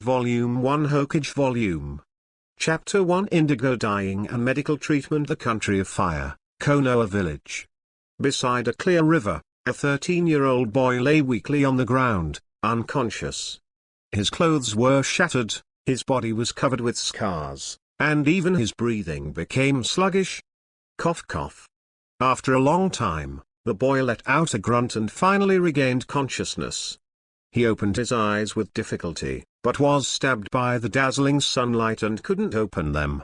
Volume 1 Hokage Volume. Chapter 1 Indigo Dyeing and Medical Treatment. The Country of Fire, Konoha Village. Beside a clear river, a 13-year-old boy lay weakly on the ground, unconscious. His clothes were shattered, his body was covered with scars, and even his breathing became sluggish. Cough cough. After a long time, the boy let out a grunt and finally regained consciousness. He opened his eyes with difficulty, but was stabbed by the dazzling sunlight and couldn't open them.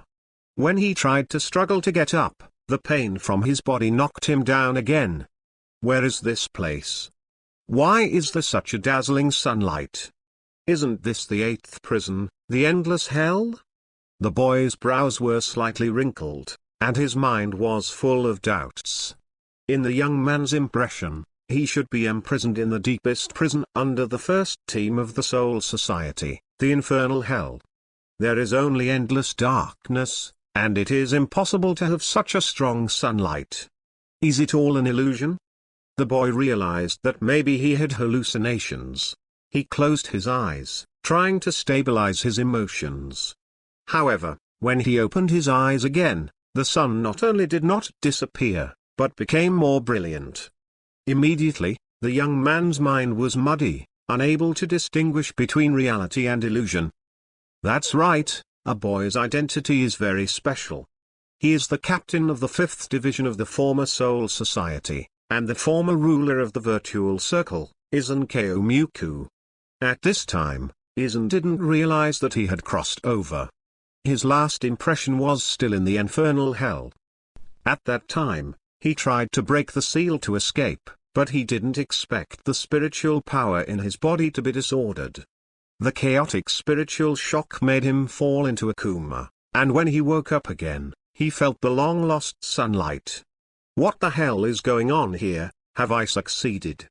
When he tried to struggle to get up, the pain from his body knocked him down again. Where is this place? Why is there such a dazzling sunlight? Isn't this the 8th prison, the endless hell? The boy's brows were slightly wrinkled, and his mind was full of doubts. In the young man's impression, he should be imprisoned in the deepest prison under the first team of the Soul Society, the infernal hell. There is only endless darkness, and it is impossible to have such a strong sunlight. Is it all an illusion? The boy realized that maybe he had hallucinations. He closed his eyes, trying to stabilize his emotions. However, when he opened his eyes again, the sun not only did not disappear, but became more brilliant. Immediately, the young man's mind was muddy, unable to distinguish between reality and illusion. That's right, a boy's identity is very special. He is the captain of the 5th division of the former Soul Society, and the former ruler of the Virtual Circle, Aizen Kyomuku. At this time, Aizen didn't realize that he had crossed over. His last impression was still in the infernal hell. At that time, he tried to break the seal to escape, but he didn't expect the spiritual power in his body to be disordered. The chaotic spiritual shock made him fall into a coma, and when he woke up again, he felt the long-lost sunlight. What the hell is going on here? Have I succeeded?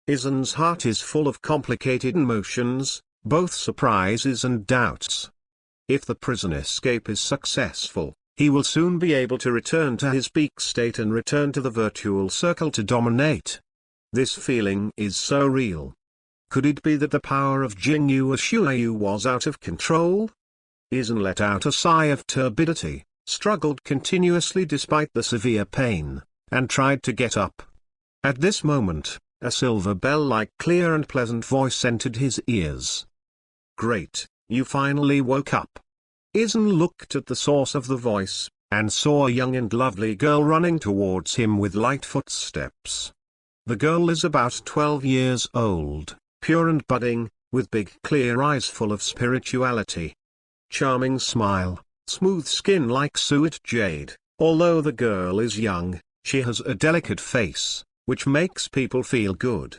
Aizen's heart is full of complicated emotions, both surprises and doubts. If the prison escape is successful, he will soon be able to return to his peak state and return to the Virtual Circle to dominate. This feeling is so real. Could it be that the power of Jinyu Ashuayu was out of control? Aizen let out a sigh of turbidity, struggled continuously despite the severe pain, and tried to get up. At this moment, a silver bell-like clear and pleasant voice entered his ears. "Great, you finally woke up." Aizen looked at the source of the voice, and saw a young and lovely girl running towards him with light footsteps. The girl is about 12 years old, pure and budding, with big clear eyes full of spirituality. Charming smile, smooth skin like suet jade. Although the girl is young, she has a delicate face, which makes people feel good.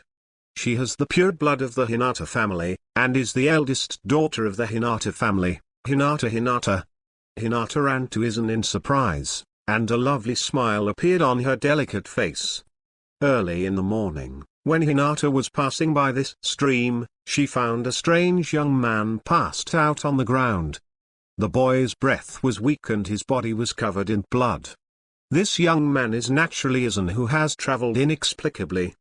She has the pure blood of the Hinata family, and is the eldest daughter of the Hinata family. Hinata ran to Aizen in surprise, and a lovely smile appeared on her delicate face. Early in the morning, when Hinata was passing by this stream, she found a strange young man passed out on the ground. The boy's breath was weak and his body was covered in blood. This young man is naturally Aizen, who has traveled inexplicably.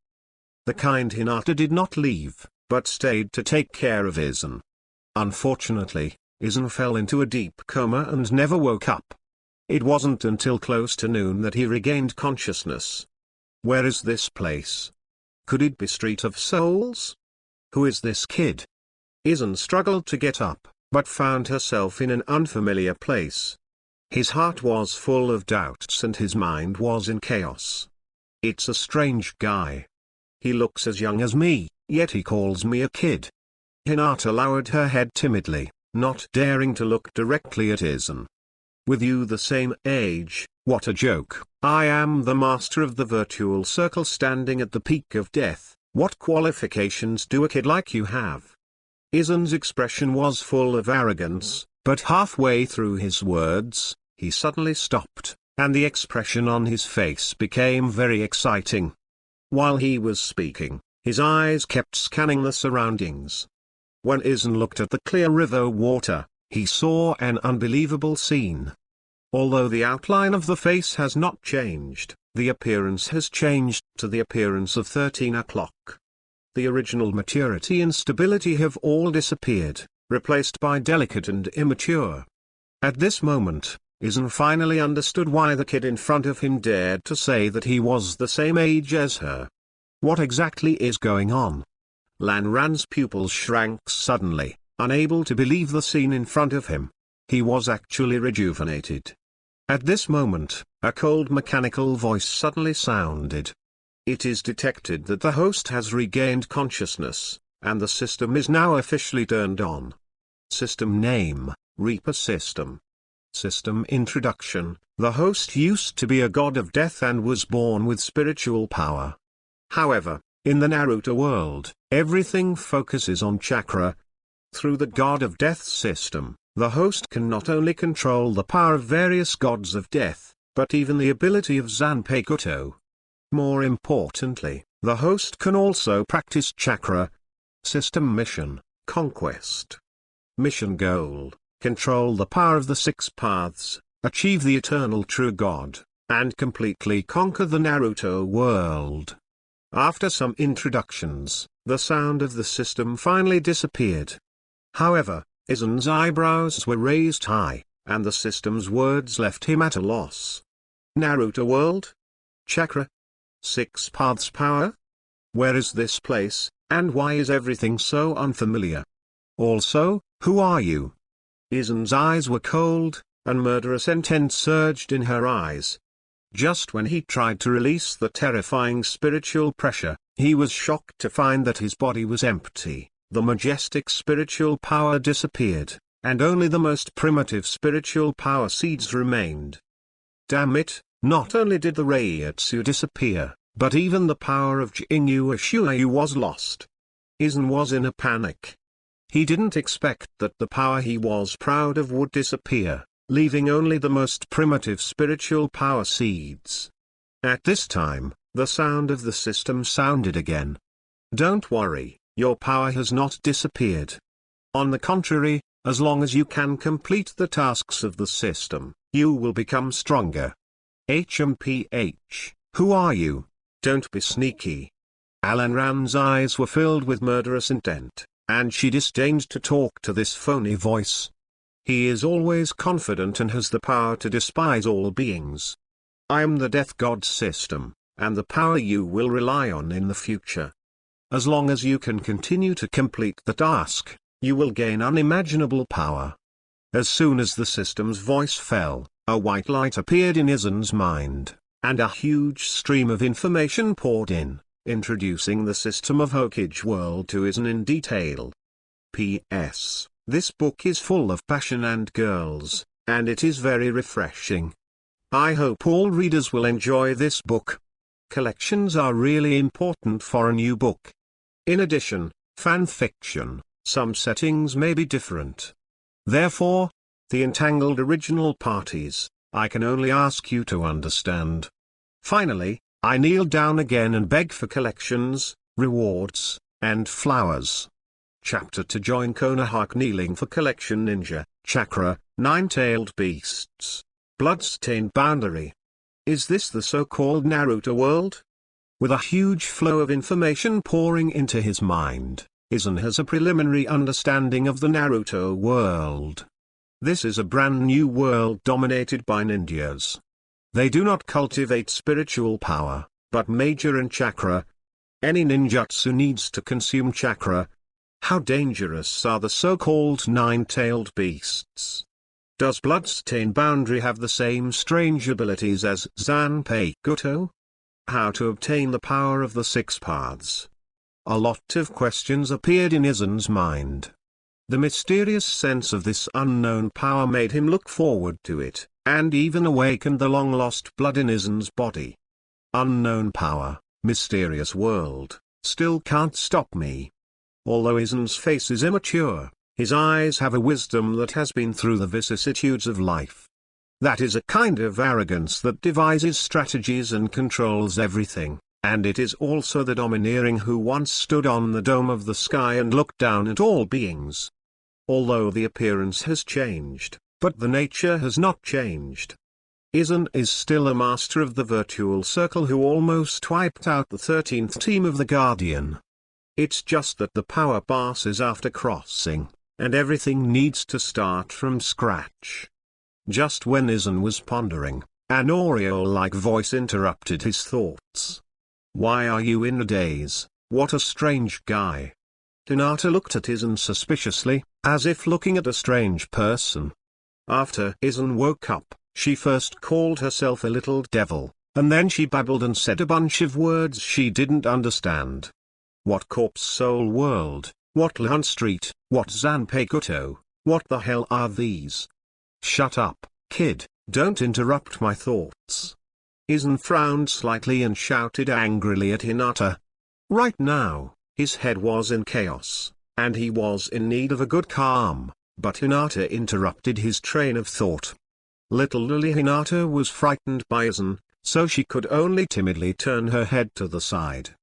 The kind Hinata did not leave, but stayed to take care of Aizen. Unfortunately, Aizen fell into a deep coma and never woke up. It wasn't until close to noon that he regained consciousness. Where is this place? Could it be Street of Souls? Who is this kid? Aizen struggled to get up, but found herself in an unfamiliar place. His heart was full of doubts and his mind was in chaos. It's a strange guy. He looks as young as me, yet he calls me a kid. Hinata lowered her head timidly, not daring to look directly at Aizen. With you the same age, what a joke. I am the master of the Virtual Circle standing at the peak of death. What qualifications do a kid like you have? Aizen's expression was full of arrogance, but halfway through his words, he suddenly stopped, and the expression on his face became very exciting. While he was speaking, his eyes kept scanning the surroundings. When Aizen looked at the clear river water, he saw an unbelievable scene. Although the outline of the face has not changed, the appearance has changed to the appearance of 13 o'clock. The original maturity and stability have all disappeared, replaced by delicate and immature. At this moment, Aizen finally understood why the kid in front of him dared to say that he was the same age as her. What exactly is going on? Lan Ran's pupils shrank suddenly, unable to believe the scene in front of him. He was actually rejuvenated. At this moment, a cold mechanical voice suddenly sounded. It is detected that the host has regained consciousness, and the system is now officially turned on. System name, Reaper System. System introduction: the host used to be a god of death and was born with spiritual power. However, in the Naruto world, everything focuses on chakra. Through the god of death system, the host can not only control the power of various gods of death, but even the ability of Zanpakuto. More importantly, the host can also practice chakra. System mission, conquest. Mission goal: control the power of the six paths, achieve the eternal true God, and completely conquer the Naruto world. After some introductions, the sound of the system finally disappeared. However, Aizen's eyebrows were raised high, and the system's words left him at a loss. Naruto world? Chakra? Six paths power? Where is this place, and why is everything so unfamiliar? Also, who are you? Aizen's eyes were cold, and murderous intent surged in her eyes. Just when he tried to release the terrifying spiritual pressure, he was shocked to find that his body was empty. The majestic spiritual power disappeared, and only the most primitive spiritual power seeds remained. Damn it, not only did the Reiatsu disappear, but even the power of Jinyu Shuyu was lost. Aizen was in a panic. He didn't expect that the power he was proud of would disappear, leaving only the most primitive spiritual power seeds. At this time, the sound of the system sounded again. Don't worry, your power has not disappeared. On the contrary, as long as you can complete the tasks of the system, you will become stronger. HMPH, who are you? Don't be sneaky. Lan Ran's eyes were filled with murderous intent, and she disdained to talk to this phony voice. He is always confident and has the power to despise all beings. I am the Death God system, and the power you will rely on in the future. As long as you can continue to complete the task, you will gain unimaginable power. As soon as the system's voice fell, a white light appeared in Aizen's mind, and a huge stream of information poured in, introducing the system of Hokage world to Aizen in detail. P.S. This book is full of passion and girls, and it is very refreshing. I hope all readers will enjoy this book. Collections are really important for a new book. In addition, fan fiction, some settings may be different. Therefore, the entangled original parties, I can only ask you to understand. Finally, I kneel down again and beg for collections, rewards, and flowers. Chapter to join Konoha kneeling for collection ninja, chakra, nine-tailed beasts, blood-stained boundary. Is this the so-called Naruto world? With a huge flow of information pouring into his mind, Aizen has a preliminary understanding of the Naruto world. This is a brand new world dominated by ninjas. They do not cultivate spiritual power, but major in chakra. Any ninjutsu needs to consume chakra. How dangerous are the so-called nine-tailed beasts? Does Bloodstain Boundary have the same strange abilities as Zanpakuto? How to obtain the power of the six paths? A lot of questions appeared in Aizen's mind. The mysterious sense of this unknown power made him look forward to it, and even awakened the long-lost blood in Aizen's body. Unknown power, mysterious world, still can't stop me. Although Aizen's face is immature, his eyes have a wisdom that has been through the vicissitudes of life. That is a kind of arrogance that devises strategies and controls everything, and it is also the domineering who once stood on the dome of the sky and looked down at all beings. Although the appearance has changed, but the nature has not changed. Aizen is still a master of the virtual circle who almost wiped out the 13th team of the Guardian. It's just that the power passes after crossing. and everything needs to start from scratch. Just when Aizen was pondering, an aureole-like voice interrupted his thoughts. "Why are you in a daze? What a strange guy." Hinata looked at Aizen suspiciously, as if looking at a strange person. After Aizen woke up, she first called herself a little devil, and then she babbled and said a bunch of words she didn't understand. What corpse soul world, what Lan Street, what Zanpakuto, what the hell are these? Shut up, kid, don't interrupt my thoughts. Aizen frowned slightly and shouted angrily at Hinata. Right now, his head was in chaos, and he was in need of a good calm, but Hinata interrupted his train of thought. Little Lily Hinata was frightened by Aizen, so she could only timidly turn her head to the side.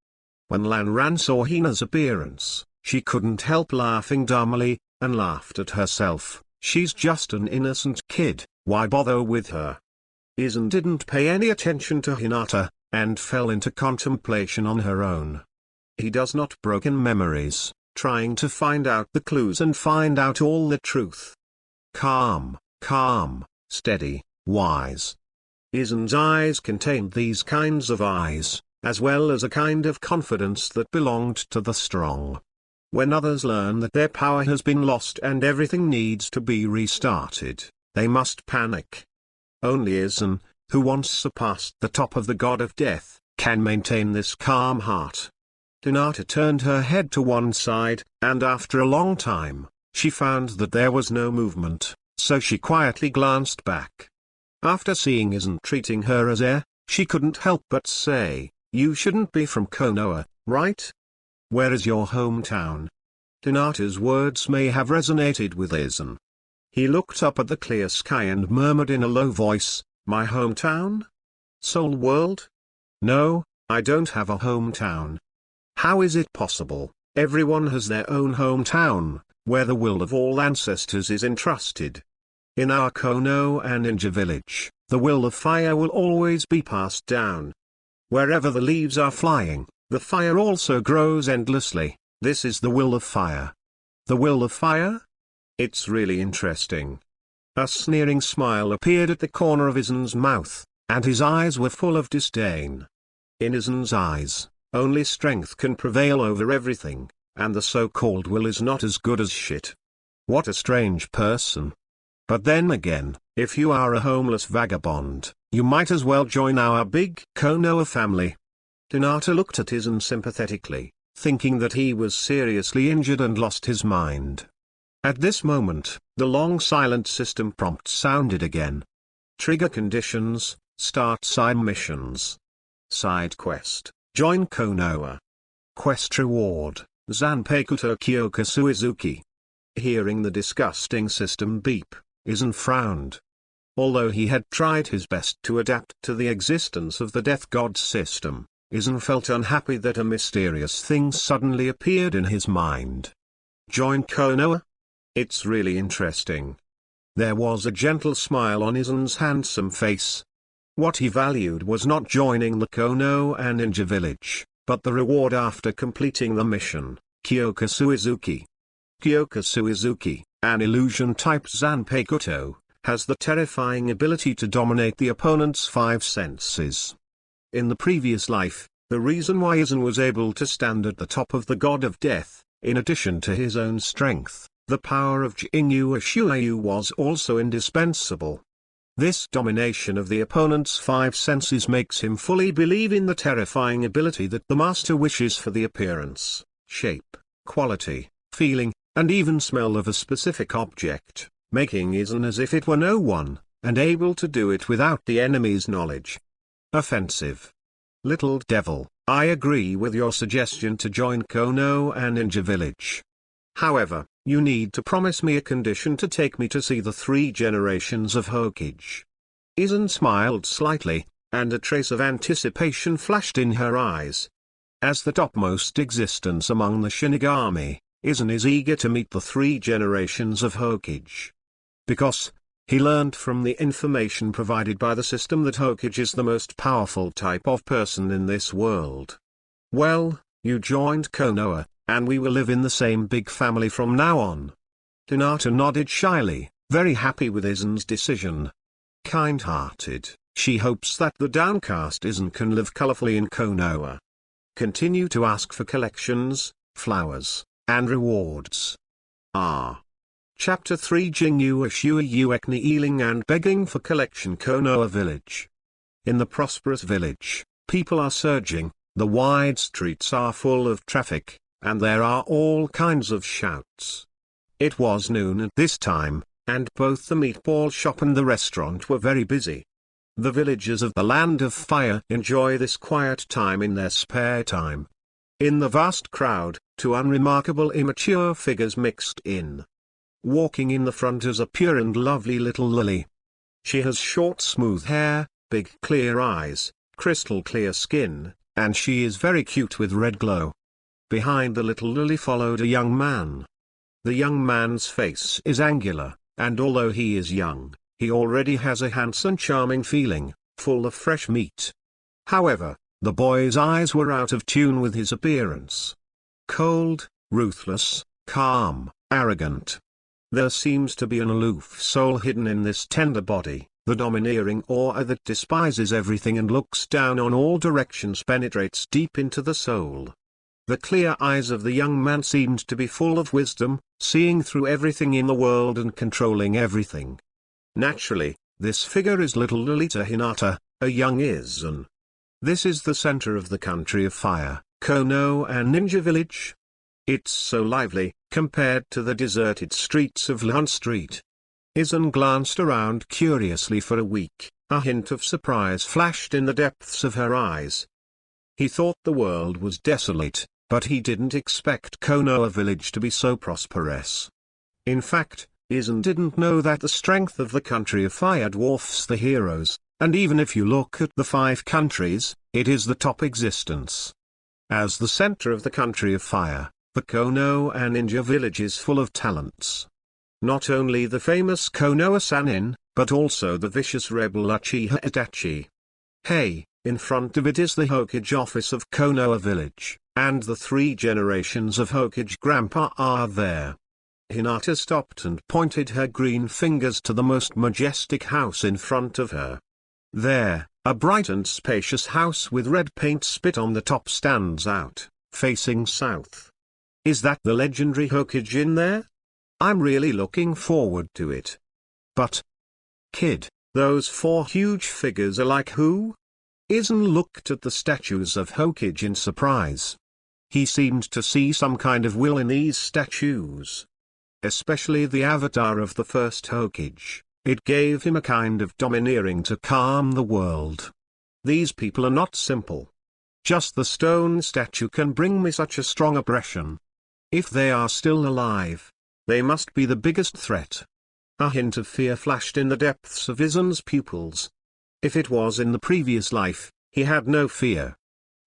When Lanran saw Hina's appearance, she couldn't help laughing dumbly, and laughed at herself. She's just an innocent kid, why bother with her? Aizen didn't pay any attention to Hinata, and fell into contemplation on her own. He does not broken memories, trying to find out the clues and find out all the truth. Calm, steady, wise. Aizen's eyes contained these kinds of eyes, as well as a kind of confidence that belonged to the strong. When others learn that their power has been lost and everything needs to be restarted, they must panic. Only Aizen, who once surpassed the top of the god of death, can maintain this calm heart. Hinata turned her head to one side, and after a long time, she found that there was no movement, so she quietly glanced back. After seeing Aizen treating her as air, she couldn't help but say, "You shouldn't be from Konoha, right? Where is your hometown?" Hinata's words may have resonated with Aizen. He looked up at the clear sky and murmured in a low voice, "My hometown? Soul World? No, I don't have a hometown. How is it possible? Everyone has their own hometown, where the will of all ancestors is entrusted. In our Konoha and Ninja village, the will of fire will always be passed down. Wherever the leaves are flying, the fire also grows endlessly. This is the will of fire." The will of fire? It's really interesting. A sneering smile appeared at the corner of Aizen's mouth, and his eyes were full of disdain. In Aizen's eyes, only strength can prevail over everything, and the so-called will is not as good as shit. What a strange person. But then again, if you are a homeless vagabond, you might as well join our big Konoha family. Hinata looked at Aizen sympathetically, thinking that he was seriously injured and lost his mind. At this moment, the long silent system prompt sounded again. Trigger conditions, start side missions. Side quest, join Konoha. Quest reward, Zanpakuto Kyoka Suizuki. Hearing the disgusting system beep, Aizen frowned. Although he had tried his best to adapt to the existence of the Death God system, Aizen felt unhappy that a mysterious thing suddenly appeared in his mind. Join Konoha? It's really interesting. There was a gentle smile on Aizen's handsome face. What he valued was not joining the Konoha and Ninja village, but the reward after completing the mission, Kyoka Suizuki. Kyoka Suizuki, an illusion-type Zanpakuto, has the terrifying ability to dominate the opponent's 5 senses. In the previous life, the reason why Aizen was able to stand at the top of the god of death, in addition to his own strength, the power of Jinyu Shuyu was also indispensable. This domination of the opponent's 5 senses makes him fully believe in the terrifying ability that the master wishes for the appearance, shape, quality, feeling, and even smell of a specific object, making Aizen as if it were no one, and able to do it without the enemy's knowledge. Offensive. Little devil, I agree with your suggestion to join Konoha and Ninja village. However, you need to promise me a condition to take me to see the 3 generations of Hokage. Aizen smiled slightly, and a trace of anticipation flashed in her eyes. As the topmost existence among the Shinigami, Aizen is eager to meet the 3 generations of Hokage. Because he learned from the information provided by the system that Hokage is the most powerful type of person in this world. Well, you joined Konoha, and we will live in the same big family from now on. Hinata nodded shyly, very happy with Aizen's decision. Kind-hearted, she hopes that the downcast Aizen can live colorfully in Konoha. Continue to ask for collections, flowers, and rewards. Chapter 3 Jinyu Ashua Uekni Ealing and begging for collection Konoha village. In the prosperous village, people are surging, the wide streets are full of traffic, and there are all kinds of shouts. It was noon at this time, and both the meatball shop and the restaurant were very busy. The villagers of the Land of Fire enjoy this quiet time in their spare time. In the vast crowd, two unremarkable immature figures mixed in. Walking in the front is a pure and lovely little lily. She has short smooth hair, big clear eyes, crystal clear skin, and she is very cute with red glow. Behind the little lily followed a young man. The young man's face is angular, and although he is young, he already has a handsome charming feeling, full of fresh meat. However, the boy's eyes were out of tune with his appearance. Cold, ruthless, calm, arrogant. There seems to be an aloof soul hidden in this tender body. The domineering aura that despises everything and looks down on all directions penetrates deep into the soul. The clear eyes of the young man seemed to be full of wisdom, seeing through everything in the world and controlling everything. Naturally, this figure is little Lolita Hinata, a young Aizen. This is the center of the country of fire, Konoha Ninja Village. It's so lively, compared to the deserted streets of Lan Street. Aizen glanced around curiously for a week, a hint of surprise flashed in the depths of her eyes. He thought the world was desolate, but he didn't expect Konoha village to be so prosperous. In fact, Aizen didn't know that the strength of the country of fire dwarfs the heroes, and even if you look at the 5 countries, it is the top existence. As the center of the country of fire, the Konoha Ninja village is full of talents. Not only the famous Konoha Sannin, but also the vicious rebel Uchiha Itachi. Hey, in front of it is the Hokage office of Konoha village, and the 3 generations of Hokage Grandpa are there. Hinata stopped and pointed her green fingers to the most majestic house in front of her. There, a bright and spacious house with red paint spit on the top stands out, facing south. Is that the legendary Hokage in there? I'm really looking forward to it. But, kid, those 4 huge figures are like who? Aizen looked at the statues of Hokage in surprise. He seemed to see some kind of will in these statues. Especially the avatar of the first Hokage, it gave him a kind of domineering to calm the world. These people are not simple. Just the stone statue can bring me such a strong oppression. If they are still alive, they must be the biggest threat. A hint of fear flashed in the depths of Aizen's pupils. If it was in the previous life, he had no fear.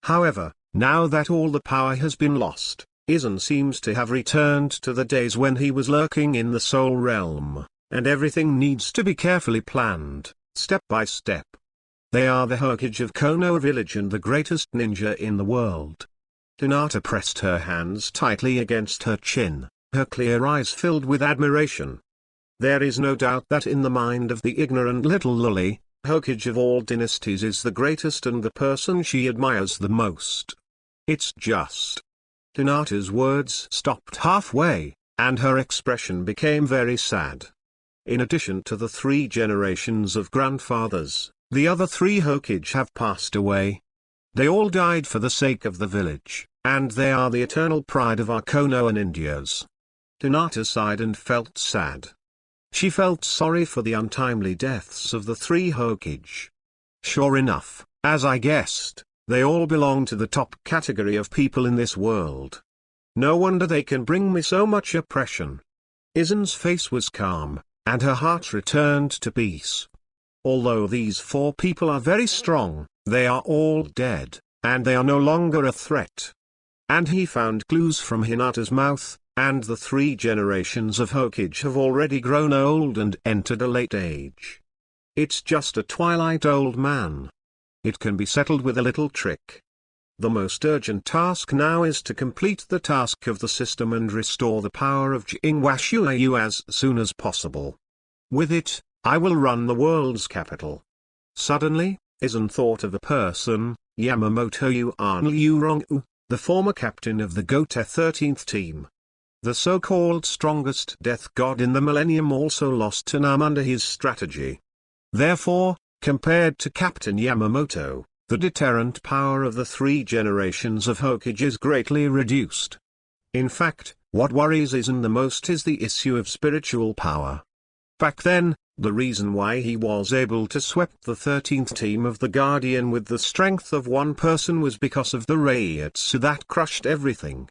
However, now that all the power has been lost, Aizen seems to have returned to the days when he was lurking in the soul realm, and everything needs to be carefully planned, step by step. They are the Hokage of Konoha village and the greatest ninja in the world. Hinata pressed her hands tightly against her chin, her clear eyes filled with admiration. There is no doubt that in the mind of the ignorant little lolly, Hokage of all dynasties is the greatest and the person she admires the most. It's just. Hinata's words stopped halfway, and her expression became very sad. In addition to the 3 generations of grandfathers, the other 3 Hokage have passed away. They all died for the sake of the village, and they are the eternal pride of our Konoha ninjas. Hinata sighed and felt sad. She felt sorry for the untimely deaths of the 3 Hokage. Sure enough, as I guessed, they all belong to the top category of people in this world. No wonder they can bring me so much oppression. Aizen's face was calm, and her heart returned to peace. Although these 4 people are very strong, they are all dead, and they are no longer a threat. And he found clues from Hinata's mouth, and the 3 generations of Hokage have already grown old and entered a late age. It's just a twilight old man. It can be settled with a little trick. The most urgent task now is to complete the task of the system and restore the power of Jinwashuayu as soon as possible. With it, I will run the world's capital. Suddenly, Aizen thought of a person, Yamamoto Yuanliurongu, the former captain of the Gote 13th team. The so-called strongest death god in the millennium also lost an arm under his strategy. Therefore, compared to Captain Yamamoto, the deterrent power of the 3 generations of Hokage is greatly reduced. In fact, what worries Aizen the most is the issue of spiritual power. Back then, the reason why he was able to sweep the 13th team of the Guardian with the strength of one person was because of the Reiatsu that crushed everything.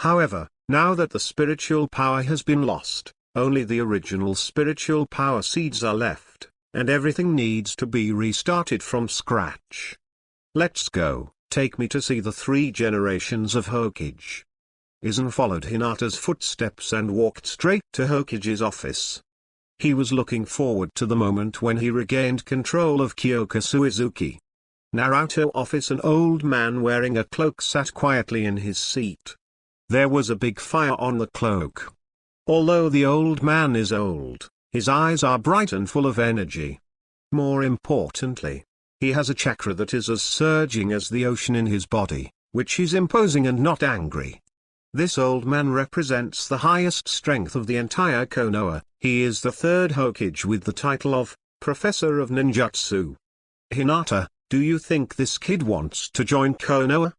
However, now that the spiritual power has been lost, only the original spiritual power seeds are left, and everything needs to be restarted from scratch. Let's go, take me to see the 3 generations of Hokage. Aizen followed Hinata's footsteps and walked straight to Hokage's office. He was looking forward to the moment when he regained control of Kyoka Suizuki. Naruto office. An old man wearing a cloak sat quietly in his seat. There was a big fire on the cloak. Although the old man is old, his eyes are bright and full of energy. More importantly, he has a chakra that is as surging as the ocean in his body, which is imposing and not angry. This old man represents the highest strength of the entire Konoha. He is the 3rd Hokage with the title of Professor of Ninjutsu. Hinata, do you think this kid wants to join Konoha?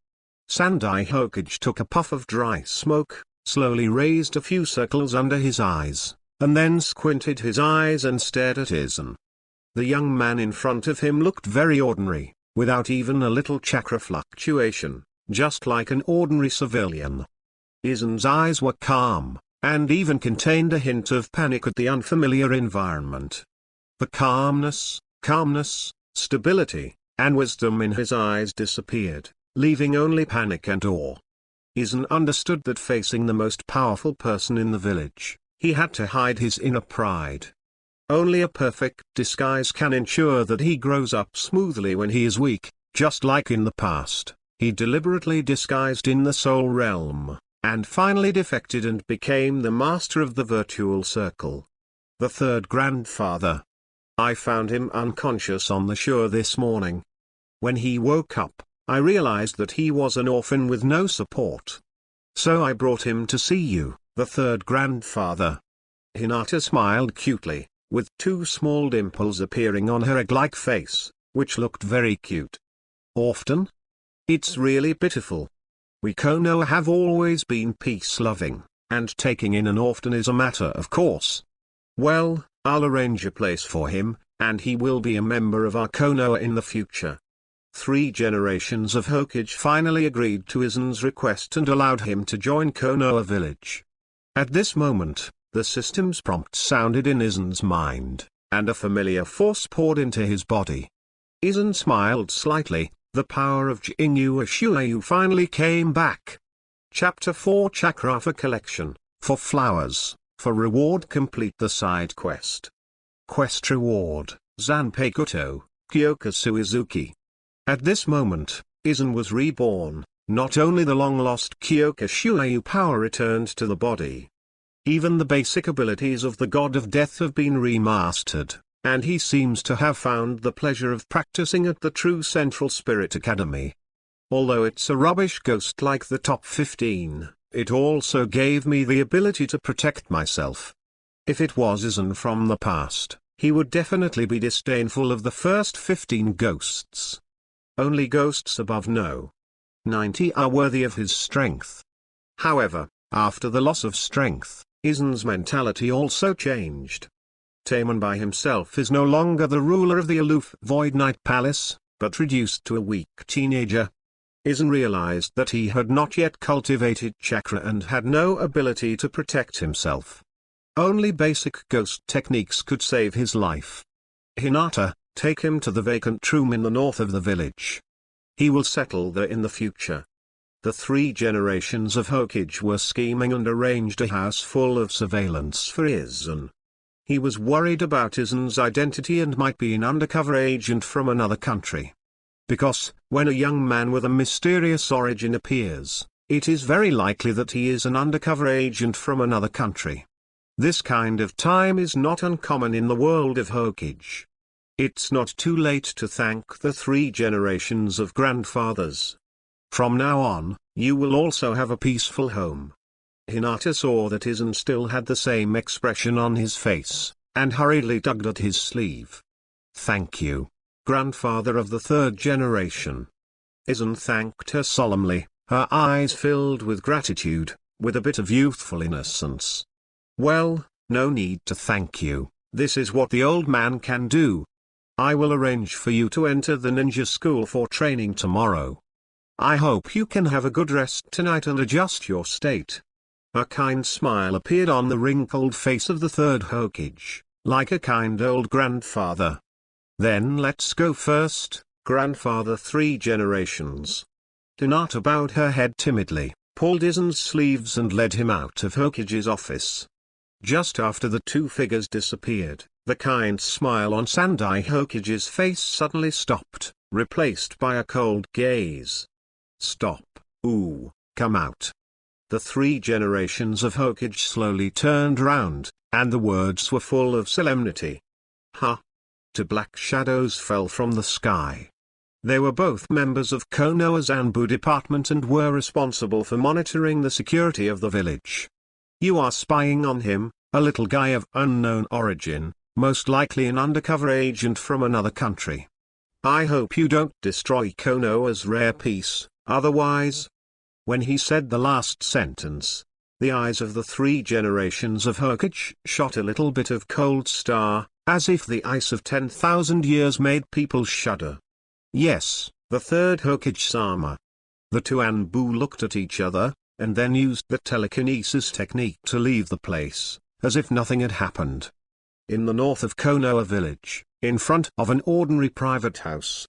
Sandai Hokage took a puff of dry smoke, slowly raised a few circles under his eyes, and then squinted his eyes and stared at Aizen. The young man in front of him looked very ordinary, without even a little chakra fluctuation, just like an ordinary civilian. Aizen's eyes were calm, and even contained a hint of panic at the unfamiliar environment. The calmness, stability, and wisdom in his eyes disappeared, leaving only panic and awe. Aizen understood that facing the most powerful person in the village, he had to hide his inner pride. Only a perfect disguise can ensure that he grows up smoothly when he is weak, just like in the past, he deliberately disguised in the soul realm, and finally defected and became the master of the virtual circle. The 3rd grandfather. I found him unconscious on the shore this morning. When he woke up, I realized that he was an orphan with no support. So I brought him to see you, the 3rd grandfather. Hinata smiled cutely, with 2 small dimples appearing on her egg-like face, which looked very cute. Orphan? It's really pitiful. We Konoha have always been peace-loving, and taking in an orphan is a matter of course. Well, I'll arrange a place for him, and he will be a member of our Konoha in the future. 3 generations of Hokage finally agreed to Aizen's request and allowed him to join Konoha village. At this moment, the system's prompt sounded in Aizen's mind, and a familiar force poured into his body. Aizen smiled slightly. The power of Jinwashuayu finally came back. Chapter 4 Chakra for collection, for flowers, for reward. Complete the side quest. Quest reward, Zanpei Kuto, Kyoka Suizuki. At this moment, Aizen was reborn. Not only the long-lost Kyoka Shuayu power returned to the body. Even the basic abilities of the God of Death have been remastered, and he seems to have found the pleasure of practicing at the True Central Spirit Academy. Although it's a rubbish ghost like the top 15, it also gave me the ability to protect myself. If it was Aizen from the past, he would definitely be disdainful of the first 15 ghosts. Only ghosts above 90 are worthy of his strength. However, after the loss of strength, Aizen's mentality also changed. Tamon by himself is no longer the ruler of the aloof Void Knight Palace, but reduced to a weak teenager. Aizen realized that he had not yet cultivated chakra and had no ability to protect himself. Only basic ghost techniques could save his life. Hinata, take him to the vacant room in the north of the village. He will settle there in the future. The 3 generations of Hokage were scheming and arranged a house full of surveillance for Aizen. He was worried about Aizen's identity and might be an undercover agent from another country. because, when a young man with a mysterious origin appears, it is very likely that he is an undercover agent from another country. This kind of time is not uncommon in the world of Hokage. It's not too late to thank the 3 generations of grandfathers. From now on, you will also have a peaceful home. Hinata saw that Aizen still had the same expression on his face, and hurriedly tugged at his sleeve. Thank you, grandfather of the 3rd generation. Aizen thanked her solemnly, her eyes filled with gratitude, with a bit of youthful innocence. Well, no need to thank you, this is what the old man can do. I will arrange for you to enter the ninja school for training tomorrow. I hope you can have a good rest tonight and adjust your state. A kind smile appeared on the wrinkled face of the 3rd Hokage, like a kind old grandfather. Then let's go first, grandfather 3 generations. Hinata bowed her head timidly, pulled Aizen's sleeves and led him out of Hokage's office. Just after the 2 figures disappeared, the kind smile on Sandai Hokage's face suddenly stopped, replaced by a cold gaze. Stop, ooh, come out. The 3 generations of Hokage slowly turned round, and the words were full of solemnity. Huh? 2 black shadows fell from the sky. They were both members of Konoha's Anbu department and were responsible for monitoring the security of the village. You are spying on him, a little guy of unknown origin, most likely an undercover agent from another country. I hope you don't destroy Konoha's rare piece, otherwise. When he said the last sentence, the eyes of the 3 generations of Hokage shot a little bit of cold star, as if the ice of 10,000 years made people shudder. Yes, the 3rd Hokage-sama. The 2 Anbu looked at each other, and then used the telekinesis technique to leave the place, as if nothing had happened. In the north of Konoha village, in front of an ordinary private house,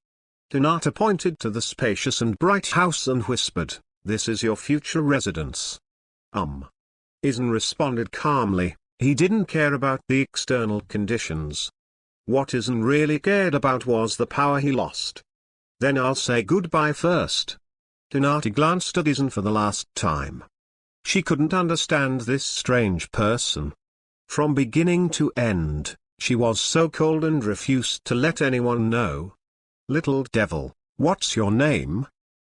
Hinata pointed to the spacious and bright house and whispered, "This is your future residence." Aizen responded calmly, he didn't care about the external conditions. What Aizen really cared about was the power he lost. Then I'll say goodbye first. Hinata glanced at Aizen for the last time. She couldn't understand this strange person. From beginning to end, she was so cold and refused to let anyone know. Little devil, what's your name?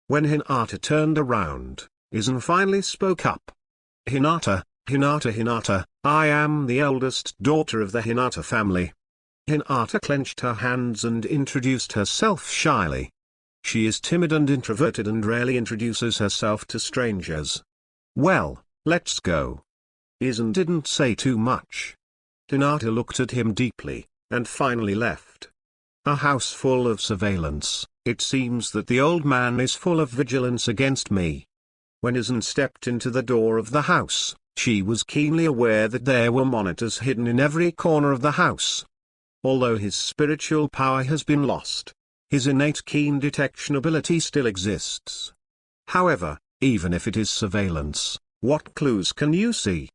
When Hinata turned around, Aizen finally spoke up. Hinata, I am the eldest daughter of the Hinata family. Hinata clenched her hands and introduced herself shyly. She is timid and introverted and rarely introduces herself to strangers. Well, let's go. Aizen didn't say too much. Hinata looked at him deeply, and finally left. A house full of surveillance, it seems that the old man is full of vigilance against me. When Aizen stepped into the door of the house, she was keenly aware that there were monitors hidden in every corner of the house. Although his spiritual power has been lost, his innate keen detection ability still exists. However, even if it is surveillance, what clues can you see?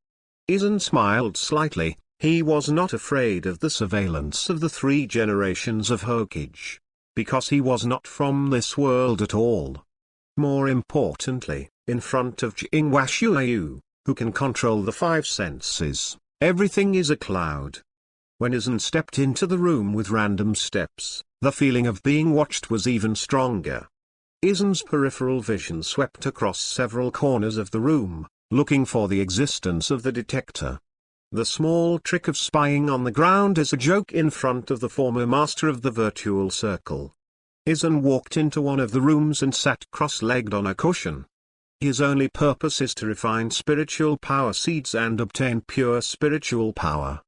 Aizen smiled slightly, he was not afraid of the surveillance of the 3 generations of Hokage, because he was not from this world at all. More importantly, in front of Jinwashuayu, who can control the 5 senses, everything is a cloud. When Aizen stepped into the room with random steps, the feeling of being watched was even stronger. Aizen's peripheral vision swept across several corners of the room, looking for the existence of the detector. The small trick of spying on the ground is a joke in front of the former master of the virtual circle. Aizen walked into one of the rooms and sat cross-legged on a cushion. His only purpose is to refine spiritual power seeds and obtain pure spiritual power.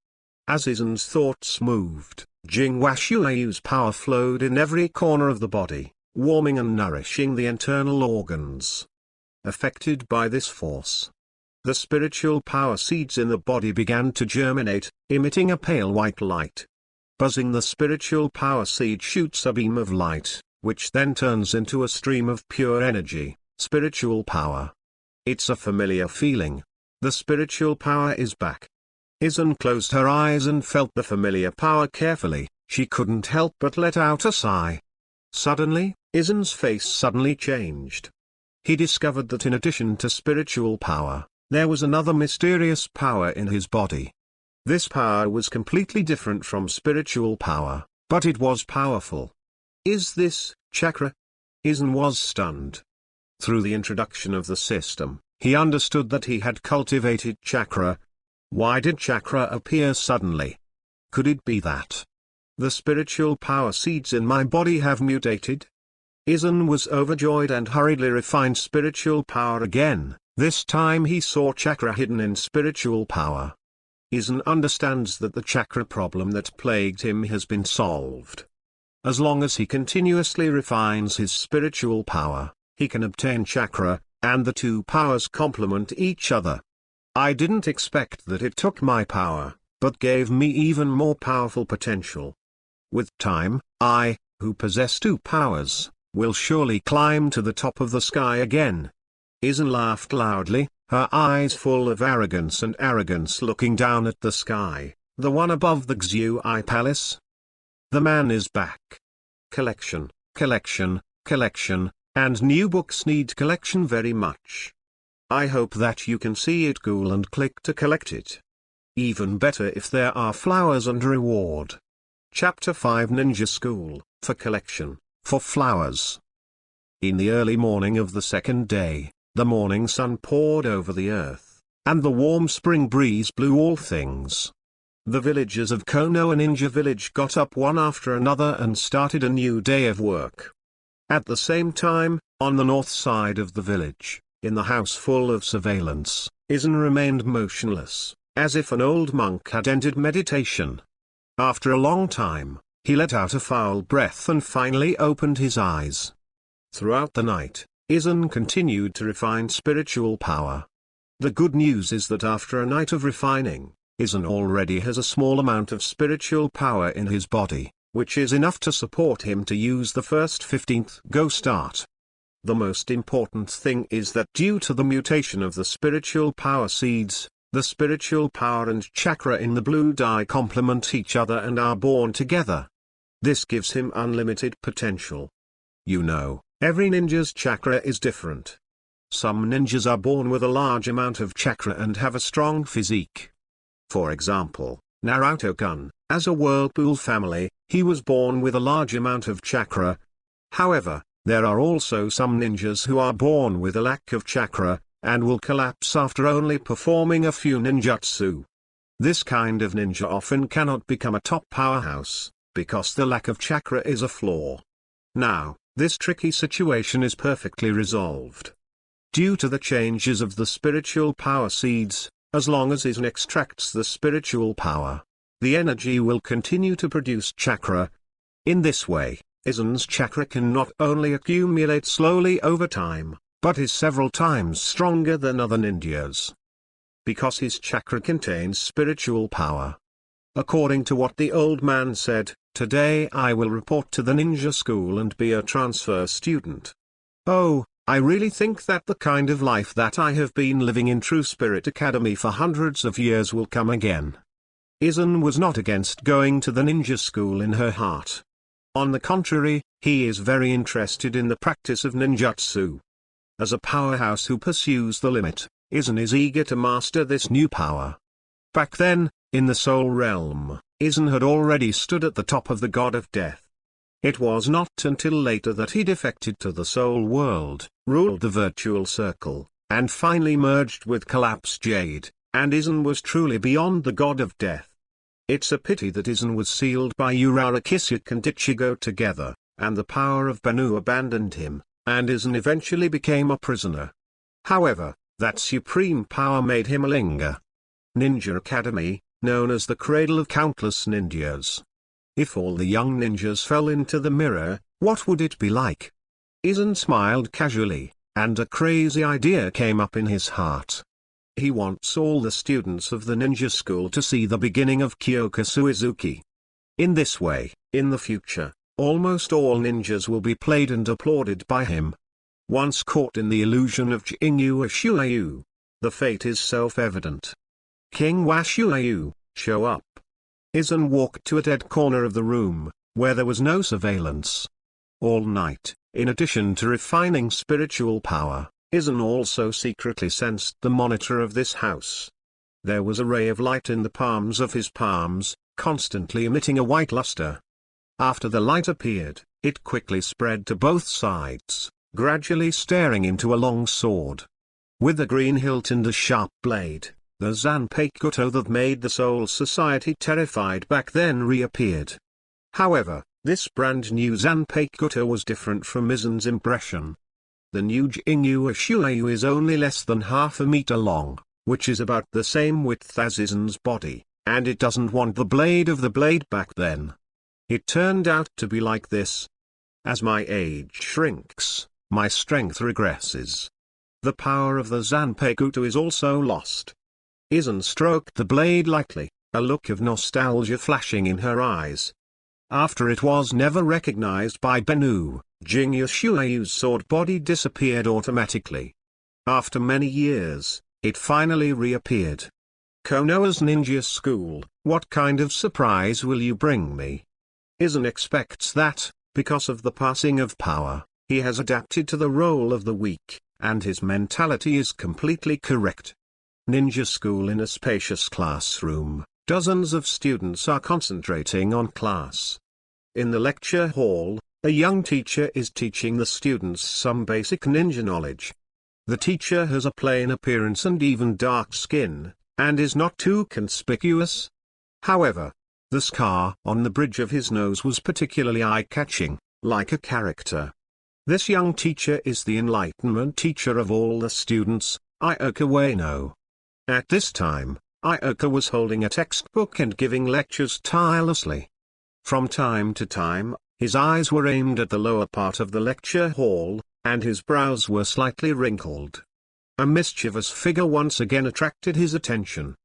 As Aizen's thoughts moved, Jinwashuayu's power flowed in every corner of the body, warming and nourishing the internal organs. Affected by this force, the spiritual power seeds in the body began to germinate, emitting a pale white light. Buzzing the spiritual power seed shoots a beam of light, which then turns into a stream of pure energy, spiritual power. It's a familiar feeling. The spiritual power is back. Aizen closed her eyes and felt the familiar power carefully, she couldn't help but let out a sigh. Suddenly, Aizen's face suddenly changed. He discovered that in addition to spiritual power, there was another mysterious power in his body. This power was completely different from spiritual power, but it was powerful. Is this chakra? Aizen was stunned. Through the introduction of the system, he understood that he had cultivated chakra. Why did chakra appear suddenly? Could it be that the spiritual power seeds in my body have mutated? Aizen was overjoyed and hurriedly refined spiritual power again. This time he saw chakra hidden in spiritual power. Aizen understands that the chakra problem that plagued him has been solved. As long as he continuously refines his spiritual power, he can obtain chakra, and the two powers complement each other. I didn't expect that it took my power, but gave me even more powerful potential. With time, I, who possess two powers, will surely climb to the top of the sky again. Aizen laughed loudly, her eyes full of arrogance looking down at the sky, the one above the Xui Palace. The man is back. Collection, collection, collection, and new books need collection very much. I hope that you can see it cool and click to collect it. Even better if there are flowers and reward. Chapter 5 Ninja School, for collection, for flowers. In the early morning of the second day, the morning sun poured over the earth, and the warm spring breeze blew all things. The villagers of Konoha Ninja Village got up one after another and started a new day of work. At the same time, on the north side of the village, in the house full of surveillance, Aizen remained motionless, as if an old monk had entered meditation. After a long time, he let out a foul breath and finally opened his eyes. Throughout the night, Aizen continued to refine spiritual power. The good news is that after a night of refining, Aizen already has a small amount of spiritual power in his body, which is enough to support him to use the first 15th go start. The most important thing is that due to the mutation of the spiritual power seeds, the spiritual power and chakra in the blue dye complement each other and are born together. This gives him unlimited potential. You know, every ninja's chakra is different. Some ninjas are born with a large amount of chakra and have a strong physique. For example, Naruto-kun, as a whirlpool family, he was born with a large amount of chakra. However, there are also some ninjas who are born with a lack of chakra, and will collapse after only performing a few ninjutsu. This kind of ninja often cannot become a top powerhouse, because the lack of chakra is a flaw. Now, this tricky situation is perfectly resolved. Due to the changes of the spiritual power seeds, as long as Aizen extracts the spiritual power, the energy will continue to produce chakra. In this way, Aizen's chakra can not only accumulate slowly over time, but is several times stronger than other ninjas. Because his chakra contains spiritual power. According to what the old man said, today I will report to the ninja school and be a transfer student. Oh, I really think that the kind of life that I have been living in True Spirit Academy for hundreds of years will come again. Aizen was not against going to the ninja school in her heart. On the contrary, he is very interested in the practice of ninjutsu. As a powerhouse who pursues the limit, Aizen is eager to master this new power. Back then, in the Soul Realm, Aizen had already stood at the top of the God of Death. It was not until later that he defected to the Soul World, ruled the Virtual Circle, and finally merged with Collapse Jade, and Aizen was truly beyond the God of Death. It's a pity that Aizen was sealed by Urara Kisuk and Ichigo together, and the power of Banu abandoned him, and Aizen eventually became a prisoner. However, that supreme power made him a linger. Ninja Academy, known as the cradle of countless ninjas. If all the young ninjas fell into the mirror, what would it be like? Aizen smiled casually, and a crazy idea came up in his heart. He wants all the students of the ninja school to see the beginning of Kyoka Suizuki. In this way, in the future, almost all ninjas will be played and applauded by him. Once caught in the illusion of Jinyu Shuayu, the fate is self-evident. King Washuayu, show up. Aizen walked to a dead corner of the room, where there was no surveillance. All night, In addition to refining spiritual power, Aizen also secretly sensed the monitor of this house. There was a ray of light in the palms of his palms, constantly emitting a white luster. After the light appeared, it quickly spread to both sides, gradually staring into a long sword. With a green hilt and a sharp blade, the Zanpakuto that made the Soul Society terrified back then reappeared. However, this brand new Zanpakuto was different from Aizen's impression. The new Jingyu Shuayu is only less than half a meter long, which is about the same width as Aizen's body, and it doesn't want the blade of the blade back then. It turned out to be like this. As my age shrinks, my strength regresses. The power of the Zanpakuto is also lost. Aizen stroked the blade lightly, a look of nostalgia flashing in her eyes. After it was never recognized by Bennu, Jingyu Shuayu's sword body disappeared automatically. After many years, it finally reappeared. Konoha's ninja school, what kind of surprise will you bring me? Aizen expects that, because of the passing of power, he has adapted to the role of the weak, and his mentality is completely correct. Ninja school. In a spacious classroom, dozens of students are concentrating on class. In the lecture hall, a young teacher is teaching the students some basic ninja knowledge. The teacher has a plain appearance and even dark skin, and is not too conspicuous. However, the scar on the bridge of his nose was particularly eye-catching, like a character. This young teacher is the enlightenment teacher of all the students, Ioka Ueno. At this time, Ioka was holding a textbook and giving lectures tirelessly. From time to time, his eyes were aimed at the lower part of the lecture hall, and his brows were slightly wrinkled. A mischievous figure once again attracted his attention.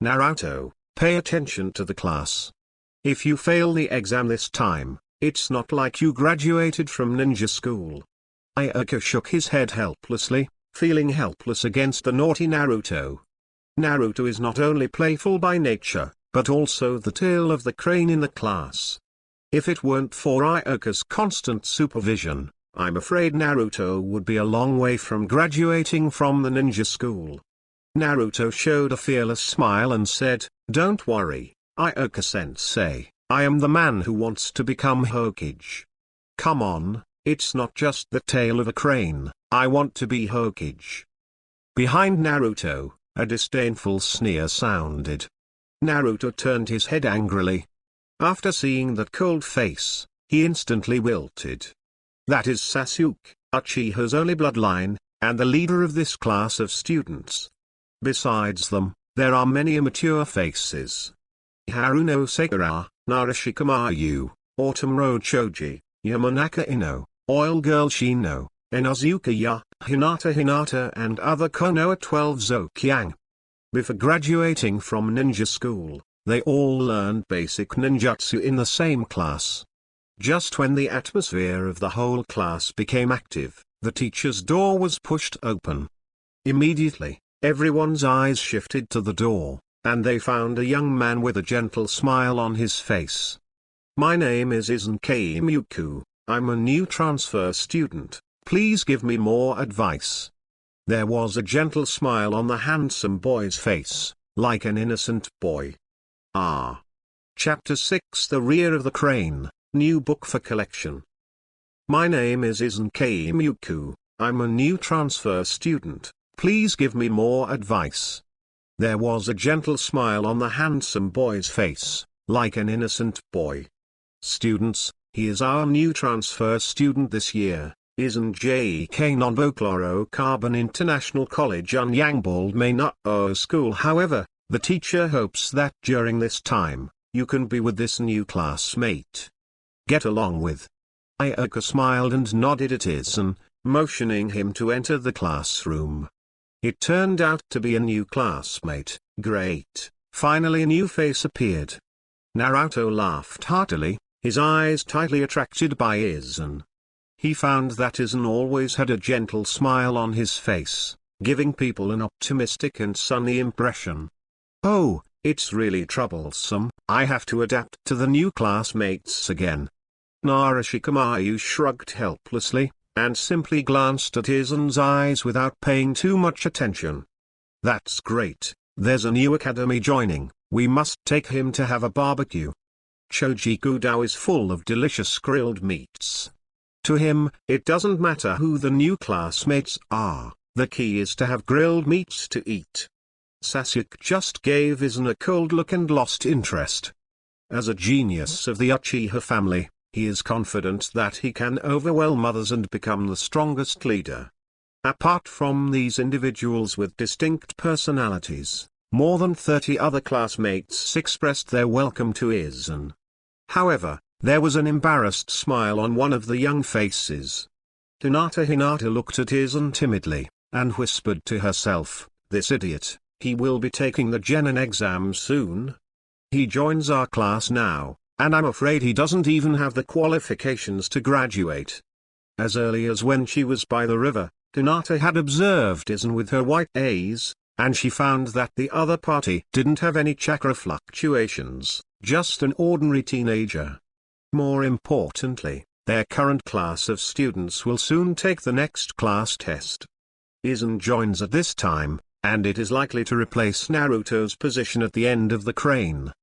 Naruto, pay attention to the class. If you fail the exam this time, it's not like you graduated from ninja school. Ioka shook his head helplessly, feeling helpless against the naughty Naruto. Naruto is not only playful by nature, but also the tail of the crane in the class. If it weren't for Ioka's constant supervision, I'm afraid Naruto would be a long way from graduating from the ninja school. Naruto showed a fearless smile and said, "Don't worry, Ioka-sensei, I am the man who wants to become Hokage. Come on, it's not just the tail of a crane, I want to be Hokage." Behind Naruto, a disdainful sneer sounded. Naruto turned his head angrily. After seeing that cold face, he instantly wilted. That is Sasuke, Uchiha's only bloodline, and the leader of this class of students. Besides them, there are many immature faces. Haruno Sakura, Narashikamayu, Autumn Choji, Yamanaka Ino, Oil Girl Shino, Inozuka Ya, Hinata and other Konoha 12 Zokyang. Before graduating from ninja school, they all learned basic ninjutsu in the same class. Just when the atmosphere of the whole class became active, the teacher's door was pushed open. Immediately, everyone's eyes shifted to the door, and they found a young man with a gentle smile on his face. "My name is Aizen Keimuku, I'm a new transfer student, please give me more advice." There was a gentle smile on the handsome boy's face, like an innocent boy. Ah. Chapter 6: The Rear of the Crane, New Book for Collection. "My name is Aizen Keimuku, I'm a new transfer student, please give me more advice." There was a gentle smile on the handsome boy's face, like an innocent boy. "Students, he is our new transfer student this year, Aizen J.K. Non-Bochlorocarbon International College on Yangbald Main-O School. However, the teacher hopes that during this time, you can be with this new classmate. Get along with." Ioka smiled and nodded at Aizen, motioning him to enter the classroom. It turned out to be a new classmate. Great, finally a new face appeared. Naruto laughed heartily, his eyes tightly attracted by Aizen. He found that Aizen always had a gentle smile on his face, giving people an optimistic and sunny impression. "Oh, it's really troublesome, I have to adapt to the new classmates again." Narashikamayu shrugged helplessly, and simply glanced at Aizen's eyes without paying too much attention. That's great, there's a new academy joining, we must take him to have a barbecue. Chojikudao is full of delicious grilled meats. To him, it doesn't matter who the new classmates are, the key is to have grilled meats to eat. Sasuke just gave Aizen a cold look and lost interest. As a genius of the Uchiha family, he is confident that he can overwhelm others and become the strongest leader. Apart from these individuals with distinct personalities, more than 30 other classmates expressed their welcome to Aizen. However, there was an embarrassed smile on one of the young faces. Hinata looked at Aizen timidly, and whispered to herself, "This idiot, he will be taking the Genin exam soon. He joins our class now, and I'm afraid he doesn't even have the qualifications to graduate." As early as when she was by the river, Hinata had observed Aizen with her white A's, and she found that the other party didn't have any chakra fluctuations, just an ordinary teenager. More importantly, their current class of students will soon take the next class test. Aizen joins at this time, and it is likely to replace Naruto's position at the end of the crane.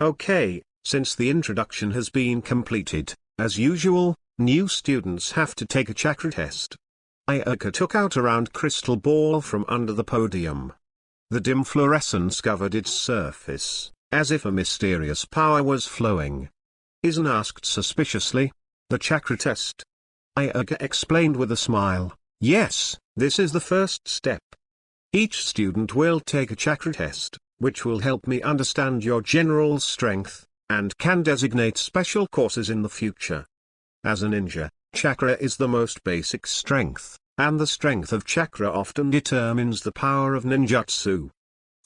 Okay, since the introduction has been completed, as usual, new students have to take a chakra test. Ayaka took out a round crystal ball from under the podium. The dim fluorescence covered its surface, as if a mysterious power was flowing. Aizen asked suspiciously, "The chakra test?" Ayaka explained with a smile, "Yes, this is the first step. Each student will take a chakra test, which will help me understand your general strength, and can designate special courses in the future. As a ninja, chakra is the most basic strength, and the strength of chakra often determines the power of ninjutsu.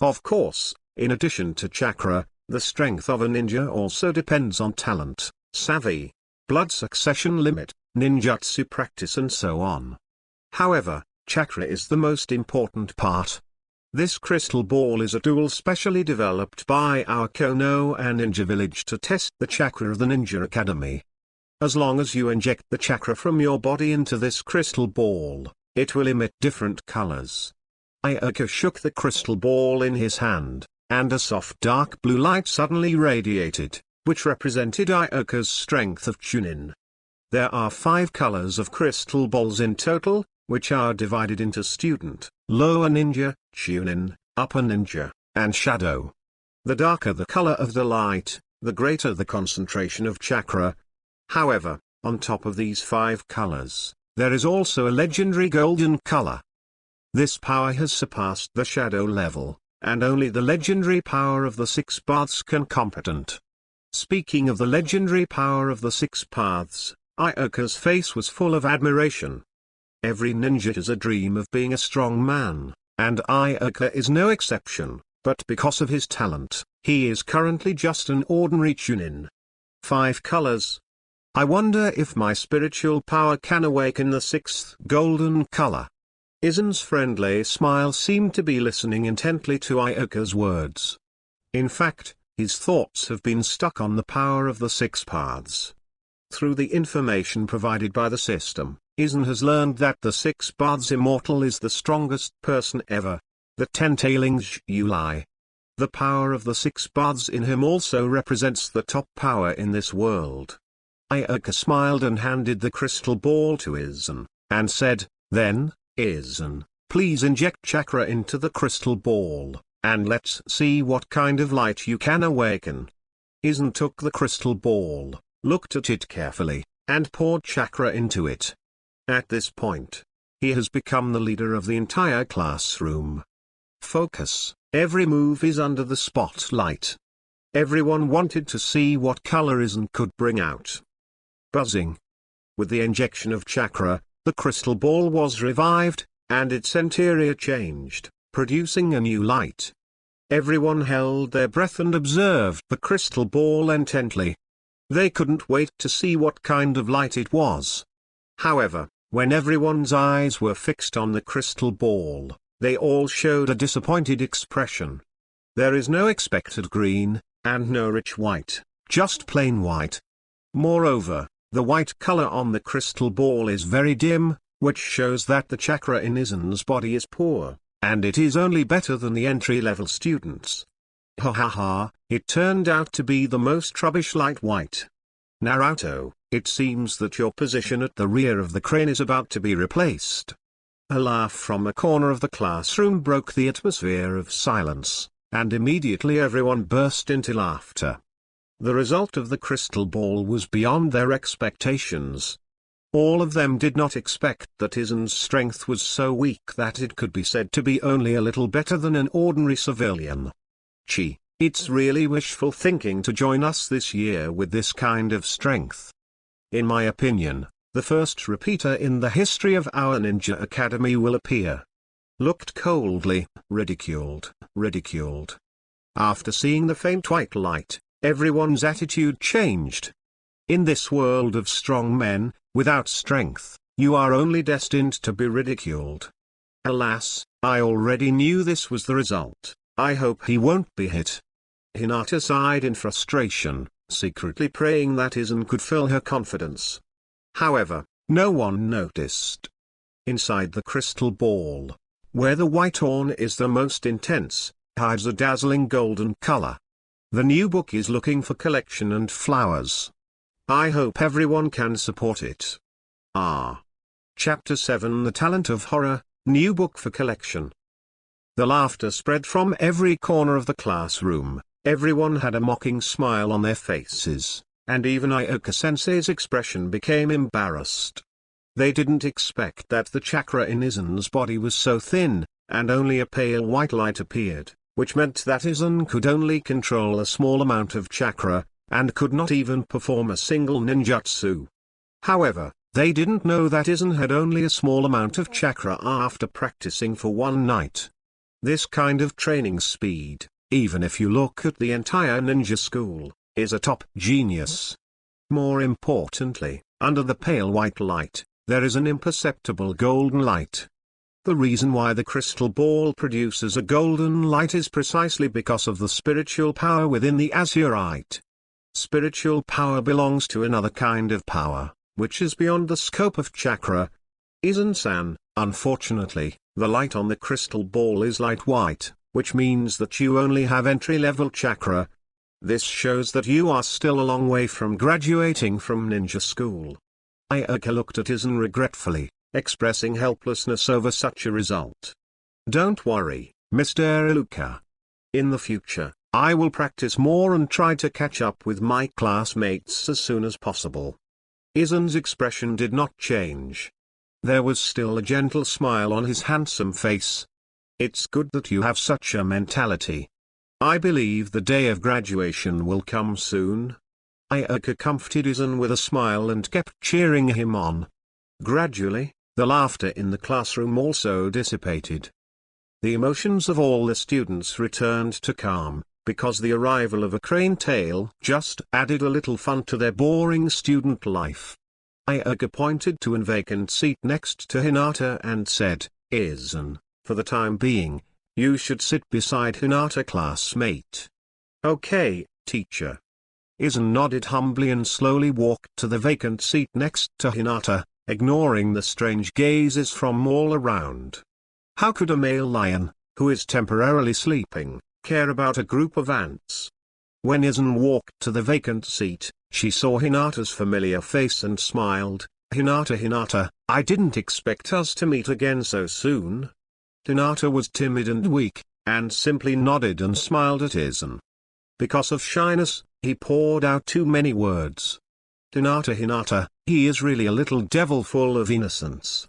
Of course, in addition to chakra, the strength of a ninja also depends on talent, savvy, blood succession limit, ninjutsu practice and so on. However, chakra is the most important part. This crystal ball is a tool specially developed by our Konoha Ninja Village to test the chakra of the Ninja Academy. As long as you inject the chakra from your body into this crystal ball, it will emit different colors." Ayaka shook the crystal ball in his hand, and a soft dark blue light suddenly radiated, which represented Ayaka's strength of Chunin. There are 5 colors of crystal balls in total, which are divided into student, lower ninja, Chunin, upper ninja, and shadow. The darker the color of the light, the greater the concentration of chakra. However, on top of these 5 colors, there is also a legendary golden color. This power has surpassed the shadow level, and only the legendary power of the 6 paths can competent. Speaking of the legendary power of the 6 paths, Ayaka's face was full of admiration. Every ninja has a dream of being a strong man, and Ayaka is no exception, but because of his talent, he is currently just an ordinary Chunin. 5 colors. I wonder if my spiritual power can awaken the 6th golden color. Aizen's friendly smile seemed to be listening intently to Ayaka's words. In fact, his thoughts have been stuck on the power of the 6 paths. Through the information provided by the system, Aizen has learned that the 6 paths immortal is the strongest person ever, the 10-tailing Zhulai. The power of the 6 paths in him also represents the top power in this world. Ayaka smiled and handed the crystal ball to Aizen, and said, "Then, Aizen, please inject chakra into the crystal ball, and let's see what kind of light you can awaken." Aizen took the crystal ball, looked at it carefully, and poured chakra into it. At this point, he has become the leader of the entire classroom. Focus, every move is under the spotlight. Everyone wanted to see what color Aizen could bring out. Buzzing. With the injection of chakra, the crystal ball was revived, and its interior changed, producing a new light. Everyone held their breath and observed the crystal ball intently. They couldn't wait to see what kind of light it was. However, when everyone's eyes were fixed on the crystal ball, they all showed a disappointed expression. There is no expected green, and no rich white, just plain white. Moreover, The white color on the crystal ball is very dim, which shows that the chakra in Aizen's body is poor, and it is only better than the entry-level students. Ha ha ha, it turned out to be the most rubbish light white. Naruto, it seems that your position at the rear of the crane is about to be replaced. A laugh from a corner of the classroom broke the atmosphere of silence, and immediately everyone burst into laughter. The result of the crystal ball was beyond their expectations. All of them did not expect that Aizen's strength was so weak that it could be said to be only a little better than an ordinary civilian. Gee, it's really wishful thinking to join us this year with this kind of strength. In my opinion, the first repeater in the history of our ninja academy will appear. Looked coldly, ridiculed. After seeing the faint white light, everyone's attitude changed. In this world of strong men, without strength, you are only destined to be ridiculed. Alas, I already knew this was the result. I hope he won't be hit. Hinata sighed in frustration, secretly praying that Aizen could fill her confidence. However, no one noticed. Inside the crystal ball, where the white horn is the most intense, hides a dazzling golden color. The new book is looking for collection and flowers. I hope everyone can support it. Chapter 7 The Talent of Horror, New Book for Collection. The laughter spread from every corner of the classroom. Everyone had a mocking smile on their faces, and even Ayaka-sensei's expression became embarrassed. They didn't expect that the chakra in Aizen's body was so thin, and only a pale white light appeared, which meant that Aizen could only control a small amount of chakra, and could not even perform a single ninjutsu. However, they didn't know that Aizen had only a small amount of chakra after practicing for one night. This kind of training speed, even if you look at the entire ninja school, is a top genius. More importantly, under the pale white light, there is an imperceptible golden light. The reason why the crystal ball produces a golden light is precisely because of the spiritual power within the azurite. Spiritual power belongs to another kind of power, which is beyond the scope of chakra. Aizen-san, unfortunately, the light on the crystal ball is light white, which means that you only have entry-level chakra. This shows that you are still a long way from graduating from ninja school. Ayaka looked at Aizen regretfully, expressing helplessness over such a result. Don't worry, Mr. Iruka. In the future, I will practice more and try to catch up with my classmates as soon as possible. Aizen's expression did not change. There was still a gentle smile on his handsome face. It's good that you have such a mentality. I believe the day of graduation will come soon. Ayaka comforted Aizen with a smile and kept cheering him on. Gradually, the laughter in the classroom also dissipated. The emotions of all the students returned to calm, because the arrival of a crane tail just added a little fun to their boring student life. Ayaka pointed to a vacant seat next to Hinata and said, Aizen, for the time being, you should sit beside Hinata, classmate. Okay, teacher. Aizen nodded humbly and slowly walked to the vacant seat next to Hinata, ignoring the strange gazes from all around. How could a male lion, who is temporarily sleeping, care about a group of ants? When Aizen walked to the vacant seat, she saw Hinata's familiar face and smiled. Hinata, I didn't expect us to meet again so soon. Hinata was timid and weak, and simply nodded and smiled at Aizen. Because of shyness, he poured out too many words. Hinata, he is really a little devil full of innocence.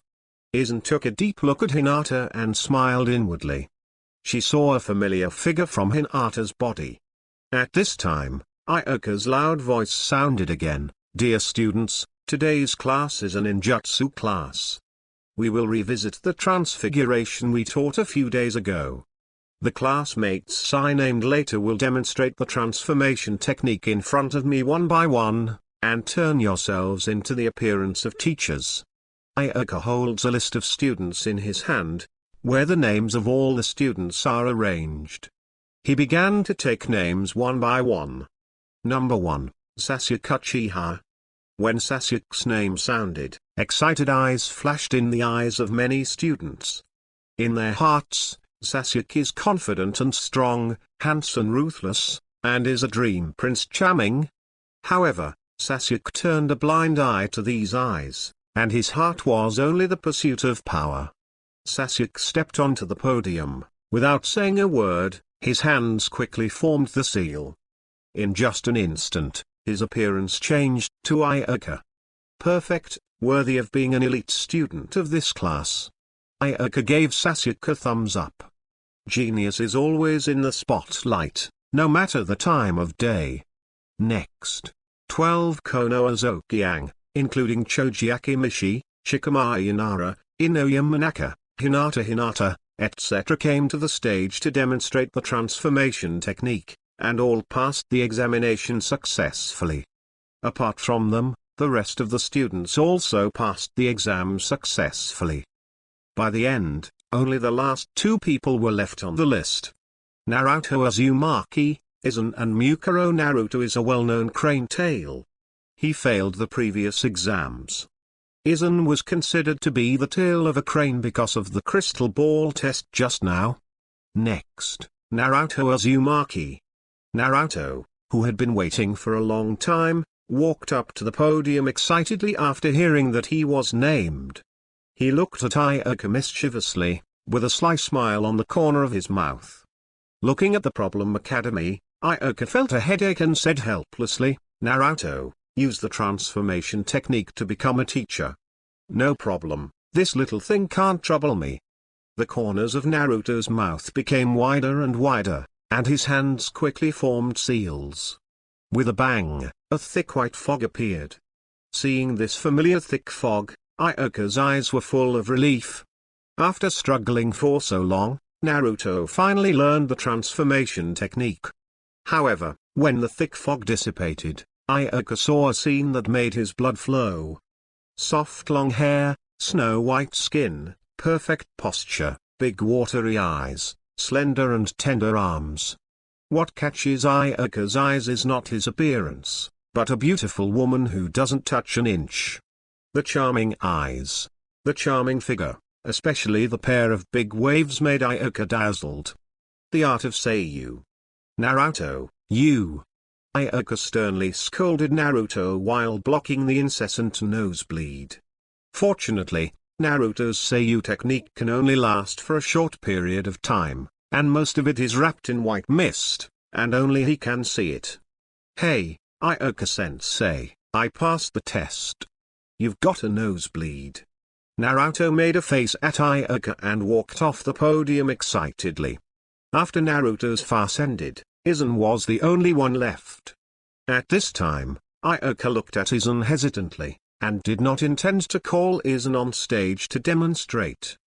Aizen took a deep look at Hinata and smiled inwardly. She saw a familiar figure from Hinata's body. At this time, Ayaka's loud voice sounded again. Dear students, today's class is an ninjutsu class. We will revisit the transfiguration we taught a few days ago. The classmates I named later will demonstrate the transformation technique in front of me one by one, and turn yourselves into the appearance of teachers. Ayaka holds a list of students in his hand, where the names of all the students are arranged. He began to take names one by one. Number 1, Sasuke Uchiha. When Sasuke's name sounded, excited eyes flashed in the eyes of many students. In their hearts, Sasuke is confident and strong, handsome and ruthless, and is a dream prince charming. However, Sasuke turned a blind eye to these eyes, and his heart was only the pursuit of power. Sasuke stepped onto the podium. Without saying a word, his hands quickly formed the seal. In just an instant, his appearance changed to Ioka. Perfect, worthy of being an elite student of this class. Ioka gave Sasuke a thumbs up. Genius is always in the spotlight, no matter the time of day. Next, 12 Konoha Zokyang, including Choji Akimishi, Shikamaru Inara, Inoue Manaka, Hinata, etc. came to the stage to demonstrate the transformation technique, and all passed the examination successfully. Apart from them, the rest of the students also passed the exam successfully. By the end, only the last two people were left on the list. Naruto Uzumaki, Aizen and Mukuro. Naruto is a well-known crane tail. He failed the previous exams. Aizen was considered to be the tail of a crane because of the crystal ball test just now. Next, Naruto Uzumaki. Naruto, who had been waiting for a long time, walked up to the podium excitedly after hearing that he was named. He looked at Ioka mischievously, with a sly smile on the corner of his mouth. Looking at the Problem Academy, Ioka felt a headache and said helplessly, "Naruto, use the transformation technique to become a teacher." "No problem, this little thing can't trouble me." The corners of Naruto's mouth became wider and wider, and his hands quickly formed seals. With a bang, a thick white fog appeared. Seeing this familiar thick fog, Ioka's eyes were full of relief. After struggling for so long, Naruto finally learned the transformation technique. However, when the thick fog dissipated, Ioka saw a scene that made his blood flow. Soft long hair, snow-white skin, perfect posture, big watery eyes, slender and tender arms. What catches Ioka's eyes is not his appearance, but a beautiful woman who doesn't touch an inch. The charming eyes, the charming figure, especially the pair of big waves made Ioka dazzled. The art of Seiyu. "Naruto, you!" Ioka sternly scolded Naruto while blocking the incessant nosebleed. Fortunately, Naruto's Seiyu technique can only last for a short period of time, and most of it is wrapped in white mist, and only he can see it. "Hey, Ioka-sensei, I passed the test. You've got a nosebleed." Naruto made a face at Ioka and walked off the podium excitedly. After Naruto's farce ended, Aizen was the only one left. At this time, Ioka looked at Aizen hesitantly, and did not intend to call Aizen on stage to demonstrate.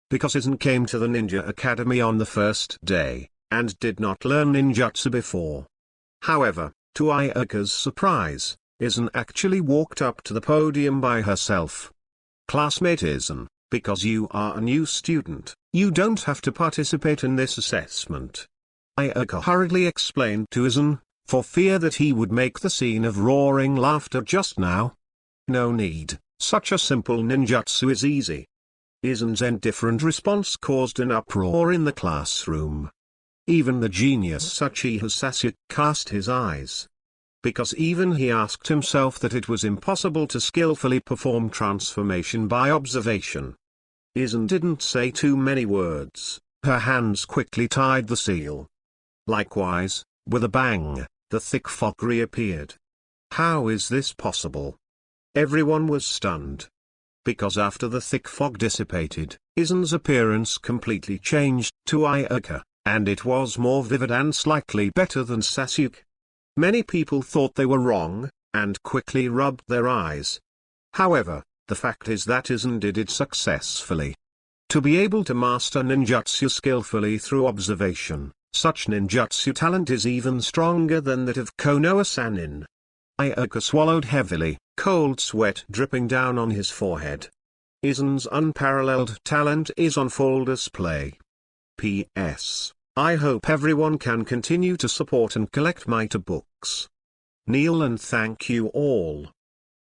Because Aizen came to the Ninja Academy on the first day, and did not learn ninjutsu before. However, to Ioka's surprise, Aizen actually walked up to the podium by herself. "Classmate Aizen, because you are a new student, you don't have to participate in this assessment," Ioka hurriedly explained to Aizen, for fear that he would make the scene of roaring laughter just now. "No need, such a simple ninjutsu is easy." Aizen's indifferent response caused an uproar in the classroom. Even the genius Uchiha Sasuke cast his eyes. Because even he asked himself that it was impossible to skillfully perform transformation by observation. Aizen didn't say too many words, her hands quickly tied the seal. Likewise, with a bang, the thick fog reappeared. How is this possible? Everyone was stunned. Because after the thick fog dissipated, Aizen's appearance completely changed to Ioka, and it was more vivid and slightly better than Sasuke. Many people thought they were wrong, and quickly rubbed their eyes. However, the fact is that Aizen did it successfully. To be able to master ninjutsu skillfully through observation, such ninjutsu talent is even stronger than that of Konoha Sannin. Ioka swallowed heavily, cold sweat dripping down on his forehead. Aizen's unparalleled talent is on full display. P.S. I hope everyone can continue to support and collect my books. Kneel and thank you all.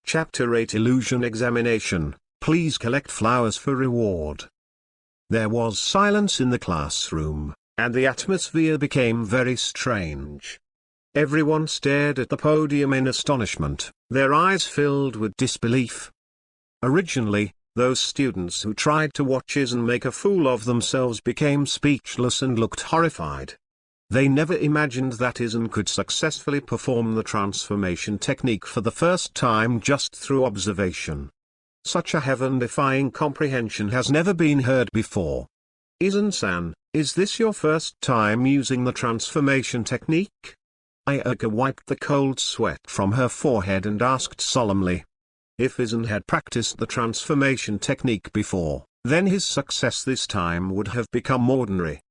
Chapter 8 Illusion Examination, please collect flowers for reward. There was silence in the classroom, and the atmosphere became very strange. Everyone stared at the podium in astonishment, their eyes filled with disbelief. Originally, those students who tried to watch Aizen make a fool of themselves became speechless and looked horrified. They never imagined that Aizen could successfully perform the transformation technique for the first time just through observation. Such a heaven-defying comprehension has never been heard before. Aizen-san, is this your first time using the transformation technique? Ayaka wiped the cold sweat from her forehead and asked solemnly. If Aizen had practiced the transformation technique before, then his success this time would have become ordinary.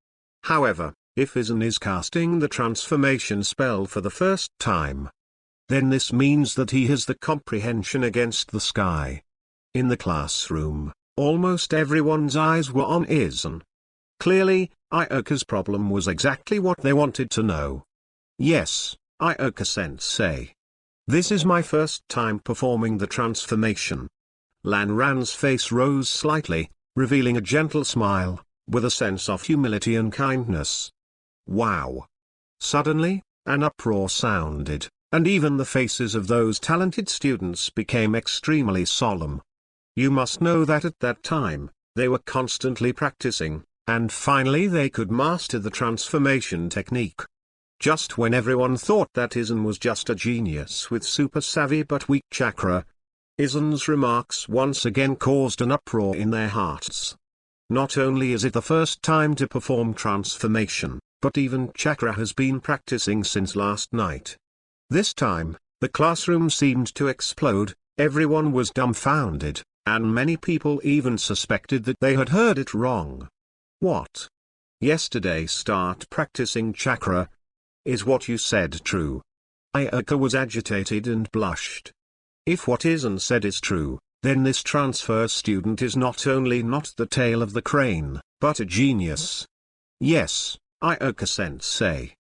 However, if Aizen is casting the transformation spell for the first time, then this means that he has the comprehension against the sky. In the classroom, almost everyone's eyes were on Aizen. Clearly, Ayaka's problem was exactly what they wanted to know. Yes, Ayaka-sensei. This is my first time performing the transformation. Lan Ran's face rose slightly, revealing a gentle smile, with a sense of humility and kindness. Wow! Suddenly, an uproar sounded, and even the faces of those talented students became extremely solemn. You must know that at that time, they were constantly practicing, and finally they could master the transformation technique. Just when everyone thought that Aizen was just a genius with super savvy but weak chakra, Aizen's remarks once again caused an uproar in their hearts. Not only is it the first time to perform transformation, but even chakra has been practicing since last night. This time, the classroom seemed to explode, everyone was dumbfounded, and many people even suspected that they had heard it wrong. What? Yesterday start practicing chakra? Is what you said true? Ayaka was agitated and blushed. If what Aizen said is true, then this transfer student is not only not the tail of the crane, but a genius. Yes, Ayaka-sensei.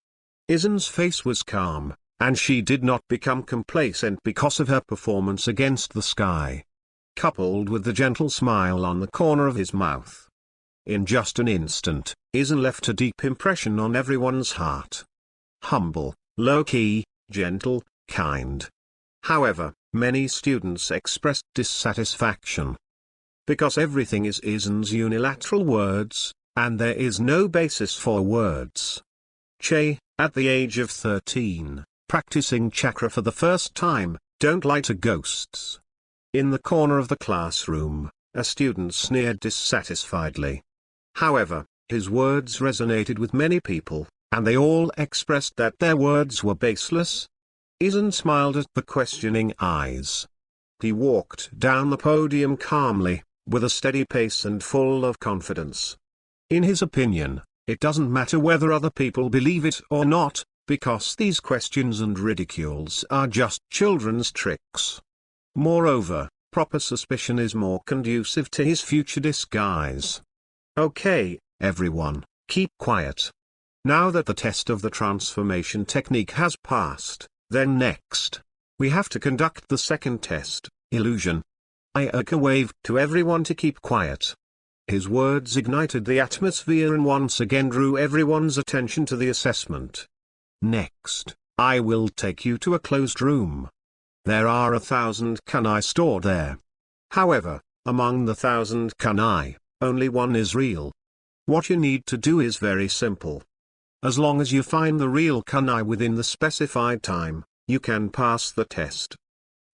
Aizen's face was calm, and she did not become complacent because of her performance against the sky. Coupled with the gentle smile on the corner of his mouth. In just an instant, Aizen left a deep impression on everyone's heart. Humble, low-key, gentle, kind. However, many students expressed dissatisfaction. Because everything is Aizen's unilateral words, and there is no basis for words. Che, at the age of 13, practicing chakra for the first time, don't lie to ghosts. In the corner of the classroom, a student sneered dissatisfiedly. However, his words resonated with many people, and they all expressed that their words were baseless. Aizen smiled at the questioning eyes. He walked down the podium calmly, with a steady pace and full of confidence. In his opinion, it doesn't matter whether other people believe it or not, because these questions and ridicules are just children's tricks. Moreover, proper suspicion is more conducive to his future disguise. Okay, everyone, keep quiet. Now that the test of the transformation technique has passed, then next, we have to conduct the second test, illusion. Ayaka waved to everyone to keep quiet. His words ignited the atmosphere and once again drew everyone's attention to the assessment. Next, I will take you to a closed room. There are 1,000 kunai stored there. However, among the 1,000 kunai, only one is real. What you need to do is very simple. As long as you find the real kunai within the specified time, you can pass the test.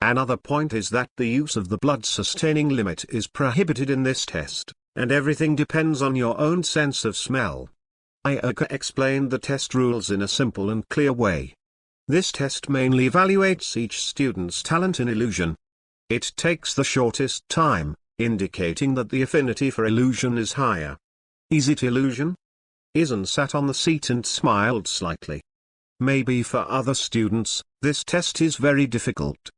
Another point is that the use of the blood-sustaining limit is prohibited in this test, and everything depends on your own sense of smell. Ayaka explained the test rules in a simple and clear way. This test mainly evaluates each student's talent in illusion. It takes the shortest time, indicating that the affinity for illusion is higher. Is it illusion? Aizen sat on the seat and smiled slightly. Maybe for other students, this test is very difficult.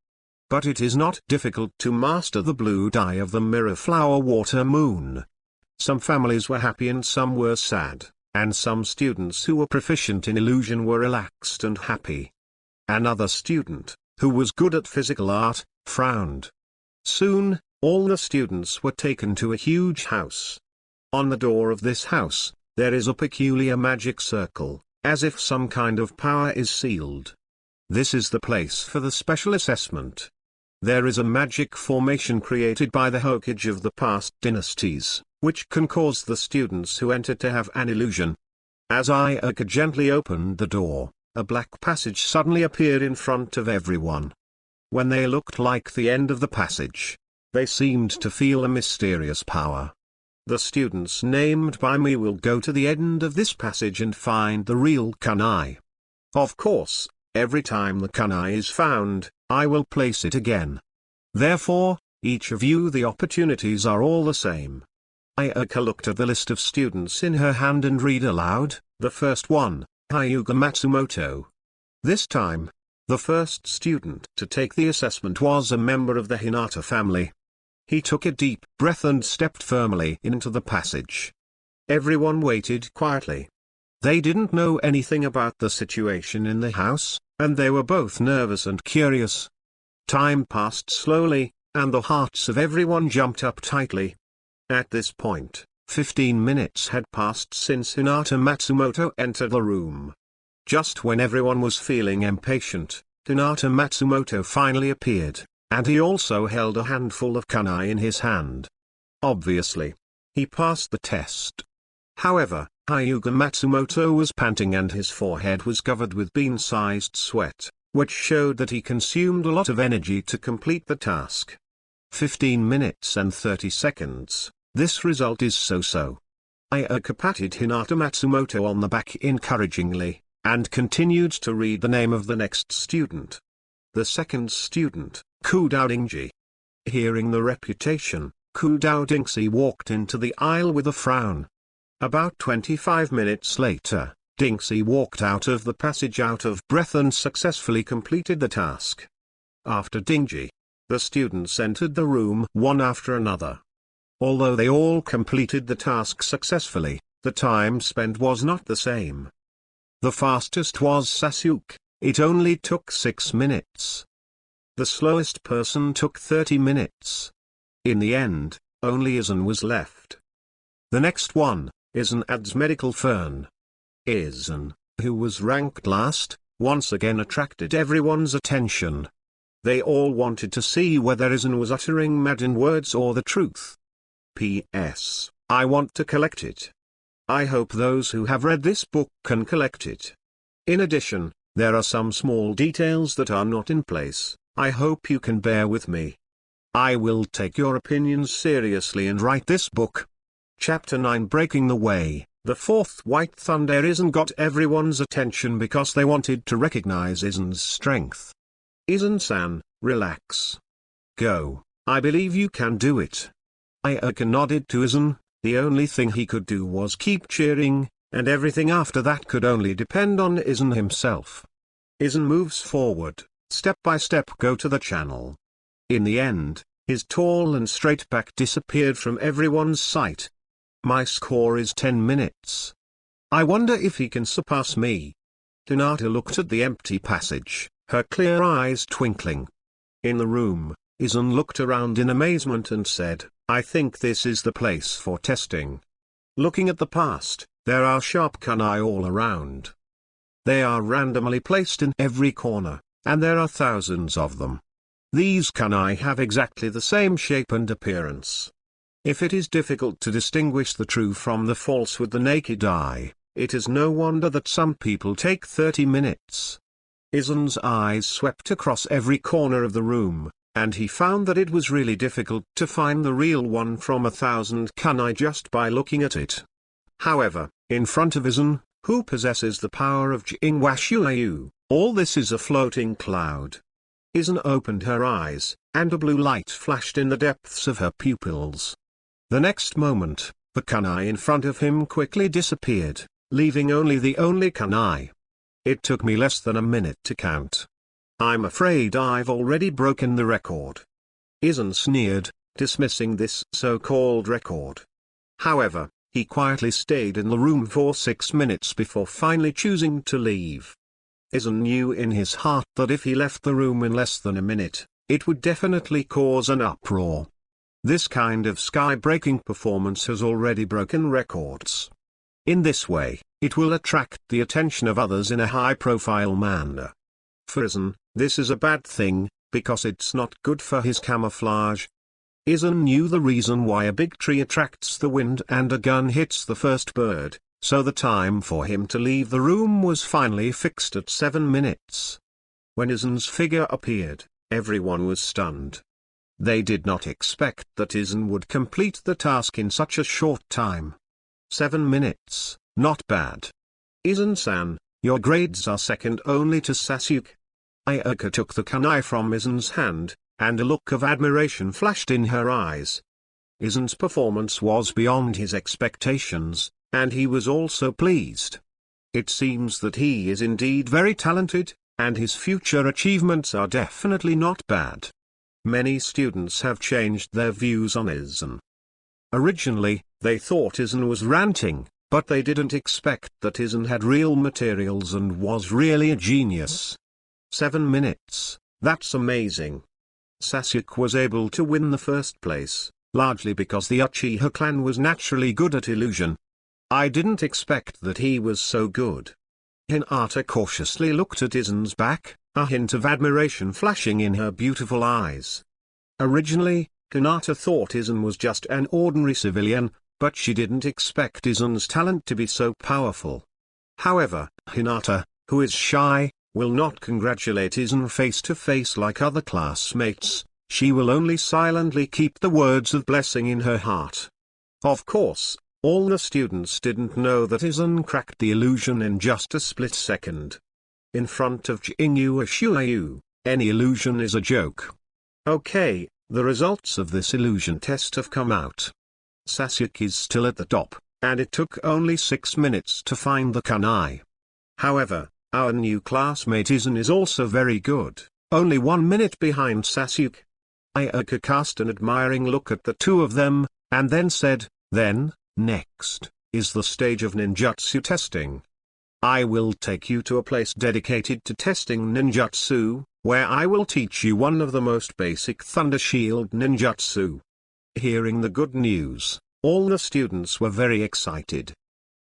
But it is not difficult to master the blue dye of the mirror flower water moon. Some families were happy and some were sad, and some students who were proficient in illusion were relaxed and happy. Another student, who was good at physical art, frowned. Soon, all the students were taken to a huge house. On the door of this house, there is a peculiar magic circle, as if some kind of power is sealed. This is the place for the special assessment. There is a magic formation created by the Hokage of the past dynasties, which can cause the students who enter to have an illusion. As Ayaka gently opened the door, a black passage suddenly appeared in front of everyone. When they looked like the end of the passage, they seemed to feel a mysterious power. The students named by me will go to the end of this passage and find the real kunai. Of course, every time the kunai is found, I will place it again. Therefore, each of you the opportunities are all the same. Ayaka looked at the list of students in her hand and read aloud, the first one, Hyuga Matsumoto. This time, the first student to take the assessment was a member of the Hinata family. He took a deep breath and stepped firmly into the passage. Everyone waited quietly. They didn't know anything about the situation in the house, and they were both nervous and curious. Time passed slowly, and the hearts of everyone jumped up tightly. At this point, 15 minutes had passed since Hinata Matsumoto entered the room. Just when everyone was feeling impatient, Hinata Matsumoto finally appeared, and he also held a handful of kunai in his hand. Obviously, he passed the test. However, Hyuga Matsumoto was panting and his forehead was covered with bean-sized sweat, which showed that he consumed a lot of energy to complete the task. 15 minutes and 30 seconds, this result is so-so. Ayaka patted Hinata Matsumoto on the back encouragingly, and continued to read the name of the next student. The second student, Kudao Dingji. Hearing the reputation, Kudao Dingsi walked into the aisle with a frown. About 25 minutes later, Dingsi walked out of the passage out of breath and successfully completed the task. After Dingji, the students entered the room one after another. Although they all completed the task successfully, the time spent was not the same. The fastest was Sasuke, it only took 6 minutes. The slowest person took 30 minutes. In the end, only Aizen was left. The next one, Aizen adds medical fern. Aizen, who was ranked last, once again attracted everyone's attention. They all wanted to see whether Aizen was uttering maddened words or the truth. P.S. I want to collect it. I hope those who have read this book can collect it. In addition, there are some small details that are not in place. I hope you can bear with me. I will take your opinions seriously and write this book. Chapter 9 Breaking the Way. The fourth White Thunder Aizen got everyone's attention because they wanted to recognize Aizen's strength. Aizen-san, relax. Go, I believe you can do it. Ayaka nodded to Aizen, the only thing he could do was keep cheering, and everything after that could only depend on Aizen himself. Aizen moves forward, step by step go to the channel. In the end, his tall and straight back disappeared from everyone's sight. My score is 10 minutes. I wonder if he can surpass me. Hinata looked at the empty passage, her clear eyes twinkling. In the room, Aizen looked around in amazement and said, I think this is the place for testing. Looking at the past, there are sharp kunai all around. They are randomly placed in every corner, and there are thousands of them. These kunai have exactly the same shape and appearance. If it is difficult to distinguish the true from the false with the naked eye, it is no wonder that some people take 30 minutes. Aizen's eyes swept across every corner of the room, and he found that it was really difficult to find the real one from 1,000 kunai just by looking at it. However, in front of Aizen, who possesses the power of Jingwashuayu, all this is a floating cloud. Aizen opened her eyes, and a blue light flashed in the depths of her pupils. The next moment, the kunai in front of him quickly disappeared, leaving only the only kunai. It took me less than a minute to count. I'm afraid I've already broken the record. Aizen sneered, dismissing this so-called record. However, he quietly stayed in the room for 6 minutes before finally choosing to leave. Aizen knew in his heart that if he left the room in less than a minute, it would definitely cause an uproar. This kind of sky-breaking performance has already broken records. In this way, it will attract the attention of others in a high-profile manner. For Aizen, this is a bad thing, because it's not good for his camouflage. Aizen knew the reason why a big tree attracts the wind and a gun hits the first bird, so the time for him to leave the room was finally fixed at 7 minutes. When Aizen's figure appeared, everyone was stunned. They did not expect that Aizen would complete the task in such a short time. 7 minutes, not bad. Aizen-san, your grades are second only to Sasuke. Ayaka took the kunai from Aizen's hand, and a look of admiration flashed in her eyes. Aizen's performance was beyond his expectations, and he was also pleased. It seems that he is indeed very talented, and his future achievements are definitely not bad. Many students have changed their views on Aizen. Originally, they thought Aizen was ranting, but they didn't expect that Aizen had real materials and was really a genius. 7 minutes, that's amazing. Sasuke was able to win the first place, largely because the Uchiha clan was naturally good at illusion. I didn't expect that he was so good. Hinata cautiously looked at Aizen's back, a hint of admiration flashing in her beautiful eyes. Originally, Hinata thought Aizen was just an ordinary civilian, but she didn't expect Aizen's talent to be so powerful. However, Hinata, who is shy, will not congratulate Aizen face to face like other classmates. She will only silently keep the words of blessing in her heart. Of course, all the students didn't know that Aizen cracked the illusion in just a split second. In front of Jinyu Shuayu, any illusion is a joke. Okay, the results of this illusion test have come out. Sasuke is still at the top, and it took only 6 minutes to find the kunai. However, our new classmate Aizen is also very good, only 1 minute behind Sasuke. Ayaka cast an admiring look at the two of them, and then said, "Then, next, is the stage of ninjutsu testing. I will take you to a place dedicated to testing ninjutsu, where I will teach you one of the most basic Thunder Shield ninjutsu." Hearing the good news, all the students were very excited.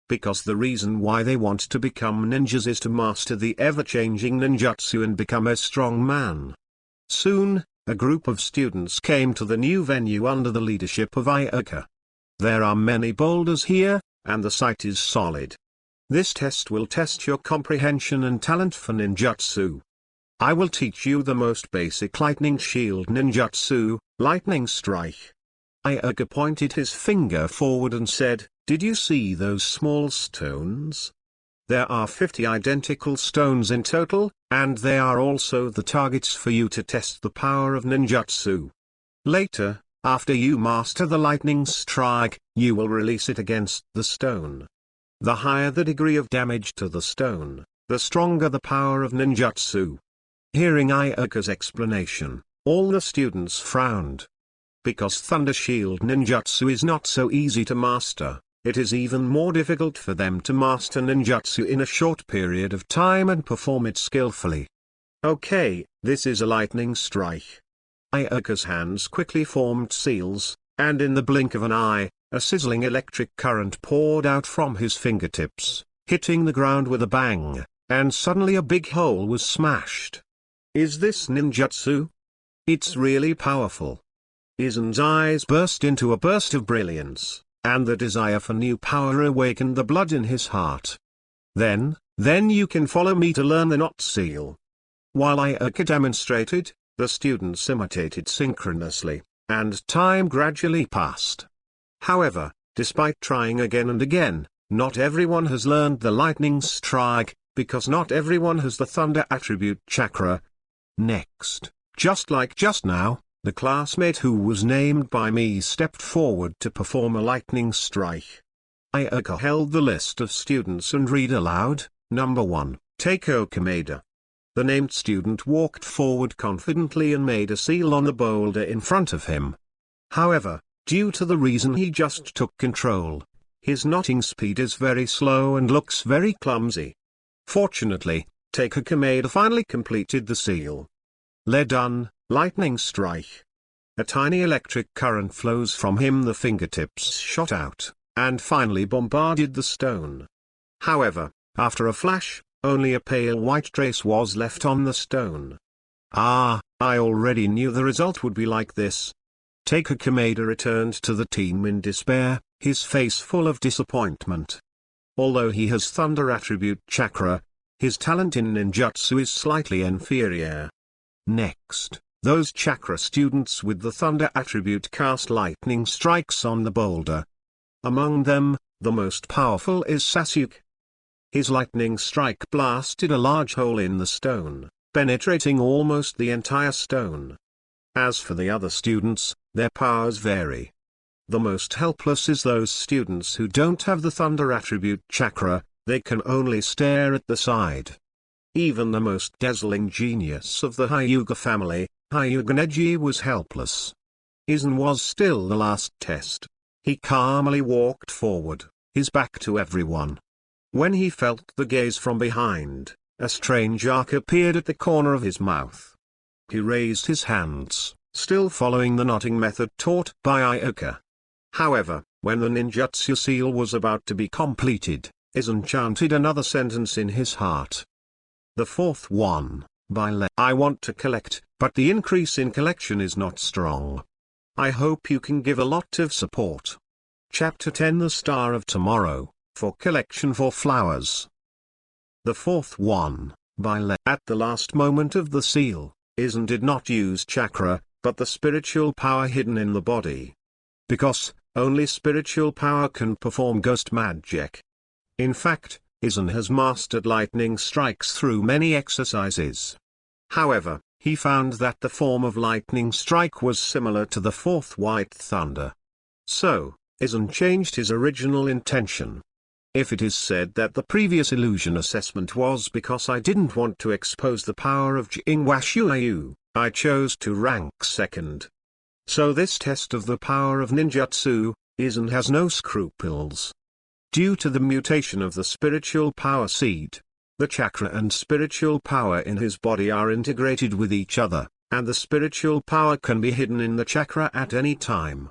Because the reason why they want to become ninjas is to master the ever-changing ninjutsu and become a strong man. Soon, a group of students came to the new venue under the leadership of Ayaka. There are many boulders here, and the site is solid. This test will test your comprehension and talent for ninjutsu. I will teach you the most basic lightning shield ninjutsu, lightning strike. Ayaka pointed his finger forward and said, "Did you see those small stones? There are 50 identical stones in total, and they are also the targets for you to test the power of ninjutsu. Later, after you master the lightning strike, you will release it against the stone. The higher the degree of damage to the stone, the stronger the power of ninjutsu." Hearing Ayaka's explanation, all the students frowned. Because Thunder Shield ninjutsu is not so easy to master, it is even more difficult for them to master ninjutsu in a short period of time and perform it skillfully. Okay, this is a lightning strike. Ayaka's hands quickly formed seals, and in the blink of an eye, a sizzling electric current poured out from his fingertips, hitting the ground with a bang, and suddenly a big hole was smashed. Is this ninjutsu? It's really powerful. Aizen's eyes burst into a burst of brilliance, and the desire for new power awakened the blood in his heart. Then you can follow me to learn the knot seal. While Ayaka demonstrated, the students imitated synchronously, and time gradually passed. However, despite trying again and again, not everyone has learned the lightning strike, because not everyone has the thunder attribute chakra. Next, just like just now, the classmate who was named by me stepped forward to perform a lightning strike. Ayaka held the list of students and read aloud, "Number 1, Takeo Kameda." The named student walked forward confidently and made a seal on the boulder in front of him. However, due to the reason he just took control, his knotting speed is very slow and looks very clumsy. Fortunately, Takeo Kameda finally completed the seal. Done, Lightning strike. A tiny electric current flows from him. The fingertips shot out, and finally bombarded the stone. However, after a flash, only a pale white trace was left on the stone. Ah, I already knew the result would be like this. Taika Kameda returned to the team in despair, his face full of disappointment. Although he has Thunder attribute chakra, his talent in ninjutsu is slightly inferior. Next, those chakra students with the Thunder attribute cast lightning strikes on the boulder. Among them, the most powerful is Sasuke. His lightning strike blasted a large hole in the stone, penetrating almost the entire stone. As for the other students, their powers vary. The most helpless is those students who don't have the Thunder attribute chakra, they can only stare at the side. Even the most dazzling genius of the Hyuga family, Hyuga Neji, was helpless. Aizen was still the last test. He calmly walked forward, his back to everyone. When he felt the gaze from behind, a strange arc appeared at the corner of his mouth. He raised his hands, still following the nodding method taught by Ioka. However, when the ninjutsu seal was about to be completed, Aizen chanted another sentence in his heart. The fourth one, I want to collect, but the increase in collection is not strong. I hope you can give a lot of support. Chapter 10 The Star of Tomorrow, for collection for flowers. The fourth one, At the last moment of the seal, Aizen did not use chakra, but the spiritual power hidden in the body. Because, only spiritual power can perform ghost magic. In fact, Aizen has mastered lightning strikes through many exercises. However, he found that the form of lightning strike was similar to the fourth white thunder. So, Aizen changed his original intention. If it is said that the previous illusion assessment was because I didn't want to expose the power of Jinwashuayu, I chose to rank second. So this test of the power of ninjutsu, Aizen has no scruples. Due to the mutation of the spiritual power seed, the chakra and spiritual power in his body are integrated with each other, and the spiritual power can be hidden in the chakra at any time.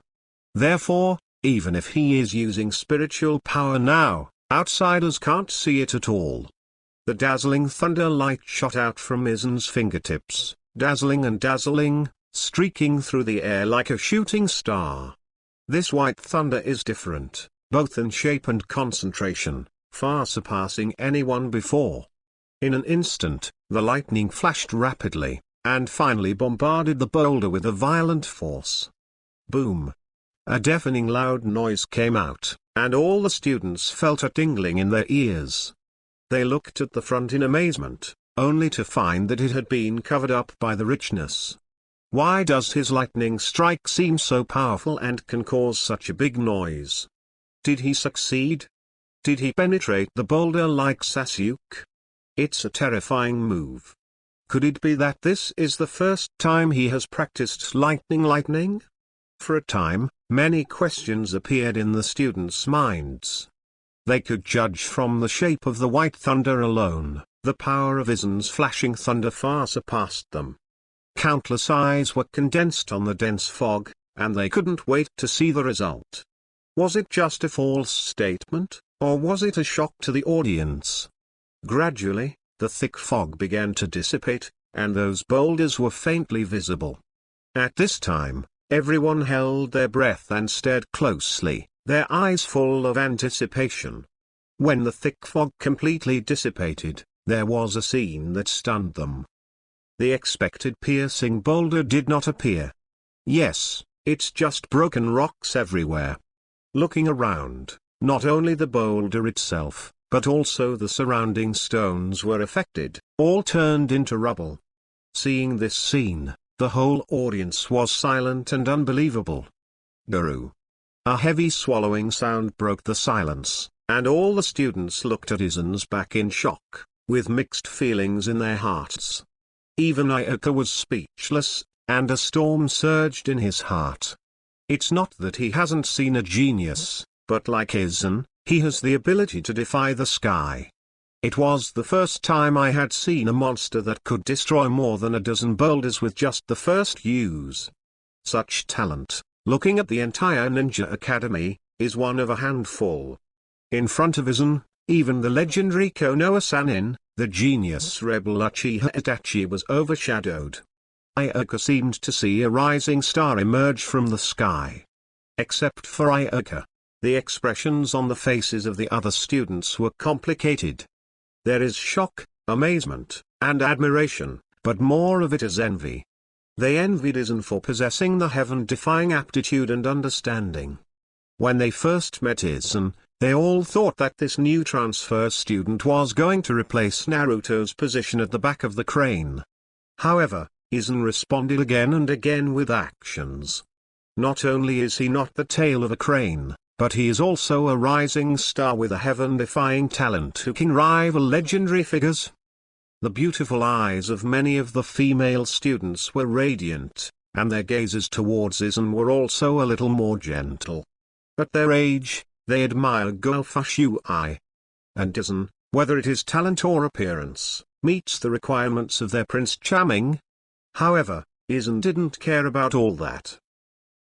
Therefore, even if he is using spiritual power now, outsiders can't see it at all. The dazzling thunder light shot out from Aizen's fingertips, dazzling and dazzling, streaking through the air like a shooting star. This white thunder is different, both in shape and concentration, far surpassing anyone before. In an instant, the lightning flashed rapidly, and finally bombarded the boulder with a violent force. Boom! A deafening loud noise came out, and all the students felt a tingling in their ears. They looked at the front in amazement, only to find that it had been covered up by the richness. Why does his lightning strike seem so powerful and can cause such a big noise? Did he succeed? Did he penetrate the boulder like Sasuke? It's a terrifying move. Could it be that this is the first time he has practiced lightning? For a time, many questions appeared in the students' minds. They could judge from the shape of the white thunder alone, the power of Aizen's flashing thunder far surpassed them. Countless eyes were condensed on the dense fog, and they couldn't wait to see the result. Was it just a false statement, or was it a shock to the audience? Gradually, the thick fog began to dissipate, and those boulders were faintly visible. At this time, everyone held their breath and stared closely, their eyes full of anticipation. When the thick fog completely dissipated, there was a scene that stunned them. The expected piercing boulder did not appear. Yes, it's just broken rocks everywhere. Looking around, not only the boulder itself, but also the surrounding stones were affected, all turned into rubble. Seeing this scene, the whole audience was silent and unbelievable. Guru. A heavy swallowing sound broke the silence, and all the students looked at Aizen's back in shock, with mixed feelings in their hearts. Even Ioka was speechless, and a storm surged in his heart. It's not that he hasn't seen a genius, but like Aizen, he has the ability to defy the sky. It was the first time I had seen a monster that could destroy more than a dozen boulders with just the first use. Such talent, looking at the entire Ninja Academy, is one of a handful. In front of Aizen, even the legendary Konoha-Sanin, the genius rebel Uchiha Itachi was overshadowed. Ayaka seemed to see a rising star emerge from the sky. Except for Ayaka, the expressions on the faces of the other students were complicated. There is shock, amazement, and admiration, but more of it is envy. They envied Aizen for possessing the heaven-defying aptitude and understanding. When they first met Aizen, they all thought that this new transfer student was going to replace Naruto's position at the back of the crane. However, Aizen responded again and again with actions. Not only is he not the tail of a crane, but he is also a rising star with a heaven-defying talent who can rival legendary figures. The beautiful eyes of many of the female students were radiant, and their gazes towards Aizen were also a little more gentle. At their age, they admire Gofushui. And Aizen, whether it is talent or appearance, meets the requirements of their Prince Charming. However, Aizen didn't care about all that.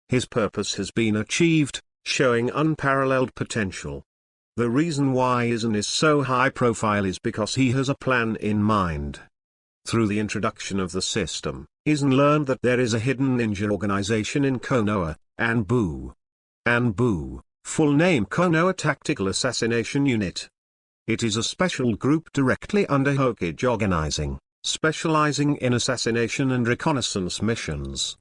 His purpose has been achieved, showing unparalleled potential. The reason why Aizen is so high profile is because he has a plan in mind. Through the introduction of the system, Aizen learned that there is a hidden ninja organization in Konoha, Anbu. Anbu, full name Konoha Tactical Assassination Unit. It is a special group directly under Hokage organizing, specializing in assassination and reconnaissance missions.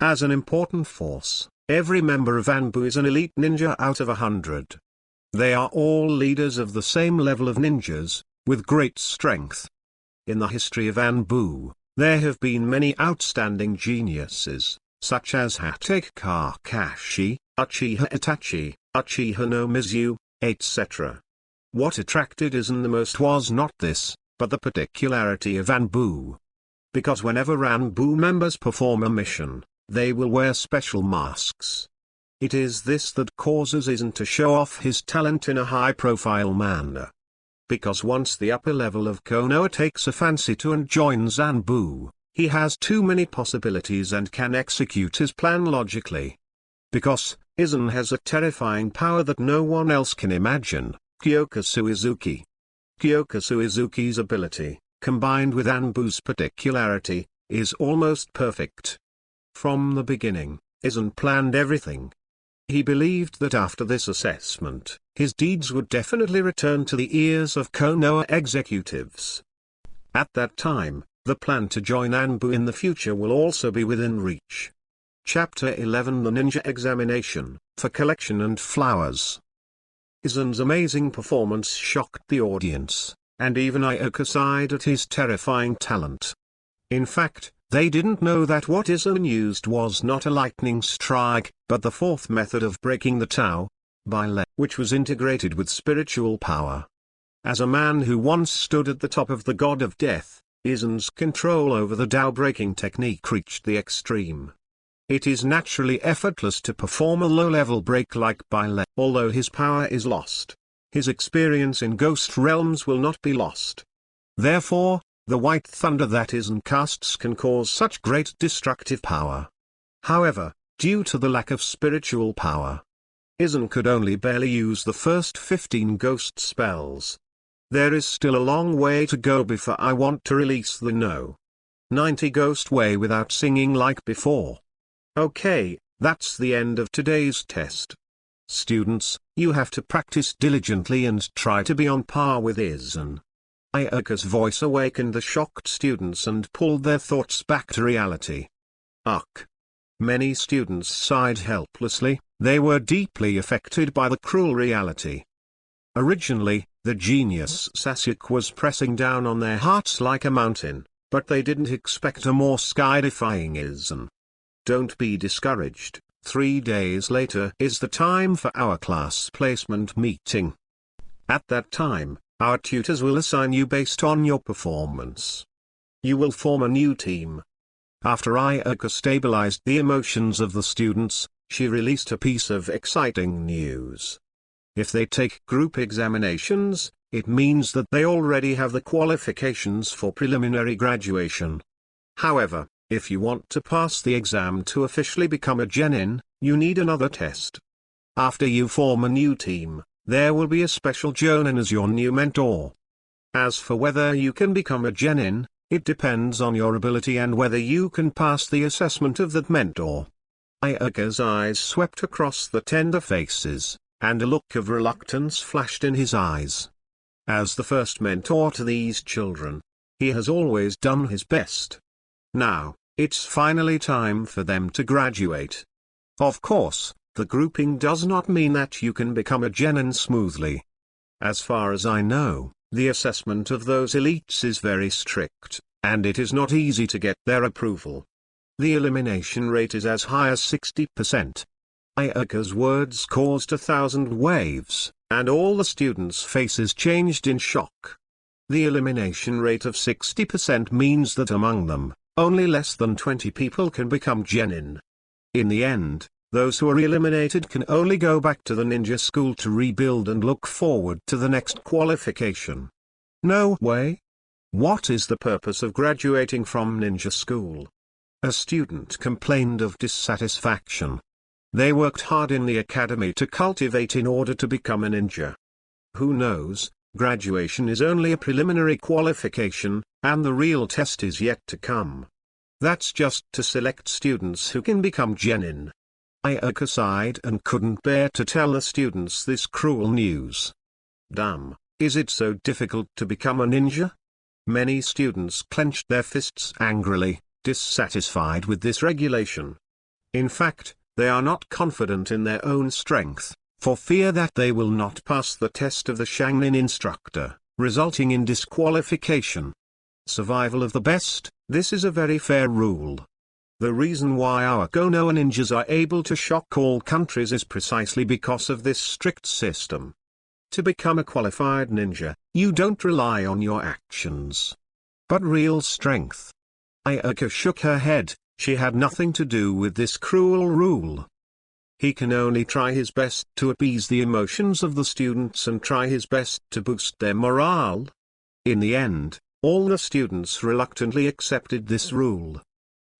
As an important force, every member of Anbu is an elite ninja out of 100. They are all leaders of the same level of ninjas, with great strength. In the history of Anbu, there have been many outstanding geniuses, such as Hatake Kakashi, Uchiha Itachi, Uchiha no Mizu, etc. What attracted Aizen the most was not this, but the particularity of Anbu. Because whenever Anbu members perform a mission, they will wear special masks. It is this that causes Aizen to show off his talent in a high-profile manner. Because once the upper level of Konoha takes a fancy to and joins Anbu, he has too many possibilities and can execute his plan logically. Because Aizen has a terrifying power that no one else can imagine, Kyoka Suizuki. Kyoka Suizuki's ability, combined with Anbu's particularity, is almost perfect. From the beginning, Aizen planned everything. He believed that after this assessment, his deeds would definitely return to the ears of Konoha executives. At that time, the plan to join Anbu in the future will also be within reach. Chapter 11 The Ninja Examination, for Collection and Flowers. Aizen's amazing performance shocked the audience, and even Ayaka sighed at his terrifying talent. In fact, they didn't know that what Aizen used was not a lightning strike, but the fourth method of breaking the Tao, which was integrated with spiritual power. As a man who once stood at the top of the god of death, Aizen's control over the Tao breaking technique reached the extreme. It is naturally effortless to perform a low-level break like Bile. Although his power is lost, his experience in ghost realms will not be lost. Therefore, the white thunder that Aizen casts can cause such great destructive power. However, due to the lack of spiritual power, Aizen could only barely use the first 15 ghost spells. There is still a long way to go before I want to release the No. 90 Ghost Way without singing like before. Okay, that's the end of today's test. Students, you have to practice diligently and try to be on par with Aizen. Ayaka's voice awakened the shocked students and pulled their thoughts back to reality. Ugh. Many students sighed helplessly, they were deeply affected by the cruel reality. Originally, the genius Sasuke was pressing down on their hearts like a mountain, but they didn't expect a more sky-defying Aizen. Don't be discouraged, 3 days later is the time for our class placement meeting. At that time, our tutors will assign you based on your performance. You will form a new team. After Ayaka stabilized the emotions of the students, she released a piece of exciting news. If they take group examinations, it means that they already have the qualifications for preliminary graduation. However, if you want to pass the exam to officially become a genin, you need another test. After you form a new team, there will be a special jonin as your new mentor. As for whether you can become a genin, it depends on your ability and whether you can pass the assessment of that mentor. Ayaka's eyes swept across the tender faces, and a look of reluctance flashed in his eyes. As the first mentor to these children, he has always done his best. Now, it's finally time for them to graduate. Of course, the grouping does not mean that you can become a genin smoothly. As far as I know, the assessment of those elites is very strict, and it is not easy to get their approval. The elimination rate is as high as 60%. Ayaka's words caused 1,000 waves, and all the students' faces changed in shock. The elimination rate of 60% means that among them, only less than 20 people can become genin. In the end, those who are eliminated can only go back to the ninja school to rebuild and look forward to the next qualification. No way! What is the purpose of graduating from ninja school? A student complained of dissatisfaction. They worked hard in the academy to cultivate in order to become a ninja. Who knows, graduation is only a preliminary qualification, and the real test is yet to come. That's just to select students who can become genin. Ayaka sighed and couldn't bear to tell the students this cruel news. Damn, is it so difficult to become a ninja? Many students clenched their fists angrily, dissatisfied with this regulation. In fact, they are not confident in their own strength, for fear that they will not pass the test of the Shangnin instructor, resulting in disqualification. Survival of the best, this is a very fair rule. The reason why our Konoha ninjas are able to shock all countries is precisely because of this strict system. To become a qualified ninja, you don't rely on your actions, but real strength. Ayaka shook her head. She had nothing to do with this cruel rule. He can only try his best to appease the emotions of the students and try his best to boost their morale. In the end, all the students reluctantly accepted this rule.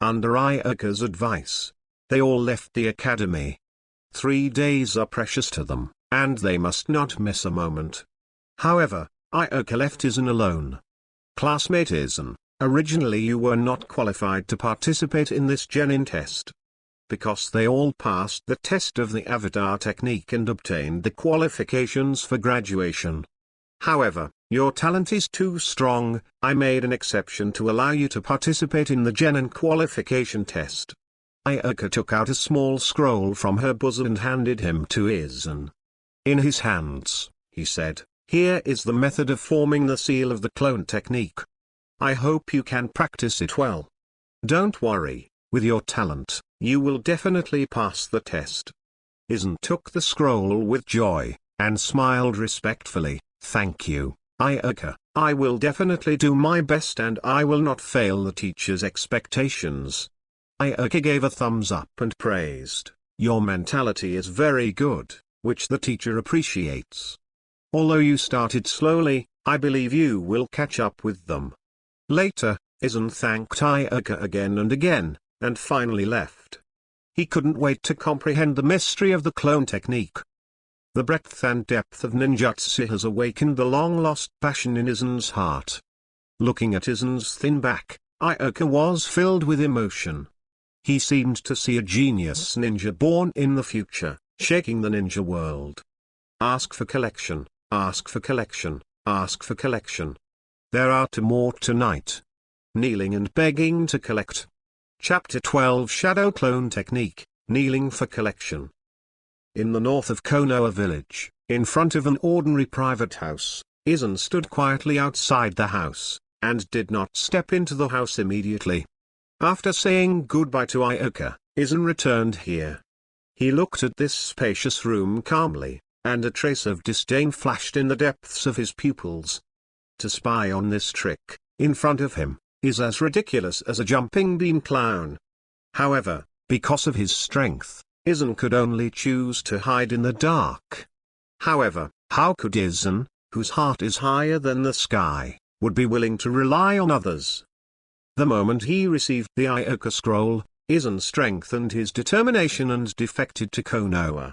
Under Ayaka's advice, they all left the academy. 3 days are precious to them, and they must not miss a moment. However, Ayaka left Aizen alone. Classmate Aizen, originally you were not qualified to participate in this genin test. Because they all passed the test of the avatar technique and obtained the qualifications for graduation. However, your talent is too strong. I made an exception to allow you to participate in the genin qualification test. Ayaka took out a small scroll from her bosom and handed him to Aizen. In his hands, he said, "Here is the method of forming the seal of the clone technique. I hope you can practice it well. Don't worry, with your talent, you will definitely pass the test." Aizen took the scroll with joy, and smiled respectfully. "Thank you, Ayaka. I will definitely do my best and I will not fail the teacher's expectations." Ayaka gave a thumbs up and praised, "Your mentality is very good, which the teacher appreciates. Although you started slowly, I believe you will catch up with them." Later, Aizen thanked Ayaka again and again, and finally left. He couldn't wait to comprehend the mystery of the clone technique. The breadth and depth of ninjutsu has awakened the long-lost passion in Aizen's heart. Looking at Aizen's thin back, Ayaka was filled with emotion. He seemed to see a genius ninja born in the future, shaking the ninja world. Ask for collection, ask for collection, ask for collection. There are 2 more tonight. Kneeling and begging to collect. Chapter 12 Shadow Clone Technique, Kneeling for Collection. In the north of Konoha village, in front of an ordinary private house, Aizen stood quietly outside the house, and did not step into the house immediately. After saying goodbye to Ayaka, Aizen returned here. He looked at this spacious room calmly, and a trace of disdain flashed in the depths of his pupils. To spy on this trick, in front of him, is as ridiculous as a jumping bean clown. However, because of his strength, Aizen could only choose to hide in the dark. However, how could Aizen, whose heart is higher than the sky, would be willing to rely on others. The moment he received the Iuka scroll, Aizen strengthened his determination and defected to Konoha.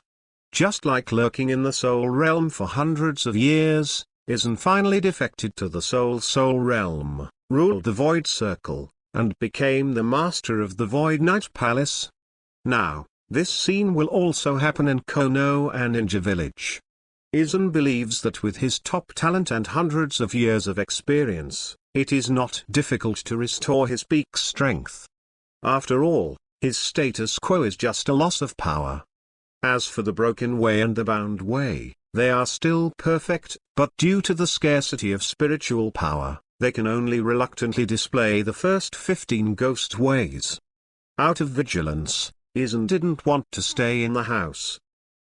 Just like lurking in the Soul Realm for hundreds of years, Aizen finally defected to the Soul Realm, ruled the Void Circle, and became the master of the Void Night Palace. Now, this scene will also happen in Konoha Ninja Village. Aizen believes that with his top talent and hundreds of years of experience, it is not difficult to restore his peak strength. After all, his status quo is just a loss of power. As for the broken way and the bound way, they are still perfect, but due to the scarcity of spiritual power, they can only reluctantly display the first 15 ghost ways. Out of vigilance, Aizen didn't want to stay in the house.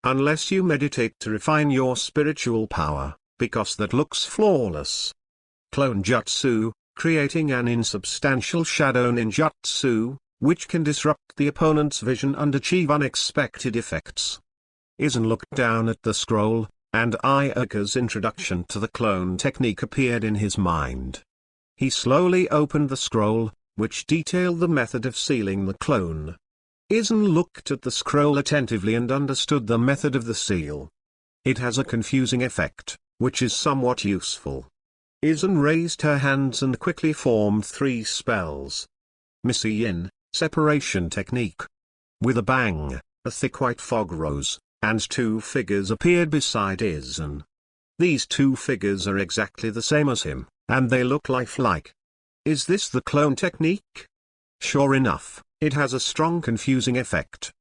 Unless you meditate to refine your spiritual power, because that looks flawless. Clone Jutsu, creating an insubstantial shadow ninjutsu, which can disrupt the opponent's vision and achieve unexpected effects. Aizen looked down at the scroll, and Iuka's introduction to the clone technique appeared in his mind. He slowly opened the scroll, which detailed the method of sealing the clone. Aizen looked at the scroll attentively and understood the method of the seal. It has a confusing effect, which is somewhat useful. Aizen raised her hands and quickly formed 3 spells. Missy Yin, Separation Technique. With a bang, a thick white fog rose, and 2 figures appeared beside Aizen. These 2 figures are exactly the same as him, and they look lifelike. Is this the clone technique? Sure enough, it has a strong confusing effect.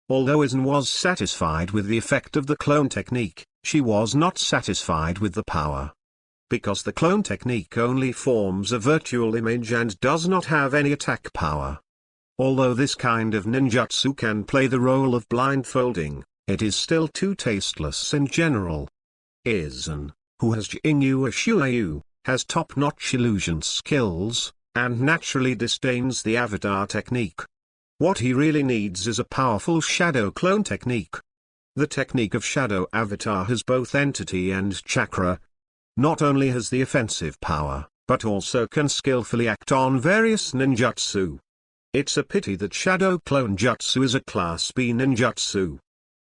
Although Aizen was satisfied with the effect of the clone technique, she was not satisfied with the power. Because the clone technique only forms a virtual image and does not have any attack power. Although this kind of ninjutsu can play the role of blindfolding, it is still too tasteless in general. Aizen, who has Jingyu Shuayu, has top-notch illusion skills, and naturally disdains the avatar technique. What he really needs is a powerful shadow clone technique. The technique of shadow avatar has both entity and chakra. Not only has the offensive power, but also can skillfully act on various ninjutsu. It's a pity that Shadow Clone Jutsu is a Class B ninjutsu.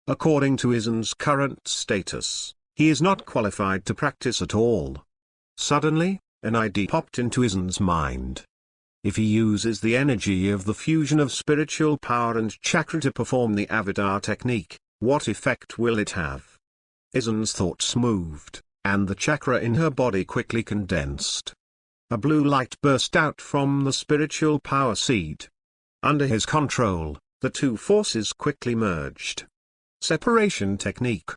According to Aizen's current status, he is not qualified to practice at all. Suddenly, an idea popped into Aizen's mind. If he uses the energy of the fusion of spiritual power and chakra to perform the avatar technique, what effect will it have? Aizen's thoughts moved, and the chakra in her body quickly condensed. A blue light burst out from the spiritual power seed. Under his control, the 2 forces quickly merged. Separation technique.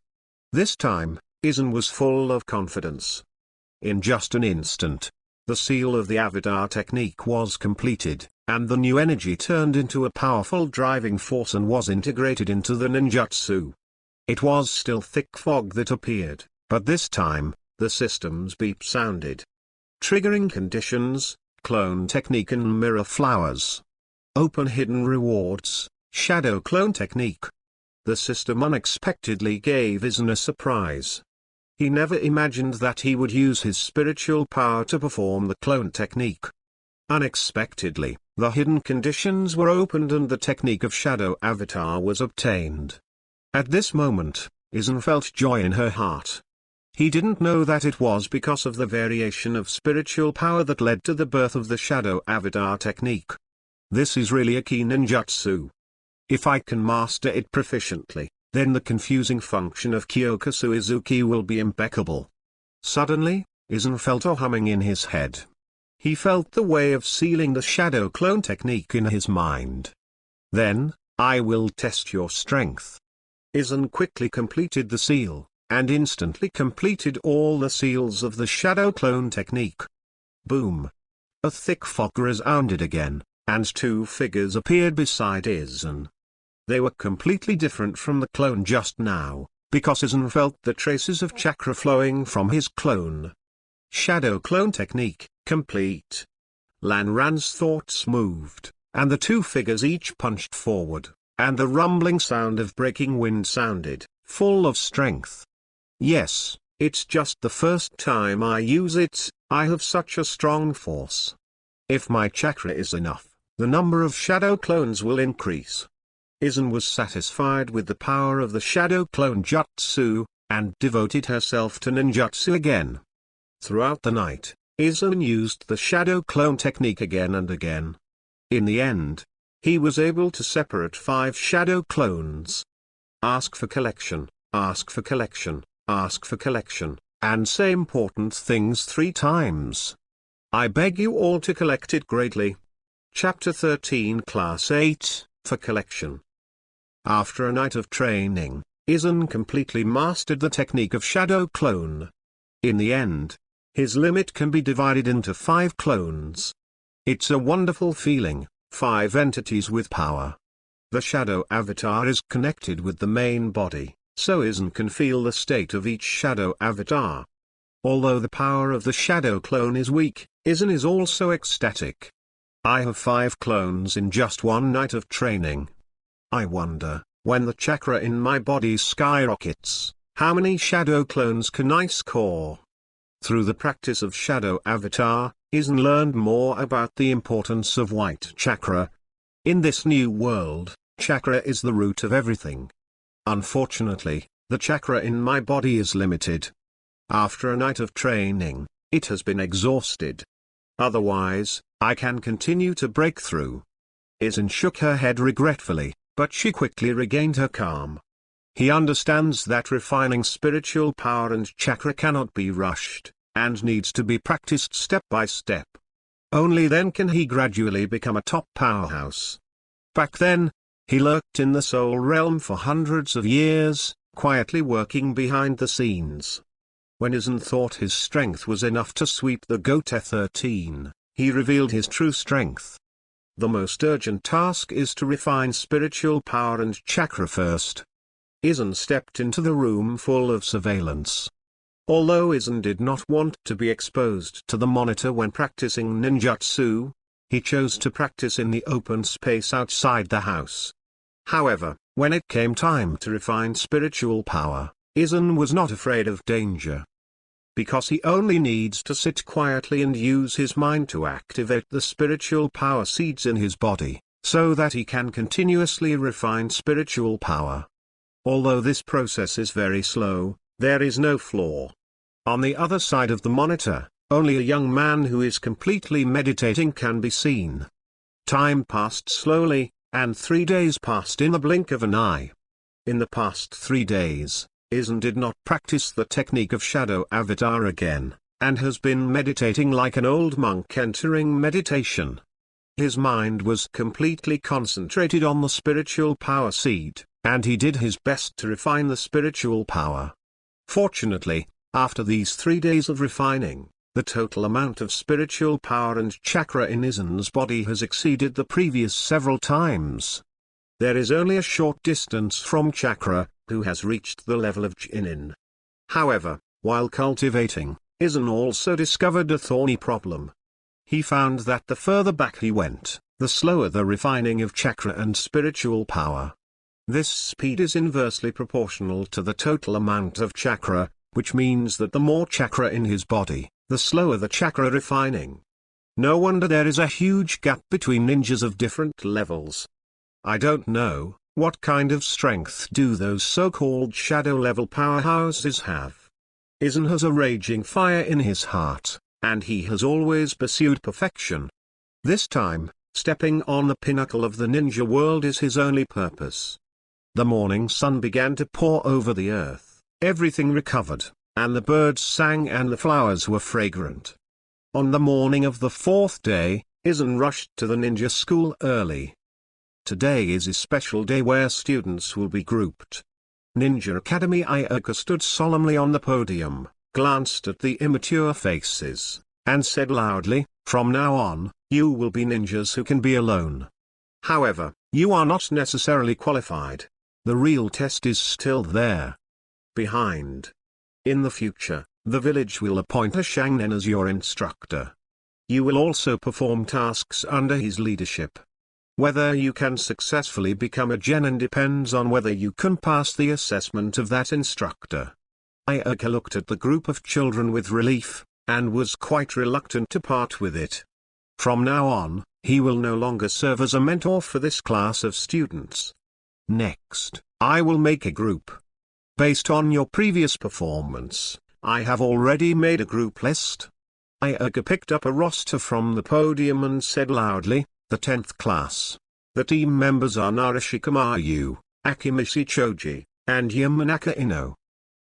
This time, Aizen was full of confidence. In just an instant, the seal of the avatar technique was completed, and the new energy turned into a powerful driving force and was integrated into the ninjutsu. It was still thick fog that appeared, but this time, the system's beep sounded. Triggering conditions, clone technique and mirror flowers. Open hidden rewards, shadow clone technique. The system unexpectedly gave Aizen a surprise. He never imagined that he would use his spiritual power to perform the clone technique. Unexpectedly, the hidden conditions were opened and the technique of shadow avatar was obtained. At this moment, Aizen felt joy in her heart. He didn't know that it was because of the variation of spiritual power that led to the birth of the shadow avatar technique. This is really a key ninjutsu. If I can master it proficiently, then the confusing function of Kyokusui Izuki will be impeccable. Suddenly, Aizen felt a humming in his head. He felt the way of sealing the shadow clone technique in his mind. Then, I will test your strength. Aizen quickly completed the seal, and instantly completed all the seals of the shadow clone technique. Boom! A thick fog resounded again, and 2 figures appeared beside Aizen. They were completely different from the clone just now, because Aizen felt the traces of chakra flowing from his clone. Shadow clone technique, complete. Lan Ran's thoughts moved, and the 2 figures each punched forward, and the rumbling sound of breaking wind sounded, full of strength. Yes, It's just the first time I use it, I have such a strong force. If my chakra is enough, the number of shadow clones will increase. Aizen was satisfied with the power of the shadow clone jutsu, and devoted herself to ninjutsu again. Throughout the night, Aizen used the shadow clone technique again and again. In the end, he was able to separate 5 shadow clones. Ask for collection, ask for collection, ask for collection, and say important things 3 times. I beg you all to collect it greatly. Chapter 13 Class 8, for collection. After a night of training, Aizen completely mastered the technique of shadow clone. In the end, his limit can be divided into 5 clones. It's a wonderful feeling, 5 entities with power. The shadow avatar is connected with the main body, so Aizen can feel the state of each shadow avatar. Although the power of the shadow clone is weak, Aizen is also ecstatic. I have 5 clones in just one night of training. I wonder, when the chakra in my body skyrockets, how many shadow clones can I score? Through the practice of shadow avatar, Aizen learned more about the importance of white chakra. In this new world, chakra is the root of everything. Unfortunately, the chakra in my body is limited. After a night of training, it has been exhausted. Otherwise, I can continue to break through. Aizen shook her head regretfully, but she quickly regained her calm. He understands that refining spiritual power and chakra cannot be rushed, and needs to be practiced step by step. Only then can he gradually become a top powerhouse. Back then, he lurked in the soul realm for hundreds of years, quietly working behind the scenes. When Aizen thought his strength was enough to sweep the Gote 13, he revealed his true strength. The most urgent task is to refine spiritual power and chakra first. Aizen stepped into the room full of surveillance. Although Aizen did not want to be exposed to the monitor when practicing ninjutsu, he chose to practice in the open space outside the house. However, when it came time to refine spiritual power, Aizen was not afraid of danger. Because he only needs to sit quietly and use his mind to activate the spiritual power seeds in his body, so that he can continuously refine spiritual power. Although this process is very slow, there is no flaw. On the other side of the monitor, only a young man who is completely meditating can be seen. Time passed slowly, and 3 days passed in the blink of an eye. In the past 3 days, Aizen did not practice the technique of shadow avatar again, and has been meditating like an old monk entering meditation. His mind was completely concentrated on the spiritual power seed, and he did his best to refine the spiritual power. Fortunately, after these 3 days of refining, the total amount of spiritual power and chakra in Aizen's body has exceeded the previous several times. There is only a short distance from chakra, who has reached the level of Jinin. However, while cultivating, Aizen also discovered a thorny problem. He found that the further back he went, the slower the refining of chakra and spiritual power. This speed is inversely proportional to the total amount of chakra, which means that the more chakra in his body, the slower the chakra refining. No wonder there is a huge gap between ninjas of different levels. I don't know, what kind of strength do those so-called shadow-level powerhouses have? Aizen has a raging fire in his heart, and he has always pursued perfection. This time, stepping on the pinnacle of the ninja world is his only purpose. The morning sun began to pour over the earth, everything recovered, and the birds sang and the flowers were fragrant. On the morning of the 4th day, Aizen rushed to the ninja school early. Today is a special day where students will be grouped. Ninja Academy Ayaka stood solemnly on the podium, glanced at the immature faces, and said loudly, "From now on, you will be ninjas who can be alone. However, you are not necessarily qualified. The real test is still there. Behind. In the future, the village will appoint a Shangnen as your instructor. You will also perform tasks under his leadership. Whether you can successfully become a genin depends on whether you can pass the assessment of that instructor. Ayaka looked at the group of children with relief, and was quite reluctant to part with it. From now on, he will no longer serve as a mentor for this class of students. Next, I will make a group. Based on your previous performance, I have already made a group list. Ayaka picked up a roster from the podium and said loudly, the 10th class. The team members are Narashikamayu, Akimishi Choji, and Yamanaka Ino.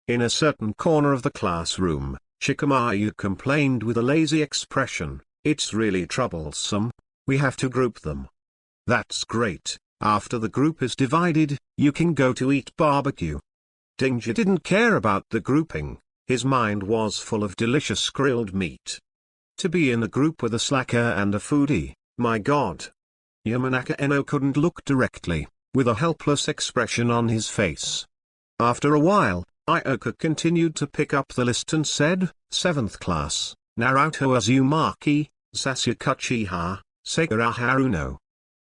In a certain corner of the classroom, Shikamayu complained with a lazy expression, "It's really troublesome. We have to group them." "That's great. After the group is divided, you can go to eat barbecue." Danger didn't care about the grouping, his mind was full of delicious grilled meat. To be in a group with a slacker and a foodie, my god. Yamanaka Eno couldn't look directly, with a helpless expression on his face. After a while, Ayaka continued to pick up the list and said, 7th class, Naruto Uzumaki, Sasuke Uchiha, Sakura Haruno.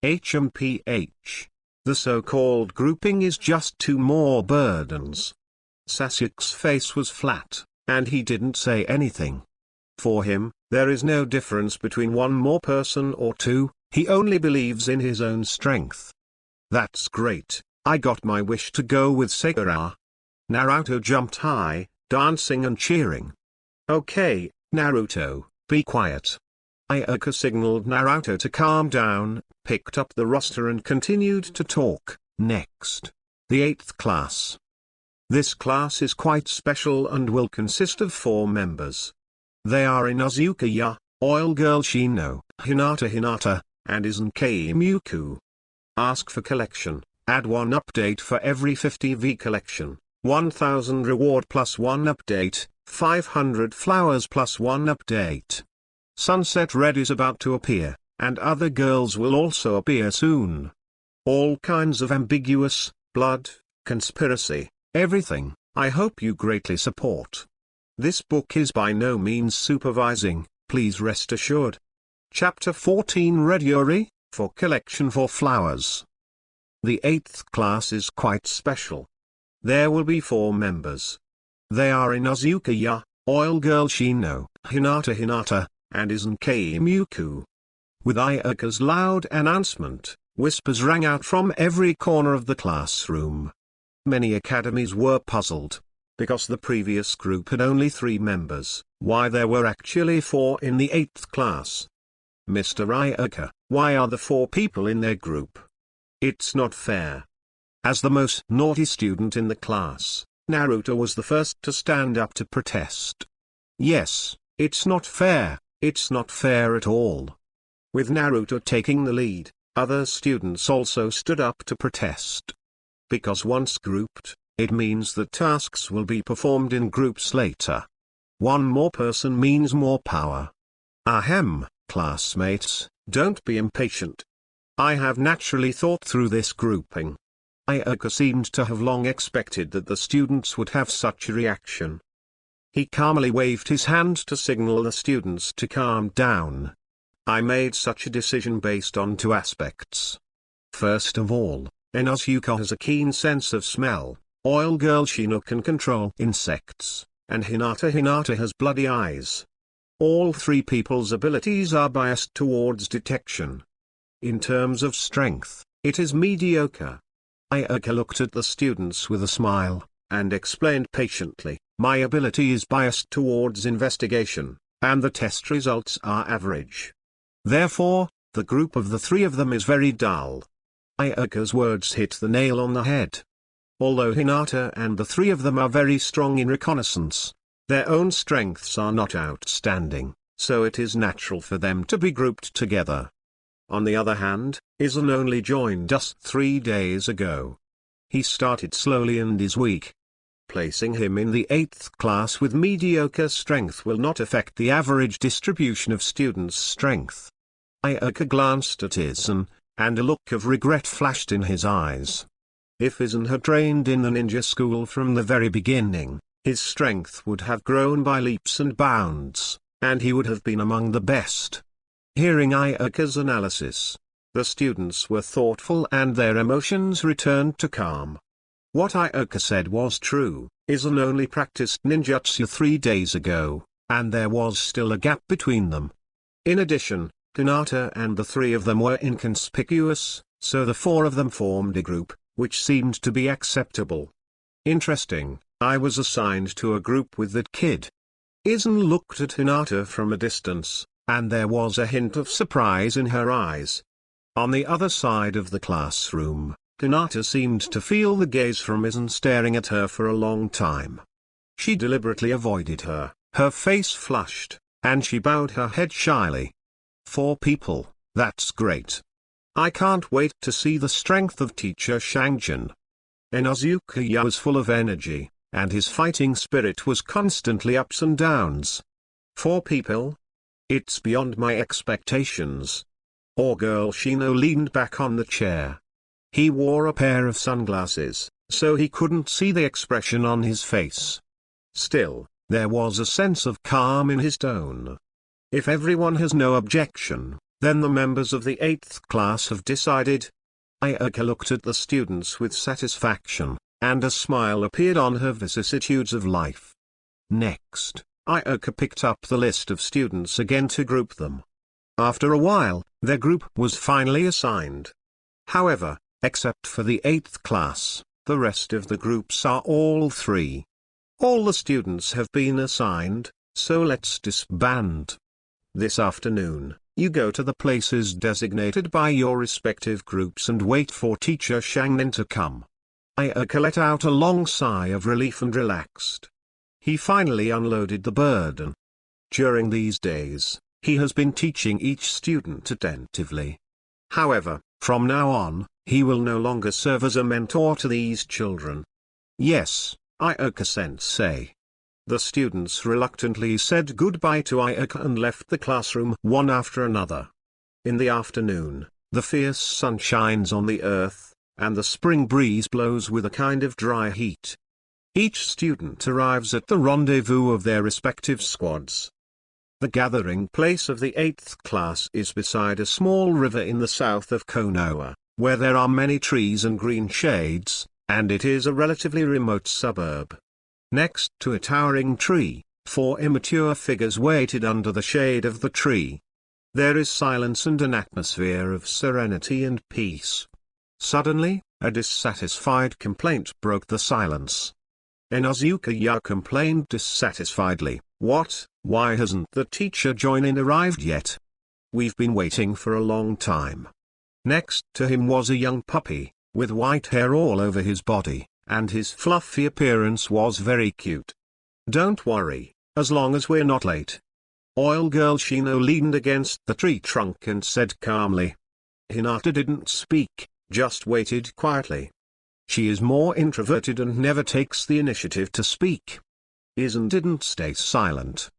HMPH. The so-called grouping is just 2 more burdens. Sasuke's face was flat, and he didn't say anything. For him, there is no difference between 1 more person or 2, he only believes in his own strength. That's great, I got my wish to go with Sakura. Naruto jumped high, dancing and cheering. Okay, Naruto, be quiet. Ayaka signaled Naruto to calm down, picked up the roster and continued to talk. Next. The 8th class. This class is quite special and will consist of 4 members. They are Inazukaya, Oil Girl Shino, Hinata, and Izunkei Muku. Ask for collection, add 1 update for every 50 V collection, 1000 reward plus 1 update, 500 flowers plus 1 update. Sunset Red is about to appear, and other girls will also appear soon. All kinds of ambiguous, blood, conspiracy, everything, I hope you greatly support. This book is by no means supervising, please rest assured. Chapter 14 Red Yuri, for collection for flowers. The 8th class is quite special. There will be 4 members. They are Inazukaya, Oil Girl Shino, Hinata, and Izunkei Muku. With Ayaka's loud announcement, whispers rang out from every corner of the classroom. Many academies were puzzled. Because the previous group had only 3 members, why there were actually 4 in the 8th class? Mr. Ayaka, why are the 4 people in their group? It's not fair. As the most naughty student in the class, Naruto was the first to stand up to protest. Yes, it's not fair. It's not fair at all. With Naruto taking the lead, other students also stood up to protest. Because once grouped, it means that tasks will be performed in groups later. 1 more person means more power. Ahem, classmates, don't be impatient. I have naturally thought through this grouping. Ayaka seemed to have long expected that the students would have such a reaction. He calmly waved his hand to signal the students to calm down. I made such a decision based on 2 aspects. First of all, Inuzuka has a keen sense of smell, Oil Girl Shino can control insects, and Hinata has bloody eyes. All 3 people's abilities are biased towards detection. In terms of strength, it is mediocre. Ayaka looked at the students with a smile, and explained patiently, my ability is biased towards investigation, and the test results are average. Therefore, the group of the 3 of them is very dull. Ayaka's words hit the nail on the head. Although Hinata and the 3 of them are very strong in reconnaissance, their own strengths are not outstanding, so it is natural for them to be grouped together. On the other hand, Aizen only joined us 3 days ago. He started slowly and is weak. Placing him in the 8th class with mediocre strength will not affect the average distribution of students' strength. Ayaka glanced at Aizen, and a look of regret flashed in his eyes. If Aizen had trained in the ninja school from the very beginning, his strength would have grown by leaps and bounds, and he would have been among the best. Hearing Ayaka's analysis, the students were thoughtful and their emotions returned to calm. What Ioka said was true. Aizen only practiced ninjutsu 3 days ago, and there was still a gap between them. In addition, Hinata and the three of them were inconspicuous, so the four of them formed a group, which seemed to be acceptable. Interesting, I was assigned to a group with that kid. Aizen looked at Hinata from a distance, and there was a hint of surprise in her eyes. On the other side of the classroom, Hinata seemed to feel the gaze from Aizen staring at her for a long time. She deliberately avoided her, her face flushed, and she bowed her head shyly. 4 people, that's great. I can't wait to see the strength of Teacher Shangjin. Inozuka was full of energy, and his fighting spirit was constantly ups and downs. 4 people? It's beyond my expectations. Girl Shino leaned back on the chair. He wore a pair of sunglasses, so he couldn't see the expression on his face. Still, there was a sense of calm in his tone. If everyone has no objection, then the members of the 8th class have decided. Ioka looked at the students with satisfaction, and a smile appeared on her vicissitudes of life. Next, Ioka picked up the list of students again to group them. After a while, their group was finally assigned. However, except for the 8th class, the rest of the groups are all 3. All the students have been assigned, so let's disband. This afternoon, you go to the places designated by your respective groups and wait for Teacher Shangjin to come. Ioka let out a long sigh of relief and relaxed. He finally unloaded the burden. During these days, he has been teaching each student attentively. However, from now on, he will no longer serve as a mentor to these children. Yes, Ioka-sensei. The students reluctantly said goodbye to Ioka and left the classroom one after another. In the afternoon, the fierce sun shines on the earth, and the spring breeze blows with a kind of dry heat. Each student arrives at the rendezvous of their respective squads. The gathering place of the 8th class is beside a small river in the south of Konoha, where there are many trees and green shades, and it is a relatively remote suburb. Next to a towering tree, 4 immature figures waited under the shade of the tree. There is silence and an atmosphere of serenity and peace. Suddenly, a dissatisfied complaint broke the silence. Inozuka complained dissatisfiedly, "What? Why hasn't the teacher Joinin arrived yet? We've been waiting for a long time." Next to him was a young puppy, with white hair all over his body, and his fluffy appearance was very cute. "Don't worry, as long as we're not late." Oil Girl Shino leaned against the tree trunk and said calmly. Hinata didn't speak, just waited quietly. She is more introverted and never takes the initiative to speak. Aizen didn't stay silent.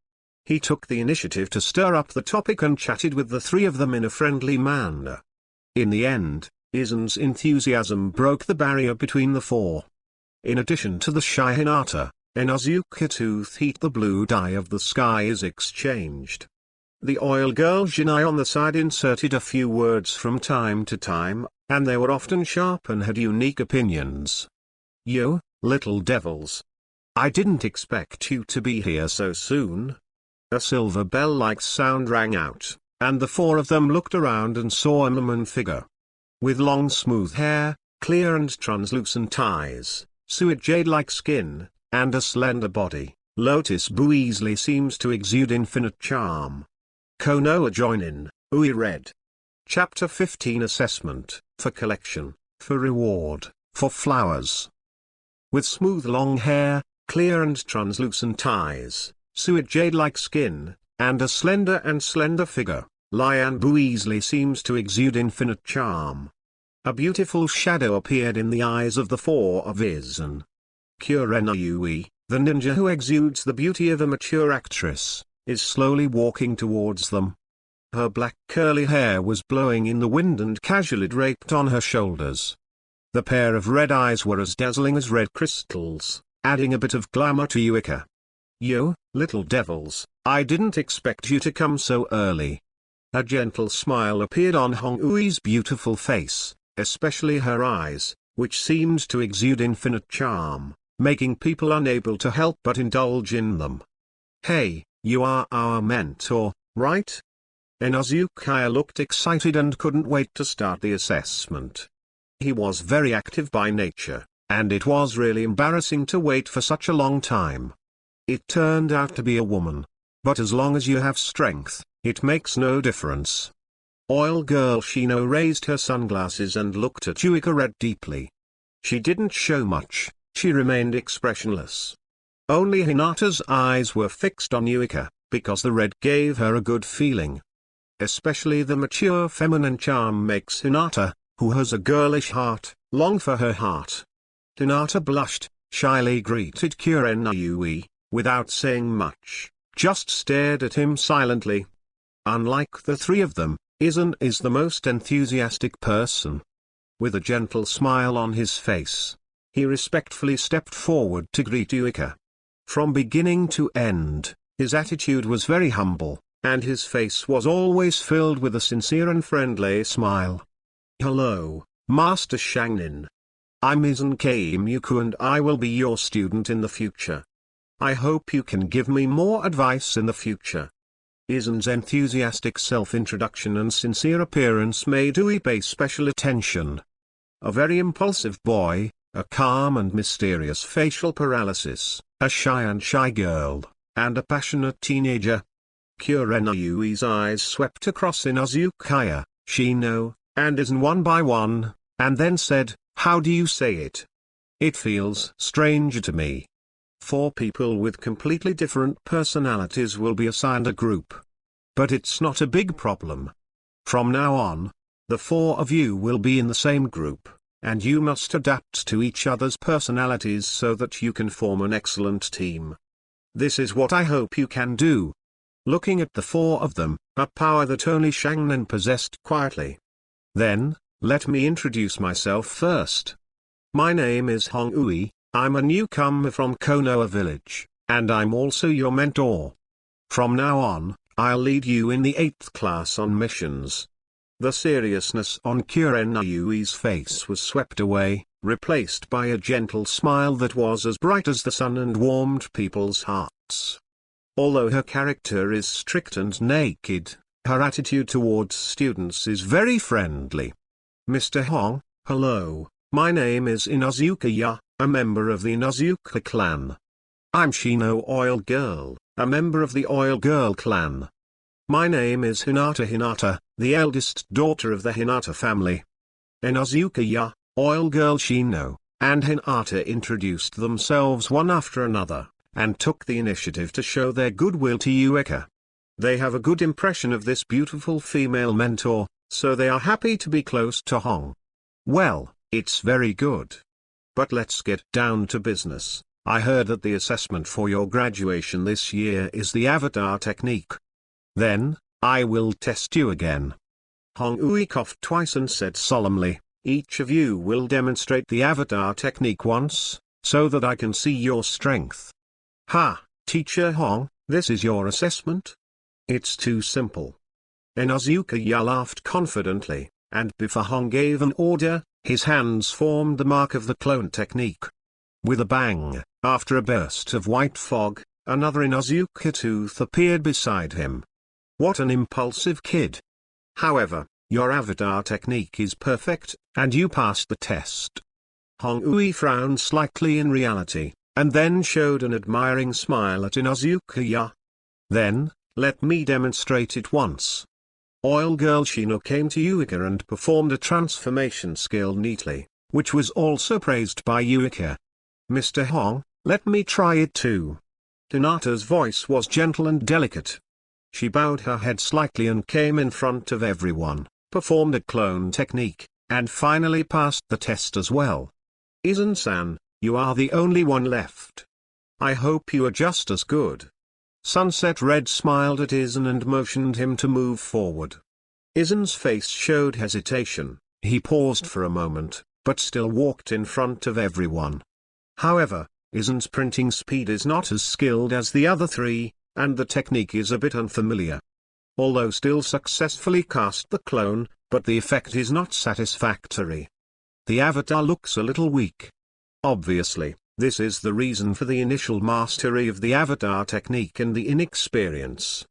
He took the initiative to stir up the topic and chatted with the 3 of them in a friendly manner. In the end, Aizen's enthusiasm broke the barrier between the 4. In addition to the shy Hinata, Inozuka tooth heat the blue dye of the sky is exchanged. The oil girl Jinai on the side inserted a few words from time to time, and they were often sharp and had unique opinions. "You, little devils. I didn't expect you to be here so soon." A silver bell-like sound rang out, and the 4 of them looked around and saw a woman figure. With long smooth hair, clear and translucent eyes, suet jade-like skin, and a slender body, Lotus Buisley seems to exude infinite charm. Konoha Joinin, Ui read. Chapter 15 Assessment, for collection, for reward, for flowers. With smooth long hair, clear and translucent eyes, suet jade-like skin, and a slender figure, Lian Buisley seems to exude infinite charm. A beautiful shadow appeared in the eyes of the 4 of Aizen. Kurena Yui, the ninja who exudes the beauty of a mature actress, is slowly walking towards them. Her black curly hair was blowing in the wind and casually draped on her shoulders. The pair of red eyes were as dazzling as red crystals, adding a bit of glamour to Yuika. "You, little devils, I didn't expect you to come so early." A gentle smile appeared on Hong Ui's beautiful face, especially her eyes, which seemed to exude infinite charm, making people unable to help but indulge in them. "Hey, you are our mentor, right?" Inazukaya looked excited and couldn't wait to start the assessment. He was very active by nature, and it was really embarrassing to wait for such a long time. It turned out to be a woman. But as long as you have strength, it makes no difference. Oil Girl Shino raised her sunglasses and looked at Yuika Red deeply. She didn't show much, she remained expressionless. Only Hinata's eyes were fixed on Yuika, because the red gave her a good feeling. Especially the mature feminine charm makes Hinata, who has a girlish heart, long for her heart. Hinata blushed, shyly greeted Kurenayui, without saying much, just stared at him silently. Unlike the three of them, Aizen is the most enthusiastic person. With a gentle smile on his face, he respectfully stepped forward to greet Yuika. From beginning to end, his attitude was very humble, and his face was always filled with a sincere and friendly smile. "Hello, Master Shangnin. I'm Aizen Keimuku and I will be your student in the future. I hope you can give me more advice in the future." Aizen's enthusiastic self-introduction and sincere appearance made Ui pay special attention. A very impulsive boy, a calm and mysterious facial paralysis, a shy girl, and a passionate teenager. Kurenayui's eyes swept across Inazukaya, Shino, and Aizen one by one, and then said, "How do you say it? It feels strange to me." 4 people with completely different personalities will be assigned a group. But it's not a big problem. From now on, the 4 of you will be in the same group, and you must adapt to each other's personalities so that you can form an excellent team. This is what I hope you can do. Looking at the 4 of them, a power that only Shangnin possessed quietly. Then, let me introduce myself first. My name is Hong Ui. I'm a newcomer from Konoha village, and I'm also your mentor. From now on, I'll lead you in the 8th class on missions. The seriousness on Kurenayui's face was swept away, replaced by a gentle smile that was as bright as the sun and warmed people's hearts. Although her character is strict and naked, her attitude towards students is very friendly. "Mr. Hong, hello, my name is Inazukaya, a member of the Inazuka clan. I'm Shino Oil Girl, a member of the Oil Girl clan. My name is Hinata, the eldest daughter of the Hinata family." Inazukaya, Oil Girl Shino, and Hinata introduced themselves one after another, and took the initiative to show their goodwill to Yuika. They have a good impression of this beautiful female mentor, so they are happy to be close to Hong. Well, it's very good. But let's get down to business. I heard that the assessment for your graduation this year is the avatar technique. Then, I will test you again. Hong Ui coughed twice and said solemnly, "Each of you will demonstrate the avatar technique once, so that I can see your strength." "Ha, Teacher Hong, this is your assessment? It's too simple." Inazukaya laughed confidently, and before Hong gave an order, his hands formed the mark of the clone technique. With a bang, after a burst of white fog, another Inazuka tooth appeared beside him. What an impulsive kid! However, your avatar technique is perfect, and you passed the test. Hong Ui frowned slightly in reality, and then showed an admiring smile at Inazukaya. "Then, let me demonstrate it once." Oil Girl Shino came to Yuika and performed a transformation skill neatly, which was also praised by Yuika. "Mr. Hong, let me try it too." Hinata's voice was gentle and delicate. She bowed her head slightly and came in front of everyone, performed a clone technique, and finally passed the test as well. "Aizen-san, you are the only one left. I hope you are just as good." Sunset Red smiled at Aizen and motioned him to move forward. Aizen's face showed hesitation. He paused for a moment, but still walked in front of everyone. However, Aizen's printing speed is not as skilled as the other 3, and the technique is a bit unfamiliar. Although still successfully cast the clone, but the effect is not satisfactory. the avatar looks a little weak. Obviously, this is the reason for the initial mastery of the avatar technique and the inexperience.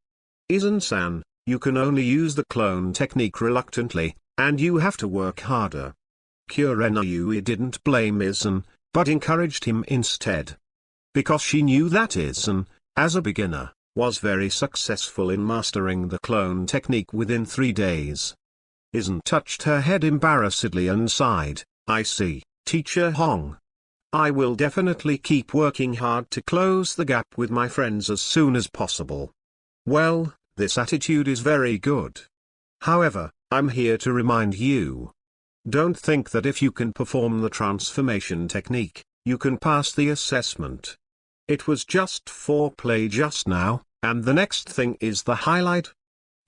Aizen-san, you can only use the clone technique reluctantly, and you have to work harder. Kurenayui didn't blame Aizen, but encouraged him instead. Because she knew that Aizen, as a beginner, was very successful in mastering the clone technique within 3 days. Aizen touched her head embarrassedly and sighed, "I see, Teacher Hong. I will definitely keep working hard to close the gap with my friends as soon as possible." Well, this attitude is very good. However, I'm here to remind you. Don't think that if you can perform the transformation technique, you can pass the assessment. It was just foreplay just now, and the next thing is the highlight.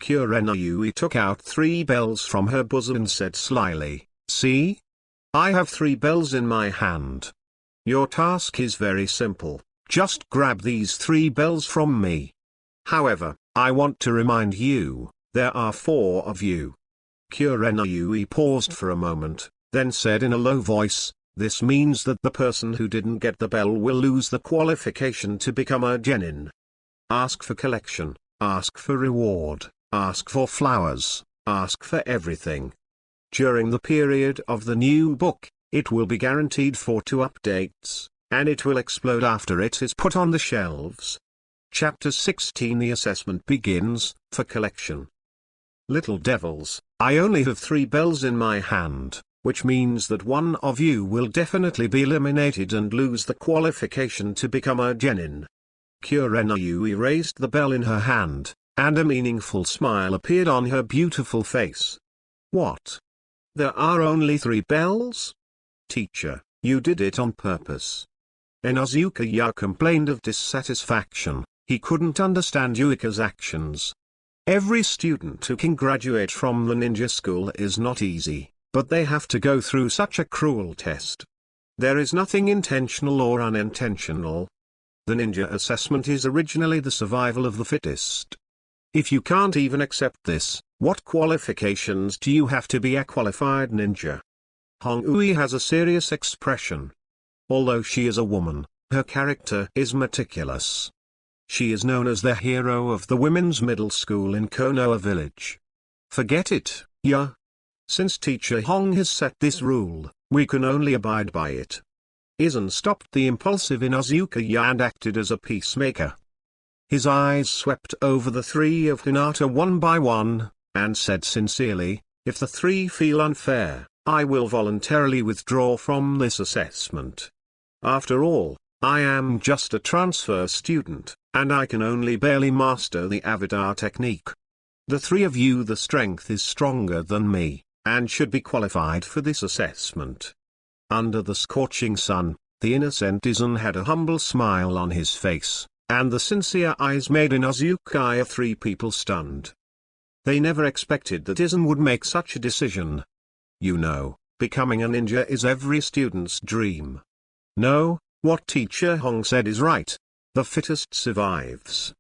Kurenayui took out 3 bells from her bosom and said slyly, "See? I have 3 bells in my hand. Your task is very simple, just grab these 3 bells from me. However, I want to remind you, there are 4 of you." Kurenayui paused for a moment, then said in a low voice, "This means that the person who didn't get the bell will lose the qualification to become a genin. Ask for collection, ask for reward, ask for flowers, ask for everything. During the period of the new book, it will be guaranteed for 2 updates, and it will explode after it is put on the shelves." Chapter 16 The assessment begins, for collection. Little devils, I only have 3 bells in my hand, which means that one of you will definitely be eliminated and lose the qualification to become a genin. Kurenayui raised the bell in her hand, and a meaningful smile appeared on her beautiful face. "What? There are only 3 bells? Teacher, you did it on purpose." Inuzuka complained of dissatisfaction. He couldn't understand Yuika's actions. Every student who can graduate from the ninja school is not easy, but they have to go through such a cruel test. There is nothing intentional or unintentional. The ninja assessment is originally the survival of the fittest. If you can't even accept this, what qualifications do you have to be a qualified ninja? Hong-ui has a serious expression. Although she is a woman, her character is meticulous. She is known as the hero of the women's middle school in Konoha village. Forget it, yeah. Since Teacher Hong has set this rule, we can only abide by it. Aizen stopped the impulsive Inuzuka and acted as a peacemaker. His eyes swept over the 3 of Hinata one by one, and said sincerely, "If the 3 feel unfair, I will voluntarily withdraw from this assessment. After all, I am just a transfer student, and I can only barely master the avatar technique. The 3 of you, the strength is stronger than me, and should be qualified for this assessment." Under the scorching sun, the innocent Aizen had a humble smile on his face, and the sincere eyes made Inuzuka 3 people stunned. They never expected that Aizen would make such a decision. You know, becoming a ninja is every student's dream. No, what Teacher Hong said is right. The fittest survives.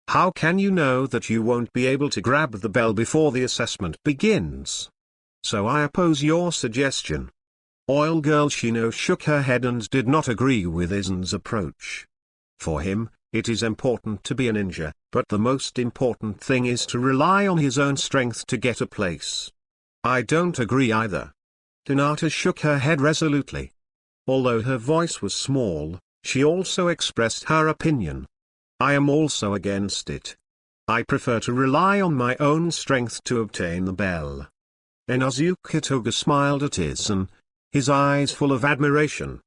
How can you know that you won't be able to grab the bell before the assessment begins? So I oppose your suggestion. Oil Girl Shino shook her head and did not agree with Aizen's approach. For him, it is important to be a ninja, but the most important thing is to rely on his own strength to get a place. I don't agree either. Hinata shook her head resolutely. Although her voice was small, she also expressed her opinion. I am also against it. I prefer to rely on my own strength to obtain the bell. Inuzuka Toga smiled at Aizen, his eyes full of admiration.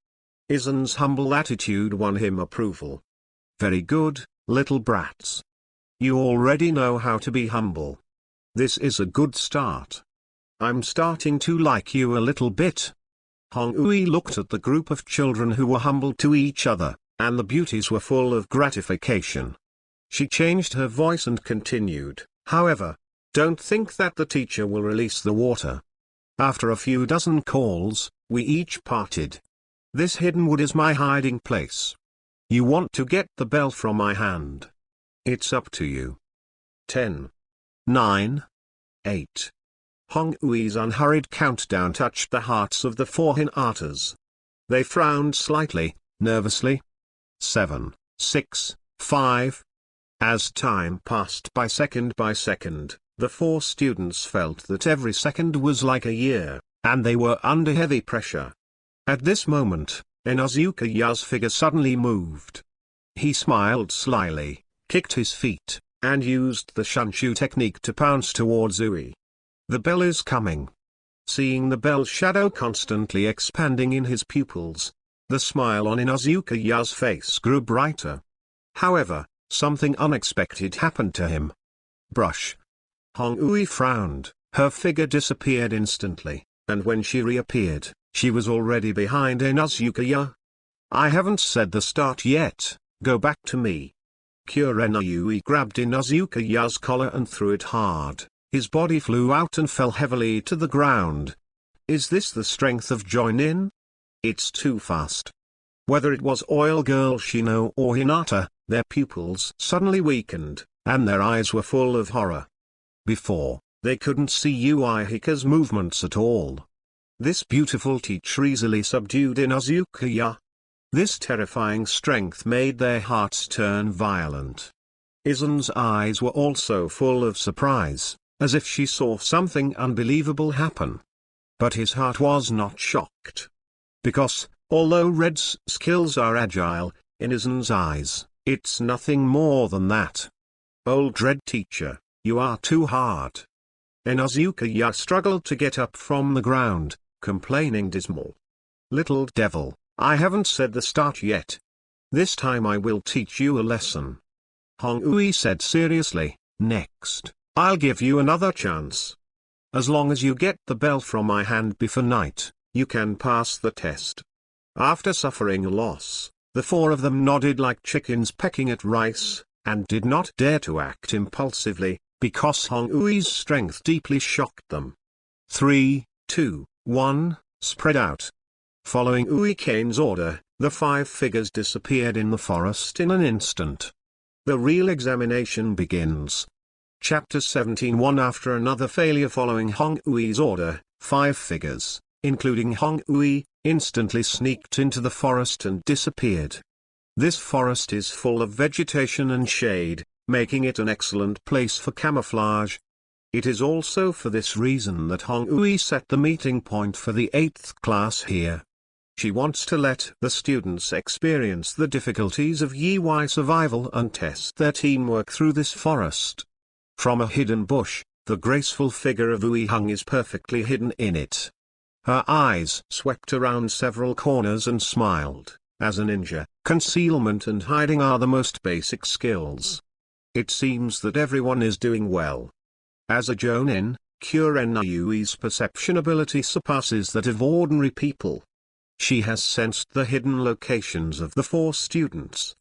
Aizen's humble attitude won him approval. Very good, little brats. You already know how to be humble. This is a good start. I'm starting to like you a little bit. Hong-ui looked at the group of children who were humble to each other, and the beauties were full of gratification. She changed her voice and continued, "However, don't think that the teacher will release the water." After a few dozen calls, we each parted. This hidden wood is my hiding place. You want to get the bell from my hand? It's up to you. 10. 9. 8. Hong-ui's unhurried countdown touched the hearts of the four Hinaters. They frowned slightly, nervously. 7, 6, 5. As time passed by second, the four students felt that every second was like a year, and they were under heavy pressure. At this moment, Inuzuka-ya's figure suddenly moved. He smiled slyly, kicked his feet, and used the shunshu technique to pounce towards Ui. The bell is coming. Seeing the bell shadow constantly expanding in his pupils, the smile on Inuzuka-ya's face grew brighter. However, something unexpected happened to him. Brush. Hong-ui frowned, her figure disappeared instantly, and when she reappeared, she was already behind Inuzuka-ya. I haven't said the start yet, go back to me. Kurenai grabbed Inuzuka-ya's collar and threw it hard. His body flew out and fell heavily to the ground. Is this the strength of join-in? It's too fast. Whether it was Oil Girl Shino or Hinata, their pupils suddenly weakened, and their eyes were full of horror. Before, they couldn't see Uihika's movements at all. This beautiful teacher easily subdued Inuzuka-ya. This terrifying strength made their hearts turn violent. Aizen's eyes were also full of surprise, as if she saw something unbelievable happen. But his heart was not shocked. Because, although Red's skills are agile, in Aizen's eyes, it's nothing more than that. Old Red teacher, you are too hard. Inuzuka-ya struggled to get up from the ground, complaining dismal. Little devil, I haven't said the start yet. This time I will teach you a lesson. Hong-ui said seriously, next, I'll give you another chance. As long as you get the bell from my hand before night, you can pass the test. After suffering a loss, the four of them nodded like chickens pecking at rice, and did not dare to act impulsively, because Hong-ui's strength deeply shocked them. 3, 2, 1, spread out. Following Uikane's order, the five figures disappeared in the forest in an instant. The real examination begins. Chapter 17. One after another failure. Following Hong-ui's order, five figures, including Hong-ui, instantly sneaked into the forest and disappeared. This forest is full of vegetation and shade, making it an excellent place for camouflage. It is also for this reason that Hong-ui set the meeting point for the 8th class here. She wants to let the students experience the difficulties of Yi survival and test their teamwork through this forest. From a hidden bush, the graceful figure of Ui Hung is perfectly hidden in it. Her eyes swept around several corners and smiled. As a ninja, concealment and hiding are the most basic skills. It seems that everyone is doing well. As a Jonin, Kurenai's perception ability surpasses that of ordinary people. She has sensed the hidden locations of the four students.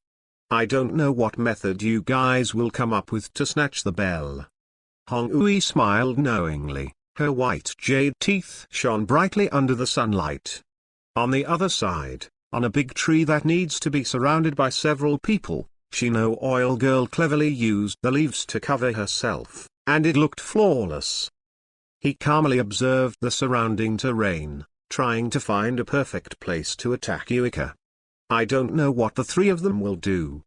I don't know what method you guys will come up with to snatch the bell. Hong-ui smiled knowingly, her white jade teeth shone brightly under the sunlight. On the other side, on a big tree that needs to be surrounded by several people, Shino Oil Girl cleverly used the leaves to cover herself, and it looked flawless. He calmly observed the surrounding terrain, trying to find a perfect place to attack Uika. I don't know what the three of them will do.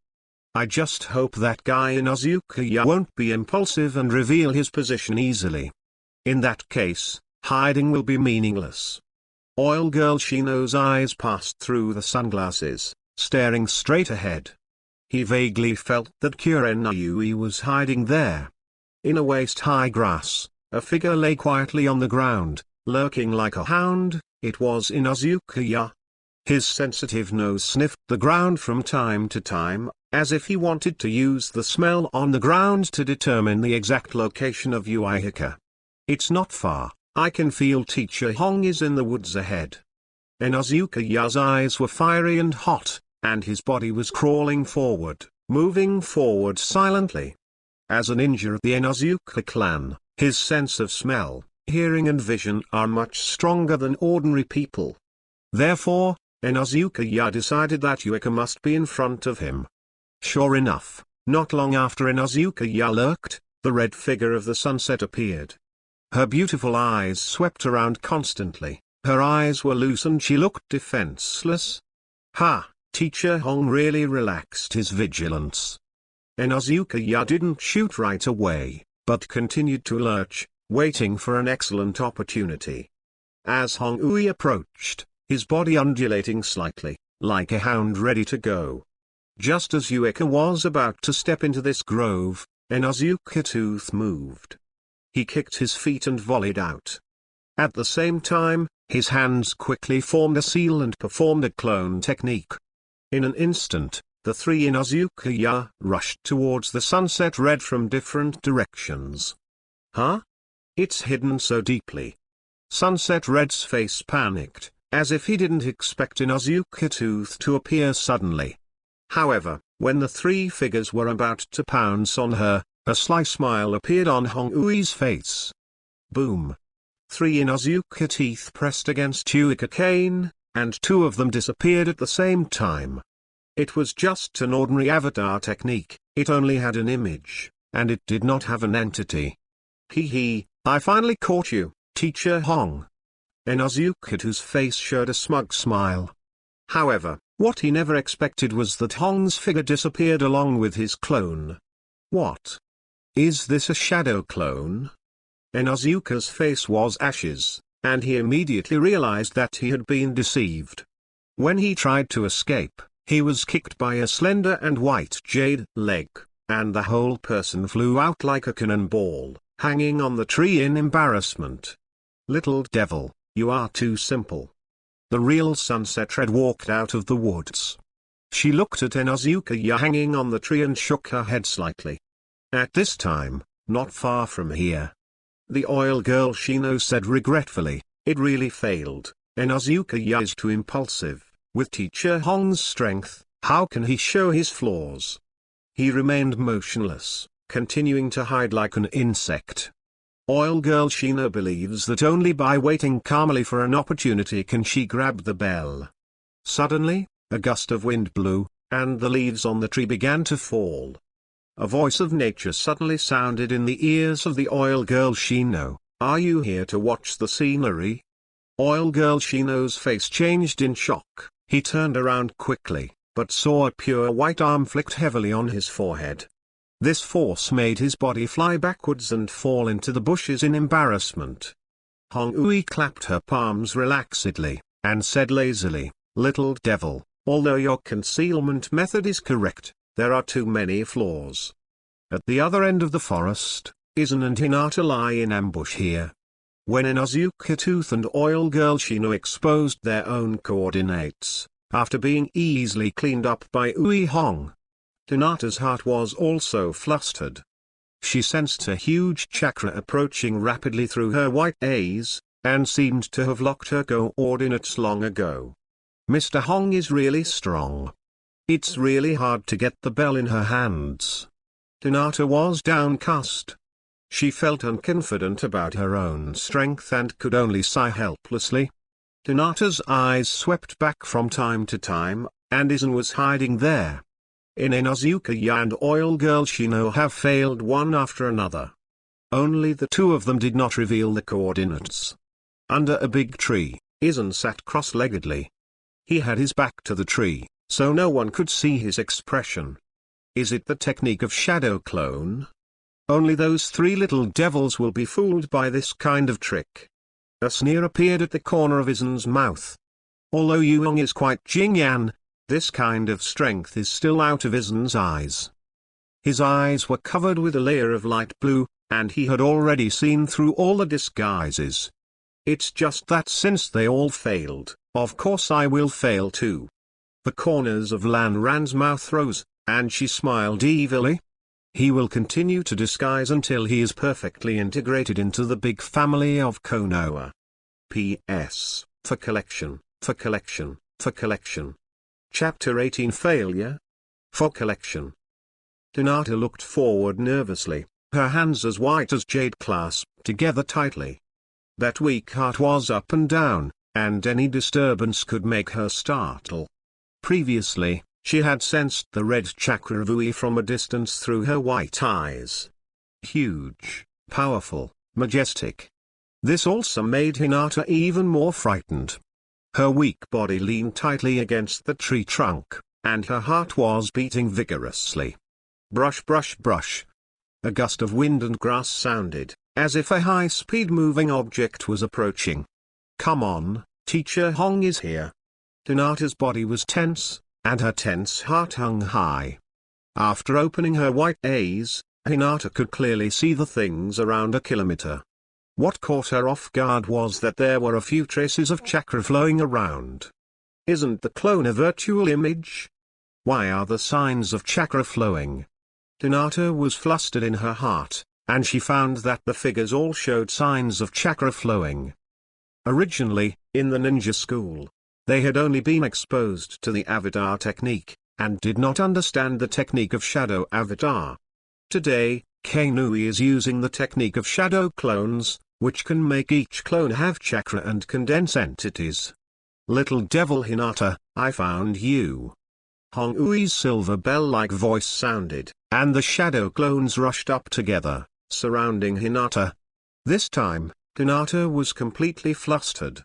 I just hope that guy Inuzuka-ya won't be impulsive and reveal his position easily. In that case, hiding will be meaningless. Oil Girl Shino's eyes passed through the sunglasses, staring straight ahead. He vaguely felt that Kurenai was hiding there. In a waist-high grass, a figure lay quietly on the ground, lurking like a hound. It was Inuzuka-ya. His sensitive nose sniffed the ground from time to time, as if he wanted to use the smell on the ground to determine the exact location of Uihika. It's not far, I can feel Teacher Hong is in the woods ahead. Inuzuka-ya's eyes were fiery and hot, and his body was crawling forward, moving forward silently. As a ninja of the Inuzuka clan, his sense of smell, hearing and vision are much stronger than ordinary people. Therefore, Inuzuka-ya decided that Uika must be in front of him. Sure enough, not long after Inuzuka-ya lurked, the red figure of the sunset appeared. Her beautiful eyes swept around constantly, her eyes were loose and she looked defenseless. Ha! Teacher Hong really relaxed his vigilance. Inozuka didn't shoot right away, but continued to lurch, waiting for an excellent opportunity. As Hong Ui approached, his body undulating slightly, like a hound ready to go. Just as Yuika was about to step into this grove, Inozuka Tooth moved. He kicked his feet and volleyed out. At the same time, his hands quickly formed a seal and performed a clone technique. In an instant, the three Inozuka rushed towards the sunset red from different directions. Huh? It's hidden so deeply. Sunset Red's face panicked, as if he didn't expect Inozuka Tooth to appear suddenly. However, when the three figures were about to pounce on her, a sly smile appeared on Hong Ui's face. Boom! Three Inozuka teeth pressed against Yuika Kane, and two of them disappeared at the same time. It was just an ordinary avatar technique, it only had an image, and it did not have an entity. Hee hee, I finally caught you, Teacher Hong. Inozuka-tu's face showed a smug smile. However, what he never expected was that Hong's figure disappeared along with his clone. What? Is this a shadow clone? Inozuka's face was ashes, and he immediately realized that he had been deceived. When he tried to escape, he was kicked by a slender and white jade leg, and the whole person flew out like a cannonball, hanging on the tree in embarrassment. Little devil, you are too simple. The real Sunset Red walked out of the woods. She looked at Inozuka hanging on the tree and shook her head slightly. At this time, not far from here, the oil girl Shino said regretfully, it really failed. Inozuka is too impulsive. With Teacher Hong's strength, how can he show his flaws? He remained motionless, continuing to hide like an insect. Oil girl Shino believes that only by waiting calmly for an opportunity can she grab the bell. Suddenly, a gust of wind blew, and the leaves on the tree began to fall. A voice of nature suddenly sounded in the ears of the oil girl Shino, are you here to watch the scenery? Oil girl Shino's face changed in shock, he turned around quickly, but saw a pure white arm flicked heavily on his forehead. This force made his body fly backwards and fall into the bushes in embarrassment. Hong Ui clapped her palms relaxedly, and said lazily, little devil, although your concealment method is correct, there are too many flaws. At the other end of the forest, Aizen and Hinata lie in ambush here. When Inozuka Tooth and Oil Girl Shino exposed their own coordinates, after being easily cleaned up by Ui Hong, Hinata's heart was also flustered. She sensed a huge chakra approaching rapidly through her white eyes, and seemed to have locked her coordinates long ago. Mr. Hong is really strong. It's really hard to get the bell in her hands. Hinata was downcast. She felt unconfident about her own strength and could only sigh helplessly. Hinata's eyes swept back from time to time, and Aizen was hiding there. Inozuka and Oil Girl Shino have failed one after another. Only the two of them did not reveal the coordinates. Under a big tree, Aizen sat cross-leggedly. He had his back to the tree, so no one could see his expression. Is it the technique of shadow clone? Only those three little devils will be fooled by this kind of trick. A sneer appeared at the corner of Aizen's mouth. Although Yuong is quite Jingyan, this kind of strength is still out of Aizen's eyes. His eyes were covered with a layer of light blue, and he had already seen through all the disguises. It's just that since they all failed, of course I will fail too. The corners of Lan Ran's mouth rose, and she smiled evilly. He will continue to disguise until he is perfectly integrated into the big family of Konoha. P.S. For collection, for collection, for collection. Chapter 18 Failure? For collection. Hinata looked forward nervously, her hands as white as jade clasped together tightly. That weak heart was up and down, and any disturbance could make her startle. Previously, she had sensed the red chakra of Ui from a distance through her white eyes. Huge, powerful, majestic. This also made Hinata even more frightened. Her weak body leaned tightly against the tree trunk, and her heart was beating vigorously. Brush, brush, brush. A gust of wind and grass sounded, as if a high-speed moving object was approaching. Come on, Teacher Hong is here. Hinata's body was tense, and her tense heart hung high. After opening her white eyes, Hinata could clearly see the things around a kilometer. What caught her off guard was that there were a few traces of chakra flowing around. Isn't the clone a virtual image? Why are the signs of chakra flowing? Hinata was flustered in her heart, and she found that the figures all showed signs of chakra flowing. Originally, in the ninja school, they had only been exposed to the avatar technique, and did not understand the technique of shadow avatar. Today, Kainui is using the technique of shadow clones, which can make each clone have chakra and condense entities. Little devil Hinata, I found you. Hong Ui's silver bell-like voice sounded, and the shadow clones rushed up together, surrounding Hinata. This time, Hinata was completely flustered.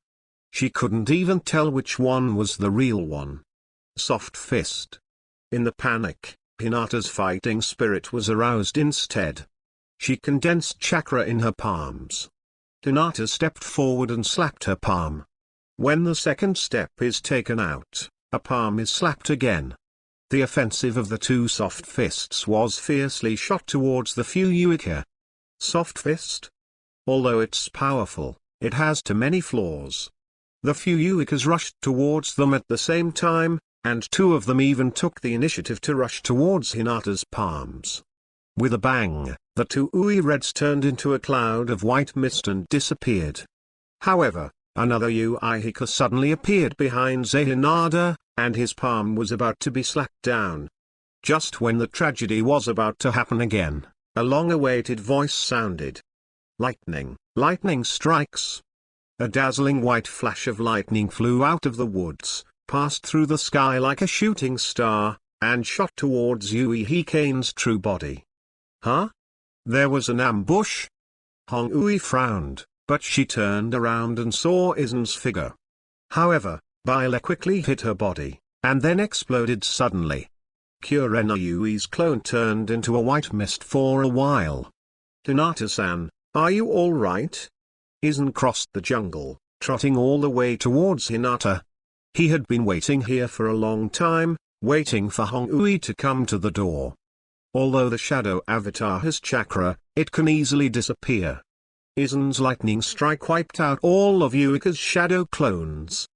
She couldn't even tell which one was the real one. Soft fist. In the panic, Hinata's fighting spirit was aroused instead. She condensed chakra in her palms. Hinata stepped forward and slapped her palm. When the second step is taken out, a palm is slapped again. The offensive of the two soft fists was fiercely shot towards the Fuyuhika. Soft fist? Although it's powerful, it has too many flaws. The Fuyuhikas rushed towards them at the same time, and two of them even took the initiative to rush towards Hinata's palms. With a bang, the two Ui Reds turned into a cloud of white mist and disappeared. However, another Uihika suddenly appeared behind Hinata, and his palm was about to be slapped down. Just when the tragedy was about to happen again, a long-awaited voice sounded. Lightning, lightning strikes. A dazzling white flash of lightning flew out of the woods, passed through the sky like a shooting star, and shot towards Uihika's true body. Huh? There was an ambush? Hong Ui frowned, but she turned around and saw Aizen's figure. However, bile quickly hit her body, and then exploded suddenly. Kurena Yui's clone turned into a white mist for a while. Hinata-san, are you all right? Aizen crossed the jungle, trotting all the way towards Hinata. He had been waiting here for a long time, waiting for Hong Ui to come to the door. Although the shadow avatar has chakra, it can easily disappear. Aizen's lightning strike wiped out all of Yuika's shadow clones.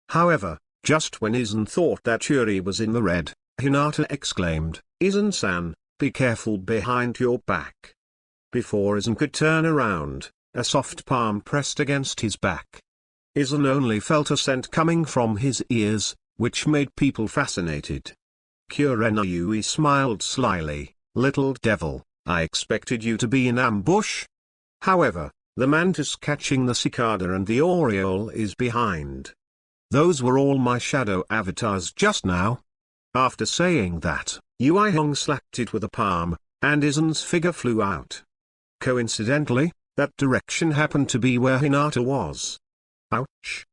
However, just when Aizen thought that Yuri was in the red, Hinata exclaimed, Aizen-san, be careful behind your back. Before Aizen could turn around, a soft palm pressed against his back. Aizen only felt a scent coming from his ears, which made people fascinated. Kurena Yui smiled slyly, little devil, I expected you to be in ambush. However, the mantis catching the cicada and the oriole is behind. Those were all my shadow avatars just now. After saying that, Yui Hong slapped it with a palm, and Aizen's figure flew out. Coincidentally, that direction happened to be where Hinata was. Ouch!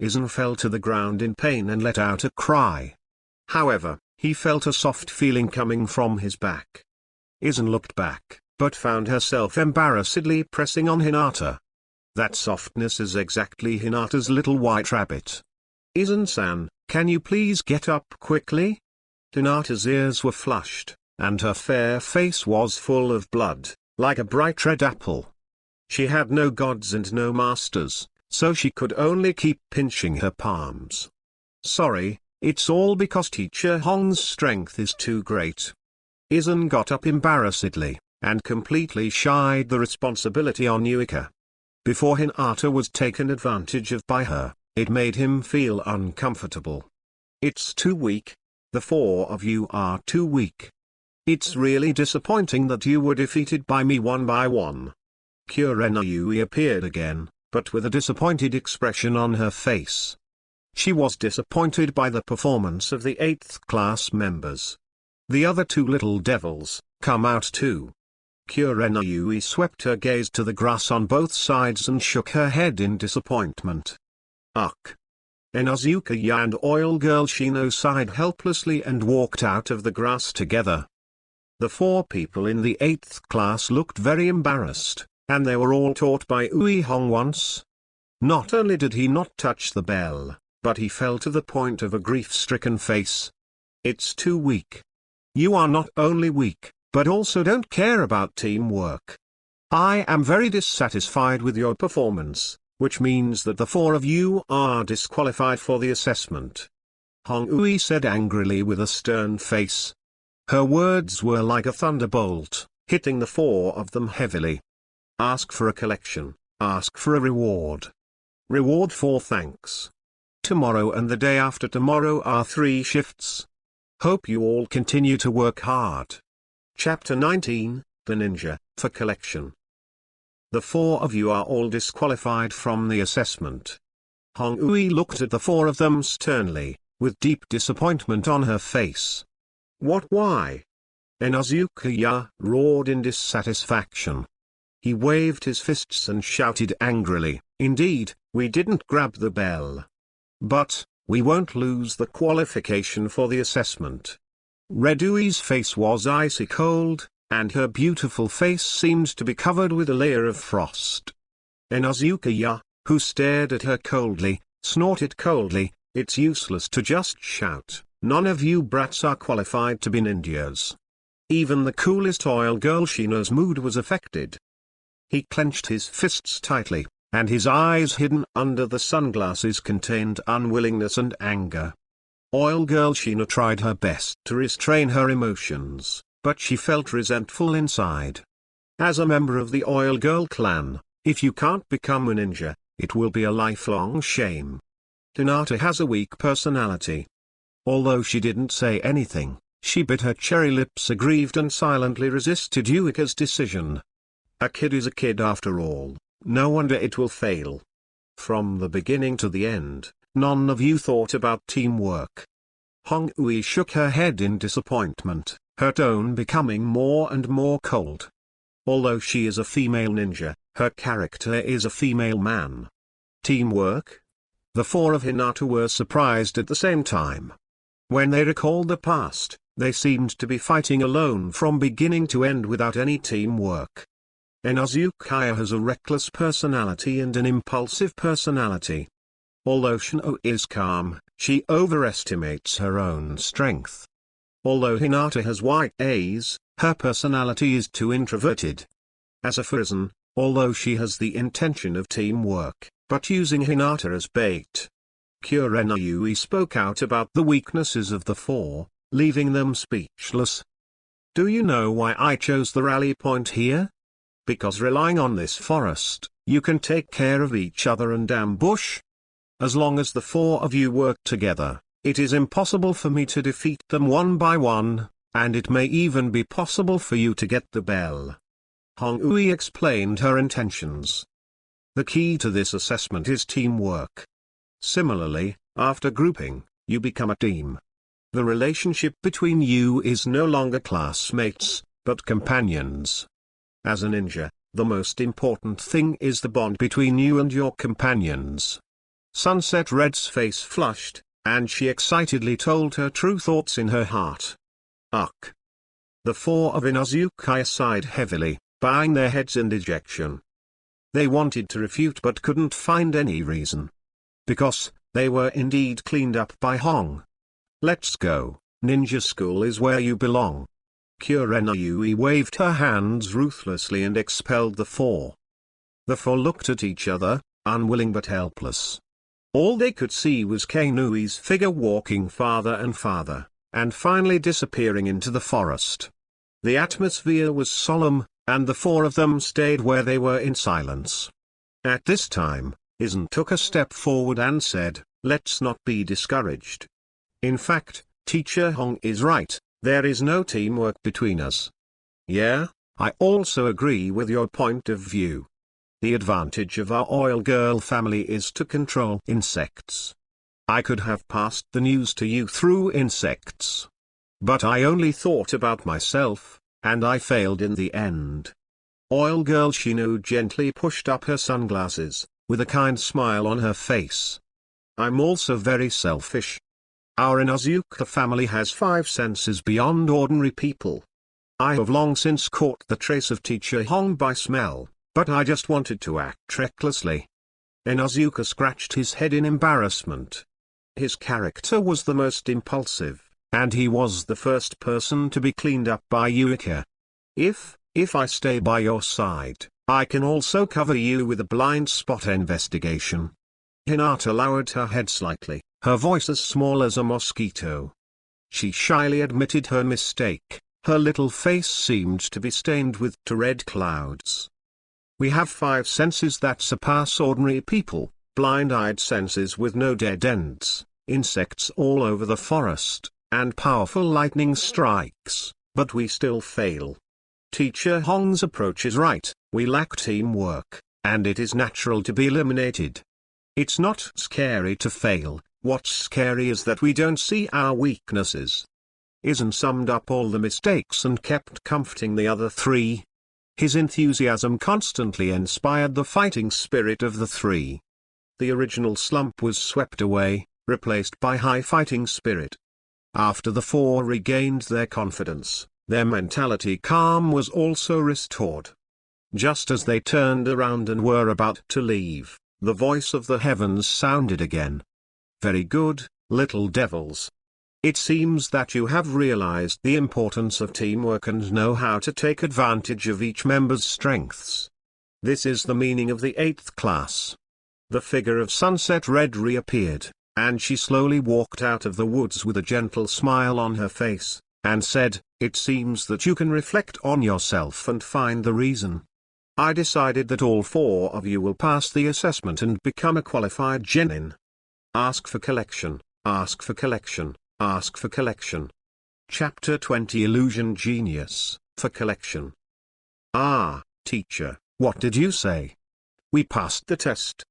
Aizen fell to the ground in pain and let out a cry. However, he felt a soft feeling coming from his back. Aizen looked back, but found herself embarrassedly pressing on Hinata. That softness is exactly Hinata's little white rabbit. Aizen-san, can you please get up quickly? Hinata's ears were flushed, and her fair face was full of blood, like a bright red apple. She had no gods and no masters, so she could only keep pinching her palms. Sorry, it's all because Teacher Hong's strength is too great. Aizen got up embarrassedly, and completely shied the responsibility on Yuika. Before Hinata was taken advantage of by her, it made him feel uncomfortable. It's too weak. The four of you are too weak. It's really disappointing that you were defeated by me one by one. Kurena Yui appeared again, but with a disappointed expression on her face. She was disappointed by the performance of the 8th class members. The other two little devils, come out too. Kurenayui swept her gaze to the grass on both sides and shook her head in disappointment. Ugh. Inazukaya and Oil Girl Shino sighed helplessly and walked out of the grass together. The four people in the 8th class looked very embarrassed, and they were all taught by Uihong once. Not only did he not touch the bell, but he fell to the point of a grief-stricken face. It's too weak. You are not only weak, but also don't care about teamwork. I am very dissatisfied with your performance, which means that the four of you are disqualified for the assessment. Hong Ui said angrily with a stern face. Her words were like a thunderbolt, hitting the four of them heavily. Ask for a collection, ask for a reward. Reward for thanks. Tomorrow and the day after tomorrow are 3 shifts. Hope you all continue to work hard. Chapter 19, The Ninja, for collection. The four of you are all disqualified from the assessment. Hong Ui looked at the four of them sternly, with deep disappointment on her face. What, why? Inazukaya roared in dissatisfaction. He waved his fists and shouted angrily, indeed, we didn't grab the bell. But, we won't lose the qualification for the assessment. Redui's face was icy cold, and her beautiful face seemed to be covered with a layer of frost. Inazukaya, who stared at her coldly, snorted coldly, it's useless to just shout, none of you brats are qualified to be ninjas. Even the coolest Oil Girl Shino's mood was affected. He clenched his fists tightly, and his eyes hidden under the sunglasses contained unwillingness and anger. Oil Girl Shino tried her best to restrain her emotions, but she felt resentful inside. As a member of the Oil Girl clan, if you can't become a ninja, it will be a lifelong shame. Hinata has a weak personality. Although she didn't say anything, she bit her cherry lips aggrieved and silently resisted Yuika's decision. A kid is a kid after all, no wonder it will fail. From the beginning to the end, none of you thought about teamwork. Hong Ui shook her head in disappointment, her tone becoming more and more cold. Although she is a female ninja, her character is a female man. Teamwork? The four of Hinata were surprised at the same time. When they recalled the past, they seemed to be fighting alone from beginning to end without any teamwork. Inazukaya has a reckless personality and an impulsive personality. Although Shino is calm, she overestimates her own strength. Although Hinata has white A's, her personality is too introverted. As a Furzan, although she has the intention of teamwork, but using Hinata as bait. Kurenayui spoke out about the weaknesses of the four, leaving them speechless. Do you know why I chose the rally point here? Because relying on this forest, you can take care of each other and ambush. As long as the four of you work together, it is impossible for me to defeat them one by one, and it may even be possible for you to get the bell. Hong Ui explained her intentions. The key to this assessment is teamwork. Similarly, after grouping, you become a team. The relationship between you is no longer classmates, but companions. As a ninja, the most important thing is the bond between you and your companions. Sunset Red's face flushed, and she excitedly told her true thoughts in her heart. Ugh. The four of Inazukaya sighed heavily, bowing their heads in dejection. They wanted to refute but couldn't find any reason. Because, they were indeed cleaned up by Hong. Let's go, ninja school is where you belong. Kurenayui waved her hands ruthlessly and expelled the four. The four looked at each other, unwilling but helpless. All they could see was Kainui's figure walking farther and farther, and finally disappearing into the forest. The atmosphere was solemn, and the four of them stayed where they were in silence. At this time, Aizen took a step forward and said, let's not be discouraged. In fact, Teacher Hong is right. There is no teamwork between us. Yeah, I also agree with your point of view. The advantage of our Oil Girl family is to control insects. I could have passed the news to you through insects. But I only thought about myself, and I failed in the end. Oil Girl Shino gently pushed up her sunglasses, with a kind smile on her face. I'm also very selfish. Our Inuzuka family has 5 senses beyond ordinary people. I have long since caught the trace of Teacher Hong by smell, but I just wanted to act recklessly. Inuzuka scratched his head in embarrassment. His character was the most impulsive, and he was the first person to be cleaned up by Yuika. If I stay by your side, I can also cover you with a blind spot investigation. Hinata lowered her head slightly, her voice as small as a mosquito. She shyly admitted her mistake, her little face seemed to be stained with red clouds. We have 5 senses that surpass ordinary people, blind-eyed senses with no dead ends, insects all over the forest, and powerful lightning strikes, but we still fail. Teacher Hong's approach is right, we lack teamwork, and it is natural to be eliminated. It's not scary to fail, what's scary is that we don't see our weaknesses. Aizen summed up all the mistakes and kept comforting the other 3. His enthusiasm constantly inspired the fighting spirit of the 3. The original slump was swept away, replaced by high fighting spirit. After the 4 regained their confidence, their mentality calm was also restored. Just as they turned around and were about to leave, the voice of the heavens sounded again. Very good, little devils. It seems that you have realized the importance of teamwork and know how to take advantage of each member's strengths. This is the meaning of the 8th class. The figure of Sunset Red reappeared, and she slowly walked out of the woods with a gentle smile on her face, and said, "It seems that you can reflect on yourself and find the reason. I decided that all 4 of you will pass the assessment and become a qualified genin. Ask for collection, ask for collection. Ask for collection." Chapter 20 Illusion Genius, for collection. Ah, teacher, what did you say? We passed the test.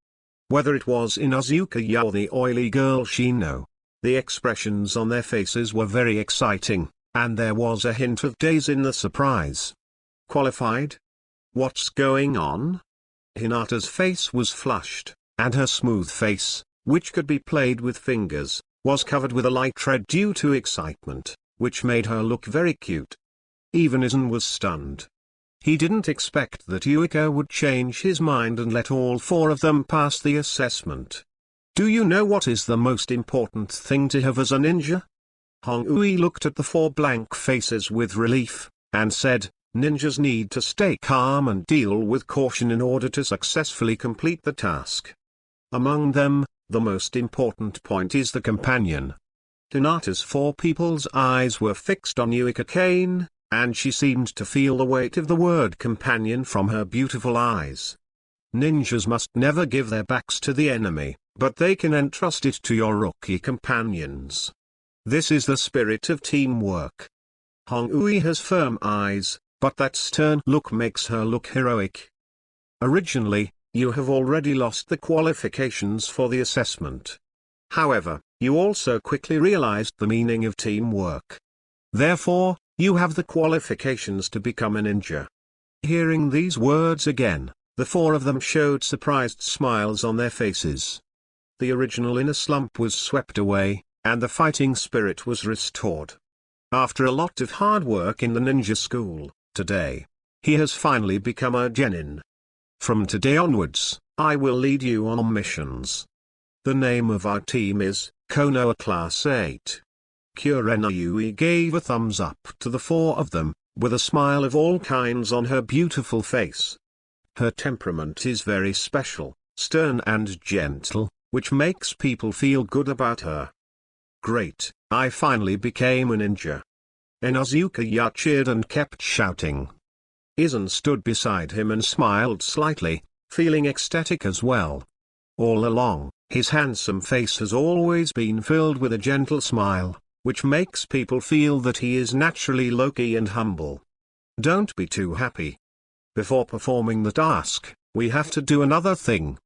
Whether it was Inuzuka or the oily girl Shino, the expressions on their faces were very exciting, and there was a hint of daze in the surprise. Qualified? What's going on? Hinata's face was flushed, and her smooth face, which could be played with fingers, was covered with a light red due to excitement, which made her look very cute. Even Aizen was stunned. He didn't expect that Yuika would change his mind and let all 4 of them pass the assessment. Do you know what is the most important thing to have as a ninja? Hong-Ui looked at the 4 blank faces with relief, and said, ninjas need to stay calm and deal with caution in order to successfully complete the task. Among them, the most important point is the companion. Hinata's 4 people's eyes were fixed on Yuika Kane, and she seemed to feel the weight of the word companion from her beautiful eyes. Ninjas must never give their backs to the enemy, but they can entrust it to your rookie companions. This is the spirit of teamwork. Hong-Ui has firm eyes, but that stern look makes her look heroic. Originally, you have already lost the qualifications for the assessment. However, you also quickly realized the meaning of teamwork. Therefore, you have the qualifications to become a ninja. Hearing these words again, the 4 of them showed surprised smiles on their faces. The original inner slump was swept away, and the fighting spirit was restored. After a lot of hard work in the ninja school, today, he has finally become a genin. From today onwards, I will lead you on missions. The name of our team is, Konoha Class 8. Kurenayui gave a thumbs up to the 4 of them, with a smile of all kinds on her beautiful face. Her temperament is very special, stern and gentle, which makes people feel good about her. Great, I finally became a ninja. Inuzuka cheered and kept shouting. Aizen stood beside him and smiled slightly, feeling ecstatic as well. All along, his handsome face has always been filled with a gentle smile, which makes people feel that he is naturally low-key and humble. Don't be too happy. Before performing the task, we have to do another thing.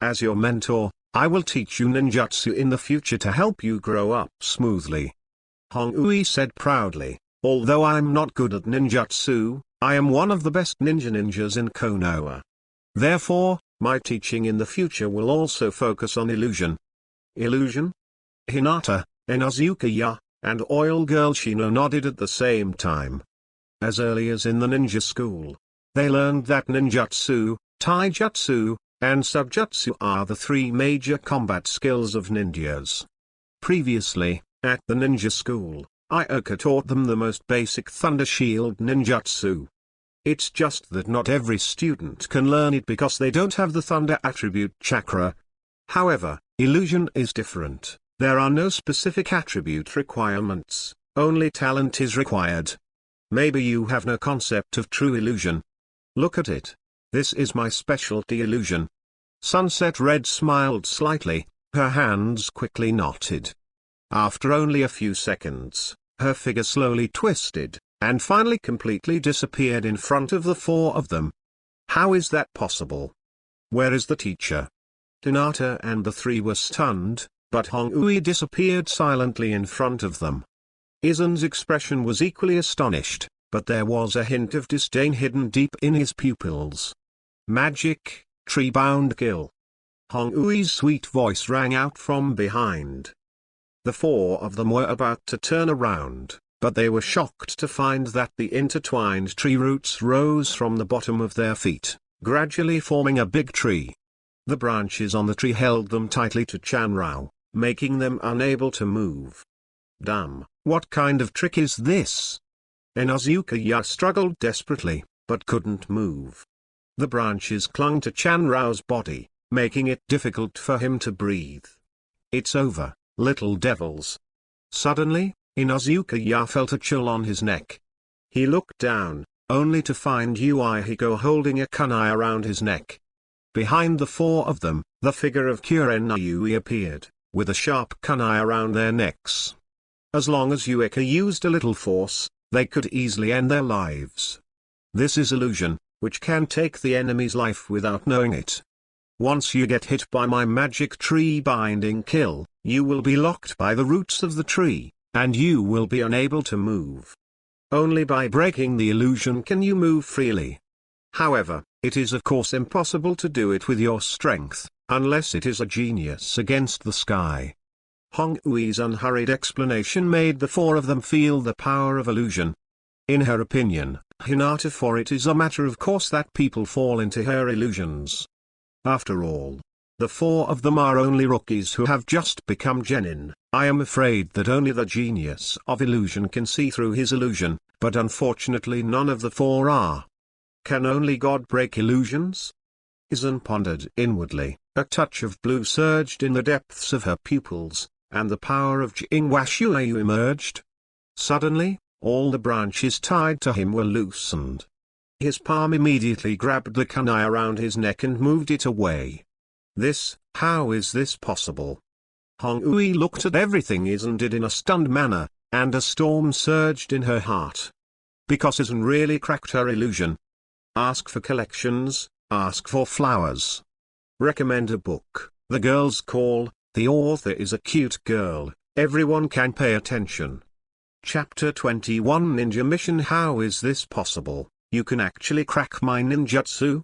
As your mentor, I will teach you ninjutsu in the future to help you grow up smoothly. Hong-Ui said proudly. Although I'm not good at ninjutsu, I am one of the best ninjas in Konoha. Therefore, my teaching in the future will also focus on illusion. Illusion? Hinata, Inuzuka, and Oil Girl Shino nodded at the same time. As early as in the ninja school, they learned that ninjutsu, taijutsu, and subjutsu are the three major combat skills of ninjas. Previously, at the ninja school, Ioka taught them the most basic Thunder Shield ninjutsu. It's just that not every student can learn it because they don't have the Thunder attribute chakra. However, illusion is different. There are no specific attribute requirements, only talent is required. Maybe you have no concept of true illusion. Look at it. This is my specialty illusion. Sunset Red smiled slightly, her hands quickly knotted. After only a few seconds, her figure slowly twisted, and finally completely disappeared in front of the four of them. How is that possible? Where is the teacher? Hinata and the three were stunned, but Hongui disappeared silently in front of them. Aizen's expression was equally astonished, but there was a hint of disdain hidden deep in his pupils. Magic, tree-bound gill. Hongui's sweet voice rang out from behind. The four of them were about to turn around, but they were shocked to find that the intertwined tree roots rose from the bottom of their feet, gradually forming a big tree. The branches on the tree held them tightly to Chanrao, making them unable to move. Damn, what kind of trick is this? Inuzuka struggled desperately, but couldn't move. The branches clung to Chanrao's body, making it difficult for him to breathe. It's over, little devils. Suddenly, Inuzuka felt a chill on his neck. He looked down, only to find Uihiko holding a kunai around his neck. Behind the four of them, the figure of Kurenai appeared, with a sharp kunai around their necks. As long as Uika used a little force, they could easily end their lives. This is illusion, which can take the enemy's life without knowing it. Once you get hit by my magic tree binding kill, you will be locked by the roots of the tree, and you will be unable to move. Only by breaking the illusion can you move freely. However, it is of course impossible to do it with your strength, unless it is a genius against the sky. Hongui's unhurried explanation made the four of them feel the power of illusion. In her opinion, Hinata, for it is a matter of course that people fall into her illusions. After all, the four of them are only rookies who have just become genin. I am afraid that only the genius of illusion can see through his illusion, but unfortunately none of the four are. Can only God break illusions? Aizen pondered inwardly. A touch of blue surged in the depths of her pupils, and the power of Jingwashuayu emerged. Suddenly, all the branches tied to him were loosened. His palm immediately grabbed the kunai around his neck and moved it away. How is this possible? Hongui looked at everything Aizen did in a stunned manner, and a storm surged in her heart. Because Aizen really cracked her illusion. Ask for collections, ask for flowers. Recommend a book, The Girl's Call, the author is a cute girl, everyone can pay attention. Chapter 21 Ninja Mission. How is this possible? You can actually crack my ninjutsu?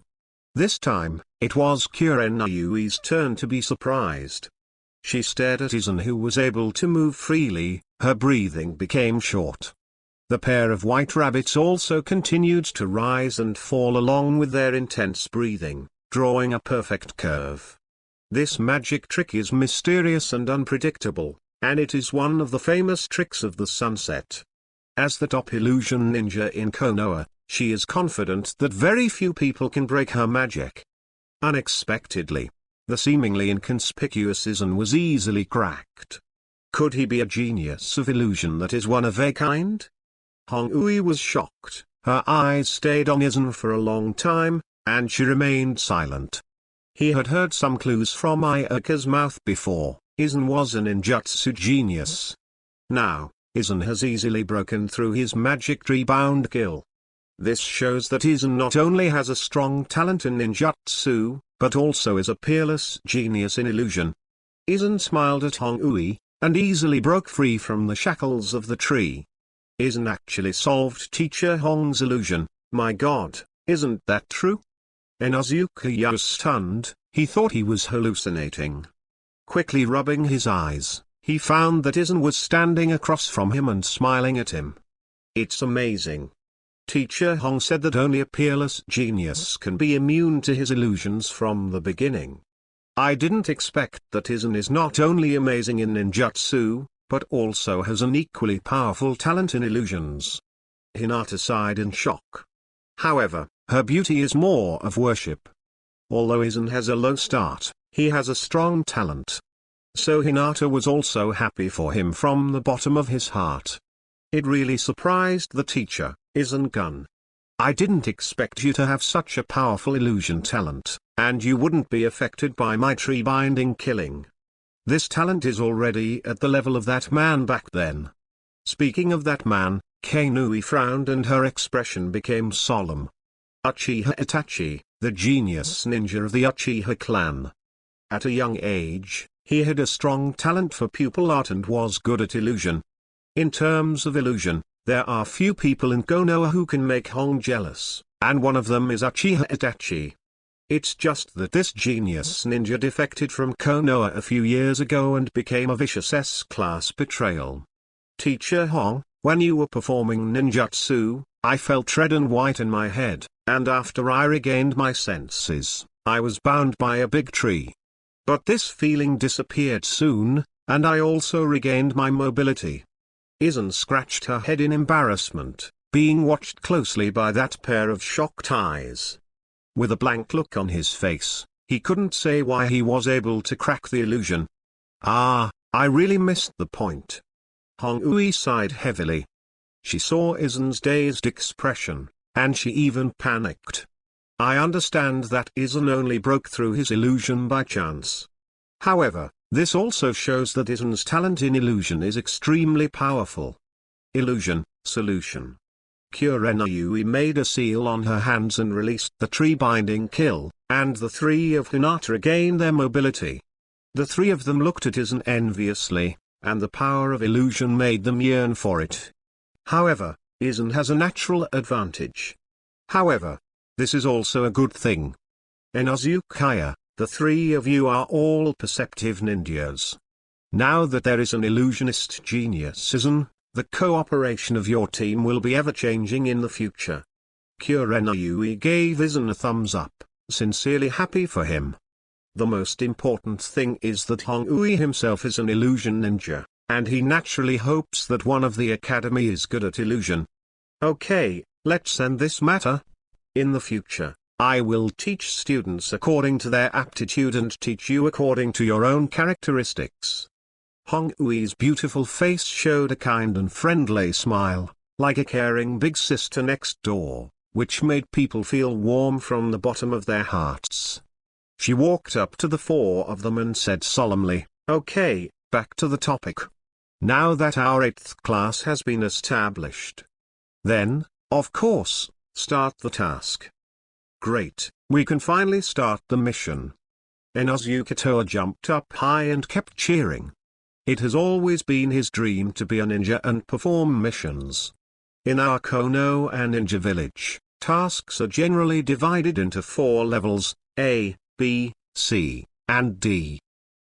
This time, it was Kurenai's turn to be surprised. She stared at Aizen, who was able to move freely. Her breathing became short. The pair of white rabbits also continued to rise and fall along with their intense breathing, drawing a perfect curve. This magic trick is mysterious and unpredictable, and it is one of the famous tricks of the sunset. As the top illusion ninja in Konoha, she is confident that very few people can break her magic. Unexpectedly, the seemingly inconspicuous Aizen was easily cracked. Could he be a genius of illusion that is one of a kind? Hongui was shocked. Her eyes stayed on Aizen for a long time, and she remained silent. He had heard some clues from Ioka's mouth before. Aizen was a ninjutsu genius. Now, Aizen has easily broken through his magic tree-bound gill. This shows that Aizen not only has a strong talent in ninjutsu, but also is a peerless genius in illusion. Aizen smiled at Hongui, and easily broke free from the shackles of the tree. Aizen actually solved Teacher Hong's illusion. My god, isn't that true? Inozuka was stunned. He thought he was hallucinating. Quickly rubbing his eyes, he found that Aizen was standing across from him and smiling at him. It's amazing. Teacher Hong said that only a peerless genius can be immune to his illusions from the beginning. I didn't expect that Aizen is not only amazing in ninjutsu, but also has an equally powerful talent in illusions. Hinata sighed in shock. However, her beauty is more of worship. Although Aizen has a low start, he has a strong talent. So Hinata was also happy for him from the bottom of his heart. It really surprised the teacher, Aizen-gun. I didn't expect you to have such a powerful illusion talent, and you wouldn't be affected by my tree-binding killing. This talent is already at the level of that man back then. Speaking of that man, Kainui frowned and her expression became solemn. Uchiha Itachi, the genius ninja of the Uchiha clan. At a young age, he had a strong talent for pupil art and was good at illusion. In terms of illusion, there are few people in Konoha who can make Hong jealous, and one of them is Uchiha Itachi. It's just that this genius ninja defected from Konoha a few years ago and became a vicious S-class betrayal. Teacher Hong, when you were performing ninjutsu, I felt red and white in my head, and after I regained my senses, I was bound by a big tree. But this feeling disappeared soon, and I also regained my mobility. Aizen scratched her head in embarrassment, being watched closely by that pair of shocked eyes. With a blank look on his face, he couldn't say why he was able to crack the illusion. I really missed the point. Hong-ui sighed heavily. She saw Aizen's dazed expression, and she even panicked. I understand that Aizen only broke through his illusion by chance. However, this also shows that Aizen's talent in illusion is extremely powerful. Illusion, solution. Kurenayui made a seal on her hands and released the tree-binding kill, and the three of Hinata regained their mobility. The three of them looked at Aizen enviously, and the power of illusion made them yearn for it. However, Aizen has a natural advantage. However, this is also a good thing. Inozuka, the three of you are all perceptive ninjas. Now that there is an illusionist genius Aizen, the cooperation of your team will be ever-changing in the future. Kurenayui gave Aizen a thumbs up, sincerely happy for him. The most important thing is that Hong-ui himself is an illusion ninja, and he naturally hopes that one of the academy is good at illusion. Okay, let's end this matter. In the future, I will teach students according to their aptitude and teach you according to your own characteristics. Hong-ui's beautiful face showed a kind and friendly smile, like a caring big sister next door, which made people feel warm from the bottom of their hearts. She walked up to the four of them and said solemnly, "Okay, back to the topic. Now that our 8th class has been established, then, of course, start the task." Great, we can finally start the mission. Inozuka jumped up high and kept cheering. It has always been his dream to be a ninja and perform missions. In our Konoha ninja village, tasks are generally divided into 4 levels, A, B, C, and D.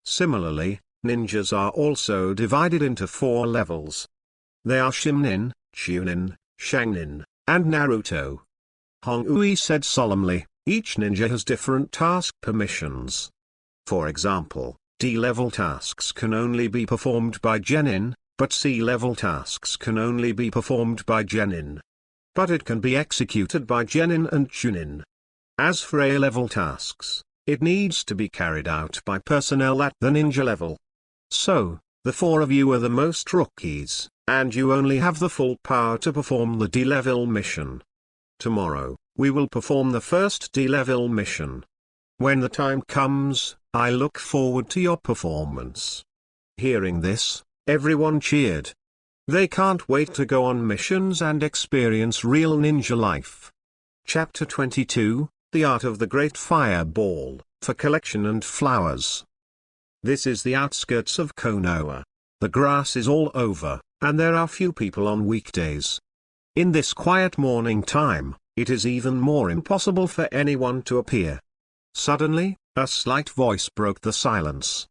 Similarly, ninjas are also divided into 4 levels. They are Shinin, Chunin, Shangnin, and Naruto. Hong-ui said solemnly, each ninja has different task permissions. For example, D-level tasks can only be performed by Genin, but C-level tasks can only be performed by Genin. But it can be executed by Genin and Chunin. As for A-level tasks, it needs to be carried out by personnel at the ninja level. So, the 4 of you are the most rookies, and you only have the full power to perform the D-level mission. Tomorrow, we will perform the first D-level mission. When the time comes, I look forward to your performance. Hearing this, everyone cheered. They can't wait to go on missions and experience real ninja life. Chapter 22, The Art of the Great Fireball, for Collection and Flowers. This is the outskirts of Konoha. The grass is all over, and there are few people on weekdays. In this quiet morning time, it is even more impossible for anyone to appear. Suddenly, a slight voice broke the silence.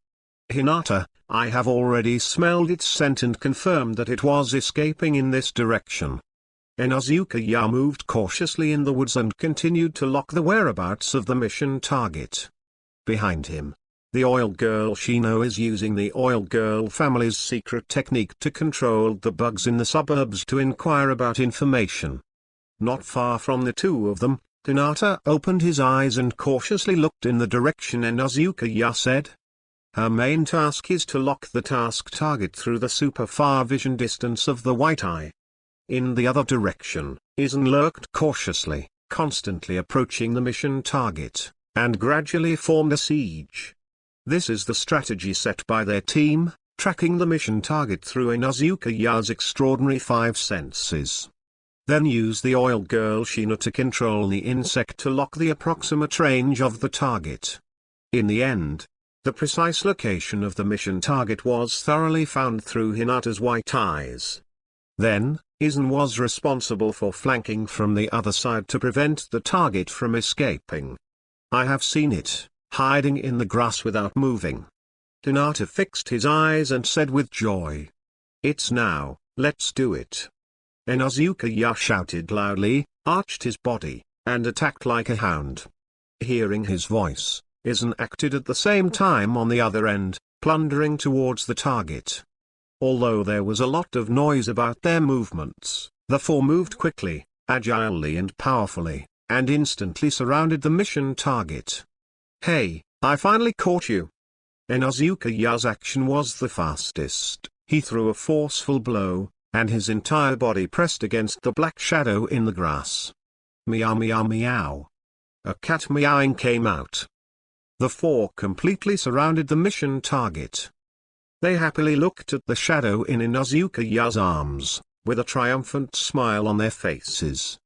"Hinata, I have already smelled its scent and confirmed that it was escaping in this direction." Inuzuka moved cautiously in the woods and continued to lock the whereabouts of the mission target. Behind him, the oil girl Shino is using the oil girl family's secret technique to control the bugs in the suburbs to inquire about information. Not far from the two of them, Hinata opened his eyes and cautiously looked in the direction Inuzuka said. Her main task is to lock the task target through the super far vision distance of the white eye. In the other direction, Aizen lurked cautiously, constantly approaching the mission target, and gradually formed a siege. This is the strategy set by their team, tracking the mission target through Inuzuka's extraordinary five senses. Then use the oil girl Shino to control the insect to lock the approximate range of the target. In the end, the precise location of the mission target was thoroughly found through Hinata's white eyes. Then, Aizen was responsible for flanking from the other side to prevent the target from escaping. I have seen it, hiding in the grass without moving. Hinata fixed his eyes and said with joy. "It's now, let's do it." Inuzuka shouted loudly, arched his body, and attacked like a hound. Hearing his voice, Aizen acted at the same time on the other end, plundering towards the target. Although there was a lot of noise about their movements, the four moved quickly, agilely and powerfully, and instantly surrounded the mission target. "Hey, I finally caught you." Inuzuka's action was the fastest. He threw a forceful blow, and his entire body pressed against the black shadow in the grass. Meow meow meow. A cat meowing came out. The four completely surrounded the mission target. They happily looked at the shadow in Inuzuka's arms, with a triumphant smile on their faces.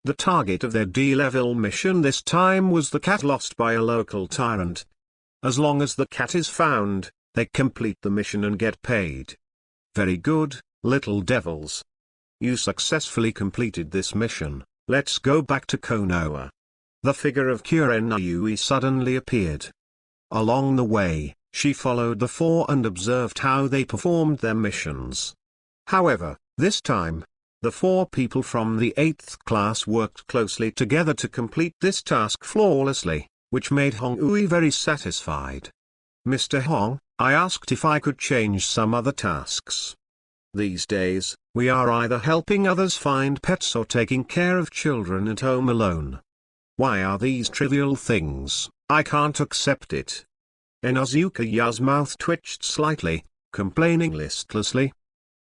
The target of their D-level mission this time was the cat lost by a local tyrant. As long as the cat is found, they complete the mission and get paid. Very good, little devils. You successfully completed this mission. Let's go back to Konoha. The figure of Kurenayui suddenly appeared. Along the way, she followed the four and observed how they performed their missions. However, this time, the four people from the 8th class worked closely together to complete this task flawlessly, which made Hong-ui very satisfied. "Mr. Hong, I asked if I could change some other tasks. These days, we are either helping others find pets or taking care of children at home alone. Why are these trivial things? I can't accept it." Inuzuka's mouth twitched slightly, complaining listlessly.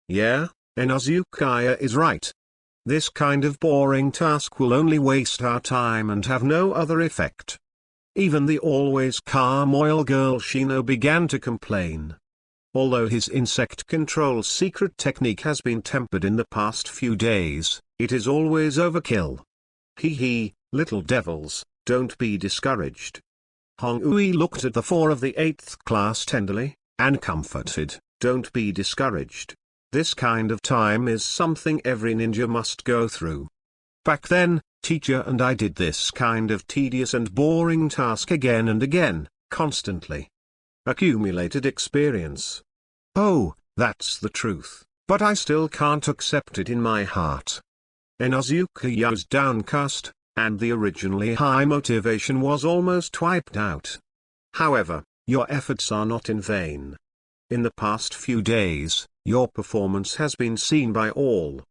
"Yeah, Inuzuka is right. This kind of boring task will only waste our time and have no other effect." Even the always calm oil girl Shino began to complain. Although his insect control secret technique has been tempered in the past few days, it is always overkill. Hee, little devils, don't be discouraged. Hong-ui looked at the four of the 8th class tenderly, and comforted. Don't be discouraged. This kind of time is something every ninja must go through. Back then, teacher and I did this kind of tedious and boring task again and again, constantly. Accumulated experience. Oh, that's the truth, but I still can't accept it in my heart. Inuzuka was downcast, and the originally high motivation was almost wiped out. However, your efforts are not in vain. In the past few days, your performance has been seen by all.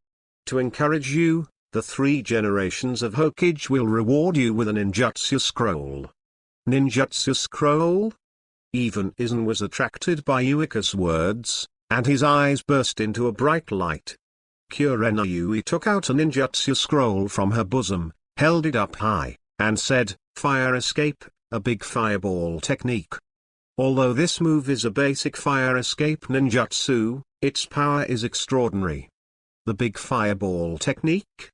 To encourage you, the 3 generations of Hokage will reward you with a ninjutsu scroll. Ninjutsu scroll? Even Aizen was attracted by Yuika's words, and his eyes burst into a bright light. Kurenayui took out a ninjutsu scroll from her bosom, held it up high, and said, "Fire escape, a big fireball technique." Although this move is a basic fire escape ninjutsu, its power is extraordinary. The big fireball technique?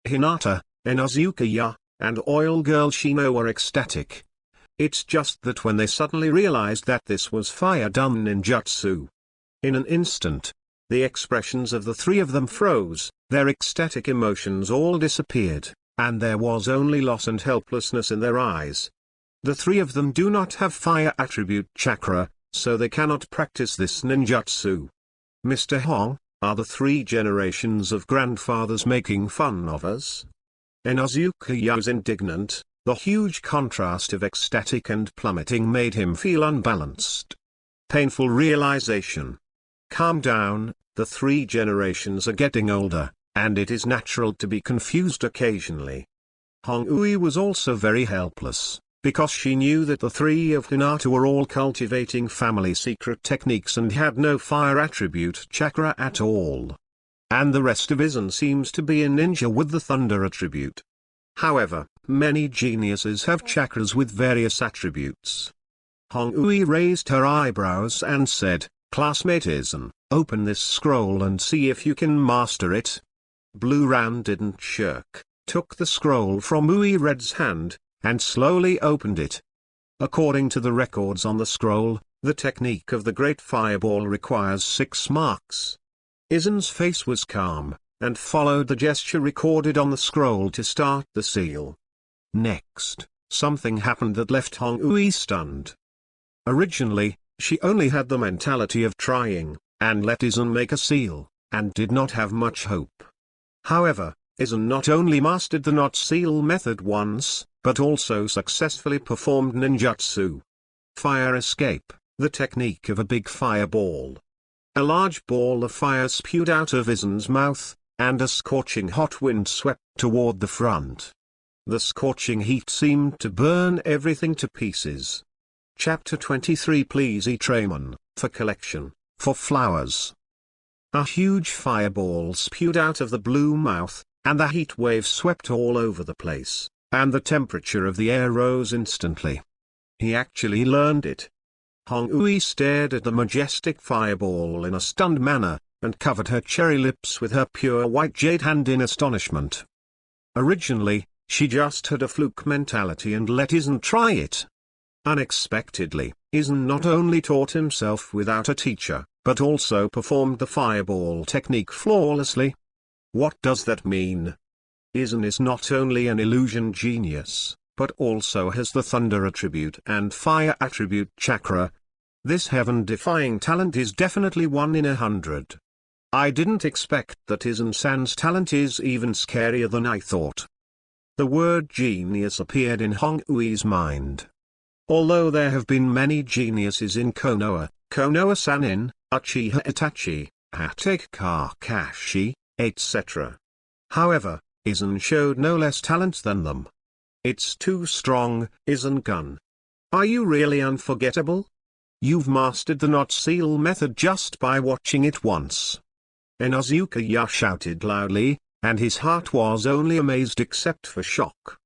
Hinata, Inuzuka, and oil girl Shino were ecstatic. It's just that when they suddenly realized that this was fire done ninjutsu. In an instant, The expressions of the three of them froze, their ecstatic emotions all disappeared, and there was only loss and helplessness in their eyes. The three of them do not have fire attribute chakra, so they cannot practice this ninjutsu. Mr. Hong, are the three generations of grandfathers making fun of us? Inozuka was indignant. The huge contrast of ecstatic and plummeting made him feel unbalanced. Painful realization. Calm down, the three generations are getting older, and it is natural to be confused occasionally. Hong Ui was also very helpless, because she knew that the three of Hinata were all cultivating family secret techniques and had no fire attribute chakra at all. And the rest of Aizen seems to be a ninja with the thunder attribute. However, many geniuses have chakras with various attributes. Hong Ui raised her eyebrows and said, "Classmate Aizen, open this scroll and see if you can master it." Blue Ran didn't shirk, took the scroll from Ui Red's hand, and slowly opened it. According to the records on the scroll, the technique of the Great Fireball requires 6 marks. Aizen's face was calm, and followed the gesture recorded on the scroll to start the seal. Next, something happened that left Hong Ui stunned. Originally, she only had the mentality of trying, and let Aizen make a seal, and did not have much hope. However, Aizen not only mastered the knot seal method once, but also successfully performed ninjutsu. Fire escape, the technique of a big fireball. A large ball of fire spewed out of Aizen's mouth, and a scorching hot wind swept toward the front. The scorching heat seemed to burn everything to pieces. Chapter 23. Please eat Raymond, for collection, for flowers. A huge fireball spewed out of the blue mouth, and the heat wave swept all over the place, and the temperature of the air rose instantly. He actually learned it. Hong Ui stared at the majestic fireball in a stunned manner, and covered her cherry lips with her pure white jade hand in astonishment. Originally, she just had a fluke mentality and let Aizen try it. Unexpectedly, Aizen not only taught himself without a teacher, but also performed the fireball technique flawlessly. What does that mean? Aizen is not only an illusion genius, but also has the thunder attribute and fire attribute chakra. This heaven-defying talent is definitely 1 in 100. I didn't expect that Aizen-san's talent is even scarier than I thought. The word genius appeared in Hong Ui's mind. Although there have been many geniuses in Konoha, Konoha-sanin, Uchiha Itachi, Hatake Kakashi, etc. However, Aizen showed no less talent than them. It's too strong, Aizen-gun. Are you really unforgettable? You've mastered the knot seal method just by watching it once. Inozuka shouted loudly, and his heart was only amazed except for shock.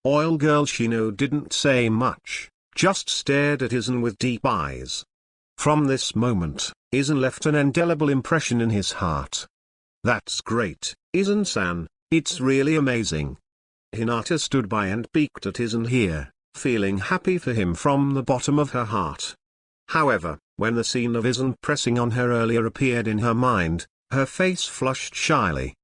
Oil Girl Shino didn't say much, just stared at Aizen with deep eyes. From this moment, Aizen left an indelible impression in his heart. That's great, Aizen-san, it's really amazing. Hinata stood by and peeked at Aizen here, feeling happy for him from the bottom of her heart. However, when the scene of Aizen pressing on her earlier appeared in her mind, her face flushed shyly.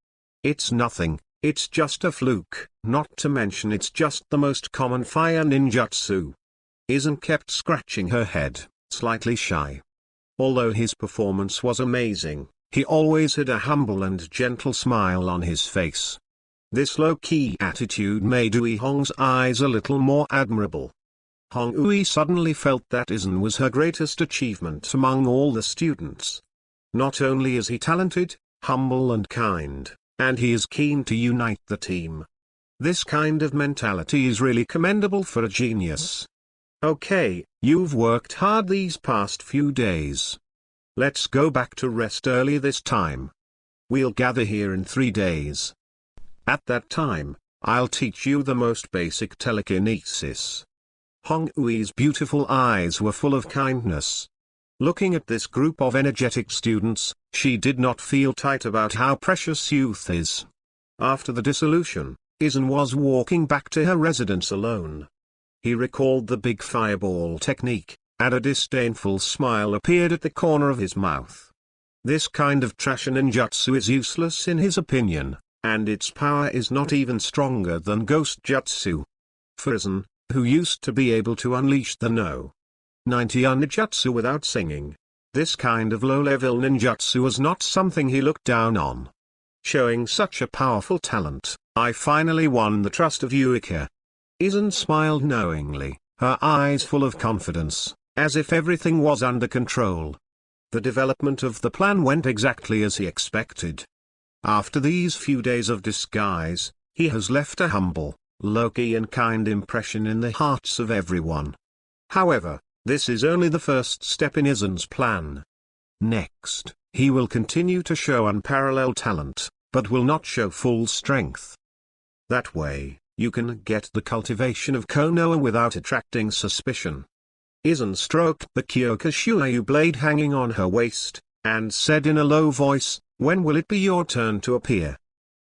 It's nothing, it's just a fluke, not to mention it's just the most common fire ninjutsu. Aizen kept scratching her head, slightly shy. Although his performance was amazing, he always had a humble and gentle smile on his face. This low-key attitude made Ui Hong's eyes a little more admirable. Hong Ui suddenly felt that Aizen was her greatest achievement among all the students. Not only is he talented, humble and kind, and he is keen to unite the team. This kind of mentality is really commendable for a genius. Okay, you've worked hard these past few days. Let's go back to rest early this time. We'll gather here in 3 days. At that time, I'll teach you the most basic telekinesis. Hong Ui's beautiful eyes were full of kindness. Looking at this group of energetic students, she did not feel tight about how precious youth is. After the dissolution, Aizen was walking back to her residence alone. He recalled the big fireball technique, and a disdainful smile appeared at the corner of his mouth. This kind of trash ninjutsu is useless in his opinion, and its power is not even stronger than ghost jutsu. For Aizen, who used to be able to unleash the No. 90 ninjutsu without singing, this kind of low-level ninjutsu was not something he looked down on. Showing such a powerful talent, I finally won the trust of Yuika. Aizen smiled knowingly, her eyes full of confidence, as if everything was under control. The development of the plan went exactly as he expected. After these few days of disguise, he has left a humble, low-key and kind impression in the hearts of everyone. However, this is only the first step in Aizen's plan. Next, he will continue to show unparalleled talent, but will not show full strength. That way, you can get the cultivation of Konoha without attracting suspicion. Aizen stroked the Kyokushuyu blade hanging on her waist, and said in a low voice, "When will it be your turn to appear?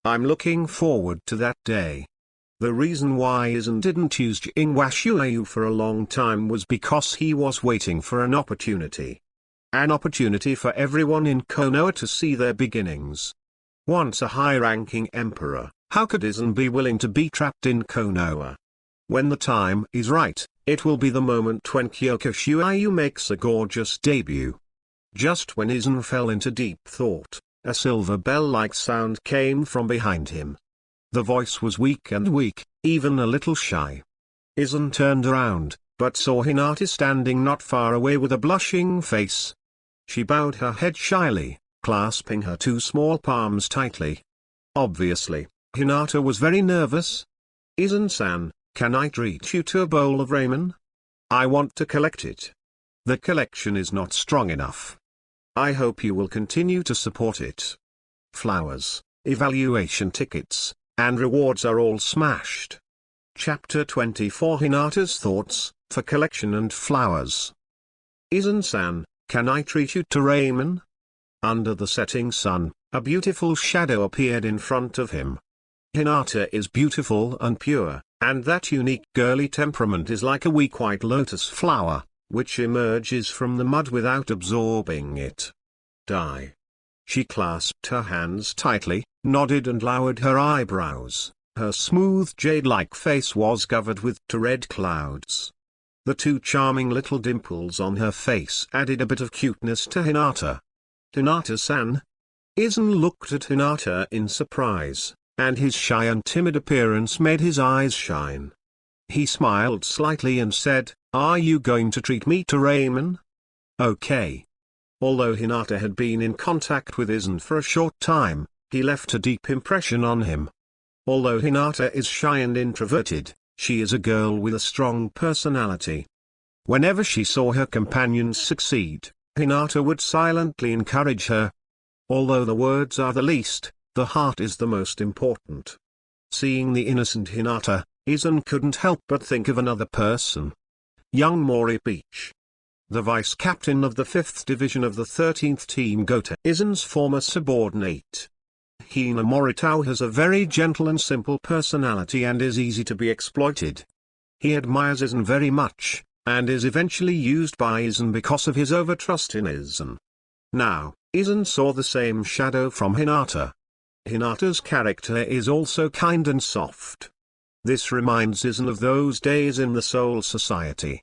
I'm looking forward to that day." The reason why Aizen didn't use Jinwashuyu for a long time was because he was waiting for an opportunity. An opportunity for everyone in Konoha to see their beginnings. Once a high-ranking emperor, how could Aizen be willing to be trapped in Konoha? When the time is right, it will be the moment when Kyokushuyu makes a gorgeous debut. Just when Aizen fell into deep thought, a silver bell-like sound came from behind him. The voice was weak, even a little shy. Aizen turned around, but saw Hinata standing not far away with a blushing face. She bowed her head shyly, clasping her two small palms tightly. Obviously, Hinata was very nervous. "Aizen-san, can I treat you to a bowl of ramen? I want to collect it. The collection is not strong enough. I hope you will continue to support it. Flowers, evaluation tickets, and rewards are all smashed." Chapter 24 Hinata's Thoughts, for Collection and Flowers. "Aizen-san, can I treat you to ramen?" Under the setting sun, a beautiful shadow appeared in front of him. Hinata is beautiful and pure, and that unique girly temperament is like a weak white lotus flower, which emerges from the mud without absorbing it. She clasped her hands tightly, nodded and lowered her eyebrows. Her smooth jade-like face was covered with two red clouds. The two charming little dimples on her face added a bit of cuteness to Hinata. "Hinata-san?" Aizen looked at Hinata in surprise, and his shy and timid appearance made his eyes shine. He smiled slightly and said, "Are you going to treat me to ramen?" "Okay." Although Hinata had been in contact with Aizen for a short time, he left a deep impression on him. Although Hinata is shy and introverted, she is a girl with a strong personality. Whenever she saw her companions succeed, Hinata would silently encourage her. Although the words are the least, the heart is the most important. Seeing the innocent Hinata, Aizen couldn't help but think of another person. Young Mori Beach. The vice-captain of the 5th Division of the 13th Team Gota. Aizen's former subordinate. Hina Moritao has a very gentle and simple personality and is easy to be exploited. He admires Aizen very much, and is eventually used by Aizen because of his overtrust in Aizen. Now, Aizen saw the same shadow from Hinata. Hinata's character is also kind and soft. This reminds Aizen of those days in the Soul Society.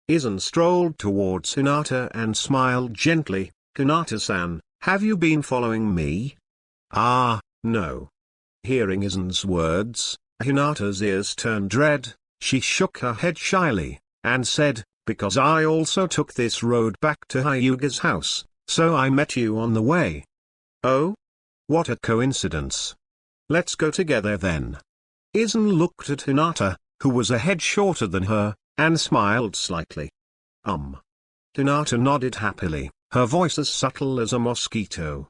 Aizen strolled towards Hinata and smiled gently. "Hinata-san, have you been following me?" "Ah, no." Hearing Aizen's words, Hinata's ears turned red. She shook her head shyly, and said, "Because I also took this road back to Hyuga's house, so I met you on the way." "Oh? What a coincidence. Let's go together then." Aizen looked at Hinata, who was a head shorter than her, and smiled slightly. Hinata nodded happily, her voice as subtle as a mosquito.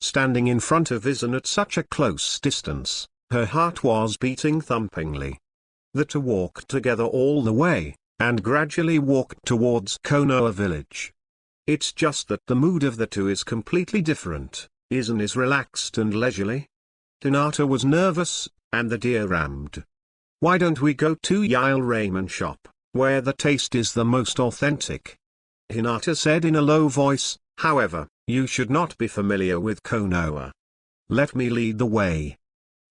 Standing in front of Aizen at such a close distance, her heart was beating thumpingly. The two walked together all the way, and gradually walked towards Konoha village. It's just that the mood of the two is completely different. Aizen is relaxed and leisurely. Hinata was nervous, and the deer rammed. "Why don't we go to Yale Ramen shop, where the taste is the most authentic?" Hinata said in a low voice. However, You should not be familiar with Konoha. Let me lead the way.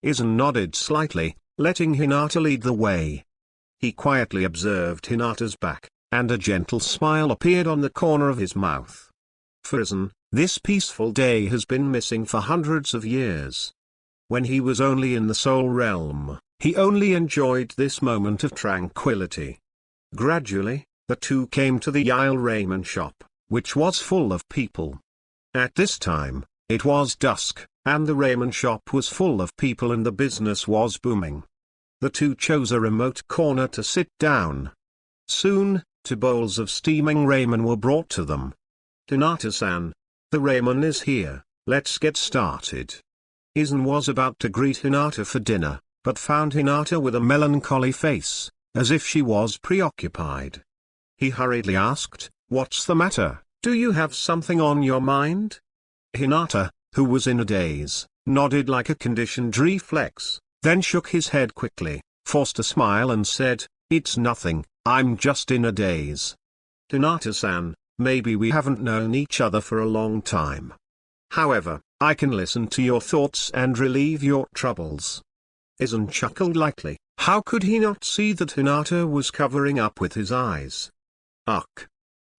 Aizen nodded slightly, letting Hinata lead the way. He quietly observed Hinata's back, and a gentle smile appeared on the corner of his mouth. For Aizen, this peaceful day has been missing for hundreds of years. When he was only in the Soul Realm, he only enjoyed this moment of tranquility. Gradually, the two came to the Yale ramen shop, which was full of people. At this time, it was dusk, and the ramen shop was full of people and the business was booming. The two chose a remote corner to sit down. Soon, 2 bowls of steaming ramen were brought to them. "Hinata-san, the ramen is here, let's get started." Aizen was about to greet Hinata for dinner, but found Hinata with a melancholy face, as if she was preoccupied. He hurriedly asked, "What's the matter? Do you have something on your mind?" Hinata, who was in a daze, nodded like a conditioned reflex, then shook his head quickly, forced a smile and said, "It's nothing, I'm just in a daze." "Hinata-san, maybe we haven't known each other for a long time. However, I can listen to your thoughts and relieve your troubles." Aizen chuckled lightly. How could he not see that Hinata was covering up with his eyes? Ugh.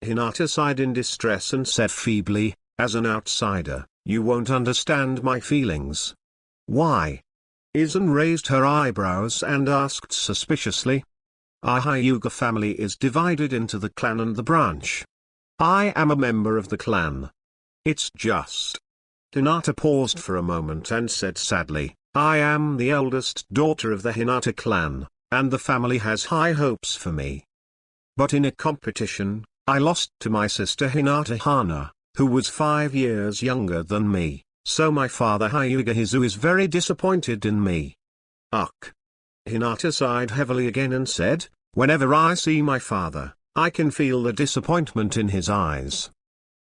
Hinata sighed in distress and said feebly, "As an outsider, you won't understand my feelings." "Why?" Aizen raised her eyebrows and asked suspiciously. "Our Hyuga family is divided into the clan and the branch. I am a member of the clan. It's just." Hinata paused for a moment and said sadly, "I am the eldest daughter of the Hinata clan, and the family has high hopes for me. But in a competition, I lost to my sister Hinata Hana, who was 5 years younger than me, so my father Hyuga Hizu is very disappointed in me." Ugh. Hinata sighed heavily again and said, "Whenever I see my father, I can feel the disappointment in his eyes.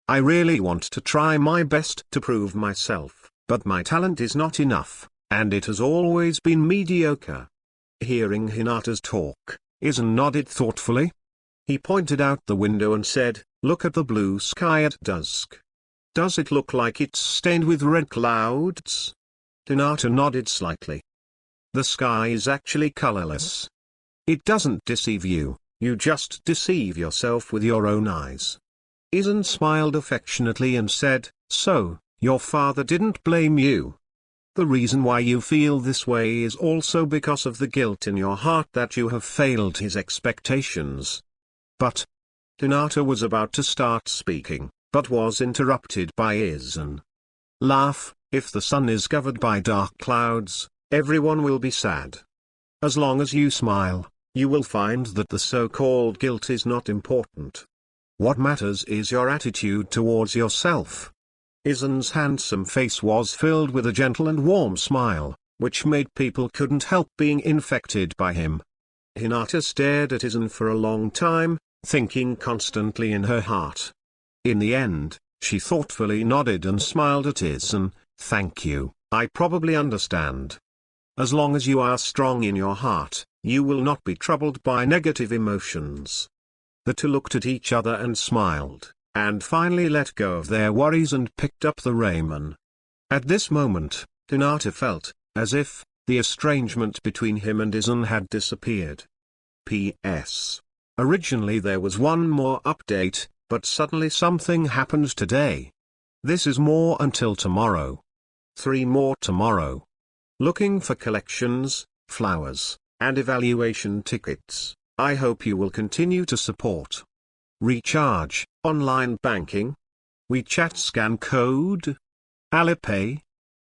I really want to try my best to prove myself, but my talent is not enough, and it has always been mediocre." Hearing Hinata's talk, Aizen nodded thoughtfully. He pointed out the window and said, "Look at the blue sky at dusk. Does it look like it's stained with red clouds?" Hinata nodded slightly. "The sky is actually colorless. It doesn't deceive you, you just deceive yourself with your own eyes." Aizen smiled affectionately and said, "So, your father didn't blame you. The reason why you feel this way is also because of the guilt in your heart that you have failed his expectations." But Hinata was about to start speaking, but was interrupted by Aizen. "Laugh, if the sun is covered by dark clouds, everyone will be sad. As long as you smile, you will find that the so-called guilt is not important. What matters is your attitude towards yourself." Aizen's handsome face was filled with a gentle and warm smile, which made people couldn't help being infected by him. Hinata stared at Aizen for a long time, thinking constantly in her heart. In the end, she thoughtfully nodded and smiled at Aizen. "Thank you, I probably understand. As long as you are strong in your heart, you will not be troubled by negative emotions." The two looked at each other and smiled, and finally let go of their worries and picked up the ramen. At this moment, Hinata felt, as if, the estrangement between him and Aizen had disappeared. P.S. Originally there was one more update, but suddenly something happened today. This is more until tomorrow. 3 more tomorrow. Looking for collections, flowers, and evaluation tickets. I hope you will continue to support. Recharge, online banking, WeChat scan code, Alipay,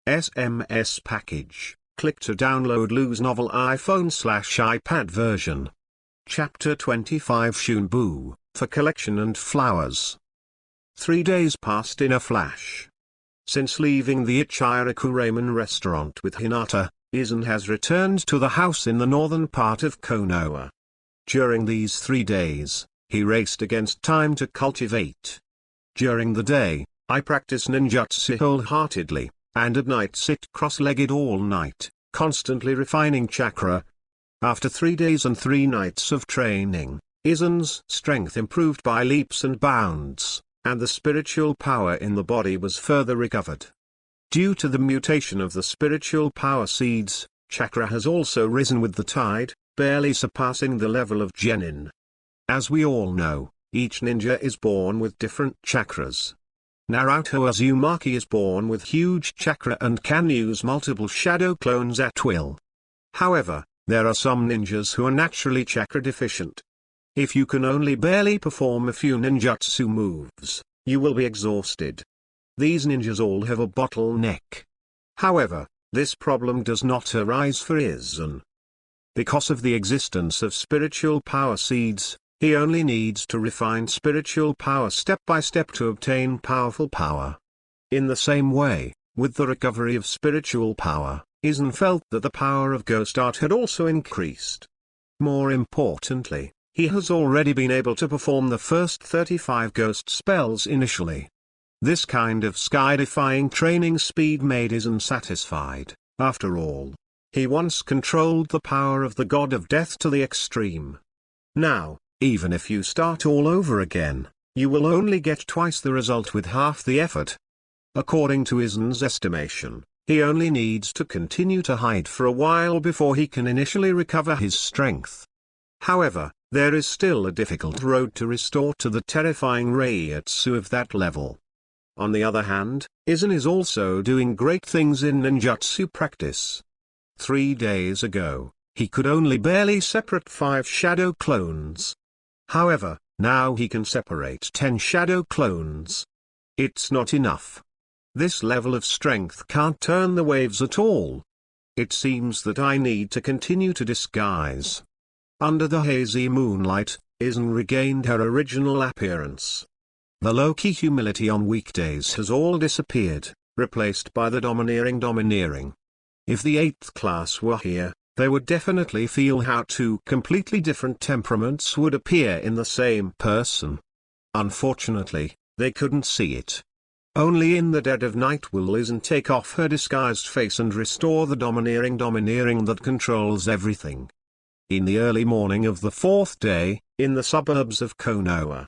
SMS package. Click to download Lou's novel iPhone/iPad version. Chapter 25 Shunbu, for collection and flowers. 3 days passed in a flash. Since leaving the Ichiraku ramen restaurant with Hinata, Aizen has returned to the house in the northern part of Konoha. During these 3 days, he raced against time to cultivate. During the day, I practice ninjutsu wholeheartedly, and at night sit cross-legged all night, constantly refining chakra. After 3 days and 3 nights of training, Aizen's strength improved by leaps and bounds. and the spiritual power in the body was further recovered. Due to the mutation of the spiritual power seeds, chakra has also risen with the tide, barely surpassing the level of genin. As we all know, each ninja is born with different chakras. Naruto Uzumaki is born with huge chakra and can use multiple shadow clones at will. However, there are some ninjas who are naturally chakra deficient. If you can only barely perform a few ninjutsu moves, you will be exhausted. These ninjas all have a bottleneck. However, this problem does not arise for Aizen. Because of the existence of spiritual power seeds, he only needs to refine spiritual power step by step to obtain powerful power. In the same way, with the recovery of spiritual power, Aizen felt that the power of ghost art had also increased. More importantly, he has already been able to perform the first 35 ghost spells initially. This kind of sky-defying training speed made Aizen satisfied. After all, he once controlled the power of the god of death to the extreme. Now, even if you start all over again, you will only get twice the result with half the effort. According to Aizen's estimation, he only needs to continue to hide for a while before he can initially recover his strength. However, there is still a difficult road to restore to the terrifying Reiatsu of that level. On the other hand, Aizen is also doing great things in ninjutsu practice. 3 days ago, he could only barely separate 5 shadow clones. However, now he can separate 10 shadow clones. It's not enough. This level of strength can't turn the waves at all. It seems that I need to continue to disguise. Under the hazy moonlight, Aizen regained her original appearance. The low-key humility on weekdays has all disappeared, replaced by the domineering. If the 8th class were here, they would definitely feel how 2 completely different temperaments would appear in the same person. Unfortunately, they couldn't see it. Only in the dead of night will Aizen take off her disguised face and restore the domineering that controls everything. In the early morning of the 4th day, in the suburbs of Konoha.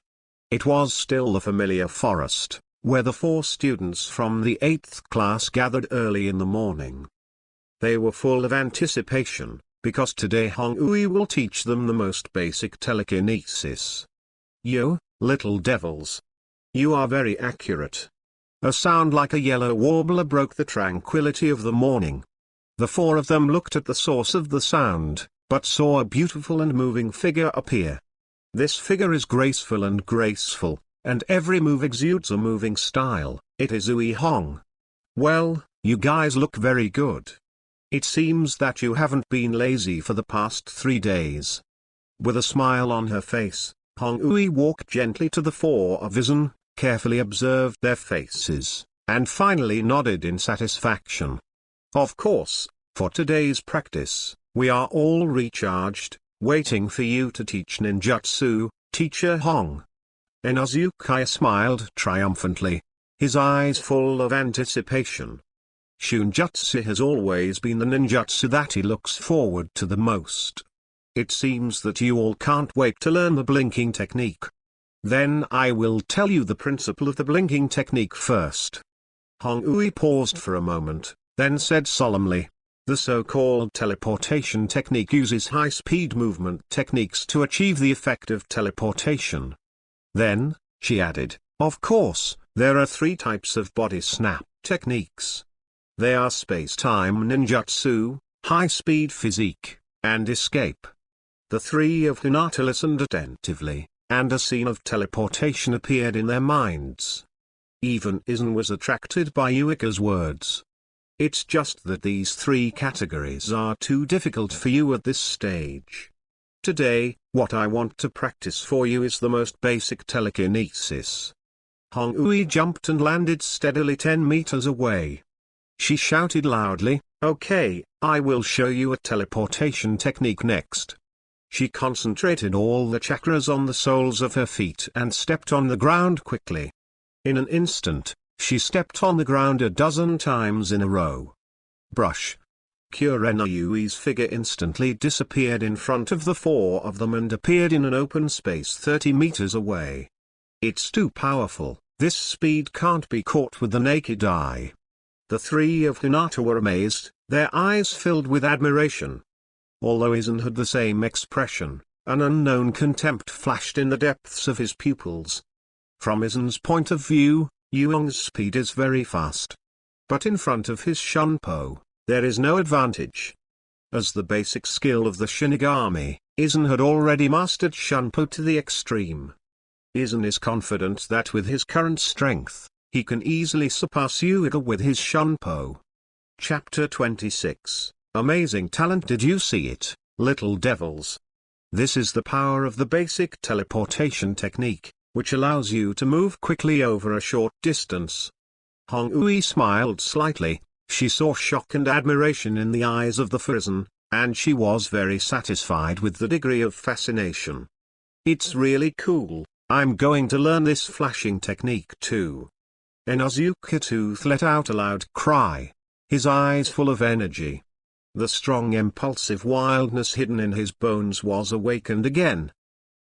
It was still the familiar forest, where the 4 students from the 8th class gathered early in the morning. They were full of anticipation, because today Hongui will teach them the most basic telekinesis. You, little devils. You are very accurate. A sound like a yellow warbler broke the tranquility of the morning. The 4 of them looked at the source of the sound, but saw a beautiful and moving figure appear. This figure is graceful, and every move exudes a moving style. It is Ui Hong. Well, you guys look very good. It seems that you haven't been lazy for the past 3 days. With a smile on her face, Hongui walked gently to the 4 of Aizen, carefully observed their faces, and finally nodded in satisfaction. Of course, for today's practice, we are all recharged, waiting for you to teach ninjutsu, Teacher Hong. Inuzuka smiled triumphantly, his eyes full of anticipation. Shunjutsu has always been the ninjutsu that he looks forward to the most. It seems that you all can't wait to learn the blinking technique. Then I will tell you the principle of the blinking technique first. Hongui paused for a moment, then said solemnly, the so-called teleportation technique uses high-speed movement techniques to achieve the effect of teleportation. Then, she added, of course, there are 3 types of body snap techniques. They are space-time ninjutsu, high-speed physique, and escape. The 3 of Hinata listened attentively, and a scene of teleportation appeared in their minds. Even Aizen was attracted by Yuika's words. It's just that these 3 categories are too difficult for you at this stage. Today, what I want to practice for you is the most basic telekinesis. Hongui jumped and landed steadily 10 meters away. She shouted loudly, okay, I will show you a teleportation technique next. She concentrated all the chakras on the soles of her feet and stepped on the ground quickly. In an instant, she stepped on the ground a dozen times in a row. Brush. Kurenayui's figure instantly disappeared in front of the 4 of them and appeared in an open space 30 meters away. It's too powerful. This speed can't be caught with the naked eye. The three of Hinata were amazed, their eyes filled with admiration. Although Aizen had the same expression, an unknown contempt flashed in the depths of his pupils. From Aizen's point of view, Yuong's speed is very fast. But in front of his Shunpo, there is no advantage. As the basic skill of the Shinigami, Aizen had already mastered Shunpo to the extreme. Aizen is confident that with his current strength, he can easily surpass Yuiga with his Shunpo. Chapter 26. Amazing talent. Did you see it, little devils? This is the power of the basic teleportation technique, which allows you to move quickly over a short distance. Hong-Ui smiled slightly. She saw shock and admiration in the eyes of the Frozen, and she was very satisfied with the degree of fascination. It's really cool. I'm going to learn this flashing technique too. Inosuke Tooth let out a loud cry, his eyes full of energy. The strong impulsive wildness hidden in his bones was awakened again.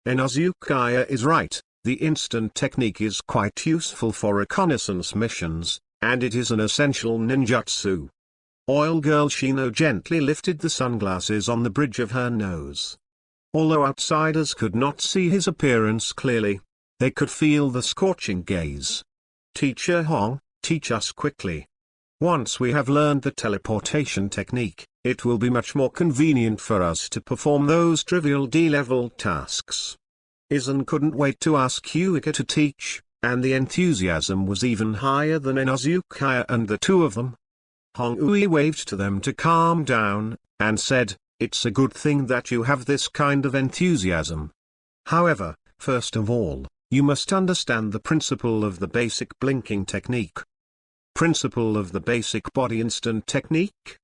Inosuke is right, the instant technique is quite useful for reconnaissance missions, and it is an essential ninjutsu. Oil Girl Shino gently lifted the sunglasses on the bridge of her nose. Although outsiders could not see his appearance clearly, they could feel the scorching gaze. Teacher Hong, teach us quickly. Once we have learned the teleportation technique, it will be much more convenient for us to perform those trivial D-level tasks. Aizen couldn't wait to ask Yuiga to teach, and the enthusiasm was even higher than Inosuke and the two of them. Hong-Ui waved to them to calm down, and said, "It's a good thing that you have this kind of enthusiasm. However, first of all, you must understand the principle of the basic blinking technique." Principle of the basic body instant technique?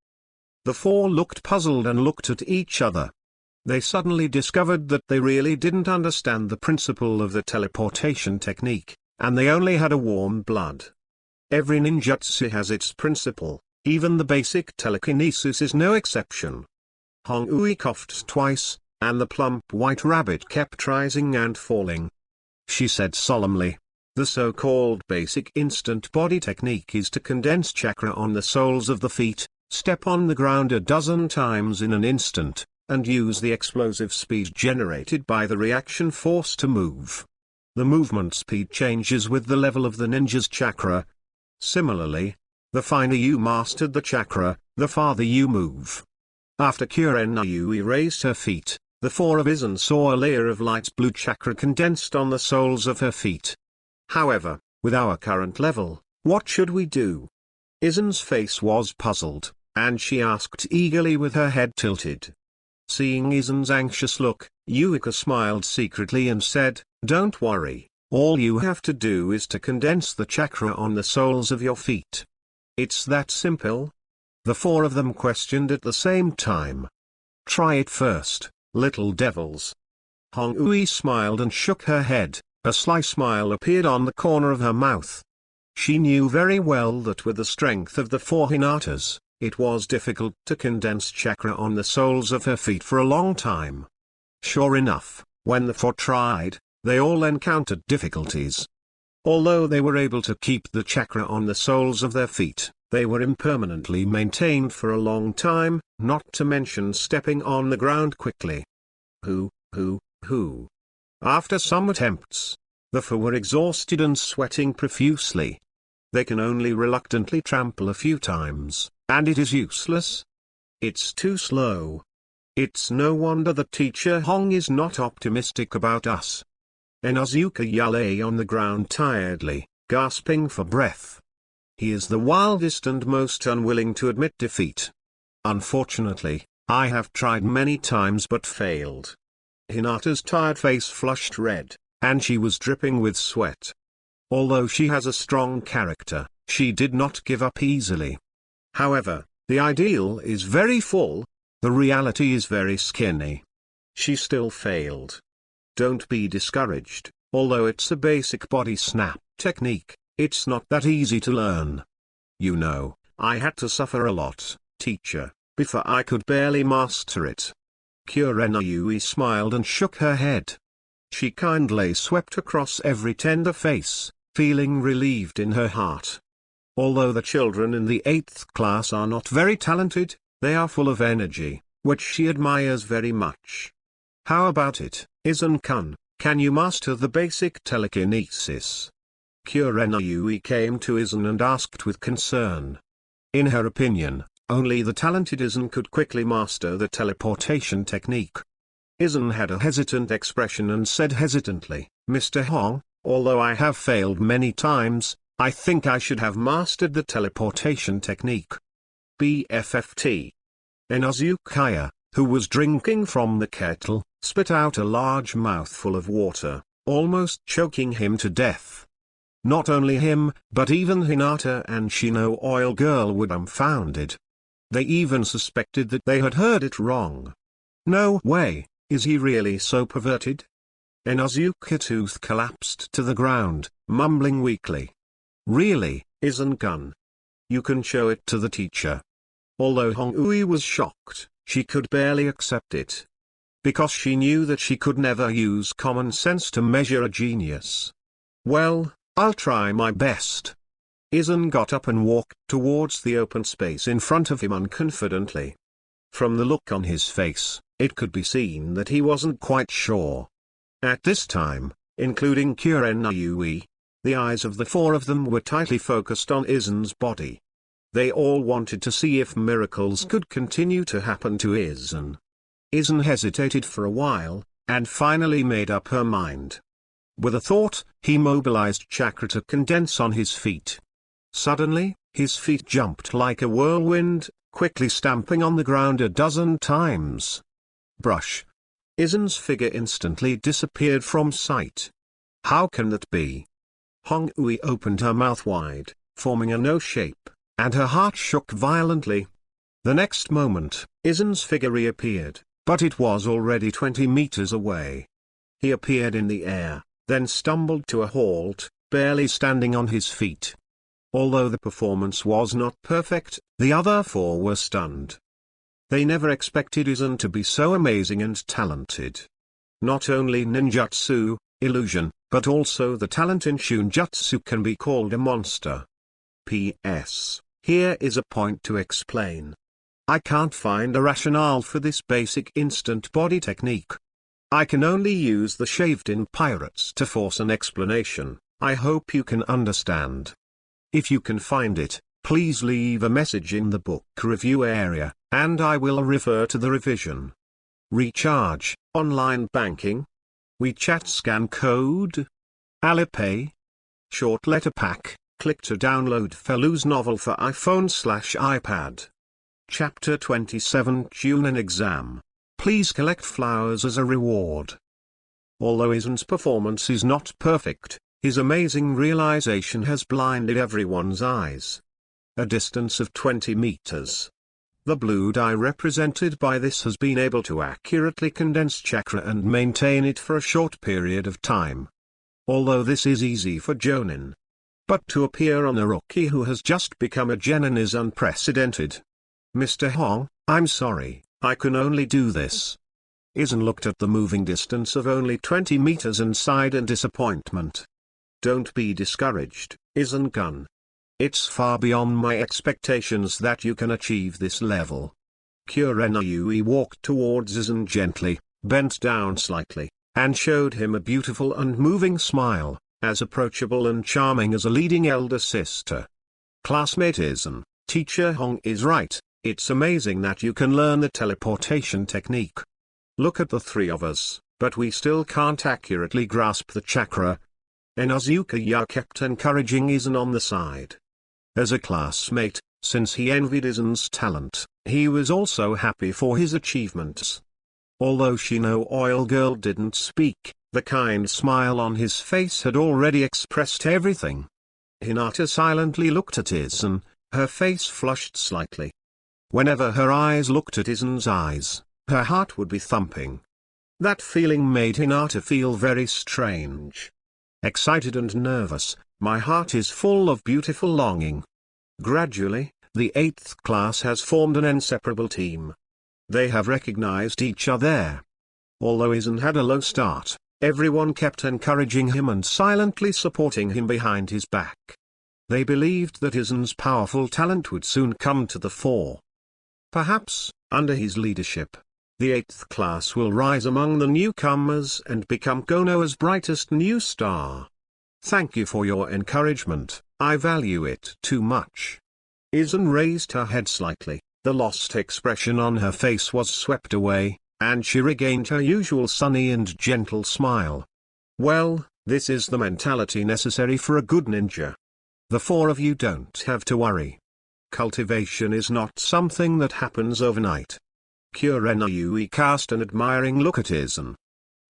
The four looked puzzled and looked at each other. They suddenly discovered that they really didn't understand the principle of the teleportation technique, and they only had a warm blood. Every ninjutsu has its principle, even the basic telekinesis is no exception. Hong-Ui coughed twice, and the plump white rabbit kept rising and falling. She said solemnly, "The so-called basic instant body technique is to condense chakra on the soles of the feet, step on the ground a dozen times in an instant, and use the explosive speed generated by the reaction force to move. The movement speed changes with the level of the ninja's chakra. Similarly, the finer you mastered the chakra, the farther you move." After Kurenayui raised her feet, the four of Aizen saw a layer of light blue chakra condensed on the soles of her feet. "However, with our current level, what should we do?" Aizen's face was puzzled, and she asked eagerly with her head tilted. Seeing Aizen's anxious look, Yuiga smiled secretly and said, "Don't worry, all you have to do is to condense the chakra on the soles of your feet. It's that simple." The four of them questioned at the same time. "Try it first, little devils." Hong-Ui smiled and shook her head, a sly smile appeared on the corner of her mouth. She knew very well that with the strength of the four Hinatas, it was difficult to condense chakra on the soles of her feet for a long time. Sure enough, when the four tried, they all encountered difficulties. Although they were able to keep the chakra on the soles of their feet, they were impermanently maintained for a long time, not to mention stepping on the ground quickly. Who? After some attempts, the four were exhausted and sweating profusely. They can only reluctantly trample a few times, and it is useless. It's too slow. It's no wonder that Teacher Hong is not optimistic about us. Inosuke lay on the ground tiredly, gasping for breath. He is the wildest and most unwilling to admit defeat. "Unfortunately, I have tried many times but failed." Hinata's tired face flushed red, and she was dripping with sweat. Although she has a strong character, she did not give up easily. However, the ideal is very full, the reality is very skinny. She still failed. Don't be discouraged, although it's a basic body snap technique, it's not that easy to learn. You know, I had to suffer a lot, teacher, before I could barely master it. Kurenayui smiled and shook her head. She kindly swept across every tender face, feeling relieved in her heart. Although the children in the 8th class are not very talented, they are full of energy, which she admires very much. How about it, Aizen-kun? Can you master the basic telekinesis? Kurenayui came to Aizen and asked with concern. In her opinion, only the talented Aizen could quickly master the teleportation technique. Aizen had a hesitant expression and said hesitantly, Mr. Hong, although I have failed many times, I think I should have mastered the teleportation technique. BFFT. Inazukaya, who was drinking from the kettle, spit out a large mouthful of water, almost choking him to death. Not only him, but even Hinata and Shino Oil Girl were dumbfounded. They even suspected that they had heard it wrong. No way, is he really so perverted? Inazuka Tooth collapsed to the ground, mumbling weakly. Really, Aizen-kun? You can show it to the teacher. Although Hong-ui was shocked, she could barely accept it. Because she knew that she could never use common sense to measure a genius. Well, I'll try my best. Aizen got up and walked towards the open space in front of him unconfidently. From the look on his face, it could be seen that he wasn't quite sure. At this time, including Kurenayui, the eyes of the four of them were tightly focused on Aizen's body. They all wanted to see if miracles could continue to happen to Aizen. Aizen hesitated for a while, and finally made up her mind. With a thought, he mobilized chakra to condense on his feet. Suddenly, his feet jumped like a whirlwind, quickly stamping on the ground a dozen times. Brush. Aizen's figure instantly disappeared from sight. How can that be? Hong-ui opened her mouth wide, forming a no shape, and her heart shook violently. The next moment, Aizen's figure reappeared, but it was already 20 meters away. He appeared in the air, then stumbled to a halt, barely standing on his feet. Although the performance was not perfect, the other four were stunned. They never expected Aizen to be so amazing and talented. Not only ninjutsu, illusion, but also the talent in shunjutsu can be called a monster. P.S. Here is a point to explain. I can't find a rationale for this basic instant body technique. I can only use the shaved-in pirates to force an explanation. I hope you can understand. If you can find it, please leave a message in the book review area, and I will refer to the revision. Recharge, online banking, WeChat scan code, Alipay, short letter pack, click to download Felu's novel for iPhone/iPad. Chapter 27 Chunin Exam. Please collect flowers as a reward. Although Aizen's performance is not perfect, his amazing realization has blinded everyone's eyes. A distance of 20 meters. The blue dye represented by this has been able to accurately condense chakra and maintain it for a short period of time. Although this is easy for Jonin. But to appear on a rookie who has just become a genin is unprecedented. Mr. Hong, I'm sorry, I can only do this. Aizen looked at the moving distance of only 20 meters and sighed in disappointment. Don't be discouraged, Aizen-kun. It's far beyond my expectations that you can achieve this level. Kurenayui walked towards Aizen gently, bent down slightly, and showed him a beautiful and moving smile, as approachable and charming as a leading elder sister. Classmate Aizen, Teacher Hong is right, it's amazing that you can learn the teleportation technique. Look at the three of us, but we still can't accurately grasp the chakra. Inazukaya kept encouraging Aizen on the side. As a classmate, since he envied Aizen's talent, he was also happy for his achievements. Although Shino Oil Girl didn't speak, the kind smile on his face had already expressed everything. Hinata silently looked at Aizen, her face flushed slightly. Whenever her eyes looked at Aizen's eyes, her heart would be thumping. That feeling made Hinata feel very strange. Excited and nervous, my heart is full of beautiful longing. Gradually, the 8th class has formed an inseparable team. They have recognized each other. Although Aizen had a low start, everyone kept encouraging him and silently supporting him behind his back. They believed that Aizen's powerful talent would soon come to the fore. Perhaps, under his leadership, the 8th class will rise among the newcomers and become Konoha's brightest new star. Thank you for your encouragement, I value it too much. Aizen raised her head slightly, the lost expression on her face was swept away, and she regained her usual sunny and gentle smile. Well, this is the mentality necessary for a good ninja. The 4 of you don't have to worry. Cultivation is not something that happens overnight. Kurenai cast an admiring look at Aizen.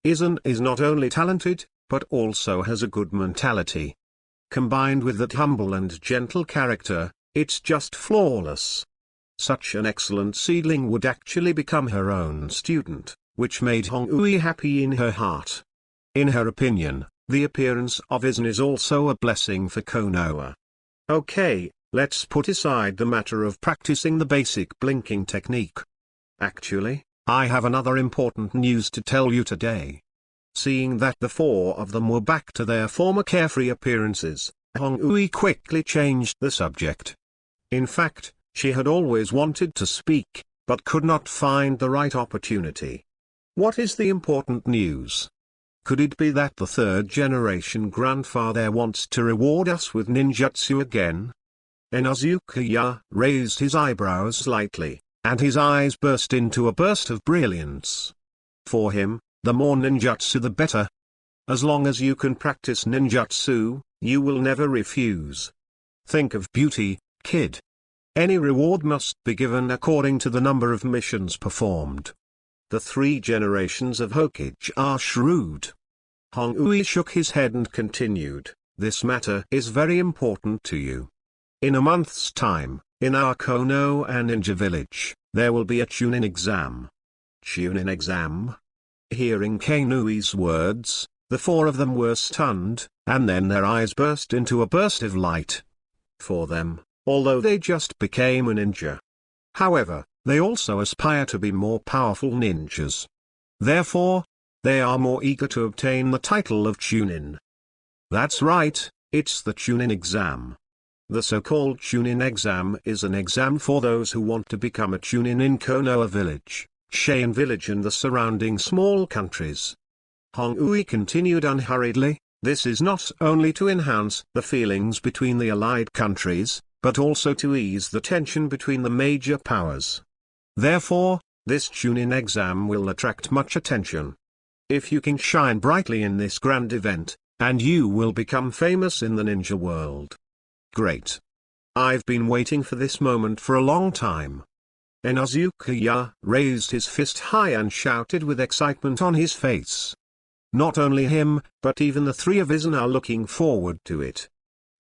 Aizen is not only talented, but also has a good mentality. Combined with that humble and gentle character, it's just flawless. Such an excellent seedling would actually become her own student, which made Hongui happy in her heart. In her opinion, the appearance of Aizen is also a blessing for Konoha. Okay, let's put aside the matter of practicing the basic blinking technique. Actually, I have another important news to tell you today. Seeing that the 4 of them were back to their former carefree appearances, Hongui quickly changed the subject. In fact, she had always wanted to speak, but could not find the right opportunity. What is the important news? Could it be that the 3rd generation grandfather wants to reward us with ninjutsu again? Inozuka raised his eyebrows slightly, and his eyes burst into a burst of brilliance. For him, the more ninjutsu the better. As long as you can practice ninjutsu, you will never refuse. Think of beauty, kid. Any reward must be given according to the number of missions performed. The 3 generations of Hokage are shrewd. Hongui shook his head and continued, this matter is very important to you. In a month's time, in our Konoha Ninja village, there will be a Chunin exam. Chunin exam? Hearing Kainui's words, the 4 of them were stunned, and then their eyes burst into a burst of light. For them, although they just became a ninja. However, they also aspire to be more powerful ninjas. Therefore, they are more eager to obtain the title of Chunin. That's right, it's the Chunin exam. The so-called Chunin exam is an exam for those who want to become a Chunin in Konoha village, Cheyenne village and the surrounding small countries. Hongui continued unhurriedly, this is not only to enhance the feelings between the allied countries, but also to ease the tension between the major powers. Therefore, this Chunin exam will attract much attention. If you can shine brightly in this grand event, and you will become famous in the ninja world. Great. I've been waiting for this moment for a long time. Inozuka raised his fist high and shouted with excitement on his face. Not only him, but even the 3 of Aizen are looking forward to it.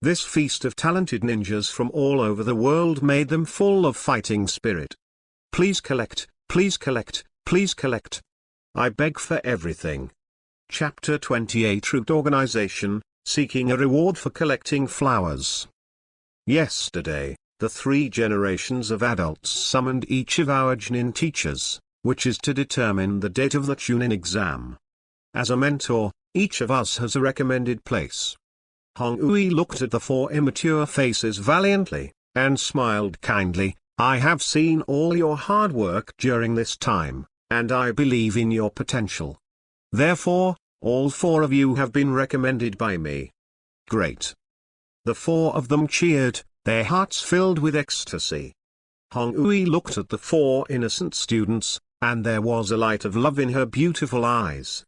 This feast of talented ninjas from all over the world made them full of fighting spirit. Please collect, please collect, please collect. I beg for everything. Chapter 28 Root Organization, Seeking a Reward for Collecting Flowers. Yesterday, the 3 generations of adults summoned each of our Chunin teachers, which is to determine the date of the Chunin exam. As a mentor, each of us has a recommended place. Hongui looked at the 4 immature faces valiantly, and smiled kindly. I have seen all your hard work during this time, and I believe in your potential. Therefore, all 4 of you have been recommended by me. Great. The 4 of them cheered, their hearts filled with ecstasy. Hongui looked at the 4 innocent students, and there was a light of love in her beautiful eyes.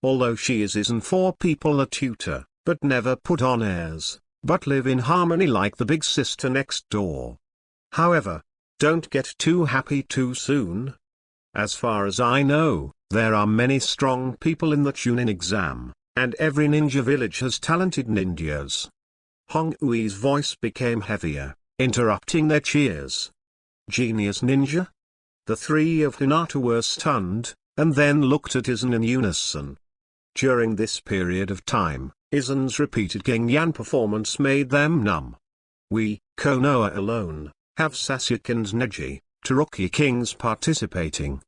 Although she isn't for people a tutor, but never put on airs, but live in harmony like the big sister next door. However, don't get too happy too soon. As far as I know, there are many strong people in the Chunin exam, and every ninja village has talented ninjas. Hongui's voice became heavier, interrupting their cheers. Genius ninja? The 3 of Hinata were stunned, and then looked at Aizen in unison. During this period of time, Aizen's repeated Genyan performance made them numb. We, Konoha alone, have Sasuke and Neji, Todoroki kings participating.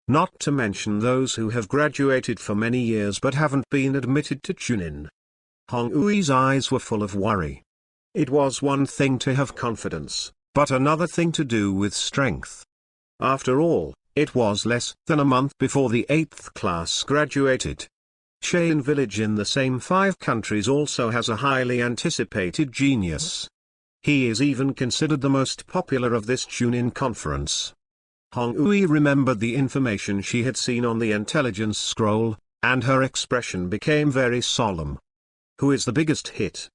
not to mention those who have graduated for many years but haven't been admitted to Chunin. Hong Ui's eyes were full of worry. It was one thing to have confidence, but another thing to do with strength. After all, it was less than a month before the 8th class graduated. Cheyenne Village in the same 5 countries also has a highly anticipated genius. He is even considered the most popular of this Chunin conference. Hong Ui remembered the information she had seen on the intelligence scroll, and her expression became very solemn. Who is the biggest hit?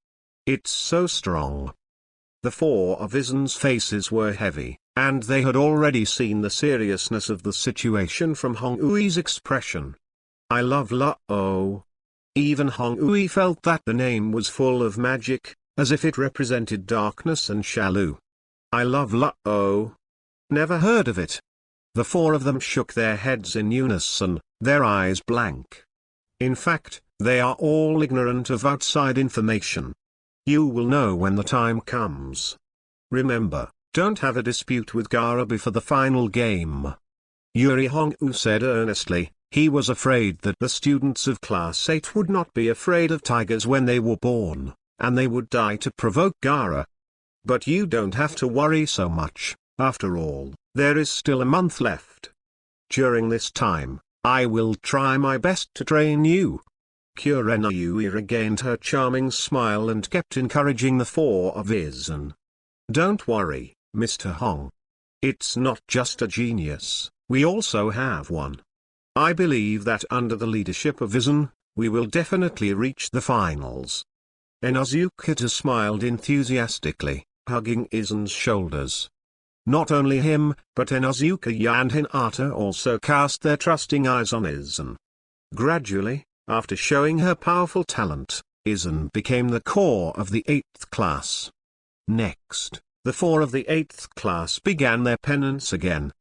It's so strong. The 4 of Aizen's faces were heavy, and they had already seen the seriousness of the situation from Hong Ui's expression. I love Lo. Even Hong Ui felt that the name was full of magic, as if it represented darkness and Shalu. I love Lo. Never heard of it. The 4 of them shook their heads in unison, their eyes blank. In fact, they are all ignorant of outside information. You will know when the time comes. Remember, don't have a dispute with Gaara before the final game. Yuri Hong U said earnestly. He was afraid that the students of Class 8 would not be afraid of tigers when they were born, and they would die to provoke Gaara. But you don't have to worry so much, after all, there is still a month left. During this time, I will try my best to train you. Kurenayui regained her charming smile and kept encouraging the 4 of Aizen. Don't worry, Mr. Hong. It's not just a genius, we also have one. I believe that under the leadership of Aizen, we will definitely reach the finals. Inazukata smiled enthusiastically, hugging Aizen's shoulders. Not only him, but Inazukaya and Hinata also cast their trusting eyes on Aizen. Gradually, after showing her powerful talent, Aizen became the core of the 8th class. Next, the 4 of the 8th class began their penance again.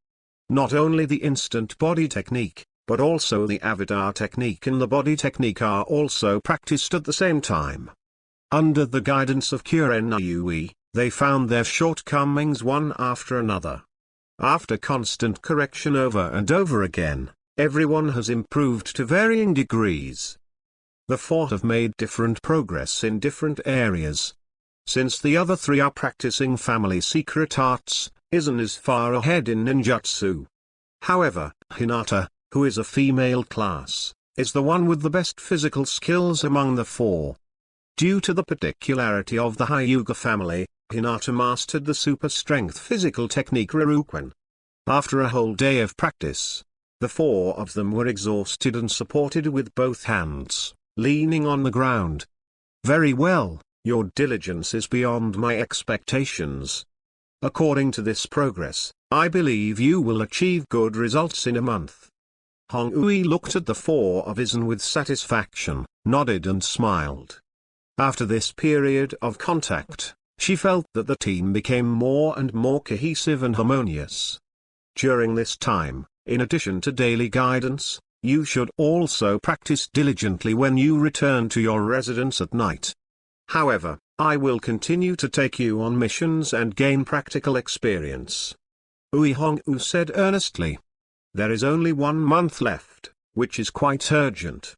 Not only the instant body technique, but also the avatar technique and the body technique are also practiced at the same time. Under the guidance of Kurenayui, they found their shortcomings one after another. After constant correction over and over again, everyone has improved to varying degrees. The 4 have made different progress in different areas. Since the other 3 are practicing family secret arts, Aizen is far ahead in ninjutsu. However, Hinata, who is a female class, is the one with the best physical skills among the 4. Due to the particularity of the Hyuga family, Hinata mastered the super strength physical technique Ryuken. After a whole day of practice, the 4 of them were exhausted and supported with both hands, leaning on the ground. Very well, your diligence is beyond my expectations. According to this progress, I believe you will achieve good results in a month. Hong Ui looked at the 4 of Aizen with satisfaction, nodded and smiled. After this period of contact, she felt that the team became more and more cohesive and harmonious. During this time, in addition to daily guidance, you should also practice diligently when you return to your residence at night. However, I will continue to take you on missions and gain practical experience. Ui Hong U said earnestly. There is only 1 month left, which is quite urgent.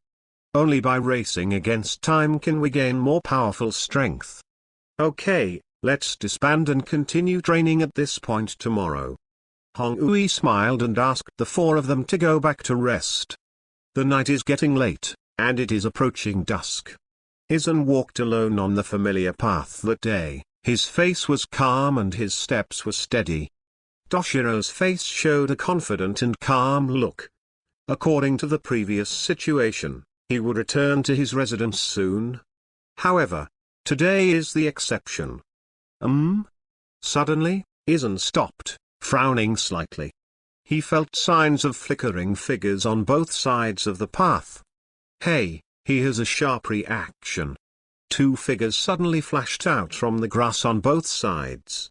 Only by racing against time can we gain more powerful strength. Okay, let's disband and continue training at this point tomorrow. Hong Ui smiled and asked the 4 of them to go back to rest. The night is getting late, and it is approaching dusk. Aizen walked alone on the familiar path that day, his face was calm and his steps were steady. Toshiro's face showed a confident and calm look. According to the previous situation, he would return to his residence soon. However, today is the exception. Suddenly, Aizen stopped, frowning slightly. He felt signs of flickering figures on both sides of the path. Hey, he has a sharp reaction. 2 figures suddenly flashed out from the grass on both sides.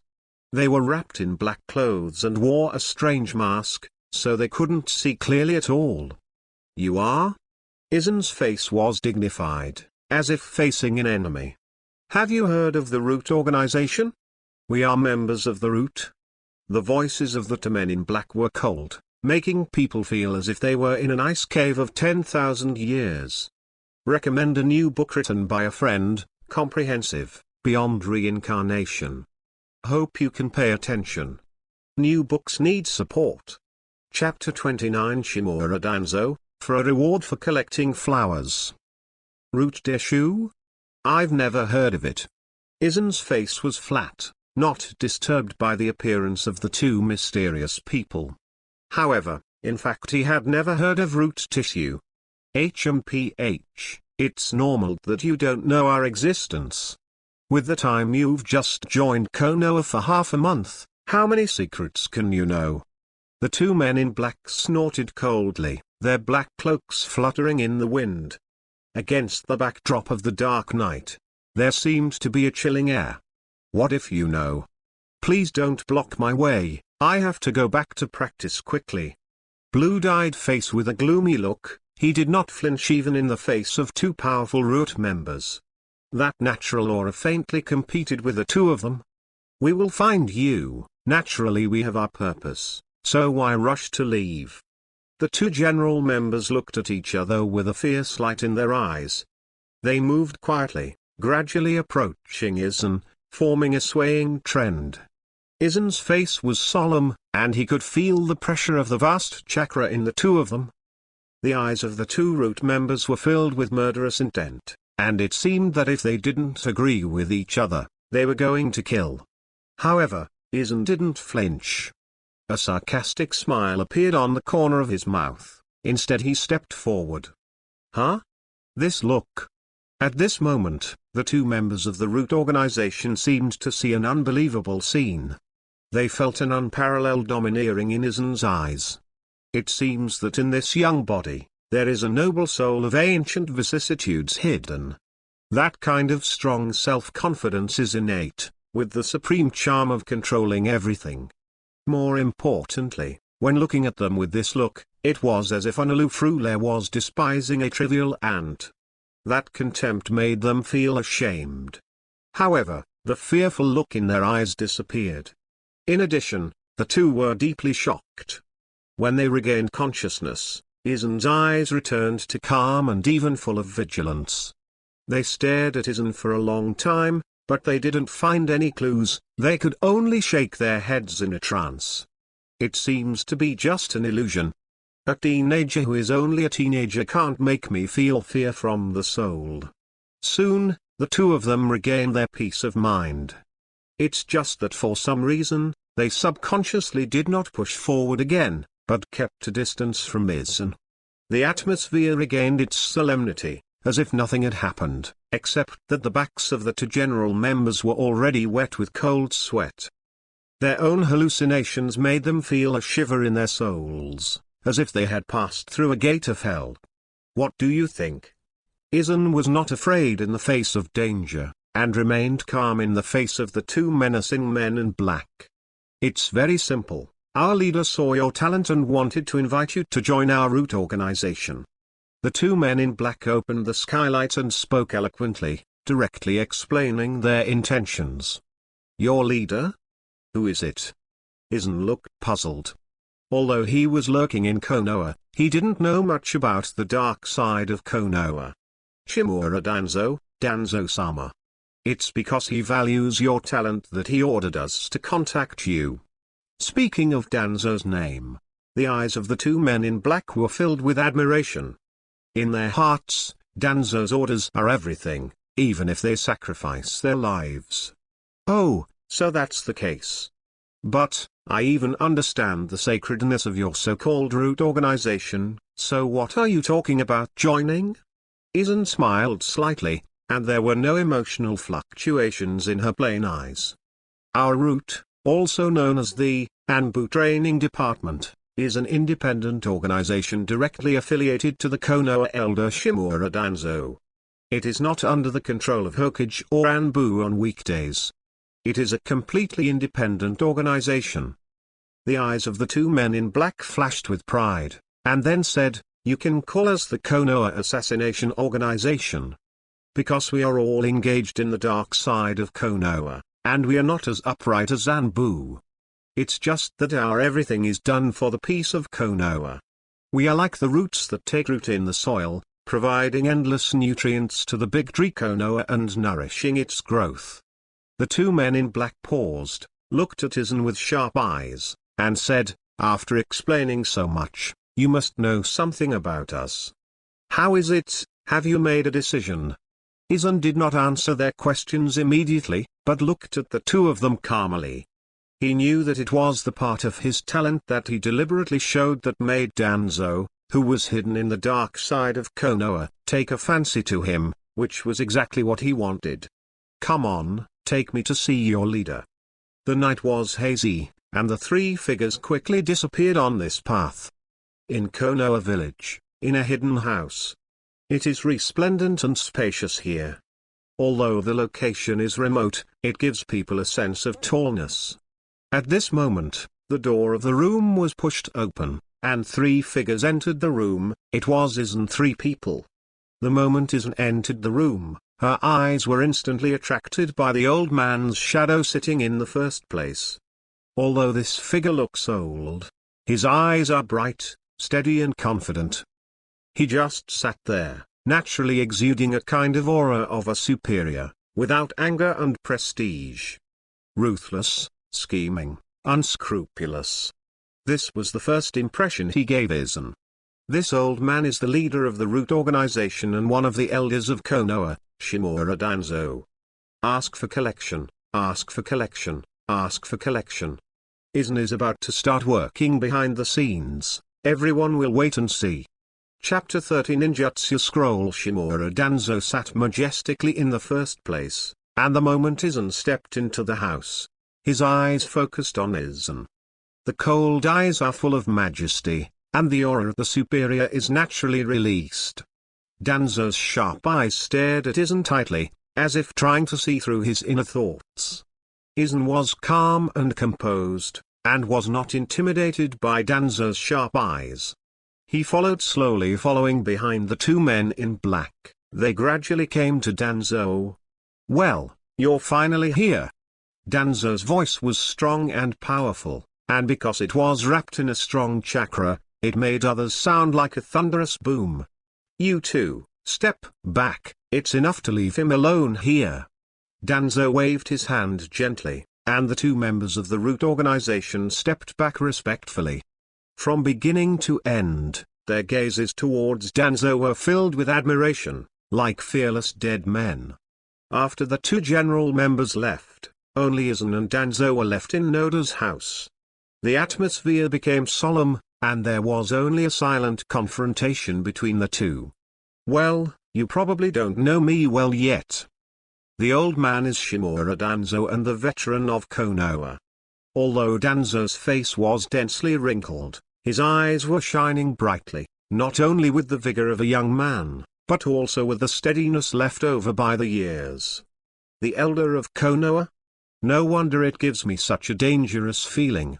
They were wrapped in black clothes and wore a strange mask, so they couldn't see clearly at all. You are? Aizen's face was dignified, as if facing an enemy. Have you heard of the Root organization? We are members of the Root. The voices of the 2 men in black were cold, making people feel as if they were in an ice cave of 10,000 years. Recommend a new book written by a friend, comprehensive, beyond reincarnation. Hope you can pay attention. New books need support. Chapter 29 Shimura Danzo, for a reward for collecting flowers. Root Deshu? I've never heard of it. Aizen's face was flat, not disturbed by the appearance of the two mysterious people. However, in fact he had never heard of root tissue. HMPH, it's normal that you don't know our existence. With the time you've just joined Konoha for half a month, how many secrets can you know? The two men in black snorted coldly, their black cloaks fluttering in the wind. Against the backdrop of the dark night, there seemed to be a chilling air. What if you know? Please don't block my way, I have to go back to practice quickly. Blue-dyed face with a gloomy look, he did not flinch even in the face of two powerful root members. That natural aura faintly competed with the two of them. We will find you, naturally we have our purpose, so why rush to leave? The two general members looked at each other with a fierce light in their eyes. They moved quietly, gradually approaching Aizen, forming a swaying trend. Aizen's face was solemn, and he could feel the pressure of the vast chakra in the two of them. The eyes of the two root members were filled with murderous intent, and it seemed that if they didn't agree with each other, they were going to kill. However, Aizen didn't flinch. A sarcastic smile appeared on the corner of his mouth. Instead he stepped forward. Huh? This look. At this moment, the two members of the root organization seemed to see an unbelievable scene. They felt an unparalleled domineering in Aizen's eyes. It seems that in this young body, there is a noble soul of ancient vicissitudes hidden. That kind of strong self-confidence is innate, with the supreme charm of controlling everything. More importantly, when looking at them with this look, it was as if an aloof ruler was despising a trivial ant. That contempt made them feel ashamed. However, the fearful look in their eyes disappeared. In addition, the two were deeply shocked. When they regained consciousness, Aizen's eyes returned to calm and even full of vigilance. They stared at Aizen for a long time, but they didn't find any clues, they could only shake their heads in a trance. It seems to be just an illusion. A teenager who is only a teenager can't make me feel fear from the soul. Soon, the two of them regained their peace of mind. It's just that for some reason, they subconsciously did not push forward again, but kept a distance from Aizen. The atmosphere regained its solemnity, as if nothing had happened, except that the backs of the two general members were already wet with cold sweat. Their own hallucinations made them feel a shiver in their souls, as if they had passed through a gate of hell. What do you think? Aizen was not afraid in the face of danger, and remained calm in the face of the two menacing men in black. It's very simple. Our leader saw your talent and wanted to invite you to join our root organization. The two men in black opened the skylight and spoke eloquently, directly explaining their intentions. Your leader? Who is it? Aizen looked puzzled. Although he was lurking in Konoha, he didn't know much about the dark side of Konoha. Shimura Danzo, Danzo-sama. It's because he values your talent that he ordered us to contact you. Speaking of Danzo's name, the eyes of the two men in black were filled with admiration. In their hearts, Danzo's orders are everything, even if they sacrifice their lives. Oh, so that's the case. But, I even understand the sacredness of your so-called root organization, so what are you talking about joining? Aizen smiled slightly, and there were no emotional fluctuations in her plain eyes. Our root, also known as the Anbu Training Department, is an independent organization directly affiliated to the Konoha elder Shimura Danzo. It is not under the control of Hokage or Anbu on weekdays. It is a completely independent organization. The eyes of the two men in black flashed with pride, and then said, you can call us the Konoha Assassination Organization. Because we are all engaged in the dark side of Konoha, and we are not as upright as Anbu. It's just that our everything is done for the peace of Konoha. We are like the roots that take root in the soil, providing endless nutrients to the big tree Konoha and nourishing its growth. The two men in black paused, looked at Aizen with sharp eyes, and said, after explaining so much, "You must know something about us. How is it, have you made a decision?" Aizen did not answer their questions immediately, but looked at the two of them calmly. He knew that it was the part of his talent that he deliberately showed that made Danzo, who was hidden in the dark side of Konoha, take a fancy to him, which was exactly what he wanted. "Come on, take me to see your leader." The night was hazy, and the three figures quickly disappeared on this path. In Konoha village, in a hidden house. It is resplendent and spacious here. Although the location is remote, it gives people a sense of tallness. At this moment, the door of the room was pushed open, and three figures entered the room. It was Aizen, three people. The moment Aizen entered the room, her eyes were instantly attracted by the old man's shadow sitting in the first place. Although this figure looks old, his eyes are bright, steady and confident. He just sat there, naturally exuding a kind of aura of a superior, without anger and prestige. Ruthless, scheming, unscrupulous. This was the first impression he gave Aizen. This old man is the leader of the Root organization and one of the elders of Konoha, Shimura Danzo. Ask for collection, ask for collection, ask for collection. Aizen is about to start working behind the scenes. Everyone will wait and see. Chapter 30 Ninjutsu Scroll. Shimura Danzo sat majestically in the first place, and the moment Aizen stepped into the house, his eyes focused on Aizen. The cold eyes are full of majesty, and the aura of the superior is naturally released. Danzo's sharp eyes stared at Aizen tightly, as if trying to see through his inner thoughts. Aizen was calm and composed, and was not intimidated by Danzo's sharp eyes. He followed slowly, following behind the two men in black. They gradually came to Danzo. "Well, you're finally here." Danzo's voice was strong and powerful, and because it was wrapped in a strong chakra, it made others sound like a thunderous boom. "You two, step back, it's enough to leave him alone here." Danzo waved his hand gently, and the two members of the Root organization stepped back respectfully. From beginning to end, their gazes towards Danzo were filled with admiration, like fearless dead men. After the two general members left, only Aizen and Danzo were left in Noda's house. The atmosphere became solemn, and there was only a silent confrontation between the two. "Well, you probably don't know me well yet. The old man is Shimura Danzo and the veteran of Konoha." Although Danzo's face was densely wrinkled, his eyes were shining brightly, not only with the vigor of a young man, but also with the steadiness left over by the years. "The elder of Konoha? No wonder it gives me such a dangerous feeling."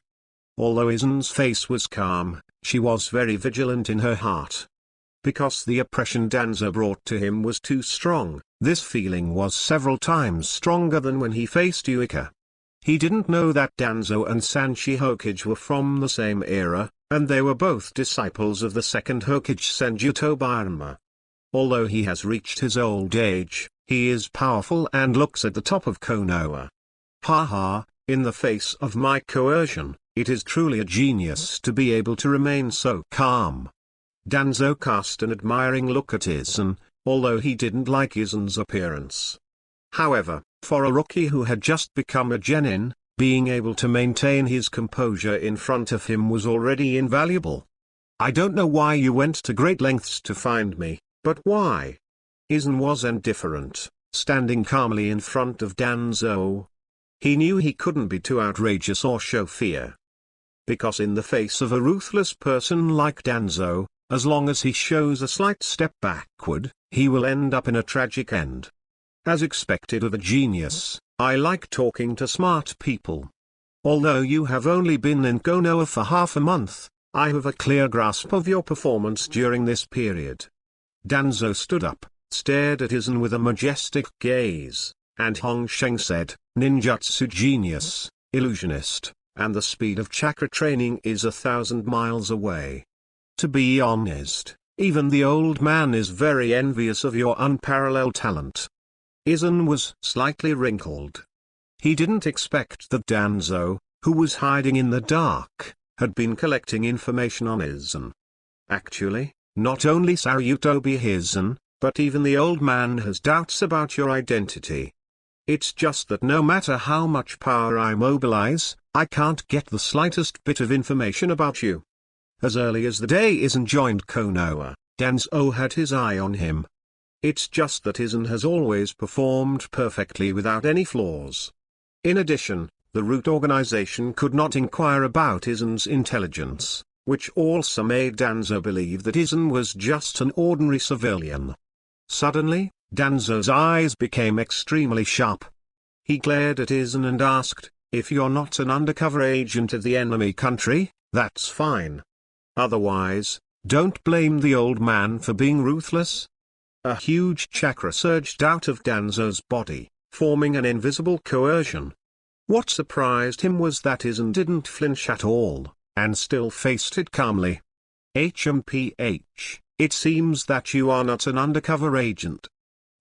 Although Aizen's face was calm, she was very vigilant in her heart. Because the oppression Danzo brought to him was too strong, this feeling was several times stronger than when he faced Yuika. He didn't know that Danzo and Sanshi Hokage were from the same era, and they were both disciples of the second Hokage Senjuto Byakuya. Although he has reached his old age, he is powerful and looks at the top of Konoha. Haha, in the face of my coercion, it is truly a genius to be able to remain so calm. Danzo cast an admiring look at Aizen, although he didn't like Aizen's appearance. However, for a rookie who had just become a genin, being able to maintain his composure in front of him was already invaluable. "I don't know why you went to great lengths to find me, but why?" Aizen was indifferent, standing calmly in front of Danzo. He knew he couldn't be too outrageous or show fear. Because in the face of a ruthless person like Danzo, as long as he shows a slight step backward, he will end up in a tragic end. As expected of a genius, I like talking to smart people. Although you have only been in Konoha for half a month, I have a clear grasp of your performance during this period. Danzo stood up, stared at Aizen with a majestic gaze, and Hong Sheng said, "Ninjutsu genius, illusionist, and the speed of chakra training is 1,000 miles away. To be honest, even the old man is very envious of your unparalleled talent. Aizen was slightly wrinkled. He didn't expect that Danzo, who was hiding in the dark, had been collecting information on Aizen. Actually, not only Sarutobi Aizen, but even the old man has doubts about your identity. It's just that no matter how much power I mobilize, I can't get the slightest bit of information about you. As early as the day Aizen joined Konoha, Danzo had his eye on him. It's just that Aizen has always performed perfectly without any flaws. In addition, the root organization could not inquire about Aizen's intelligence, which also made Danzo believe that Aizen was just an ordinary civilian. Suddenly, Danzo's eyes became extremely sharp. He glared at Aizen and asked, "If you're not an undercover agent of the enemy country, that's fine. Otherwise, don't blame the old man for being ruthless." A huge chakra surged out of Danzo's body, forming an invisible coercion. What surprised him was that Aizen didn't flinch at all, and still faced it calmly. "HMPH, it seems that you are not an undercover agent.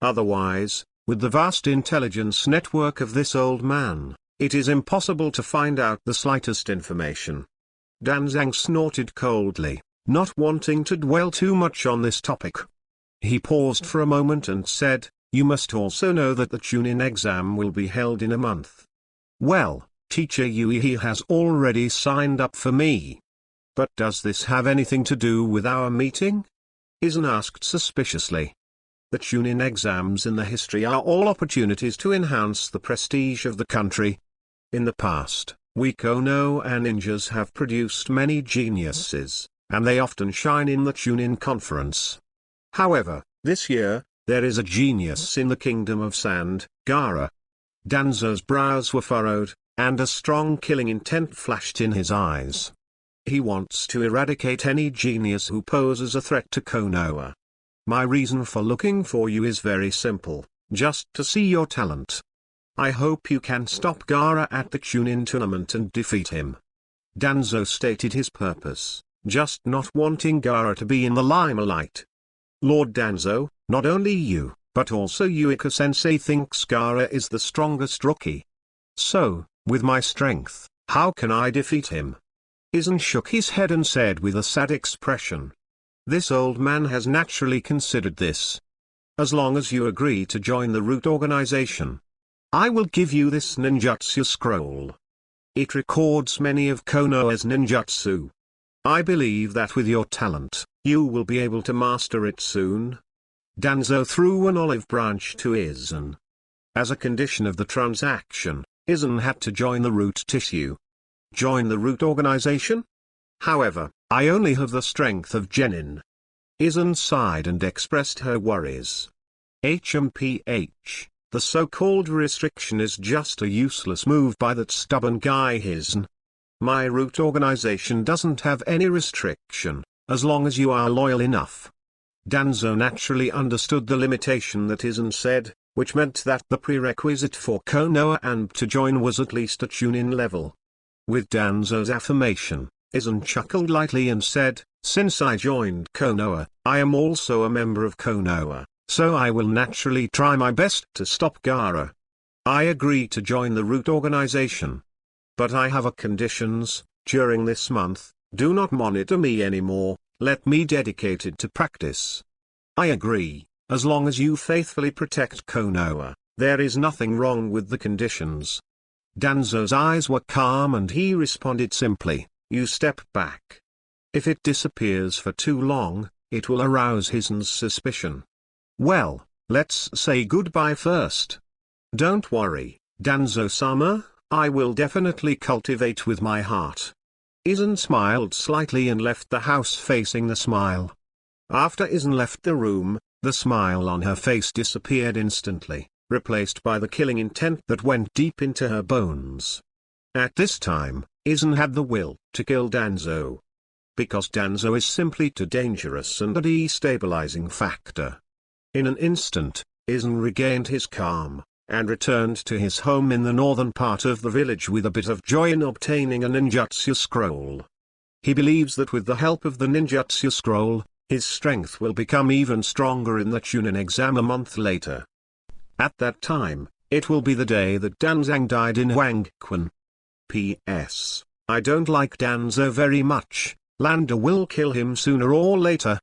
Otherwise, with the vast intelligence network of this old man, it is impossible to find out the slightest information." Danzang snorted coldly, not wanting to dwell too much on this topic. He paused for a moment and said, "You must also know that the Chunin exam will be held in a month. Well, Teacher Yui has already signed up for me. But does this have anything to do with our meeting?" Aizen asked suspiciously. The Chunin exams in the history are all opportunities to enhance the prestige of the country. In the past, we Konoha ninjas have produced many geniuses, and they often shine in the Chunin conference. However, this year, there is a genius in the Kingdom of Sand, Gaara. Danzo's brows were furrowed, and a strong killing intent flashed in his eyes. He wants to eradicate any genius who poses a threat to Konoha. My reason for looking for you is very simple, just to see your talent. I hope you can stop Gaara at the Chunin tournament and defeat him. Danzo stated his purpose, just not wanting Gaara to be in the limelight. Lord Danzo, not only you, but also Yuika-sensei thinks Gaara is the strongest rookie. So, with my strength, how can I defeat him? Aizen shook his head and said with a sad expression. This old man has naturally considered this. As long as you agree to join the root organization, I will give you this ninjutsu scroll. It records many of Konoha's ninjutsu. I believe that with your talent, you will be able to master it soon. Danzo threw an olive branch to Aizen. As a condition of the transaction, Aizen had to join the root tissue. Join the root organization? However, I only have the strength of genin. Aizen sighed and expressed her worries. HMPH, the so-called restriction is just a useless move by that stubborn guy Aizen. My root organization doesn't have any restriction, as long as you are loyal enough. Danzo naturally understood the limitation that Aizen said, which meant that the prerequisite for Konoha and to join was at least a Chunin level. With Danzo's affirmation, Aizen chuckled lightly and said, "Since I joined Konoha, I am also a member of Konoha, so I will naturally try my best to stop Gaara. I agree to join the root organization. But I have a conditions. During this month, do not monitor me anymore, let me dedicate it to practice." "I agree, as long as you faithfully protect Konoha, there is nothing wrong with the conditions." Danzo's eyes were calm and he responded simply, "You step back. If it disappears for too long, it will arouse Aizen's suspicion. Well, let's say goodbye first." "Don't worry, Danzo-sama, I will definitely cultivate with my heart." Aizen smiled slightly and left the house facing the smile. After Aizen left the room, the smile on her face disappeared instantly, replaced by the killing intent that went deep into her bones. At this time, Aizen had the will to kill Danzo. Because Danzo is simply too dangerous and a destabilizing factor. In an instant, Aizen regained his calm, and returned to his home in the northern part of the village with a bit of joy in obtaining a ninjutsu scroll. He believes that with the help of the ninjutsu scroll, his strength will become even stronger in the Chunin exam a month later. At that time, it will be the day that Danzang died in Huangquan. P.S. I don't like Danzo very much, Landa will kill him sooner or later.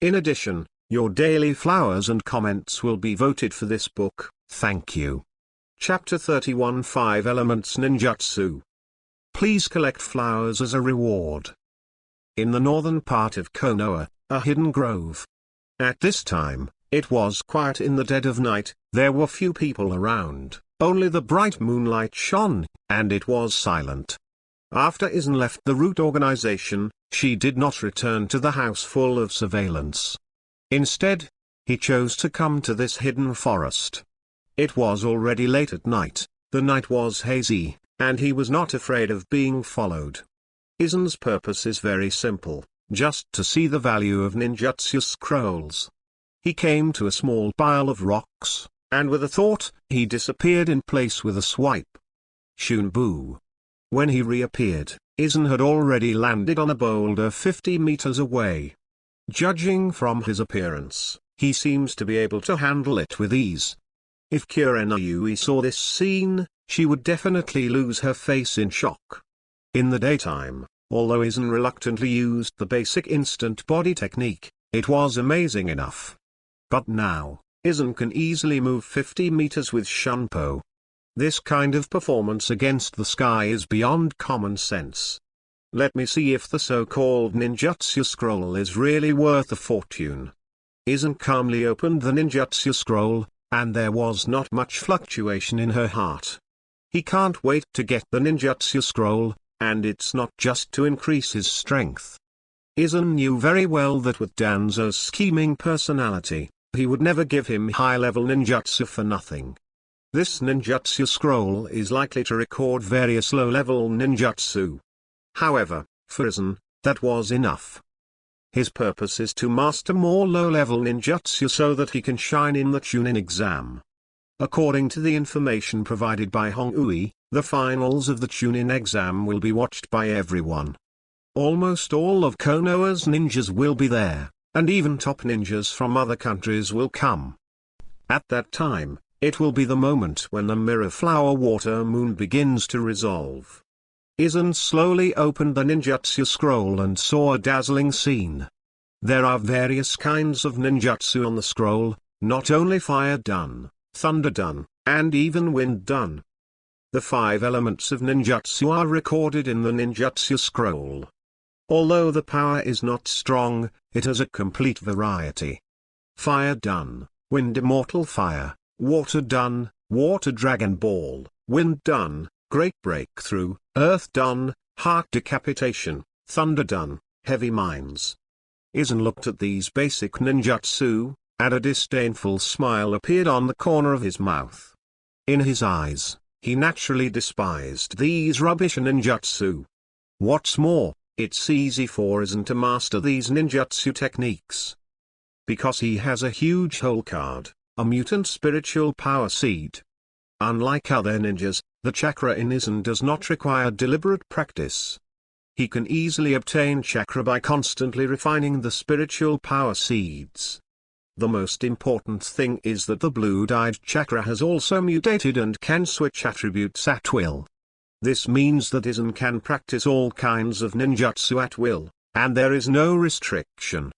In addition, your daily flowers and comments will be voted for this book, thank you. Chapter 31 5 Elements Ninjutsu. Please collect flowers as a reward. In the northern part of Konoha, a hidden grove. At this time, it was quiet in the dead of night, there were few people around, only the bright moonlight shone, and it was silent. After Aizen left the root organization, she did not return to the house full of surveillance. Instead, he chose to come to this hidden forest. It was already late at night, the night was hazy, and he was not afraid of being followed. Aizen's purpose is very simple, just to see the value of ninjutsu scrolls. He came to a small pile of rocks, and with a thought, he disappeared in place with a swipe. Shunbu. When he reappeared, Aizen had already landed on a boulder 50 meters away. Judging from his appearance, he seems to be able to handle it with ease. If Kurenayui saw this scene, she would definitely lose her face in shock. In the daytime, although Aizen reluctantly used the basic instant body technique, it was amazing enough. But now, Aizen can easily move 50 meters with Shunpo. This kind of performance against the sky is beyond common sense. Let me see if the so-called ninjutsu scroll is really worth a fortune. Aizen calmly opened the ninjutsu scroll, and there was not much fluctuation in her heart. He can't wait to get the ninjutsu scroll, and it's not just to increase his strength. Aizen knew very well that with Danzo's scheming personality, he would never give him high-level ninjutsu for nothing. This ninjutsu scroll is likely to record various low-level ninjutsu. However, for Aizen, that was enough. His purpose is to master more low-level ninjutsu so that he can shine in the Chunin exam. According to the information provided by Hongui, the finals of the Chunin exam will be watched by everyone. Almost all of Konoha's ninjas will be there, and even top ninjas from other countries will come. At that time, it will be the moment when the Mirror Flower Water Moon begins to resolve. Aizen slowly opened the ninjutsu scroll and saw a dazzling scene. There are various kinds of ninjutsu on the scroll, not only fire done, thunder done, and even wind done. The 5 elements of ninjutsu are recorded in the ninjutsu scroll. Although the power is not strong, it has a complete variety. Fire done, wind immortal fire, water done, water dragon ball, wind done, great breakthrough, earth done, heart decapitation, thunder done, heavy mines. Aizen looked at these basic ninjutsu, and a disdainful smile appeared on the corner of his mouth. In his eyes, he naturally despised these rubbish ninjutsu. What's more, it's easy for Aizen to master these ninjutsu techniques. Because he has a huge hole card, a mutant spiritual power seed. Unlike other ninjas, the chakra in Aizen does not require deliberate practice. He can easily obtain chakra by constantly refining the spiritual power seeds. The most important thing is that the blue-dyed chakra has also mutated and can switch attributes at will. This means that Aizen can practice all kinds of ninjutsu at will, and there is no restriction.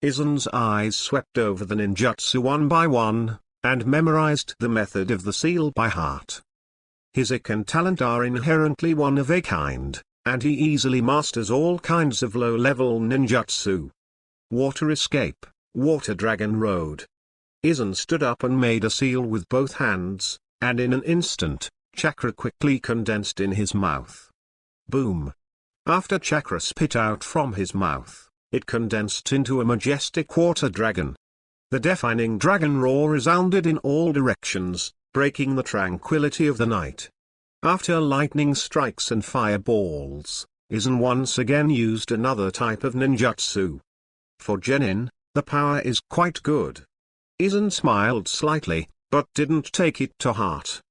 Aizen's eyes swept over the ninjutsu one by one, and memorized the method of the seal by heart. His Ikan talent are inherently one of a kind, and he easily masters all kinds of low-level ninjutsu. Water escape, water dragon road. Aizen stood up and made a seal with both hands, and in an instant, chakra quickly condensed in his mouth. Boom! After chakra spit out from his mouth, it condensed into a majestic water dragon. The deafening dragon roar resounded in all directions, breaking the tranquility of the night. After lightning strikes and fireballs, Aizen once again used another type of ninjutsu. For genin, the power is quite good. Aizen smiled slightly, but didn't take it to heart.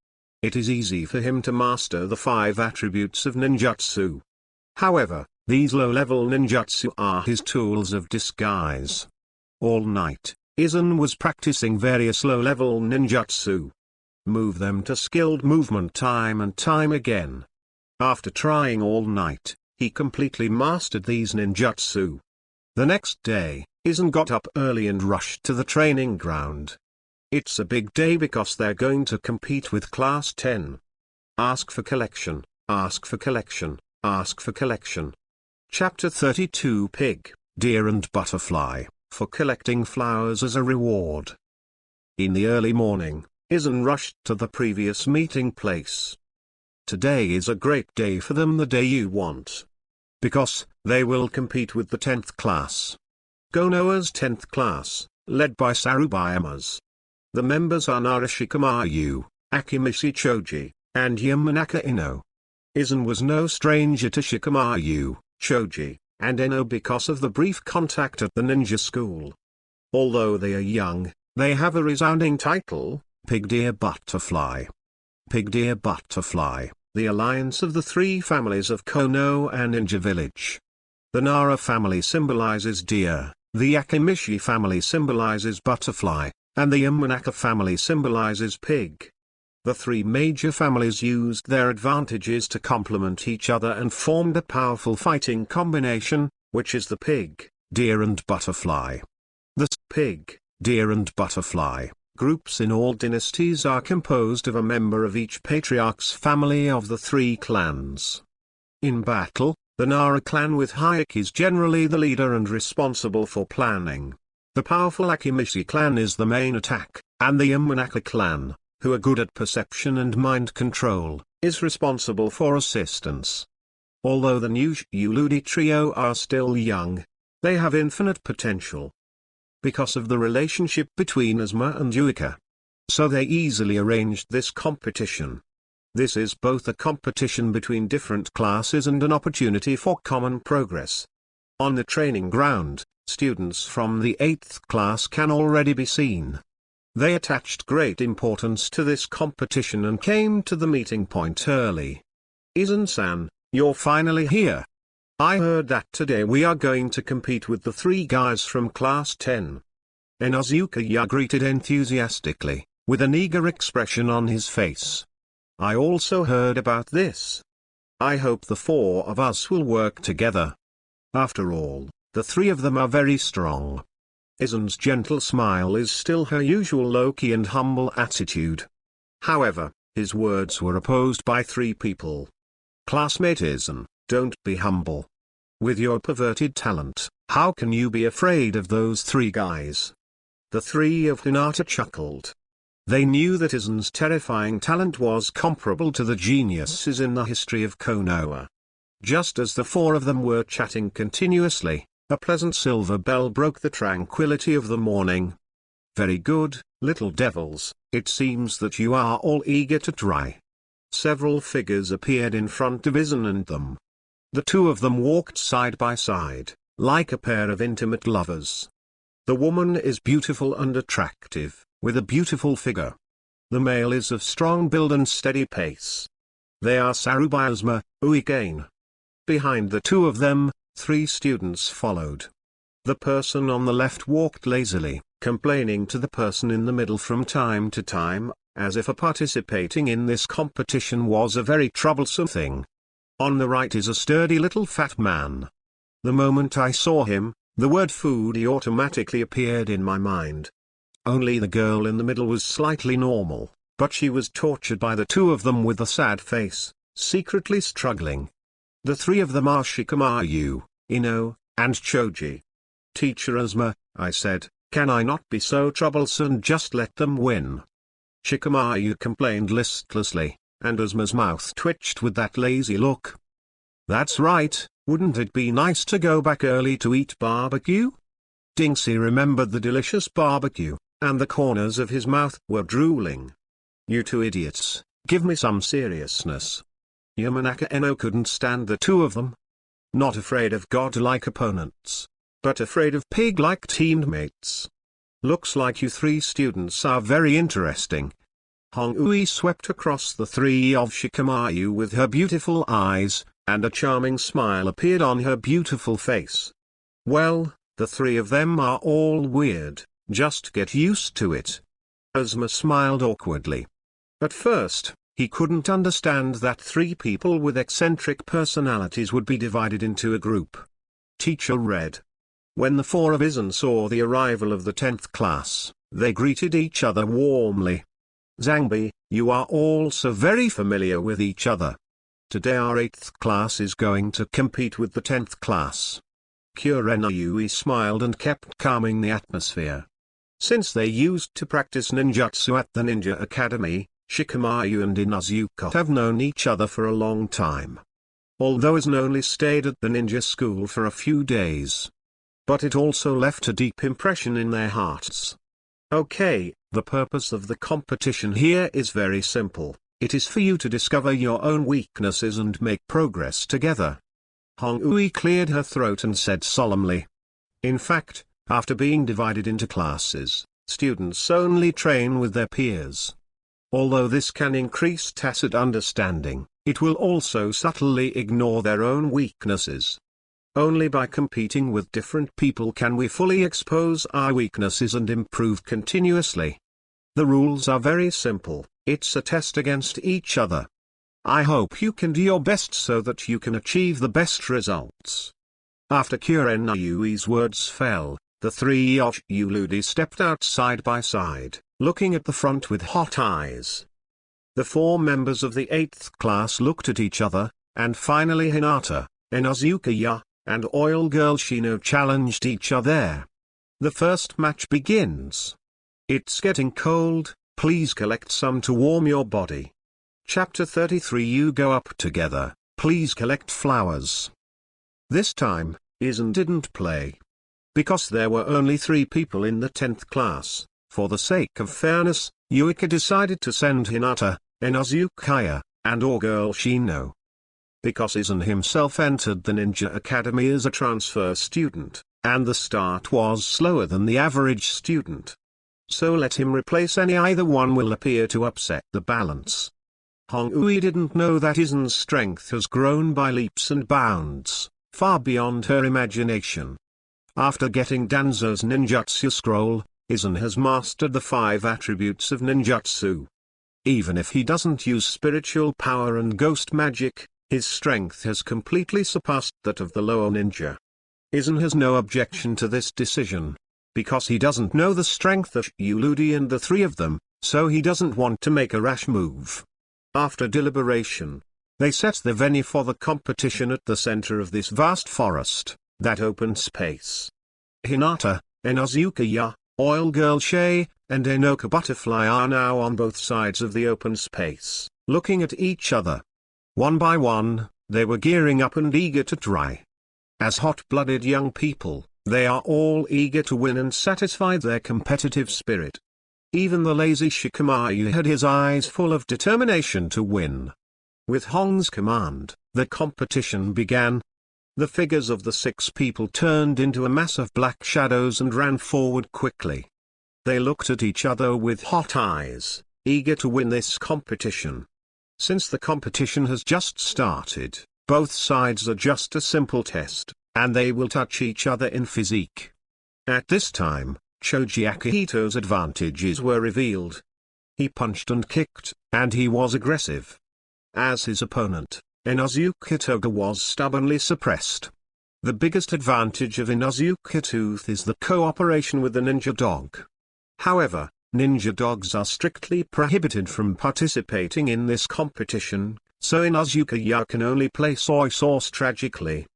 It is easy for him to master the 5 attributes of ninjutsu. However, these low-level ninjutsu are his tools of disguise. All night, Aizen was practicing various low-level ninjutsu. Move them to skilled movement time and time again. After trying all night, he completely mastered these ninjutsu. The next day, Aizen got up early and rushed to the training ground. It's a big day because they're going to compete with Class 10. Ask for collection, ask for collection, ask for collection. Chapter 32 Pig, Deer and Butterfly, for collecting flowers as a reward. In the early morning, Aizen rushed to the previous meeting place. Today is a great day for them, the day you want. Because, they will compete with the 10th class. Konoha's 10th class, led by Sarubayama's. The members are Narashikamayu, Akimishi Choji, and Yamanaka Ino. Aizen was no stranger to Shikamayu, Choji, and Ino because of the brief contact at the ninja school. Although they are young, they have a resounding title, Pig Deer Butterfly. Pig Deer Butterfly, the alliance of the 3 families of Konoha Ninja Village. The Nara family symbolizes deer, the Akimishi family symbolizes butterfly, and the Yamanaka family symbolizes pig. The 3 major families used their advantages to complement each other and formed a powerful fighting combination, which is the pig, deer and butterfly. The pig, deer and butterfly groups in all dynasties are composed of a member of each patriarch's family of the 3 clans. In battle, the Nara clan with Hayek is generally the leader and responsible for planning. The powerful Akimishi clan is the main attack, and the Yamanaka clan, who are good at perception and mind control, is responsible for assistance. Although the new Yuludi trio are still young, they have infinite potential. Because of the relationship between Asuma and Yuika. So they easily arranged this competition. This is both a competition between different classes and an opportunity for common progress. On the training ground, students from the 8th class can already be seen. They attached great importance to this competition and came to the meeting point early. Aizen-san, you're finally here. I heard that today we are going to compete with the 3 guys from Class 10. Inozuka greeted enthusiastically, with an eager expression on his face. I also heard about this. I hope the 4 of us will work together. After all, the 3 of them are very strong. Aizen's gentle smile is still her usual low-key and humble attitude. However, his words were opposed by 3 people. Classmate Aizen, don't be humble. With your perverted talent, how can you be afraid of those 3 guys? The 3 of Hinata chuckled. They knew that Aizen's terrifying talent was comparable to the geniuses in the history of Konoha. Just as the 4 of them were chatting continuously, a pleasant silver bell broke the tranquility of the morning. Very good, little devils, it seems that you are all eager to try. Several figures appeared in front of Aizen and them. The 2 of them walked side by side, like a pair of intimate lovers. The woman is beautiful and attractive, with a beautiful figure. The male is of strong build and steady pace. They are Sarubayama, Uikane. Behind the 2 of them, 3 students followed. The person on the left walked lazily, complaining to the person in the middle from time to time, as if participating in this competition was a very troublesome thing. On the right is a sturdy little fat man. The moment I saw him, the word foodie automatically appeared in my mind. Only the girl in the middle was slightly normal, but she was tortured by the 2 of them with a sad face, secretly struggling. The 3 of them are Shikamayu, Ino, and Choji. Teacher Asuma, I said, can I not be so troublesome and just let them win? Shikamayu complained listlessly, and Asuma's mouth twitched with that lazy look. That's right, wouldn't it be nice to go back early to eat barbecue? Dingsy remembered the delicious barbecue, and the corners of his mouth were drooling. You 2 idiots, give me some seriousness. Yamanaka Eno couldn't stand the 2 of them. Not afraid of god-like opponents, but afraid of pig-like teammates. Looks like you three students are very interesting. Hong-Ui swept across the three of Shikamaru with her beautiful eyes, and a charming smile appeared on her beautiful face. Well, the three of them are all weird, just get used to it. Ozma smiled awkwardly. At first, he couldn't understand that three people with eccentric personalities would be divided into a group. Teacher read. When the four of Aizen saw the arrival of the 10th class, they greeted each other warmly. Zangbi, you are all so very familiar with each other. Today our 8th class is going to compete with the 10th class. Kurenayui smiled and kept calming the atmosphere. Since they used to practice ninjutsu at the Ninja Academy, Shikamaru and Inuzuka have known each other for a long time. Although Aizen only stayed at the ninja school for a few days. But it also left a deep impression in their hearts. Okay, the purpose of the competition here is very simple. It is for you to discover your own weaknesses and make progress together. Hong-Ui cleared her throat and said solemnly. In fact, after being divided into classes, students only train with their peers. Although this can increase tacit understanding, it will also subtly ignore their own weaknesses. Only by competing with different people can we fully expose our weaknesses and improve continuously. The rules are very simple, it's a test against each other. I hope you can do your best so that you can achieve the best results. After Kurenayui's words fell, the three Yuludi stepped out side by side, looking at the front with hot eyes. The four members of the 8th class looked at each other, and finally Hinata, Inuzuka, and Oil Girl Shino challenged each other. The first match begins. It's getting cold, please collect some to warm your body. Chapter 33 You go up together, please collect flowers. This time, Aizen didn't play. Because there were only 3 people in the 10th class, for the sake of fairness, Yuika decided to send Hinata, Inuzuka, and Oil Girl Shino. Because Aizen himself entered the Ninja Academy as a transfer student, and the start was slower than the average student. So let him replace either one will appear to upset the balance. Hong-Ui didn't know that Aizen's strength has grown by leaps and bounds, far beyond her imagination. After getting Danzo's ninjutsu scroll, Aizen has mastered the 5 attributes of ninjutsu. Even if he doesn't use spiritual power and ghost magic, his strength has completely surpassed that of the lower ninja. Aizen has no objection to this decision. Because he doesn't know the strength of Yuludi and the 3 of them, so he doesn't want to make a rash move. After deliberation, they set the venue for the competition at the center of this vast forest, that open space. Hinata, Inuzuka, Oil Girl Shay, and Enoka Butterfly are now on both sides of the open space, looking at each other. One by one, they were gearing up and eager to try. As hot-blooded young people, they are all eager to win and satisfy their competitive spirit. Even the lazy Shikamaru had his eyes full of determination to win. With Hong's command, the competition began. The figures of the 6 people turned into a mass of black shadows and ran forward quickly. They looked at each other with hot eyes, eager to win this competition. Since the competition has just started, both sides are just a simple test, and they will touch each other in physique. At this time, Choji Akihito's advantages were revealed. He punched and kicked, and he was aggressive. As his opponent, Inuzuka Toga was stubbornly suppressed. The biggest advantage of Inuzuka Tooth is the cooperation with the ninja dog. However, ninja dogs are strictly prohibited from participating in this competition, so Inuzuka can only play soy sauce tragically.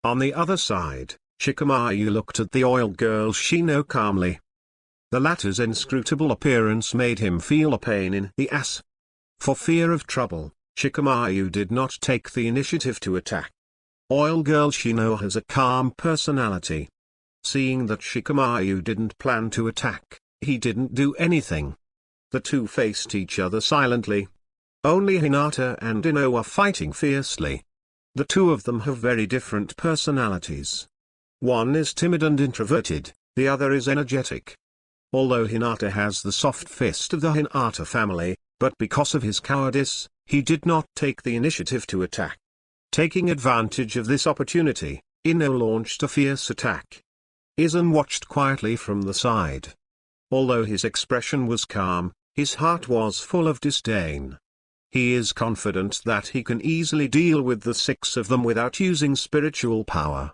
On the other side, Shikamaru looked at the Oil Girl Shino calmly. The latter's inscrutable appearance made him feel a pain in the ass. For fear of trouble, Shikamaru did not take the initiative to attack. Oil Girl Shino has a calm personality. Seeing that Shikamaru didn't plan to attack, he didn't do anything. The two faced each other silently. Only Hinata and Ino are fighting fiercely. The two of them have very different personalities. One is timid and introverted, the other is energetic. Although Hinata has the soft fist of the Hinata family, but because of his cowardice, he did not take the initiative to attack. Taking advantage of this opportunity, Ino launched a fierce attack. Aizen watched quietly from the side. Although his expression was calm, his heart was full of disdain. He is confident that he can easily deal with the 6 of them without using spiritual power.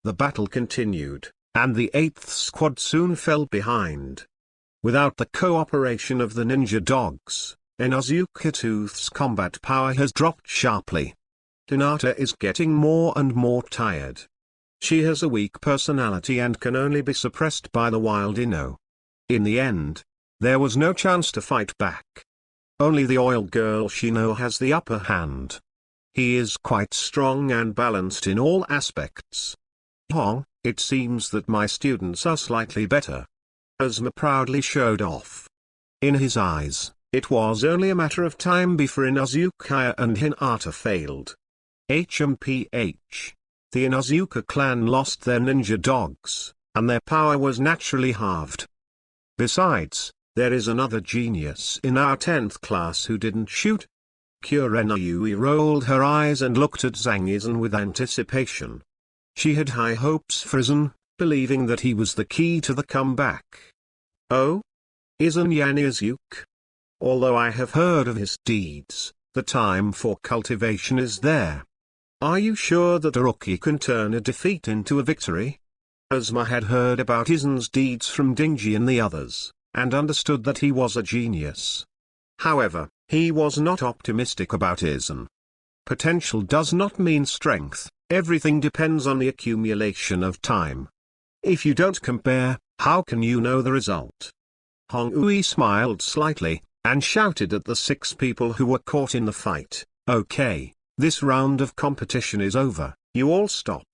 The battle continued, and the 8th squad soon fell behind. Without the cooperation of the ninja dogs, Inosuke Tooth's combat power has dropped sharply. Hinata is getting more and more tired. She has a weak personality and can only be suppressed by the wild Ino. In the end, there was no chance to fight back. Only the oil girl Shino has the upper hand. He is quite strong and balanced in all aspects. Hong, it seems that my students are slightly better. Ozma proudly showed off. In his eyes, it was only a matter of time before Inosuke and Hinata failed. HMPH. The Inosuke clan lost their ninja dogs, and their power was naturally halved. Besides, there is another genius in our 10th class who didn't shoot. Kurenayui rolled her eyes and looked at Aizen with anticipation. She had high hopes for Aizen, believing that he was the key to the comeback. Oh? Aizen Inosuke? Although I have heard of his deeds, the time for cultivation is there. Are you sure that a rookie can turn a defeat into a victory? Ozma had heard about Aizen's deeds from Dingy and the others, and understood that he was a genius. However, he was not optimistic about Aizen. Potential does not mean strength, everything depends on the accumulation of time. If you don't compare, how can you know the result? Hong-Ui smiled slightly, and shouted at the 6 people who were caught in the fight, "Okay, this round of competition is over, you all stop."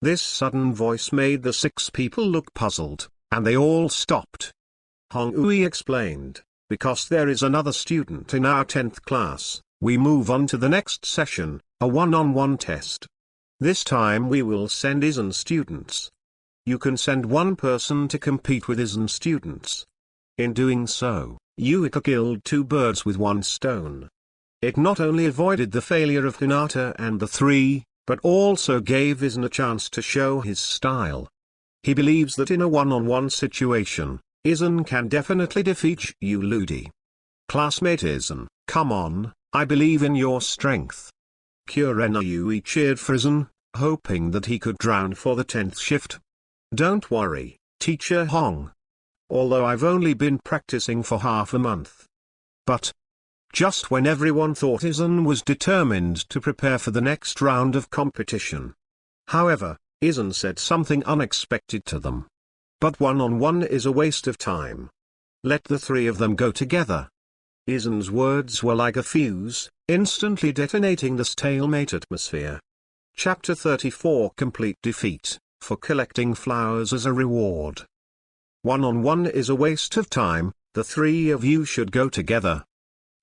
This sudden voice made the 6 people look puzzled, and they all stopped. Hong-Ui explained, "Because there is another student in our 10th class, we move on to the next session, a one-on-one test. This time we will send Aizen students. You can send one person to compete with Aizen students. In doing so, you killed 2 birds with 1 stone. It not only avoided the failure of Hinata and the 3, but also gave Aizen a chance to show his style. He believes that in a one-on-one situation, Aizen can definitely defeat you Ludi. Classmate Aizen, come on, I believe in your strength." Kurenayui cheered for Aizen, hoping that he could drown for the 10th shift. "Don't worry, Teacher Hong. Although I've only been practicing for half a month." But just when everyone thought Aizen was determined to prepare for the next round of competition. However, Aizen said something unexpected to them. "But one-on-one is a waste of time. Let the 3 of them go together." Aizen's words were like a fuse, instantly detonating the stalemate atmosphere. Chapter 34 Complete Defeat, for collecting flowers as a reward. One-on-one is a waste of time, the 3 of you should go together.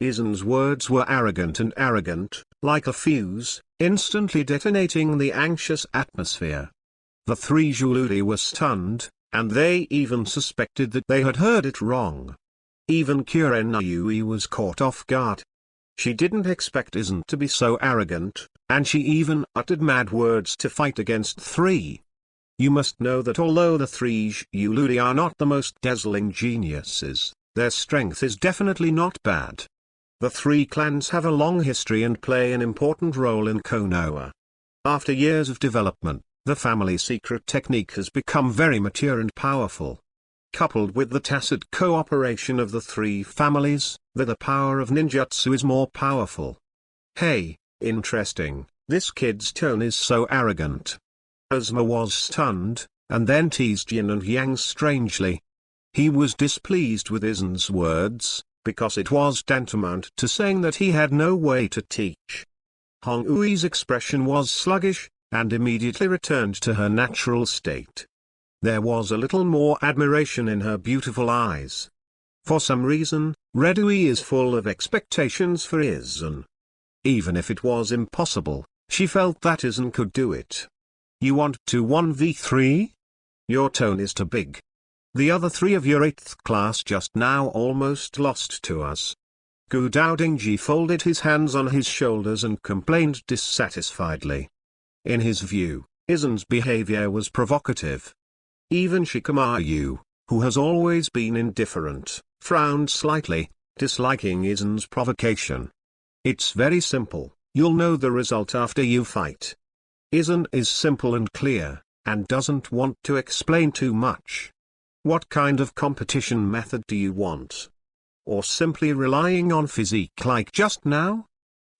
Aizen's words were arrogant, like a fuse, instantly detonating the anxious atmosphere. The 3 Juludi were stunned, and they even suspected that they had heard it wrong. Even Kurenayui was caught off guard. She didn't expect Aizen to be so arrogant, and she even uttered mad words to fight against 3. You must know that although the 3 Juludi are not the most dazzling geniuses, their strength is definitely not bad. The 3 clans have a long history and play an important role in Konoha. After years of development, the family secret technique has become very mature and powerful. Coupled with the tacit cooperation of the 3 families, the power of ninjutsu is more powerful. Hey, interesting, this kid's tone is so arrogant. Ozma was stunned, and then teased Yin and Yang strangely. He was displeased with Aizen's words, because it was tantamount to saying that he had no way to teach. Hong-Ui's expression was sluggish, and immediately returned to her natural state. There was a little more admiration in her beautiful eyes. For some reason, Redui is full of expectations for Aizen. Even if it was impossible, she felt that Aizen could do it. You want to 1v3? Your tone is too big. The other three of your 8th class just now almost lost to us. Gu Daodingji folded his hands on his shoulders and complained dissatisfiedly. In his view, Aizen's behavior was provocative. Even Shikamaru, who has always been indifferent, frowned slightly, disliking Aizen's provocation. It's very simple, you'll know the result after you fight. Aizen is simple and clear, and doesn't want to explain too much. What kind of competition method do you want? Or simply relying on physique like just now?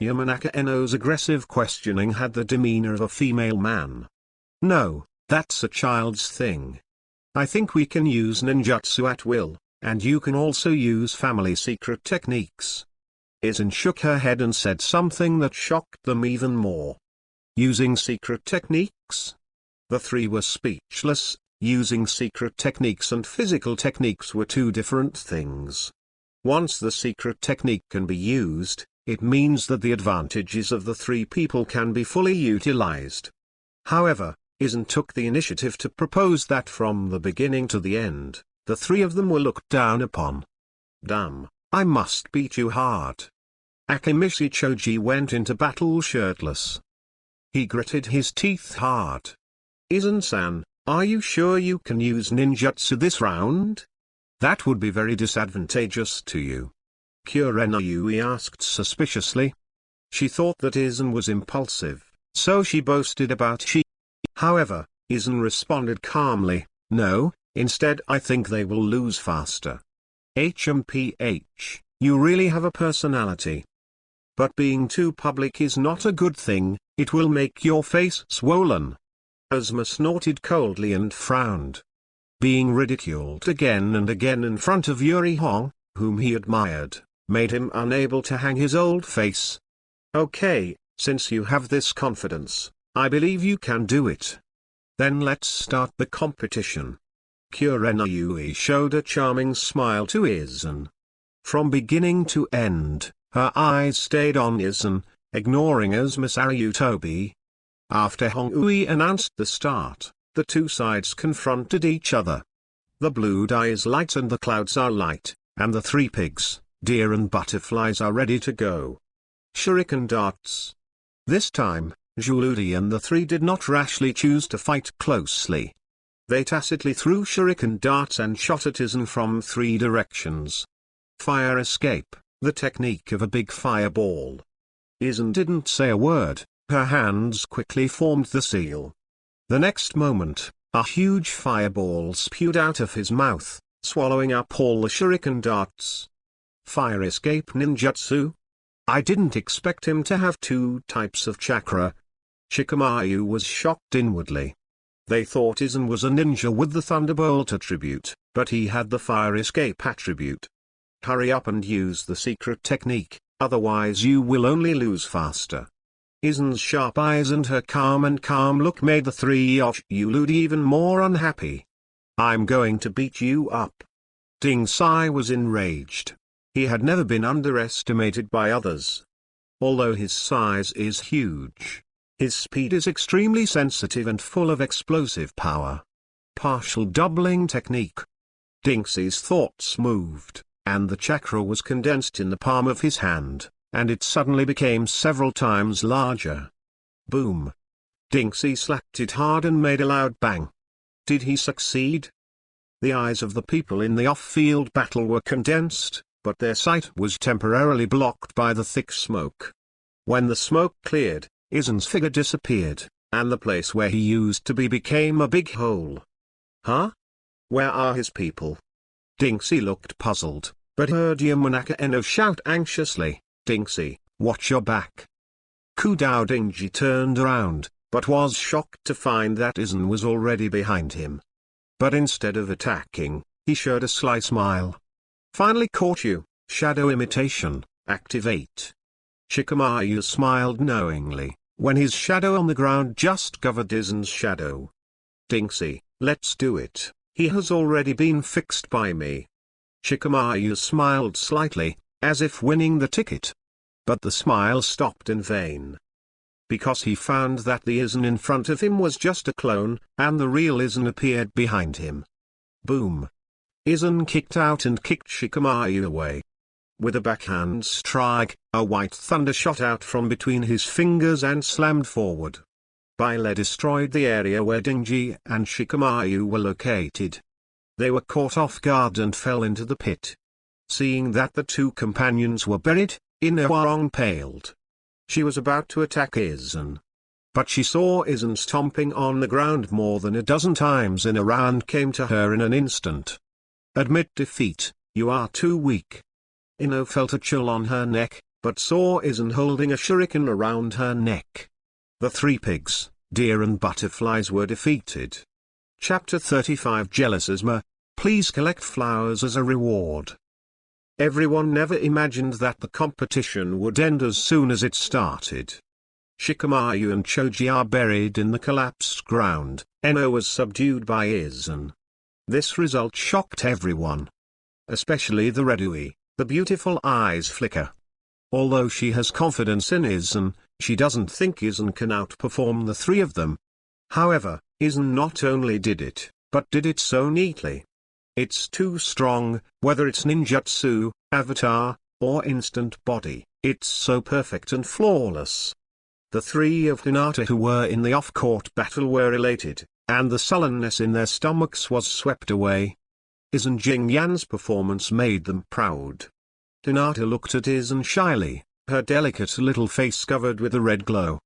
Yamanaka Eno's aggressive questioning had the demeanor of a female man. No, that's a child's thing. I think we can use ninjutsu at will, and you can also use family secret techniques. Aizen shook her head and said something that shocked them even more. Using secret techniques? The three were speechless. Using secret techniques and physical techniques were two different things. Once the secret technique can be used, it means that the advantages of the three people can be fully utilized. However, Aizen took the initiative to propose that from the beginning to the end, the three of them were looked down upon. Damn, I must beat you hard. Akimishi Choji went into battle shirtless. He gritted his teeth hard. Aizen-san, are you sure you can use ninjutsu this round? That would be very disadvantageous to you. Kurenayui asked suspiciously. She thought that Aizen was impulsive, so she boasted about she. However, Aizen responded calmly, no, instead I think they will lose faster. HMPH, you really have a personality. But being too public is not a good thing, it will make your face swollen. Ozma snorted coldly and frowned. Being ridiculed again and again in front of Yuri Hong, whom he admired, made him unable to hang his old face. Okay, since you have this confidence, I believe you can do it. Then let's start the competition. Kurenayui showed a charming smile to Aizen. From beginning to end, her eyes stayed on Aizen, ignoring Ozma Saryutobi. After Hongui announced the start, the two sides confronted each other. The blue dye is light and the clouds are light, and the three pigs, deer and butterflies are ready to go. Shuriken darts. This time, Juludi and the three did not rashly choose to fight closely. They tacitly threw shuriken darts and shot at Aizen from three directions. Fire escape, the technique of a big fireball. Aizen didn't say a word. Her hands quickly formed the seal. The next moment, a huge fireball spewed out of his mouth, swallowing up all the shuriken darts. Fire escape ninjutsu? I didn't expect him to have two types of chakra. Shikamaru was shocked inwardly. They thought Aizen was a ninja with the thunderbolt attribute, but he had the fire escape attribute. Hurry up and use the secret technique, otherwise you will only lose faster. Aizen's sharp eyes and her calm look made the three of Juludi even more unhappy. I'm going to beat you up. Ding Sai was enraged. He had never been underestimated by others. Although his size is huge, his speed is extremely sensitive and full of explosive power. Partial doubling technique. Dingsi's thoughts moved, and the chakra was condensed in the palm of his hand, and it suddenly became several times larger. Boom. Dingsi slapped it hard and made a loud bang. Did he succeed? The eyes of the people in the off-field battle were condensed, but their sight was temporarily blocked by the thick smoke. When the smoke cleared, Aizen's figure disappeared, and the place where he used to be became a big hole. Huh? Where are his people? Dingsi looked puzzled, but heard Yamanaka Eno shout anxiously, Dingsi, watch your back. Kudaodingji turned around, but was shocked to find that Aizen was already behind him. But instead of attacking, he showed a sly smile. Finally caught you, shadow imitation, activate. Shikamaru smiled knowingly, when his shadow on the ground just covered Aizen's shadow. Dingsi, let's do it, he has already been fixed by me. Shikamaru smiled slightly, as if winning the ticket. But the smile stopped in vain. Because he found that the Aizen in front of him was just a clone, and the real Aizen appeared behind him. Boom. Aizen kicked out and kicked Shikamaru away. With a backhand strike, a white thunder shot out from between his fingers and slammed forward. Bile destroyed the area where Denji and Shikamaru were located. They were caught off guard and fell into the pit. Seeing that the two companions were buried, Inoarong paled. She was about to attack Aizen. But she saw Aizen stomping on the ground more than a dozen times in a row and came to her in an instant. Admit defeat, you are too weak. Ino felt a chill on her neck, but saw Aizen holding a shuriken around her neck. The three pigs, deer and butterflies were defeated. Chapter 35 Jealous Asma, please collect flowers as a reward. Everyone never imagined that the competition would end as soon as it started. Shikamaru and Choji are buried in the collapsed ground. Ino was subdued by Aizen. This result shocked everyone. Especially the Redui, the beautiful eyes flicker. Although she has confidence in Aizen, she doesn't think Aizen can outperform the three of them. However, Aizen not only did it, but did it so neatly. It's too strong, whether it's ninjutsu, avatar, or instant body, it's so perfect and flawless. The three of Hinata who were in the off-court battle were elated, and the sullenness in their stomachs was swept away. Aizen Jingyan's performance made them proud. Hinata looked at Aizen shyly, her delicate little face covered with a red glow.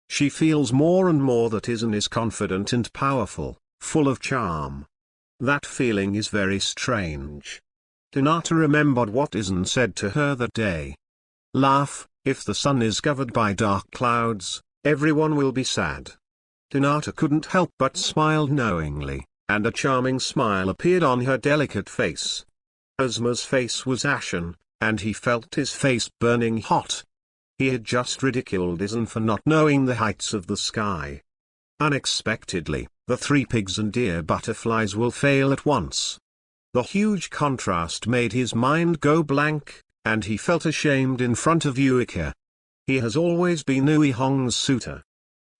She feels more and more that Aizen is confident and powerful, full of charm. That feeling is very strange. Hinata remembered what Aizen said to her that day. Laugh, if the sun is covered by dark clouds, everyone will be sad. Hinata couldn't help but smile knowingly, and a charming smile appeared on her delicate face. Asma's face was ashen, and he felt his face burning hot. He had just ridiculed Aizen for not knowing the heights of the sky. Unexpectedly, the three pigs and deer butterflies will fail at once. The huge contrast made his mind go blank, and he felt ashamed in front of Yuika. He has always been Uehong's suitor.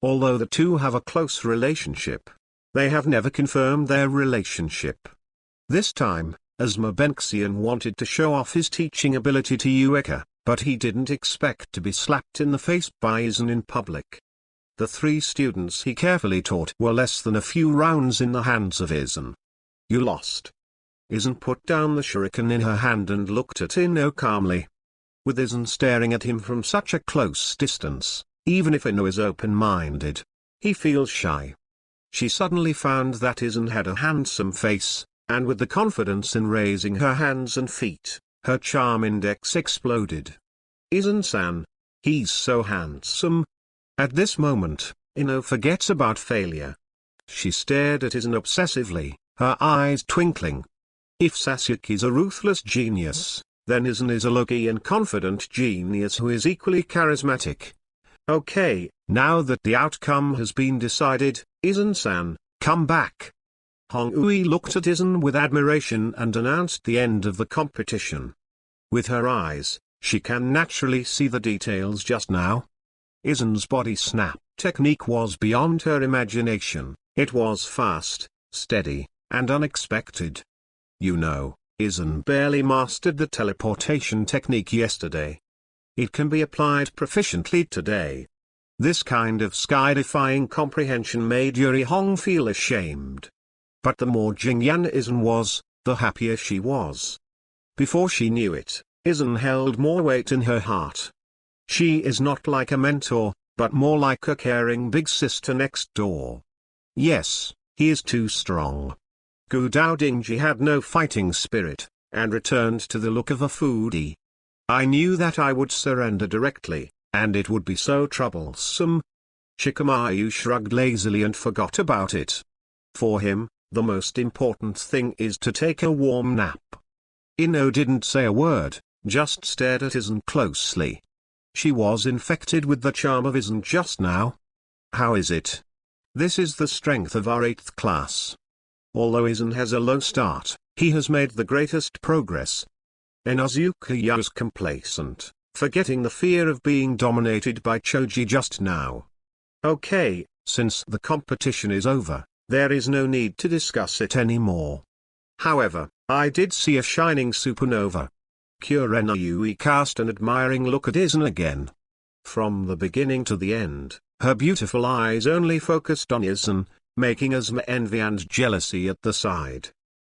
Although the two have a close relationship, they have never confirmed their relationship. This time, Asma Benxian wanted to show off his teaching ability to Yuika, but he didn't expect to be slapped in the face by Aizen in public. The three students he carefully taught were less than a few rounds in the hands of Aizen. You lost. Aizen put down the shuriken in her hand and looked at Ino calmly. With Aizen staring at him from such a close distance, even if Ino is open-minded, he feels shy. She suddenly found that Aizen had a handsome face, and with the confidence in raising her hands and feet, her charm index exploded. Aizen-san, he's so handsome. At this moment, Ino forgets about failure. She stared at Aizen obsessively, her eyes twinkling. If Sasuke's a ruthless genius, then Aizen is a low-key and confident genius who is equally charismatic. Okay, now that the outcome has been decided, Aizen-san, come back. Hong-Ui looked at Aizen with admiration and announced the end of the competition. With her eyes, she can naturally see the details just now. Aizen's body snap technique was beyond her imagination. It was fast, steady, and unexpected. You know, Aizen barely mastered the teleportation technique yesterday. It can be applied proficiently today. This kind of sky-defying comprehension made Yuri Hong feel ashamed. But the more Jingyan Aizen was, the happier she was. Before she knew it, Aizen held more weight in her heart. She is not like a mentor, but more like a caring big sister next door. Yes, he is too strong. Gu Dao Dingji had no fighting spirit, and returned to the look of a foodie. I knew that I would surrender directly, and it would be so troublesome. Shikamaru shrugged lazily and forgot about it. For him, the most important thing is to take a warm nap. Ino didn't say a word, just stared at Aizen closely. She was infected with the charm of Aizen just now. How is it? This is the strength of our 8th class. Although Aizen has a low start, he has made the greatest progress. Inuzuka was complacent, forgetting the fear of being dominated by Choji just now. Okay, since the competition is over, there is no need to discuss it anymore. However, I did see a shining supernova. Kurenayui cast an admiring look at Aizen again. From the beginning to the end, her beautiful eyes only focused on Aizen, making Asma envy and jealousy at the side.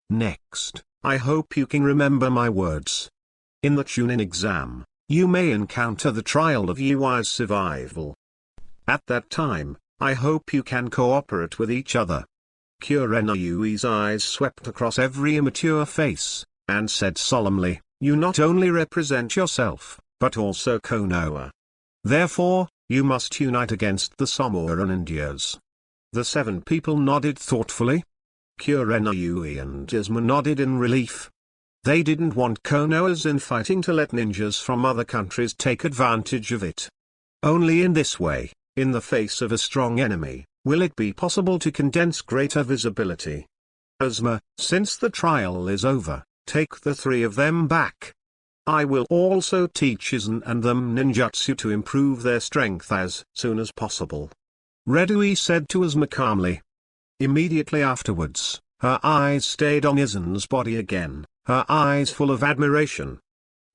Next, I hope you can remember my words. In the Chunin exam, you may encounter the trial of Yui's survival. At that time, I hope you can cooperate with each other. Kurenayui's eyes swept across every immature face, and said solemnly, you not only represent yourself, but also Konoha. Therefore, you must unite against the Samoran Indians. The 7 people nodded thoughtfully. Kurenayui and Asma nodded in relief. They didn't want Konoha's infighting to let ninjas from other countries take advantage of it. Only in this way, in the face of a strong enemy, will it be possible to condense greater visibility. Asma, since the trial is over, take the 3 of them back. I will also teach Aizen and them ninjutsu to improve their strength as soon as possible. Redui said to Asma calmly. Immediately afterwards, her eyes stayed on Aizen's body again, her eyes full of admiration.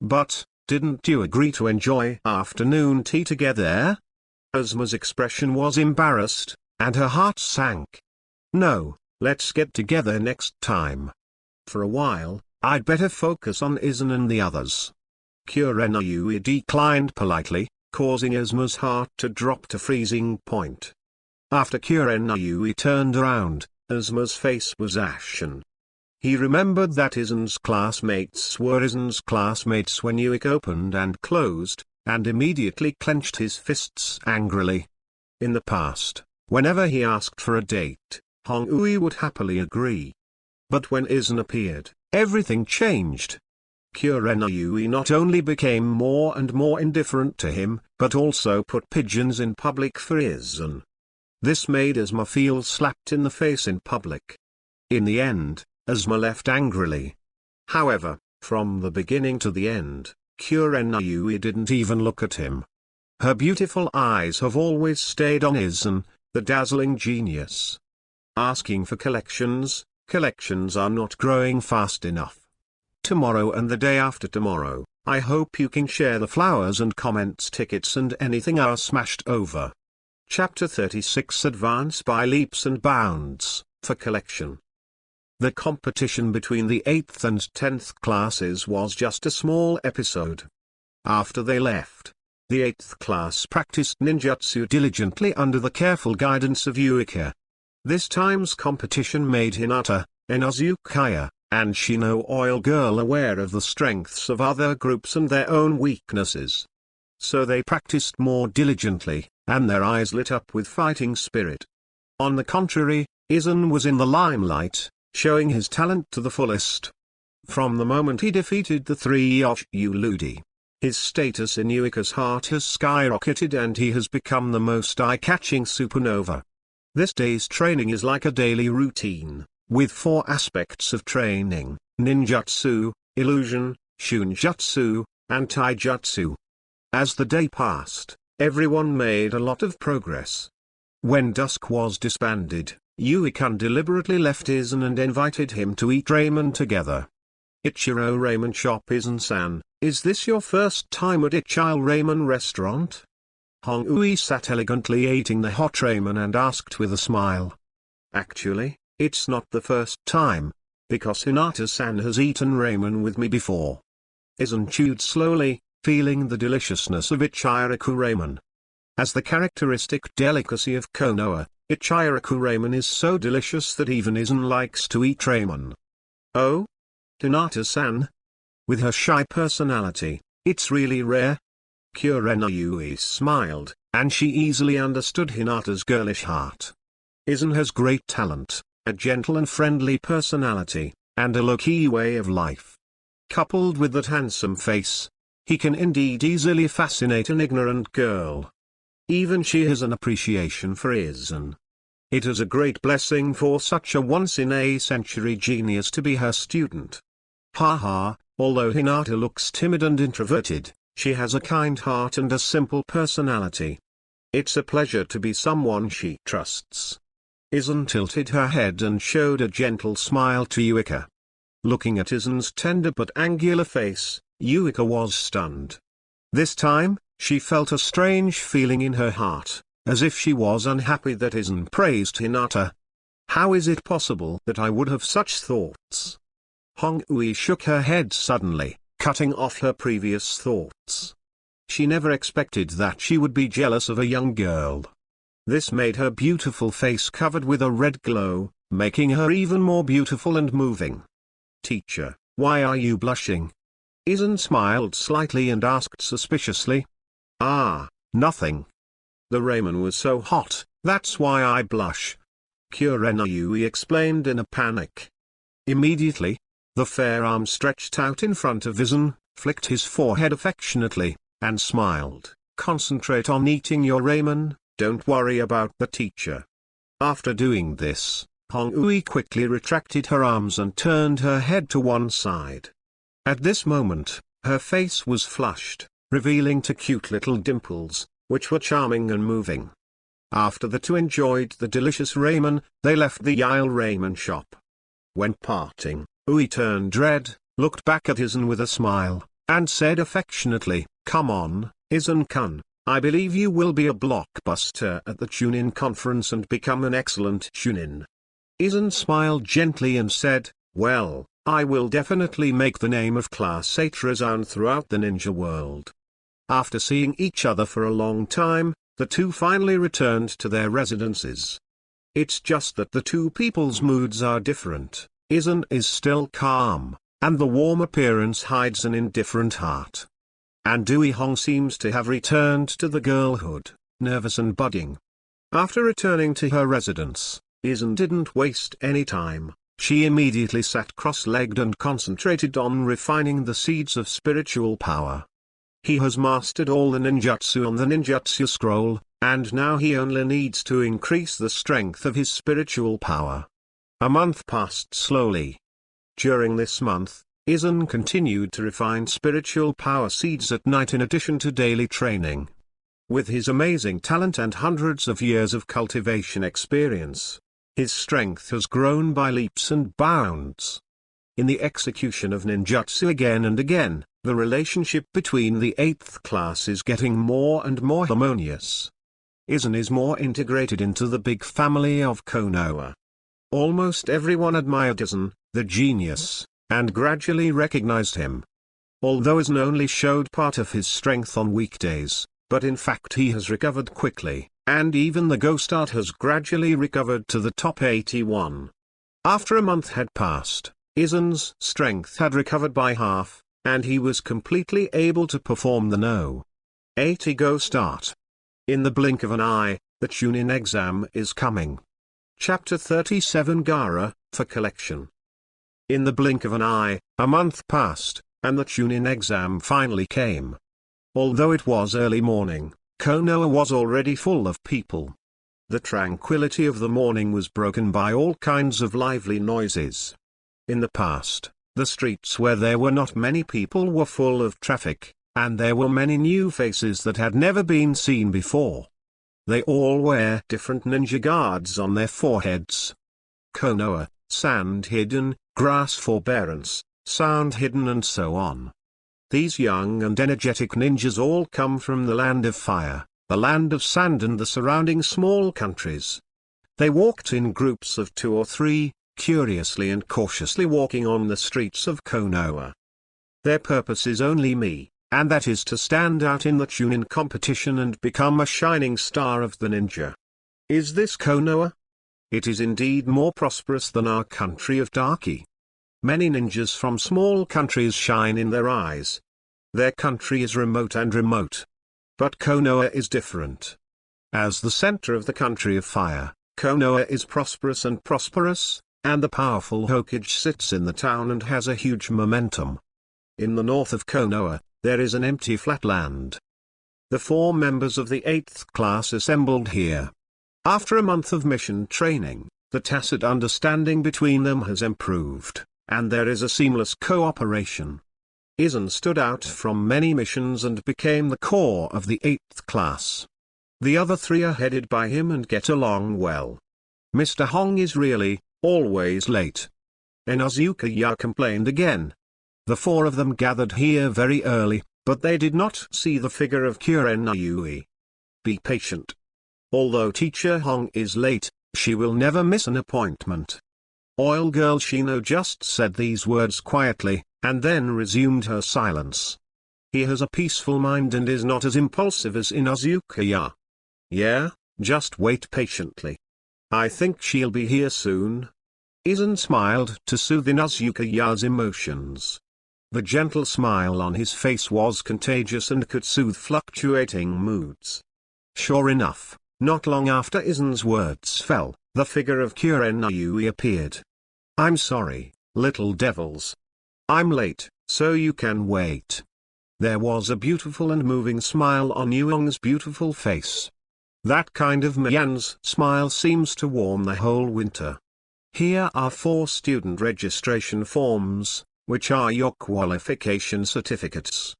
But, didn't you agree to enjoy afternoon tea together? Asma's expression was embarrassed, and her heart sank. No, let's get together next time. For a while, I'd better focus on Aizen and the others. Kurenayui declined politely, causing Asma's heart to drop to freezing point. After Kurenayui turned around, Asma's face was ashen. He remembered that Aizen's classmates were Aizen's classmates when Yuik opened and closed, and immediately clenched his fists angrily. In the past, whenever he asked for a date, Hongui would happily agree. But when Aizen appeared, everything changed. Kurenayui not only became more and more indifferent to him, but also put pigeons in public for Aizen. This made Asma feel slapped in the face in public. In the end, Asma left angrily. However, from the beginning to the end, Kurenayui didn't even look at him. Her beautiful eyes have always stayed on Aizen, the dazzling genius. Asking for collections are not growing fast enough. Tomorrow and the day after tomorrow, I hope you can share the flowers and comments tickets and anything are smashed over. Chapter 36 Advance by leaps and bounds, for collection. The competition between the 8th and 10th classes was just a small episode. After they left, the 8th class practiced ninjutsu diligently under the careful guidance of Yuika. This time's competition made Hinata, Inazukaya, and Shino Oil Girl aware of the strengths of other groups and their own weaknesses. So they practiced more diligently, and their eyes lit up with fighting spirit. On the contrary, Aizen was in the limelight, showing his talent to the fullest. From the moment he defeated the 3 Oshuludi, his status in Yuika's heart has skyrocketed and he has become the most eye-catching supernova. This day's training is like a daily routine, with 4 aspects of training: ninjutsu, illusion, shunjutsu, and taijutsu. As the day passed, everyone made a lot of progress. When dusk was disbanded, Yuikan deliberately left Aizen and invited him to eat ramen together. Ichiro Ramen Shop. Aizen-san, is this your first time at Ichiro Ramen Restaurant? Hongui sat elegantly eating the hot ramen and asked with a smile. Actually, it's not the first time, because Hinata-san has eaten ramen with me before. Aizen chewed slowly, feeling the deliciousness of Ichiraku ramen. As the characteristic delicacy of Konoha, Ichiraku ramen is so delicious that even Aizen likes to eat ramen. Oh? Hinata-san? With her shy personality, it's really rare? Kurenayui smiled, and she easily understood Hinata's girlish heart. Aizen has great talent, a gentle and friendly personality, and a low-key way of life. Coupled with that handsome face, he can indeed easily fascinate an ignorant girl. Even she has an appreciation for Aizen. It is a great blessing for such a once-in-a-century genius to be her student. Haha, although Hinata looks timid and introverted, she has a kind heart and a simple personality. It's a pleasure to be someone she trusts. Aizen tilted her head and showed a gentle smile to Yuika. Looking at Aizen's tender but angular face, Yuika was stunned. This time, she felt a strange feeling in her heart, as if she was unhappy that Aizen praised Hinata. How is it possible that I would have such thoughts? Hong-Ui shook her head suddenly, cutting off her previous thoughts. She never expected that she would be jealous of a young girl. This made her beautiful face covered with a red glow, making her even more beautiful and moving. Teacher, why are you blushing? Aizen smiled slightly and asked suspiciously. Ah, nothing. The ramen was so hot, that's why I blush. Kurenayui explained in a panic. Immediately, the fair arm stretched out in front of Aizen, flicked his forehead affectionately, and smiled. Concentrate on eating your ramen, don't worry about the teacher. After doing this, Hong-Ui quickly retracted her arms and turned her head to one side. At this moment, her face was flushed, revealing two cute little dimples, which were charming and moving. After the two enjoyed the delicious ramen, they left the Yale ramen shop. When parting, Ui turned red, looked back at Aizen with a smile, and said affectionately, "Come on, Aizen-kun, I believe you will be a blockbuster at the Chunin conference and become an excellent Chunin." Aizen smiled gently and said, "Well, I will definitely make the name of Class 8 resound throughout the ninja world." After seeing each other for a long time, the two finally returned to their residences. It's just that the two people's moods are different. Aizen is still calm, and the warm appearance hides an indifferent heart. And Dewey Hong seems to have returned to the girlhood, nervous and budding. After returning to her residence, Aizen didn't waste any time. She immediately sat cross-legged and concentrated on refining the seeds of spiritual power. He has mastered all the ninjutsu on the ninjutsu scroll, and now he only needs to increase the strength of his spiritual power. A month passed slowly. During this month, Aizen continued to refine spiritual power seeds at night in addition to daily training. With his amazing talent and hundreds of years of cultivation experience, his strength has grown by leaps and bounds. In the execution of ninjutsu again and again, the relationship between the 8th class is getting more and more harmonious. Aizen is more integrated into the big family of Konoha. Almost everyone admired Aizen, the genius, and gradually recognized him. Although Aizen only showed part of his strength on weekdays, but in fact he has recovered quickly, and even the ghost art has gradually recovered to the top 81. After a month had passed, Aizen's strength had recovered by half, and he was completely able to perform the No. 80 ghost art. In the blink of an eye, the Chunin exam is coming. Chapter 37 Gara, for collection. In the blink of an eye, a month passed, and the Chunin exam finally came. Although it was early morning, Konoha was already full of people. The tranquility of the morning was broken by all kinds of lively noises. In the past, the streets where there were not many people were full of traffic, and there were many new faces that had never been seen before. They all wear different ninja guards on their foreheads. Konoha, sand hidden, grass forbearance, sound hidden, and so on. These young and energetic ninjas all come from the land of fire, the land of sand, and the surrounding small countries. They walked in groups of 2 or 3, curiously and cautiously walking on the streets of Konoha. Their purpose is only me, and that is to stand out in the Chunin competition and become a shining star of the ninja. Is this Konoha? It is indeed more prosperous than our country of Daki. Many ninjas from small countries shine in their eyes. Their country is remote and remote. But Konoha is different. As the center of the country of fire, Konoha is prosperous, and the powerful Hokage sits in the town and has a huge momentum. In the north of Konoha, there is an empty flat land. The 4 members of the 8th class assembled here. After a month of mission training, the tacit understanding between them has improved, and there is a seamless cooperation. Aizen stood out from many missions and became the core of the 8th class. The other 3 are headed by him and get along well. Mr. Hong is really, always late. Inuzuka complained again. The four of them gathered here very early, but they did not see the figure of Kurenai. Be patient. Although Teacher Hong is late, she will never miss an appointment. Oil Girl Shino just said these words quietly, and then resumed her silence. He has a peaceful mind and is not as impulsive as Inuzuka. Yeah, just wait patiently. I think she'll be here soon. Aizen smiled to soothe Inuzuka's emotions. The gentle smile on his face was contagious and could soothe fluctuating moods. Sure enough, not long after Aizen's words fell, the figure of Kurenai appeared. I'm sorry, little devils. I'm late, so you can wait. There was a beautiful and moving smile on Yuong's beautiful face. That kind of Mian's smile seems to warm the whole winter. Here are 4 student registration forms, which are your qualification certificates.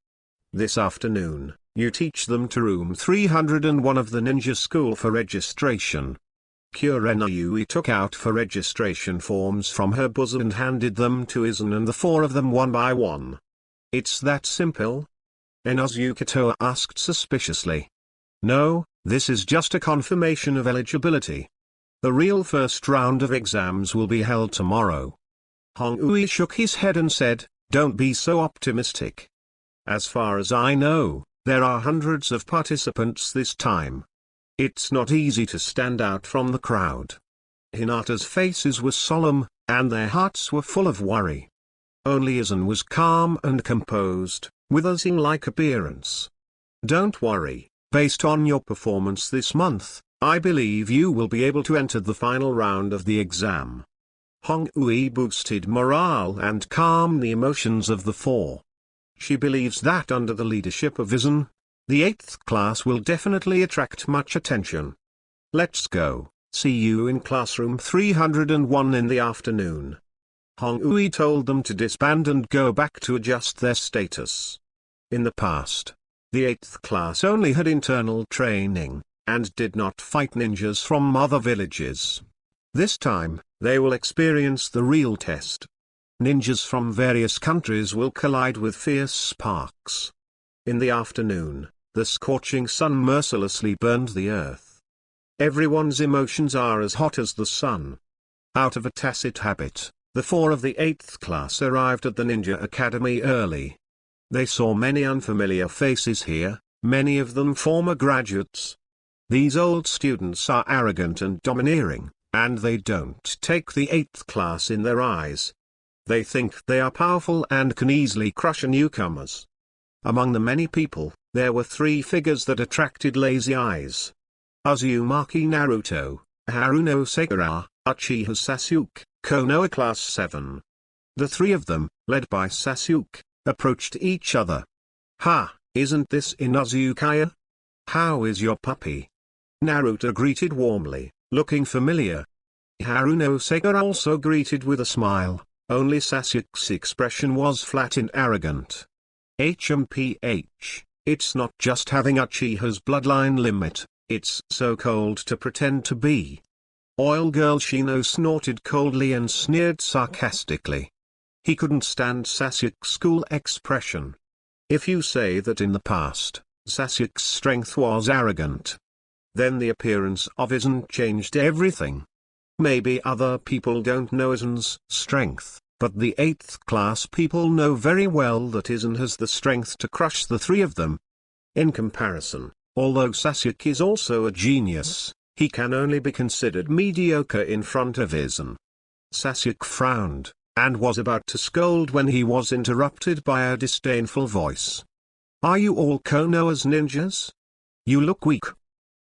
This afternoon, you teach them to room 301 of the ninja school for registration. Kurenai took out 4 registration forms from her bosom and handed them to Aizen and the 4 of them one by one. It's that simple? Inuzuka asked suspiciously. No, this is just a confirmation of eligibility. The real first round of exams will be held tomorrow. Hong shook his head and said, don't be so optimistic. As far as I know, there are hundreds of participants this time. It's not easy to stand out from the crowd. Hinata's faces were solemn, and their hearts were full of worry. Only Aizen was calm and composed, with a king-like appearance. Don't worry, based on your performance this month, I believe you will be able to enter the final round of the exam. Hong Ui boosted morale and calmed the emotions of the 4. She believes that under the leadership of Aizen, the 8th class will definitely attract much attention. Let's go, see you in classroom 301 in the afternoon. Hong Ui told them to disband and go back to adjust their status. In the past, the 8th class only had internal training, and did not fight ninjas from other villages. This time, they will experience the real test. Ninjas from various countries will collide with fierce sparks. In the afternoon, the scorching sun mercilessly burned the earth. Everyone's emotions are as hot as the sun. Out of a tacit habit, the 4 of the 8th class arrived at the Ninja Academy early. They saw many unfamiliar faces here, many of them former graduates. These old students are arrogant and domineering, and they don't take the 8th class in their eyes. They think they are powerful and can easily crush newcomers. Among the many people, there were 3 figures that attracted lazy eyes. Uzumaki Naruto, Haruno Sekira, Uchiha Sasuke, Konoha Class 7. The 3 of them, led by Sasuke, approached each other. Ha, isn't this Inuzuka? How is your puppy? Naruto greeted warmly, looking familiar. Haruno Sekira also greeted with a smile, only Sasuke's expression was flat and arrogant. HMPH, it's not just having Uchiha's bloodline limit, it's so cold to pretend to be. Oil Girl Shino snorted coldly and sneered sarcastically. He couldn't stand Sasuke's cool expression. If you say that in the past, Sasuke's strength was arrogant, then the appearance of Aizen changed everything. Maybe other people don't know Aizen's strength, but the 8th class people know very well that Aizen has the strength to crush the 3 of them. In comparison, although Sasuke is also a genius, he can only be considered mediocre in front of Aizen. Sasuke frowned, and was about to scold when he was interrupted by a disdainful voice. Are you all Konoha's ninjas? You look weak.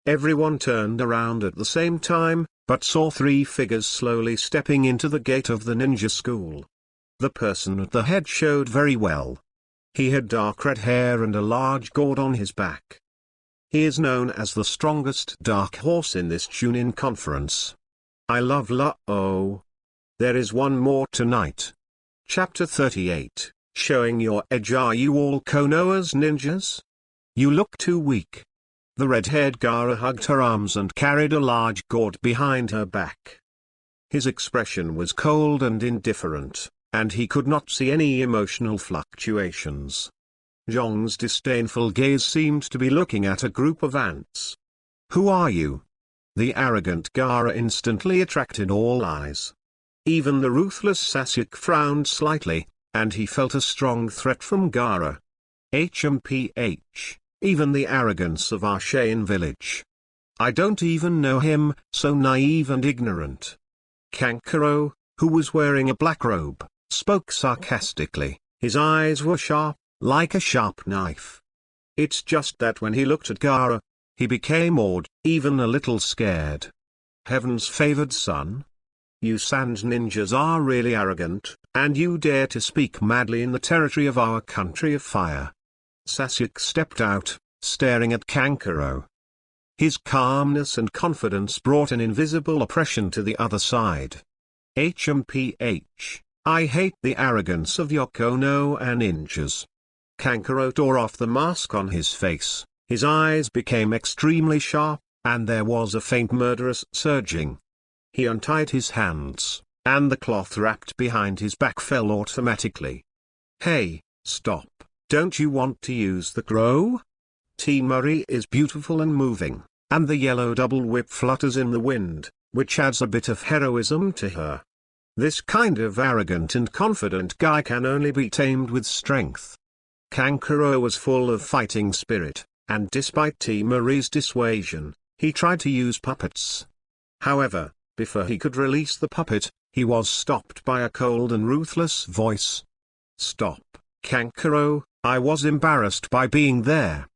Everyone turned around at the same time, but saw 3 figures slowly stepping into the gate of the ninja school. The person at the head showed very well. He had dark red hair and a large gourd on his back. He is known as the strongest dark horse in this Chunin conference. I love La-Oh. There is one more tonight. Chapter 38, Showing Your Edge. Are you all Konoha's ninjas? You look too weak. The red-haired Gaara hugged her arms and carried a large gourd behind her back. His expression was cold and indifferent, and he could not see any emotional fluctuations. Zhong's disdainful gaze seemed to be looking at a group of ants. "Who are you?" The arrogant Gaara instantly attracted all eyes. Even the ruthless Sasuke frowned slightly, and he felt a strong threat from Gaara. HMPH, even the arrogance of Arshain village. "I don't even know him, so naive and ignorant." Kankuro, who was wearing a black robe, spoke sarcastically. His eyes were sharp, like a sharp knife. It's just that when he looked at Gaara, he became awed, even a little scared. "Heaven's favored son? You sand ninjas are really arrogant, and you dare to speak madly in the territory of our country of fire." Sasuke stepped out, staring at Kankuro. His calmness and confidence brought an invisible oppression to the other side. HMPH, I hate the arrogance of your Konoha ninjas. Kankuro tore off the mask on his face, his eyes became extremely sharp, and there was a faint murderous surging. He untied his hands, and the cloth wrapped behind his back fell automatically. "Hey, stop, don't you want to use the crow? Temari is beautiful and moving, and the yellow double whip flutters in the wind, which adds a bit of heroism to her. This kind of arrogant and confident guy can only be tamed with strength." Kankuro was full of fighting spirit, and despite Temari's dissuasion, he tried to use puppets. However, before he could release the puppet, he was stopped by a cold and ruthless voice. "Stop, Kankuro, I was embarrassed by being there."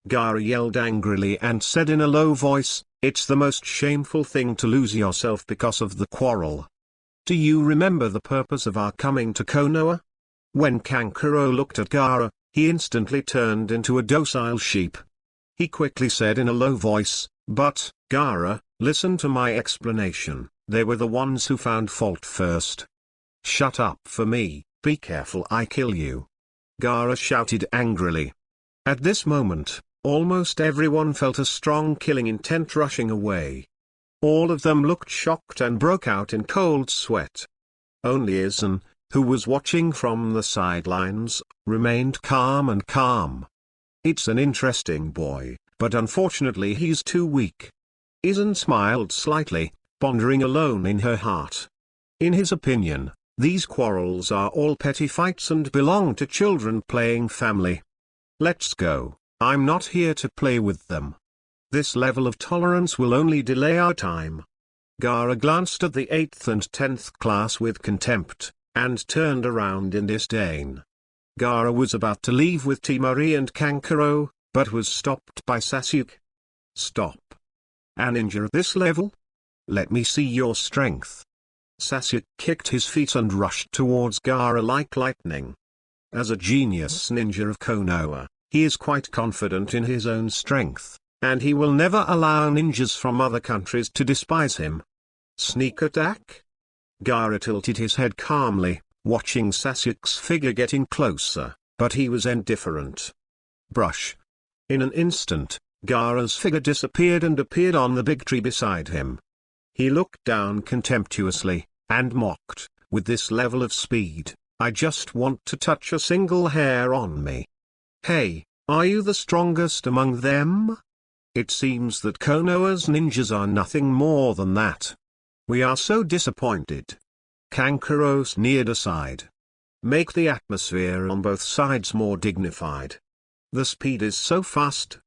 Gaara yelled angrily and said in a low voice, "It's the most shameful thing to lose yourself because of the quarrel. Do you remember the purpose of our coming to Konoha?" When Kankuro looked at Gaara, he instantly turned into a docile sheep. He quickly said in a low voice, "But, Gaara, listen to my explanation, they were the ones who found fault first." "Shut up for me, be careful I kill you." Gaara shouted angrily. At this moment, almost everyone felt a strong killing intent rushing away. All of them looked shocked and broke out in cold sweat. Only Aizen, who was watching from the sidelines, remained calm and calm. "It's an interesting boy, but unfortunately he's too weak." Aizen smiled slightly, pondering alone in her heart. In his opinion, these quarrels are all petty fights and belong to children playing family. "Let's go, I'm not here to play with them. This level of tolerance will only delay our time." Gaara glanced at the 8th and 10th class with contempt, and turned around in disdain. Gaara was about to leave with Temari and Kankuro, but was stopped by Sasuke. "Stop. A ninja at this level? Let me see your strength." Sasuke kicked his feet and rushed towards Gaara like lightning. As a genius ninja of Konoha, he is quite confident in his own strength, and he will never allow ninjas from other countries to despise him. "Sneak attack?" Gaara tilted his head calmly, watching Sasuke's figure getting closer, but he was indifferent. Brush. In an instant, Gaara's figure disappeared and appeared on the big tree beside him. He looked down contemptuously, and mocked, "With this level of speed, I just want to touch a single hair on me. Hey, are you the strongest among them? It seems that Konoha's ninjas are nothing more than that. We are so disappointed." Kankuro sneered aside. "Make the atmosphere on both sides more dignified. The speed is so fast.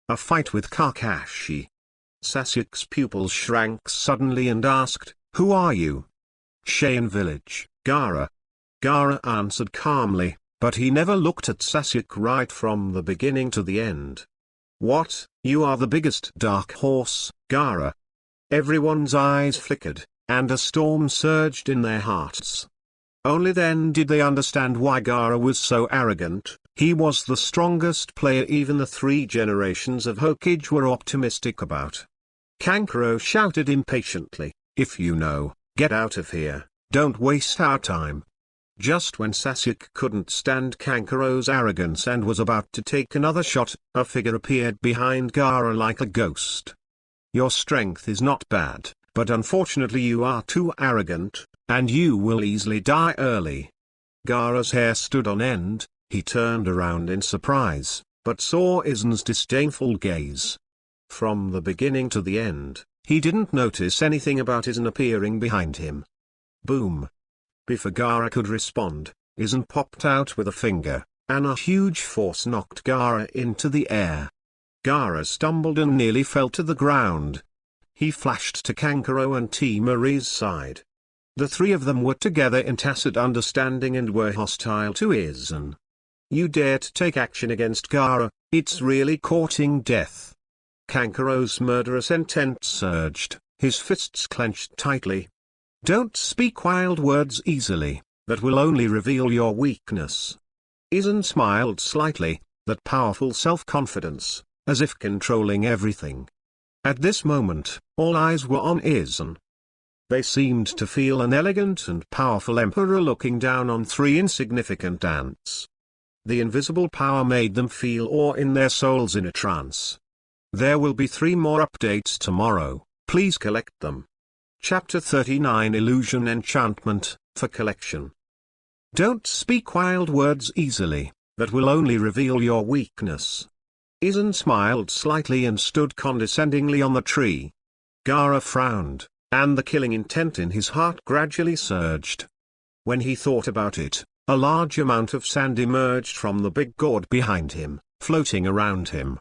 A fight with Kakashi." Sasuke's pupils shrank suddenly and asked, "Who are you?" "Saiyan village, Gaara." Gaara answered calmly, but he never looked at Sasuke right from the beginning to the end. "What, you are the biggest dark horse, Gaara?" Everyone's eyes flickered, and a storm surged in their hearts. Only then did they understand why Gaara was so arrogant. He was the strongest player even the 3 generations of Hokage were optimistic about. Kankuro shouted impatiently, "If you know, get out of here, don't waste our time." Just when Sasuke couldn't stand Kankuro's arrogance and was about to take another shot, a figure appeared behind Gaara like a ghost. "Your strength is not bad, But unfortunately you are too arrogant, and you will easily die early. Gaara's hair stood on end. He turned around in surprise, but saw Aizen's disdainful gaze. From the beginning to the end, he didn't notice anything about Aizen appearing behind him. Boom! Before Gaara could respond, Aizen popped out with a finger, and a huge force knocked Gaara into the air. Gaara stumbled and nearly fell to the ground. He flashed to Kankuro and T. Marie's side. The three of them were together in tacit understanding and were hostile to Aizen. You dare to take action against Gaara, it's really courting death. Kankuro's murderous intent surged, his fists clenched tightly. Don't speak wild words easily, that will only reveal your weakness. Aizen smiled slightly, that powerful self-confidence, as if controlling everything. At this moment, all eyes were on Aizen. They seemed to feel an elegant and powerful emperor looking down on three insignificant ants. The invisible power made them feel awe in their souls in a trance. There will be 3 more updates tomorrow, please collect them. Chapter 39 Illusion Enchantment, for collection. Don't speak wild words easily, that will only reveal your weakness. Aizen smiled slightly and stood condescendingly on the tree. Gaara frowned, and the killing intent in his heart gradually surged. When he thought about it, a large amount of sand emerged from the big gourd behind him, floating around him.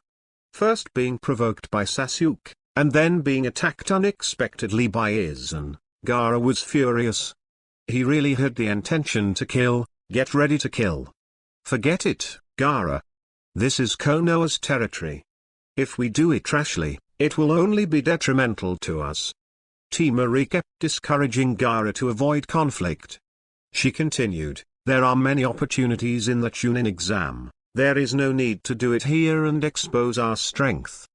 First being provoked by Sasuke, and then being attacked unexpectedly by Aizen, Gaara was furious. He really had the intention to kill, get ready to kill. Forget it, Gaara. This is Konoha's territory. If we do it rashly, it will only be detrimental to us. T. Marie kept discouraging Gaara to avoid conflict. She continued, there are many opportunities in the Chunin exam, there is no need to do it here and expose our strength.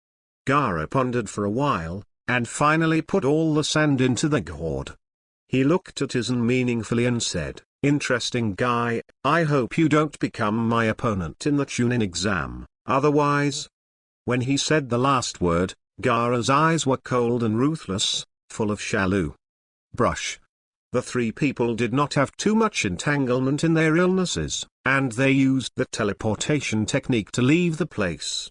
Gaara pondered for a while, and finally put all the sand into the gourd. He looked at Aizen meaningfully and said, interesting guy, I hope you don't become my opponent in the Chunin exam, otherwise. When he said the last word, Gaara's eyes were cold and ruthless, full of shallow brush. The 3 people did not have too much entanglement in their illnesses, and they used the teleportation technique to leave the place.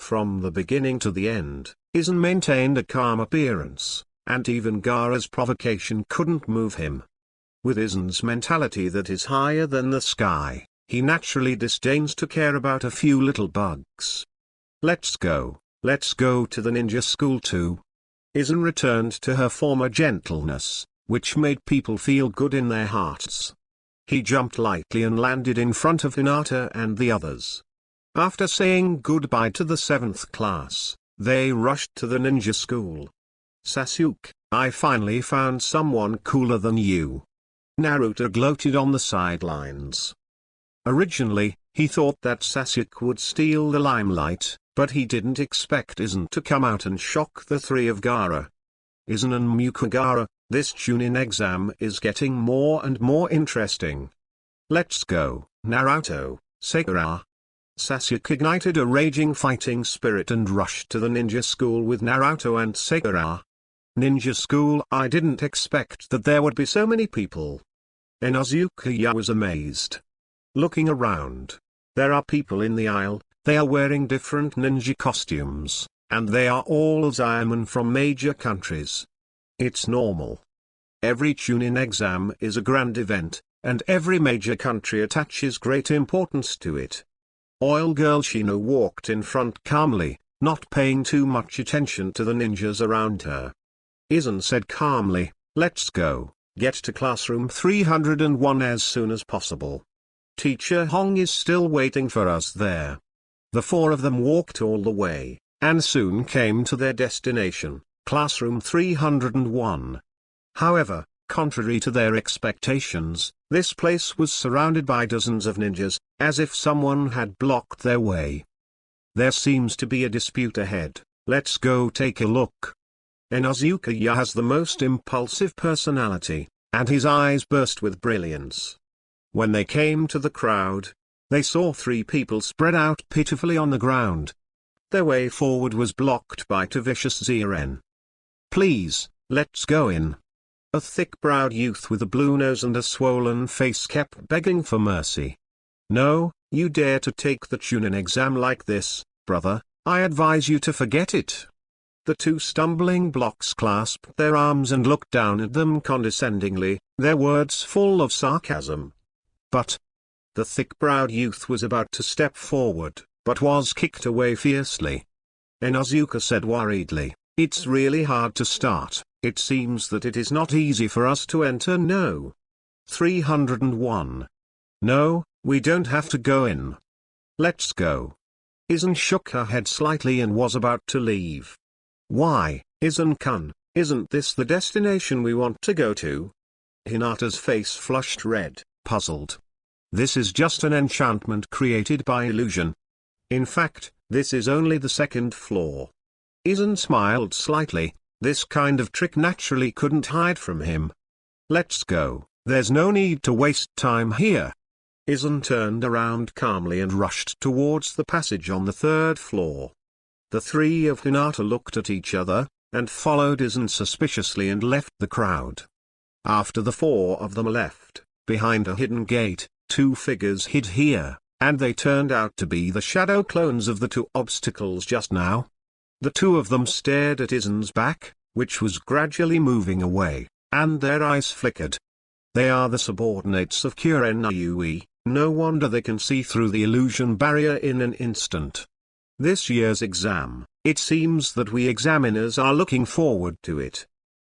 From the beginning to the end, Aizen maintained a calm appearance, and even Gaara's provocation couldn't move him. With Aizen's mentality that is higher than the sky, he naturally disdains to care about a few little bugs. Let's go to the ninja school too. Aizen returned to her former gentleness, which made people feel good in their hearts. He jumped lightly and landed in front of Hinata and the others. After saying goodbye to the 7th class, they rushed to the ninja school. Sasuke, I finally found someone cooler than you. Naruto gloated on the sidelines. Originally, he thought that Sasuke would steal the limelight, but he didn't expect Aizen to come out and shock the 3 of Gaara. Aizen and Gaara, this Chunin exam is getting more and more interesting. Let's go, Naruto, Sakura. Sasuke ignited a raging fighting spirit and rushed to the ninja school with Naruto and Sakura. Ninja school, I didn't expect that there would be so many people. Inuzuka was amazed. Looking around, there are people in the aisle, they are wearing different ninja costumes, and they are all Zaimon from major countries. It's normal. Every Chunin exam is a grand event, and every major country attaches great importance to it. Oil Girl Shino walked in front calmly, not paying too much attention to the ninjas around her. Aizen said calmly, let's go, get to classroom 301 as soon as possible. Teacher Hong is still waiting for us there. The 4 of them walked all the way, and soon came to their destination, classroom 301. However, contrary to their expectations, this place was surrounded by dozens of ninjas, as if someone had blocked their way. There seems to be a dispute ahead, let's go take a look. Inuzuka has the most impulsive personality, and his eyes burst with brilliance. When they came to the crowd, they saw 3 people spread out pitifully on the ground. Their way forward was blocked by two vicious Ziren. Please, let's go in. A thick-browed youth with a blue nose and a swollen face kept begging for mercy. No, you dare to take the Chunin exam like this, brother, I advise you to forget it. The two stumbling blocks clasped their arms and looked down at them condescendingly, their words full of sarcasm. But the thick-browed youth was about to step forward, but was kicked away fiercely. Inuzuka said worriedly, "It's really hard to start. It seems that it is not easy for us to enter. No. 301. No, we don't have to go in. Let's go." Aizen shook her head slightly and was about to leave. "Why, Aizen-kun, isn't this the destination we want to go to?" Hinata's face flushed red, puzzled. "This is just an enchantment created by illusion. In fact, this is only the second floor." Aizen smiled slightly. This kind of trick naturally couldn't hide from him. "Let's go, there's no need to waste time here." Aizen turned around calmly and rushed towards the passage on the third floor. The three of Hinata looked at each other, and followed Aizen suspiciously and left the crowd. After the four of them left, behind a hidden gate, two figures hid here, and they turned out to be the shadow clones of the two obstacles just now. The two of them stared at Aizen's back, which was gradually moving away, and their eyes flickered. They are the subordinates of Kurenai. No wonder they can see through the illusion barrier in an instant. This year's exam, it seems that we examiners are looking forward to it.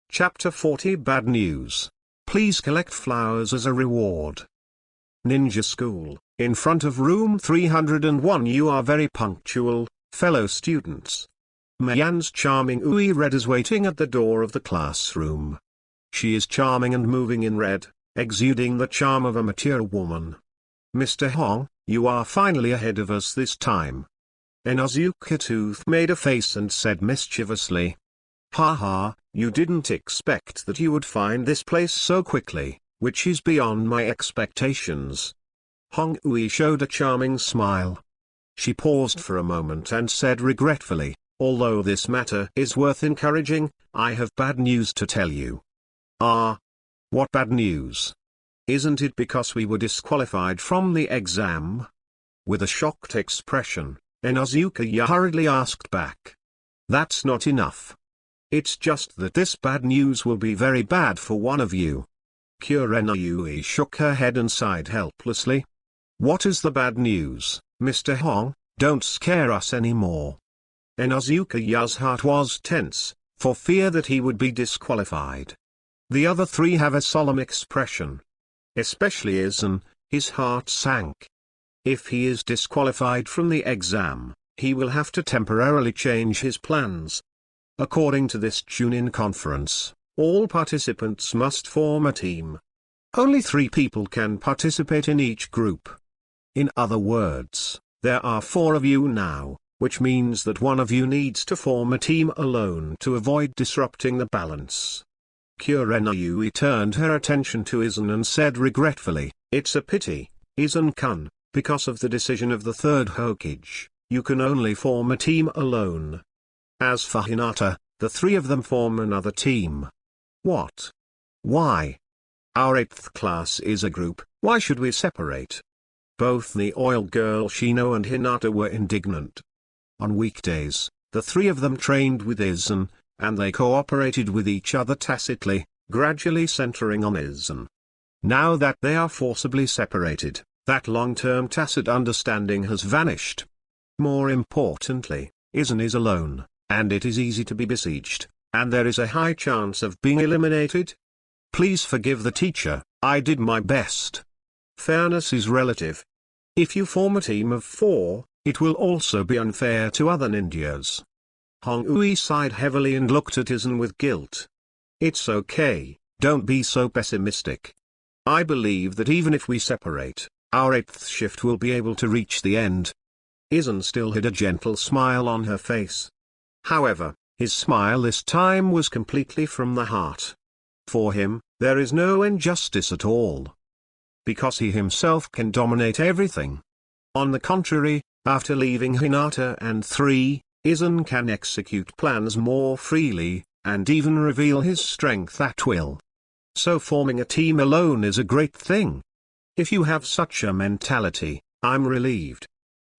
Chapter 40 Bad News. Please collect flowers as a reward. Ninja School, in front of room 301. You are very punctual, fellow students. Mayan's charming Ui Red is waiting at the door of the classroom. She is charming and moving in red, exuding the charm of a mature woman. "Mr. Hong, you are finally ahead of us this time." Inuzuka Tooth made a face and said mischievously, "Ha, you didn't expect that you would find this place so quickly, which is beyond my expectations." Hong Ui showed a charming smile. She paused for a moment and said regretfully, "Although this matter is worth encouraging, I have bad news to tell you." "Ah? What bad news? Isn't it because we were disqualified from the exam?" With a shocked expression, Inuzuka hurriedly asked back. "That's not enough. It's just that this bad news will be very bad for one of you." Kurenai shook her head and sighed helplessly. "What is the bad news, Mr. Hong? Don't scare us anymore." Inuzuka's heart was tense, for fear that he would be disqualified. The other three have a solemn expression. Especially Aizen, his heart sank. If he is disqualified from the exam, he will have to temporarily change his plans. According to this Chunin conference, all participants must form a team. Only 3 people can participate in each group. In other words, there are 4 of you now, which means that one of you needs to form a team alone to avoid disrupting the balance. Kurenai turned her attention to Aizen and said regretfully, "It's a pity, Aizen-kun, because of the decision of the third Hokage, you can only form a team alone. As for Hinata, the 3 of them form another team." "What? Why? Our 8th class is a group, why should we separate?" Both the oil girl Shino and Hinata were indignant. On weekdays, the 3 of them trained with Aizen, and they cooperated with each other tacitly, gradually centering on Aizen. Now that they are forcibly separated, that long-term tacit understanding has vanished. More importantly, Aizen is alone, and it is easy to be besieged, and there is a high chance of being eliminated. Please forgive the teacher, I did my best. Fairness is relative. If you form a team of 4, it will also be unfair to other ninjas. Hong Ui sighed heavily and looked at Aizen with guilt. "It's okay, don't be so pessimistic. I believe that even if we separate, our 8th shift will be able to reach the end." Aizen still hid a gentle smile on her face. However, his smile this time was completely from the heart. For him, there is no injustice at all. Because he himself can dominate everything. On the contrary, after leaving Hinata and 3, Aizen can execute plans more freely, and even reveal his strength at will. So forming a team alone is a great thing. If you have such a mentality, I'm relieved.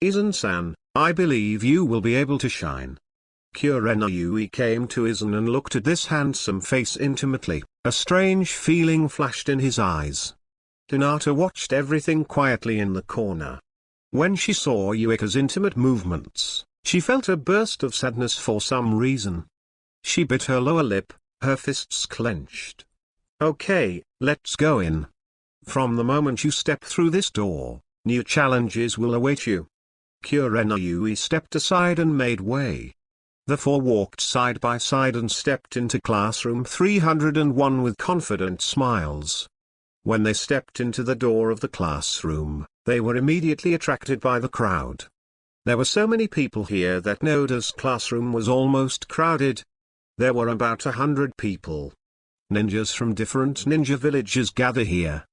Aizen-san, I believe you will be able to shine. Kurenayui came to Aizen and looked at this handsome face intimately. A strange feeling flashed in his eyes. Hinata watched everything quietly in the corner. When she saw Yuika's intimate movements, she felt a burst of sadness for some reason. She bit her lower lip, her fists clenched. Okay, let's go in. From the moment you step through this door, new challenges will await you. Kurenayui stepped aside and made way. The four walked side by side and stepped into classroom 301 with confident smiles. When they stepped into the door of the classroom, they were immediately attracted by the crowd. There were so many people here that Noda's classroom was almost crowded. There were about 100 people. Ninjas from different ninja villages gather here.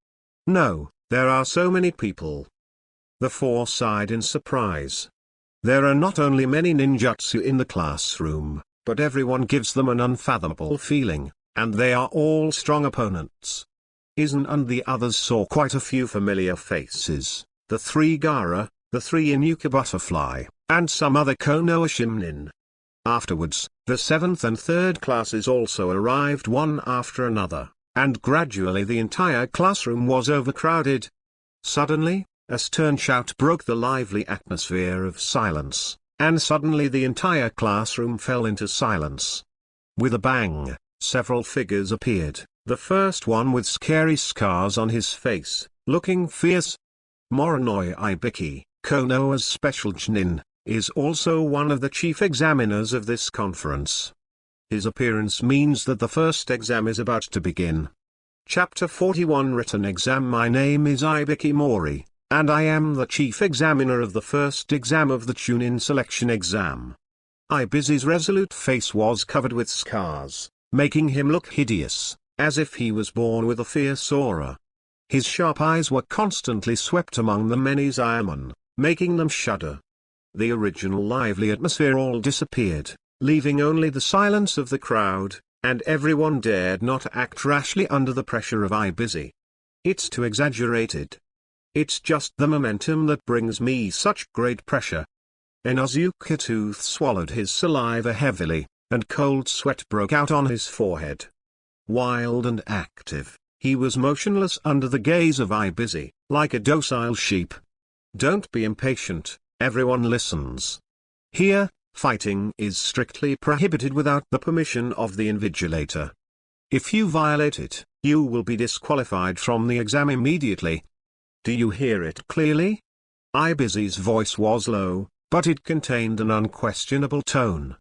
No, there are so many people. The four sighed in surprise. There are not only many ninjutsu in the classroom, but everyone gives them an unfathomable feeling, and they are all strong opponents. Aizen and the others saw quite a few familiar faces, the three Gaara, the three Inuka Butterfly, and some other Konoha Shimnin. Afterwards, the 7th and 3rd classes also arrived one after another, and gradually the entire classroom was overcrowded. Suddenly, a stern shout broke the lively atmosphere of silence, and suddenly the entire classroom fell into silence. With a bang, several figures appeared, the first one with scary scars on his face, looking fierce. Moronoi Ibiki, Konoha's special Chunin, is also one of the chief examiners of this conference. His appearance means that the first exam is about to begin. Chapter 41 Written Exam. My name is Ibiki Mori, and I am the chief examiner of the first exam of the Chunin selection exam. Ibiki's resolute face was covered with scars, making him look hideous, as if he was born with a fierce aura. His sharp eyes were constantly swept among the many Zaemon, making them shudder. The original lively atmosphere all disappeared, leaving only the silence of the crowd, and everyone dared not act rashly under the pressure of Ibiki. It's too exaggerated. It's just the momentum that brings me such great pressure. Inosuke Tooth swallowed his saliva heavily, and cold sweat broke out on his forehead. Wild and active, he was motionless under the gaze of Ibiki, like a docile sheep. Don't be impatient, everyone listens. Here, fighting is strictly prohibited without the permission of the invigilator. If you violate it, you will be disqualified from the exam immediately. Do you hear it clearly? Ibiki's voice was low, but it contained an unquestionable tone.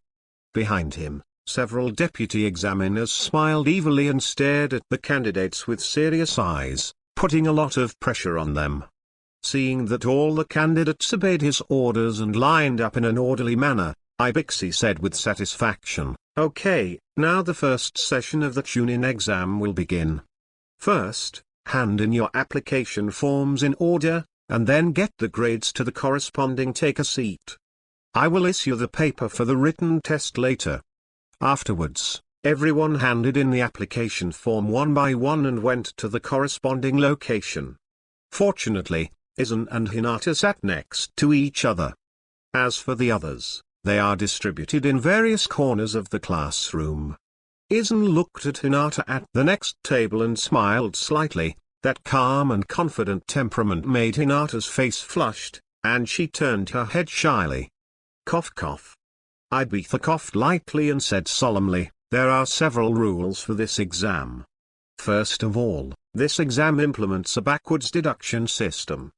Behind him, several deputy examiners smiled evilly and stared at the candidates with serious eyes, putting a lot of pressure on them. Seeing that all the candidates obeyed his orders and lined up in an orderly manner, Ibiki said with satisfaction, "Okay, now the first session of the Chunin exam will begin. First, hand in your application forms in order, and then get the grades to the corresponding. Take a seat. I will issue the paper for the written test later." Afterwards, everyone handed in the application form one by one and went to the corresponding location. Fortunately, Aizen and Hinata sat next to each other. As for the others, they are distributed in various corners of the classroom. Aizen looked at Hinata at the next table and smiled slightly. That calm and confident temperament made Hinata's face flushed, and she turned her head shyly. Cough cough. Ibiki coughed lightly and said solemnly, "There are several rules for this exam. First of all, this exam implements a backwards deduction system.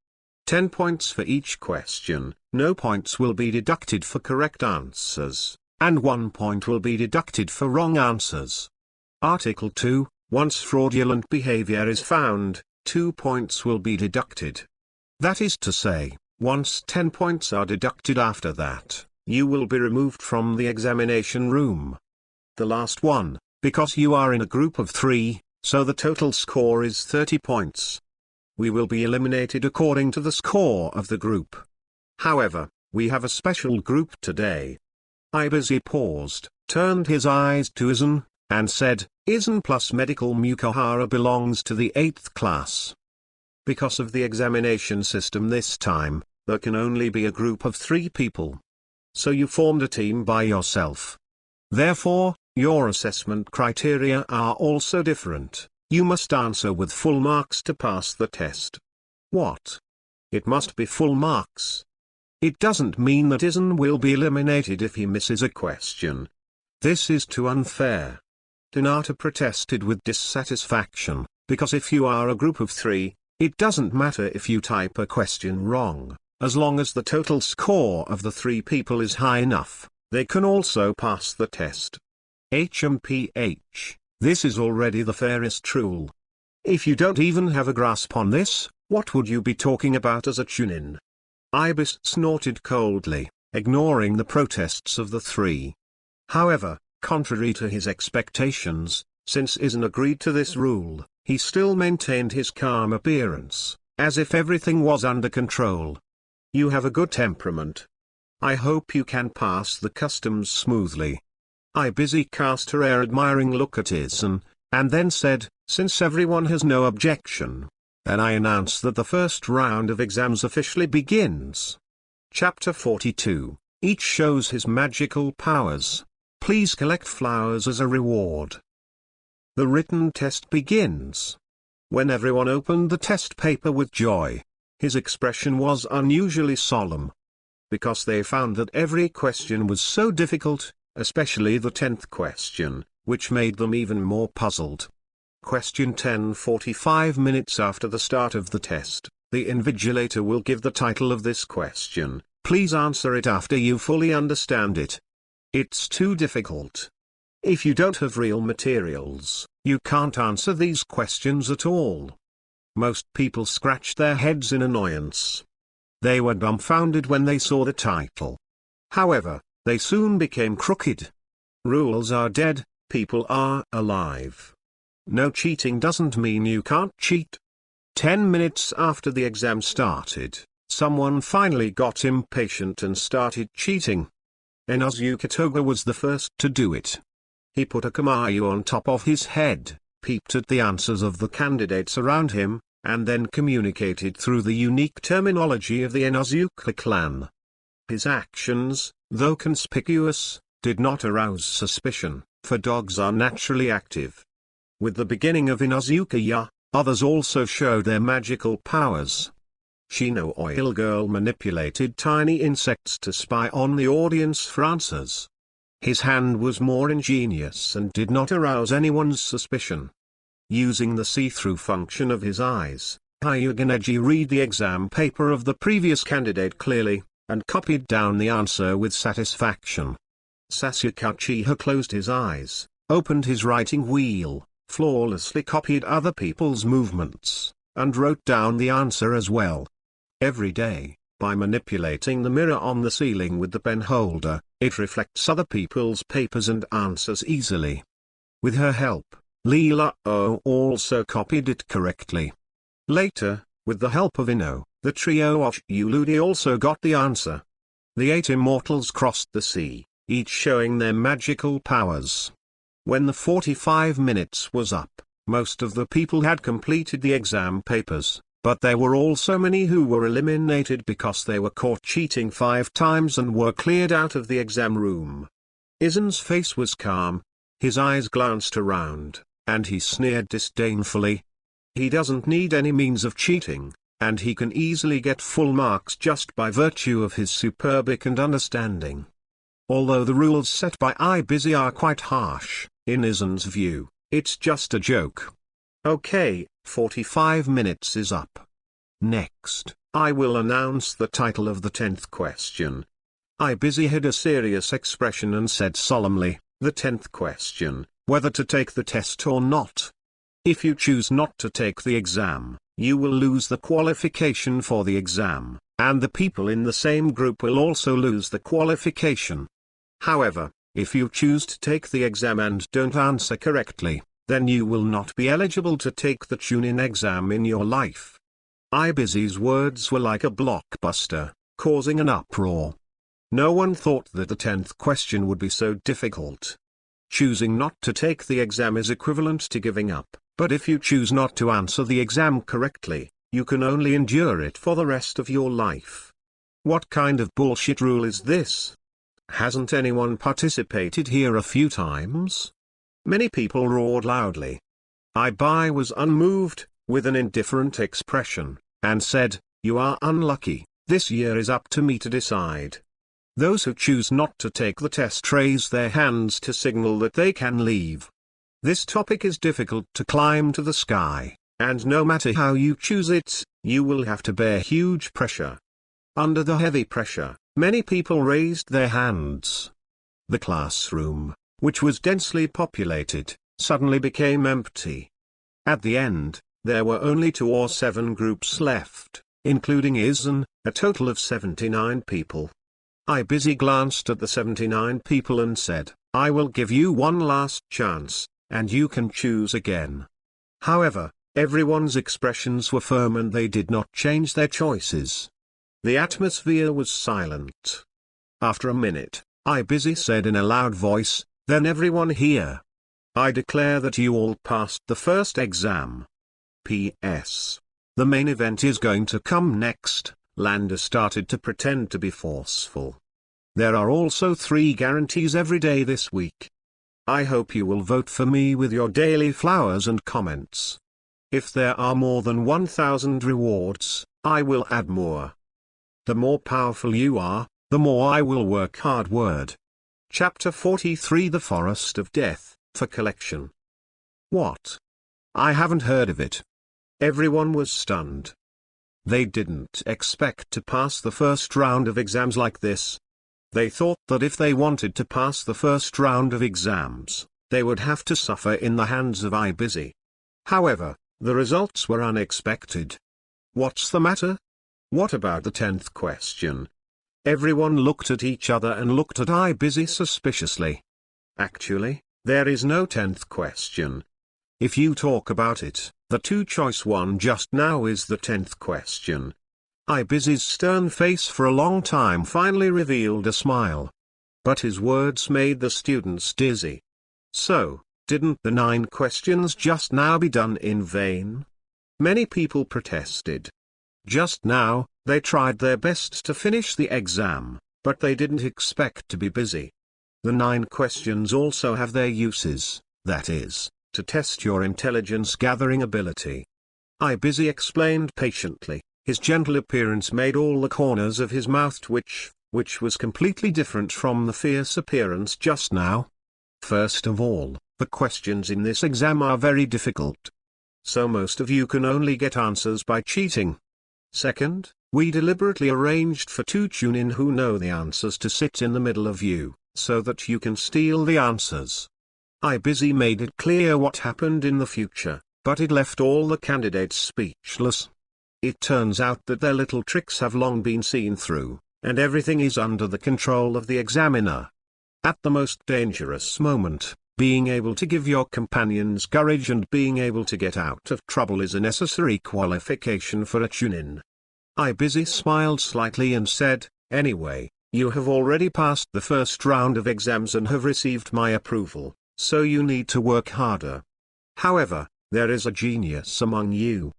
10 points for each question, no points will be deducted for correct answers, and 1 point will be deducted for wrong answers. Article 2, once fraudulent behavior is found, 2 points will be deducted. That is to say, once 10 points are deducted after that, you will be removed from the examination room. The last one, because you are in a group of 3, so the total score is 30 points. We will be eliminated according to the score of the group. However, we have a special group today. Ibisi paused, turned his eyes to Aizen, and said, Aizen plus medical Mukahara belongs to the 8th class. Because of the examination system this time, there can only be a group of 3 people. So you formed a team by yourself. Therefore, your assessment criteria are also different. You must answer with full marks to pass the test. What? It must be full marks. It doesn't mean that Aizen will be eliminated if he misses a question. This is too unfair. Hinata protested with dissatisfaction, because if you are a group of 3, it doesn't matter if you type a question wrong, as long as the total score of the 3 people is high enough, they can also pass the test. HMPH, this is already the fairest rule. If you don't even have a grasp on this, what would you be talking about as a Chunin? Ibis snorted coldly, ignoring the protests of the 3. However, contrary to his expectations, since Aizen agreed to this rule, he still maintained his calm appearance, as if everything was under control. You have a good temperament. I hope you can pass the customs smoothly. Ibisi cast her admiring look at Aizen, and then said, since everyone has no objection, then I announce that the first round of exams officially begins. Chapter 42, each shows his magical powers. Please collect flowers as a reward. The written test begins. When everyone opened the test paper with joy, his expression was unusually solemn. Because they found that every question was so difficult, especially the 10th question, which made them even more puzzled. Question 10. 45 minutes after the start of the test, the invigilator will give the title of this question. Please answer it after you fully understand it. It's too difficult. If you don't have real materials, you can't answer these questions at all. Most people scratched their heads in annoyance. They were dumbfounded when they saw the title. However, they soon became crooked. Rules are dead, people are alive. No cheating doesn't mean you can't cheat. 10 minutes after the exam started, someone finally got impatient and started cheating. Inosuke Toga was the first to do it. He put a kamayu on top of his head, peeped at the answers of the candidates around him, and then communicated through the unique terminology of the Inosuke clan. His actions, though conspicuous, did not arouse suspicion, for dogs are naturally active. With the beginning of Inosuke-ya, others also showed their magical powers. Shino Oil Girl manipulated tiny insects to spy on the audience for answers. His hand was more ingenious and did not arouse anyone's suspicion. Using the see-through function of his eyes, Hyuganeji read the exam paper of the previous candidate clearly, and copied down the answer with satisfaction. Sasuke Uchiha closed his eyes, opened his writing wheel, flawlessly copied other people's movements, and wrote down the answer as well. Every day, by manipulating the mirror on the ceiling with the pen holder, it reflects other people's papers and answers easily. With her help, Leela O also copied it correctly. Later, with the help of Ino, the trio of Yuludi also got the answer. The 8 immortals crossed the sea, each showing their magical powers. When the 45 minutes was up, most of the people had completed the exam papers, but there were also many who were eliminated because they were caught cheating 5 times and were cleared out of the exam room. Aizen's face was calm, his eyes glanced around, and he sneered disdainfully. He doesn't need any means of cheating, and he can easily get full marks just by virtue of his superb IQ and understanding. Although the rules set by Ibisi are quite harsh, in Aizen's view, it's just a joke. Okay, 45 minutes is up. Next, I will announce the title of the 10th question. Ibisi had a serious expression and said solemnly, the 10th question, whether to take the test or not. If you choose not to take the exam, you will lose the qualification for the exam, and the people in the same group will also lose the qualification. However, if you choose to take the exam and don't answer correctly, then you will not be eligible to take the Chunin exam in your life. Ibisi's words were like a blockbuster, causing an uproar. No one thought that the 10th question would be so difficult. Choosing not to take the exam is equivalent to giving up, but if you choose not to answer the exam correctly, you can only endure it for the rest of your life. What kind of bullshit rule is this? Hasn't anyone participated here a few times? Many people roared loudly. Aizen was unmoved, with an indifferent expression, and said, "You are unlucky, this year is up to me to decide." Those who choose not to take the test raise their hands to signal that they can leave. This topic is difficult to climb to the sky, and no matter how you choose it, you will have to bear huge pressure. Under the heavy pressure, many people raised their hands. The classroom, which was densely populated, suddenly became empty. At the end, there were only 2 or 7 groups left, including Aizen, a total of 79 people. Aizen glanced at the 79 people and said, "I will give you one last chance, and you can choose again." However, everyone's expressions were firm and they did not change their choices. The atmosphere was silent. After a minute, Aizen said in a loud voice, "Then everyone here. I declare that you all passed the first exam. P.S. The main event is going to come next." Lander started to pretend to be forceful. "There are also 3 guarantees every day this week. I hope you will vote for me with your daily flowers and comments. If there are more than 1,000 rewards, I will add more. The more powerful you are, the more I will work hard." Word. Chapter 43 The Forest of Death, for collection. What? I haven't heard of it. Everyone was stunned. They didn't expect to pass the first round of exams like this. They thought that if they wanted to pass the first round of exams, they would have to suffer in the hands of Aizen. However, the results were unexpected. What's the matter? What about the 10th question? Everyone looked at each other and looked at Aizen suspiciously. Actually, there is no 10th question. If you talk about it, the 2-choice one just now is the 10th question. Aizen's stern face for a long time finally revealed a smile. But his words made the students dizzy. So, didn't the 9 questions just now be done in vain? Many people protested. Just now, they tried their best to finish the exam, but they didn't expect to be busy. The 9 questions also have their uses, that is, to test your intelligence gathering ability. Aizen explained patiently. His gentle appearance made all the corners of his mouth twitch, which was completely different from the fierce appearance just now. First of all, the questions in this exam are very difficult. So most of you can only get answers by cheating. Second, we deliberately arranged for 2 Chunin who know the answers to sit in the middle of you, so that you can steal the answers. Aizen made it clear what happened in the future, but it left all the candidates speechless. It turns out that their little tricks have long been seen through, and everything is under the control of the examiner. At the most dangerous moment, being able to give your companions courage and being able to get out of trouble is a necessary qualification for a Chunin. Aizen smiled slightly and said, "Anyway, you have already passed the first round of exams and have received my approval, so you need to work harder. However, there is a genius among you."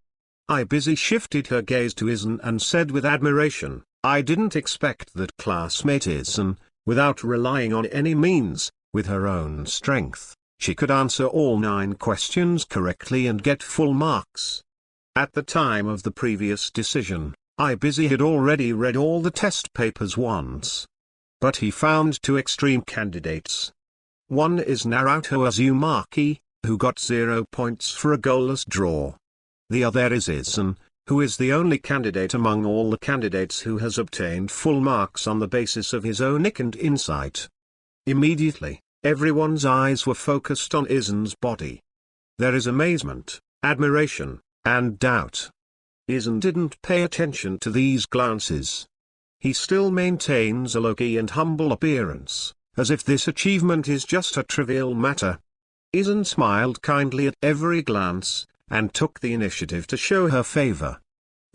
Aizen shifted her gaze to Aizen and said with admiration, "I didn't expect that classmate Aizen, without relying on any means, with her own strength, she could answer all 9 questions correctly and get full marks." At the time of the previous decision, Aizen had already read all the test papers once. But he found 2 extreme candidates. One is Naruto Uzumaki, who got 0 points for a goalless draw. The other is Aizen, who is the only candidate among all the candidates who has obtained full marks on the basis of his own IQ and insight. Immediately, everyone's eyes were focused on Aizen's body. There is amazement, admiration, and doubt. Aizen didn't pay attention to these glances. He still maintains a low-key and humble appearance, as if this achievement is just a trivial matter. Aizen smiled kindly at every glance, and took the initiative to show her favor.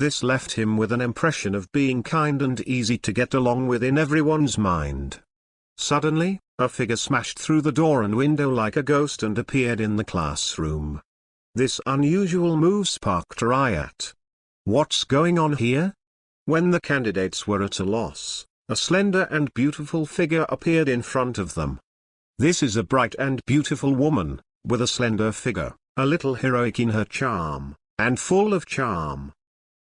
This left him with an impression of being kind and easy to get along with in everyone's mind. Suddenly, a figure smashed through the door and window like a ghost and appeared in the classroom. This unusual move sparked a riot. What's going on here? When the candidates were at a loss, a slender and beautiful figure appeared in front of them. This is a bright and beautiful woman, with a slender figure, a little heroic in her charm, and full of charm.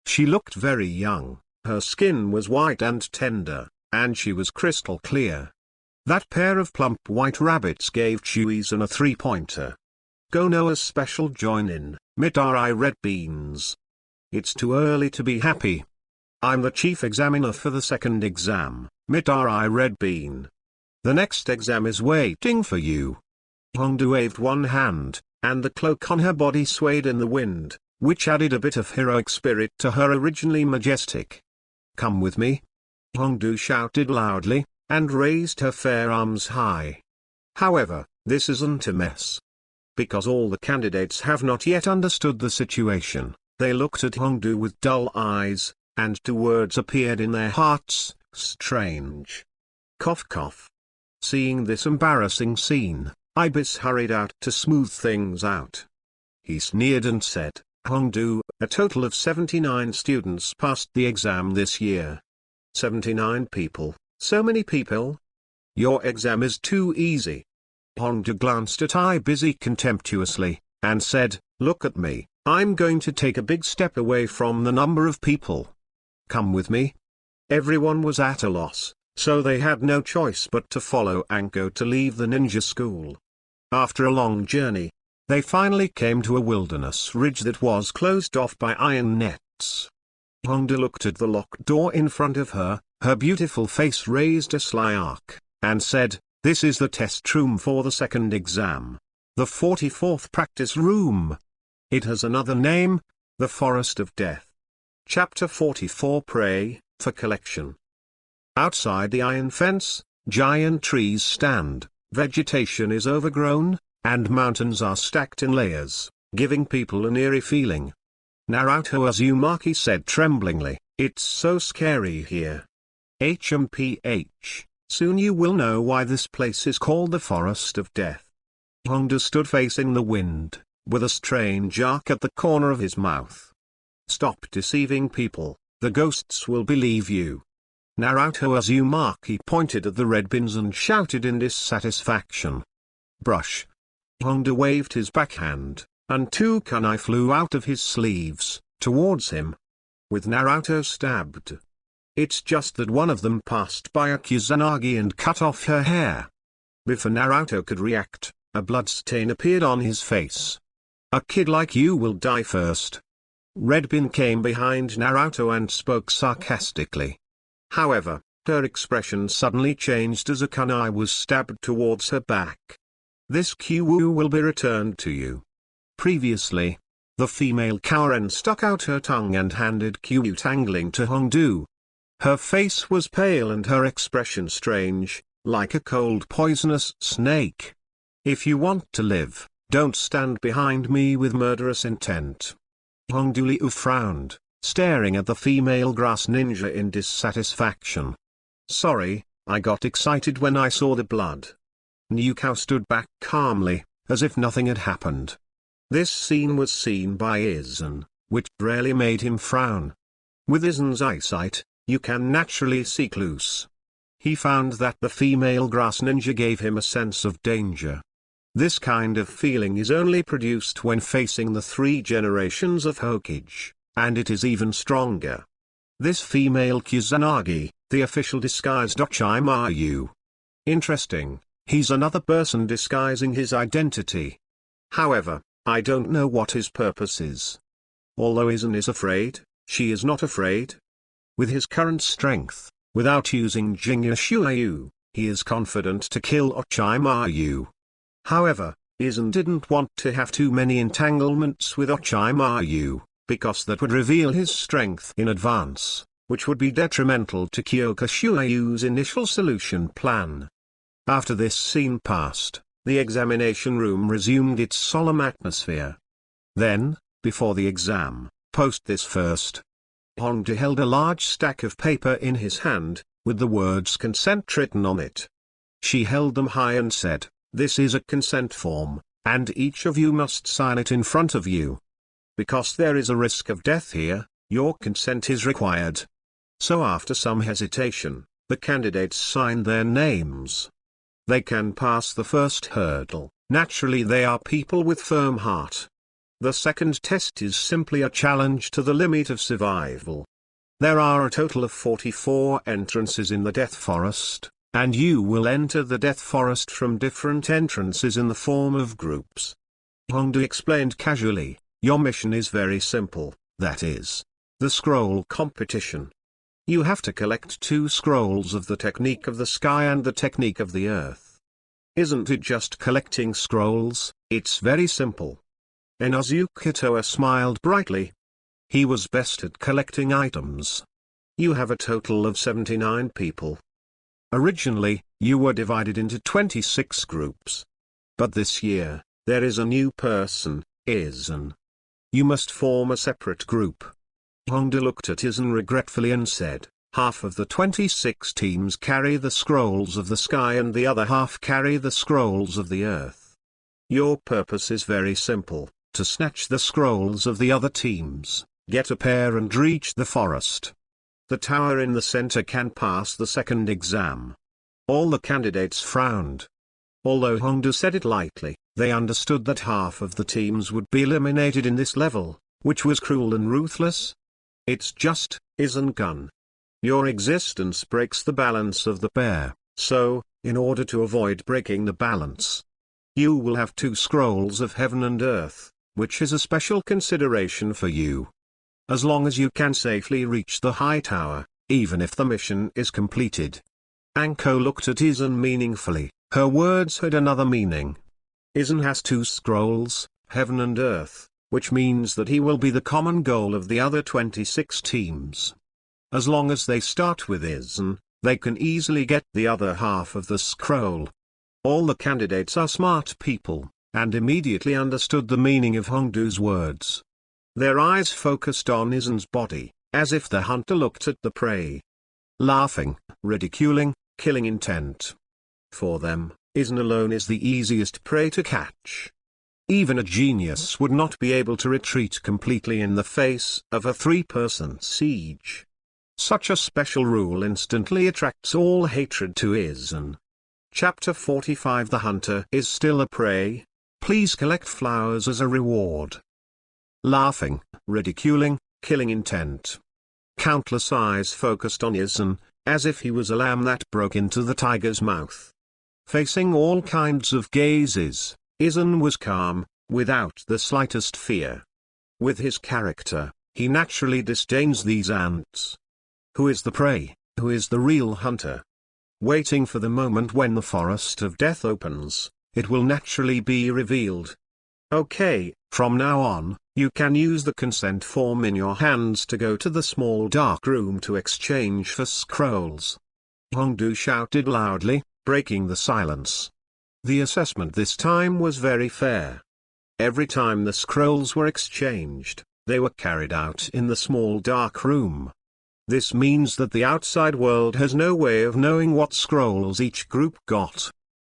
She looked very young, her skin was white and tender, and she was crystal clear. That pair of plump white rabbits gave Aizen a 3-pointer. Go Noah's special join-in, Mitari red beans. It's too early to be happy. I'm the chief examiner for the second exam, Mitari red bean. The next exam is waiting for you. Hongdu waved one hand, and the cloak on her body swayed in the wind, which added a bit of heroic spirit to her originally majestic. Come with me. Hongdu shouted loudly, and raised her fair arms high. However, this isn't a mess. Because all the candidates have not yet understood the situation, they looked at Hongdu with dull eyes, and 2 words appeared in their hearts, strange. Cough cough. Seeing this embarrassing scene, Ibis hurried out to smooth things out. He sneered and said, Hongdu, a total of 79 students passed the exam this year. 79 people, so many people? Your exam is too easy. Hongdu glanced at Ibis contemptuously, and said, look at me, I'm going to take a big step away from the number of people. Come with me. Everyone was at a loss, so they had no choice but to follow Anko to leave the ninja school. After a long journey, they finally came to a wilderness ridge that was closed off by iron nets. Hongdu looked at the locked door in front of her, her beautiful face raised a sly arc, and said, this is the test room for the second exam. The 44th practice room. It has another name, the Forest of Death. Chapter 44 Pray for Collection. Outside the iron fence, giant trees stand, vegetation is overgrown, and mountains are stacked in layers, giving people an eerie feeling. Naruto Uzumaki said tremblingly, it's so scary here. HMPH, soon you will know why this place is called the Forest of Death. Hongdu stood facing the wind, with a strange arc at the corner of his mouth. Stop deceiving people, the ghosts will believe you. Naruto Uzumaki pointed at the red bins and shouted in dissatisfaction. Brush. Hongdu waved his backhand, and 2 kunai flew out of his sleeves, towards him. With Naruto stabbed. It's just that one of them passed by a Kusanagi and cut off her hair. Before Naruto could react, a blood stain appeared on his face. A kid like you will die first. Redbin came behind Naruto and spoke sarcastically. However, her expression suddenly changed as a kunai was stabbed towards her back. This Kyuu will be returned to you. Previously, the female Karen stuck out her tongue and handed Kyuu tangling to Hongdu. Her face was pale and her expression strange, like a cold poisonous snake. If you want to live, don't stand behind me with murderous intent. Hongdu Liu frowned, staring at the female grass ninja in dissatisfaction. Sorry, I got excited when I saw the blood. Niu Kao stood back calmly, as if nothing had happened. This scene was seen by Aizen, which rarely made him frown. With Aizen's eyesight, you can naturally see clues. He found that the female grass ninja gave him a sense of danger. This kind of feeling is only produced when facing the 3 generations of Hokage, and it is even stronger. This female Kusanagi, the official disguised Ochimaru. Interesting, he's another person disguising his identity. However, I don't know what his purpose is. Although Aizen is afraid, she is not afraid. With his current strength, without using Jingya Shuayu, he is confident to kill Ochimaru. However, Aizen didn't want to have too many entanglements with Ochimaru, because that would reveal his strength in advance, which would be detrimental to Kyoka Shuayu's initial solution plan. After this scene passed, the examination room resumed its solemn atmosphere. Then, before the exam, post this first. Hongdu held a large stack of paper in his hand, with the words consent written on it. She held them high and said, "This is a consent form, and each of you must sign it in front of you. Because there is a risk of death here, your consent is required." So after some hesitation, the candidates signed their names. They can pass the first hurdle. Naturally, they are people with firm heart. The second test is simply a challenge to the limit of survival. There are a total of 44 entrances in the Death Forest, and you will enter the Death Forest from different entrances in the form of groups. Hongdu explained casually, "Your mission is very simple, that is, the scroll competition. You have to collect 2 scrolls of the technique of the sky and the technique of the earth. Isn't it just collecting scrolls? It's very simple." Inazukatoa smiled brightly. He was best at collecting items. You have a total of 79 people. Originally, you were divided into 26 groups. But this year, there is a new person, Aizen. You must form a separate group. Hongdu looked at Aizen regretfully and said, "Half of the 26 teams carry the scrolls of the sky and the other half carry the scrolls of the earth. Your purpose is very simple. To snatch the scrolls of the other teams, get a pair and reach the forest. The tower in the center can pass the second exam." All the candidates frowned. Although Hongdu said it lightly, they understood that half of the teams would be eliminated in this level, which was cruel and ruthless. It's just, isn't gun. Your existence breaks the balance of the pair, so, in order to avoid breaking the balance, you will have 2 scrolls of heaven and earth, which is a special consideration for you. As long as you can safely reach the high tower, even if the mission is completed. Anko looked at Aizen meaningfully, her words had another meaning. Aizen has 2 scrolls, heaven and earth, which means that he will be the common goal of the other 26 teams. As long as they start with Aizen, they can easily get the other half of the scroll. All the candidates are smart people, and immediately understood the meaning of Hongdu's words. Their eyes focused on Aizen's body, as if the hunter looked at the prey. Laughing, ridiculing, killing intent. For them, Aizen alone is the easiest prey to catch. Even a genius would not be able to retreat completely in the face of a 3-person siege. Such a special rule instantly attracts all hatred to Aizen. Chapter 45 The hunter is still a prey. Please collect flowers as a reward. Laughing, ridiculing, killing intent. Countless eyes focused on Aizen, as if he was a lamb that broke into the tiger's mouth. Facing all kinds of gazes, Aizen was calm, without the slightest fear. With his character, he naturally disdains these ants. Who is the prey? Who is the real hunter? Waiting for the moment when the forest of death opens, it will naturally be revealed. Okay, from now on, you can use the consent form in your hands to go to the small dark room to exchange for scrolls. Hongdu shouted loudly, breaking the silence. The assessment this time was very fair. Every time the scrolls were exchanged, they were carried out in the small dark room. This means that the outside world has no way of knowing what scrolls each group got.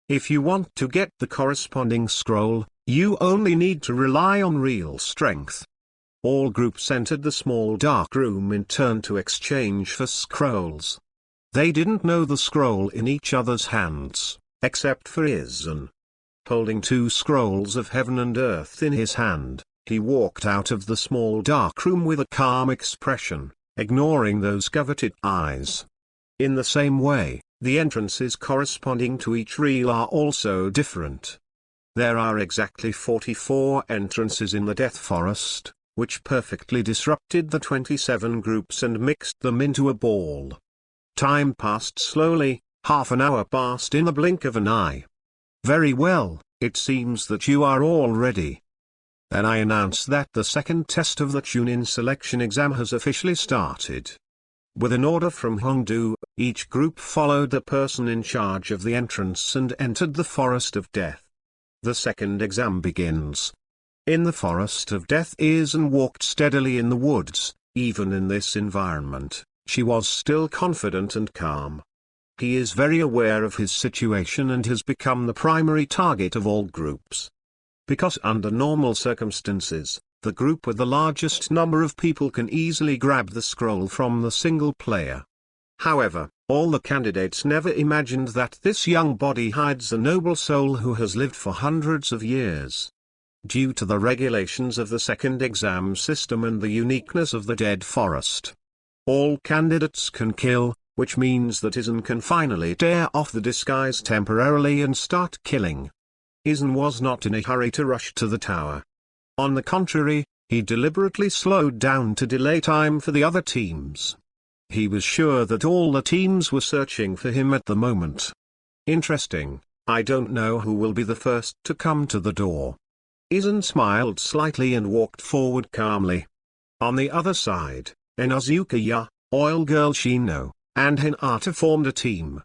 If you want to get the corresponding scroll, you only need to rely on real strength. All groups entered the small dark room in turn to exchange for scrolls. They didn't know the scroll in each other's hands, except for Aizen. Holding 2 scrolls of heaven and earth in his hand, he walked out of the small dark room with a calm expression, ignoring those coveted eyes. In the same way, the entrances corresponding to each reel are also different. There are exactly 44 entrances in the Death Forest, which perfectly disrupted the 27 groups and mixed them into a ball. Time passed slowly, half an hour passed in the blink of an eye. Very well, it seems that you are all ready. Then I announce that the second test of the Chunin selection exam has officially started. With an order from Hongdu, each group followed the person in charge of the entrance and entered the Forest of Death. The second exam begins. In the Forest of Death, Aizen walked steadily in the woods, Even in this environment, she was still confident and calm. He is very aware of his situation and has become the primary target of all groups. Because under normal circumstances, the group with the largest number of people can easily grab the scroll from the single player. However, all the candidates never imagined that this young body hides a noble soul who has lived for hundreds of years. Due to the regulations of the second exam system and the uniqueness of the dead forest, all candidates can kill, which means that Aizen can finally tear off the disguise temporarily and start killing. Aizen was not in a hurry to rush to the tower. On the contrary, he deliberately slowed down to delay time for the other teams. He was sure that all the teams were searching for him at the moment. Interesting, I don't know who will be the first to come to the door. Aizen smiled slightly and walked forward calmly. On the other side, Inozuka, Oil Girl Shino, and Hinata formed a team.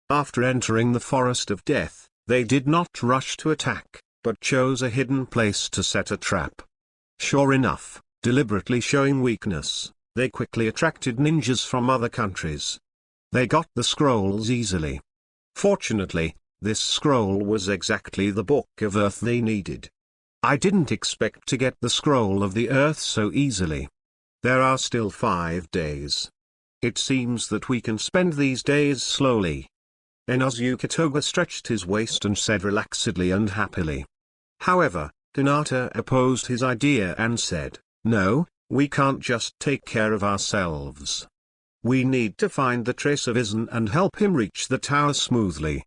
After entering the Forest of Death, they did not rush to attack, but chose a hidden place to set a trap. Sure enough, deliberately showing weakness, they quickly attracted ninjas from other countries. They got the scrolls easily. Fortunately, this scroll was exactly the Book of Earth they needed. I didn't expect to get the scroll of the Earth so easily. There are still 5 days. It seems that we can spend these days slowly. Inozuka Toga stretched his waist and said relaxedly and happily. However, Hinata opposed his idea and said, "No, we can't just take care of ourselves. We need to find the trace of Aizen and help him reach the tower smoothly."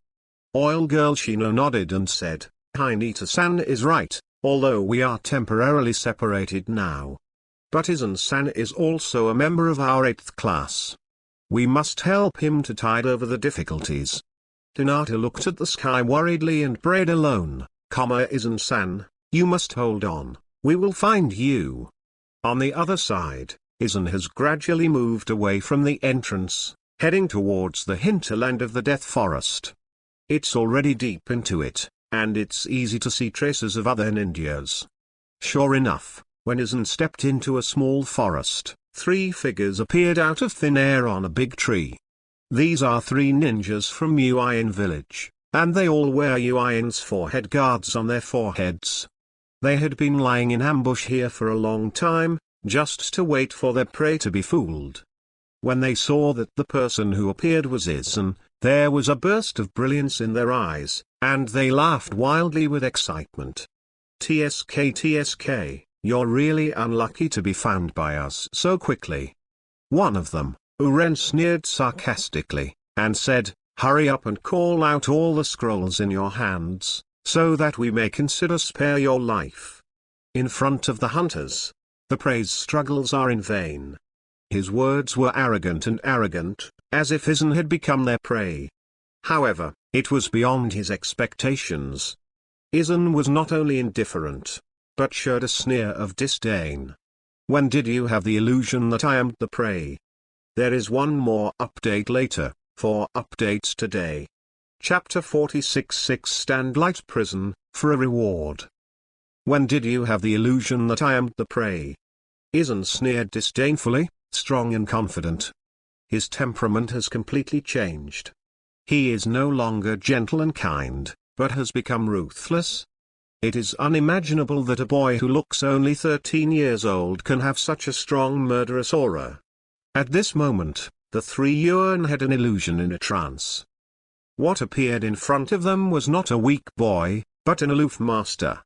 Oil Girl Shino nodded and said, "Hinata-san is right, although we are temporarily separated now. But Aizen-san is also a member of our 8th class. We must help him to tide over the difficulties." Hinata looked at the sky worriedly and prayed alone, Aizen-san, you must hold on, we will find you. On the other side, Aizen has gradually moved away from the entrance, heading towards the hinterland of the Death Forest. It's already deep into it, and it's easy to see traces of other ninjas. Sure enough, when Aizen stepped into a small forest, 3 figures appeared out of thin air on a big tree. These are 3 ninjas from Uin village, and they all wear Uin's forehead guards on their foreheads. They had been lying in ambush here for a long time, just to wait for their prey to be fooled. When they saw that the person who appeared was Aizen, there was a burst of brilliance in their eyes, and they laughed wildly with excitement. TSK, you're really unlucky to be found by us so quickly. One of them, Uren, sneered sarcastically, and said, "Hurry up and call out all the scrolls in your hands, so that we may consider spare your life." In front of the hunters, the prey's struggles are in vain. His words were arrogant, as if Aizen had become their prey. However, it was beyond his expectations. Aizen was not only indifferent, but showed a sneer of disdain. "When did you have the illusion that I am the prey?" There is one more update later, 4 updates today. Chapter 46 6 Stand Light Prison, for a reward. "When did you have the illusion that I am the prey?" Aizen sneered disdainfully, strong and confident. His temperament has completely changed. He is no longer gentle and kind, but has become ruthless. It is unimaginable that a boy who looks only 13 years old can have such a strong murderous aura. At this moment, the 3 Yuan had an illusion in a trance. What appeared in front of them was not a weak boy, but an aloof master.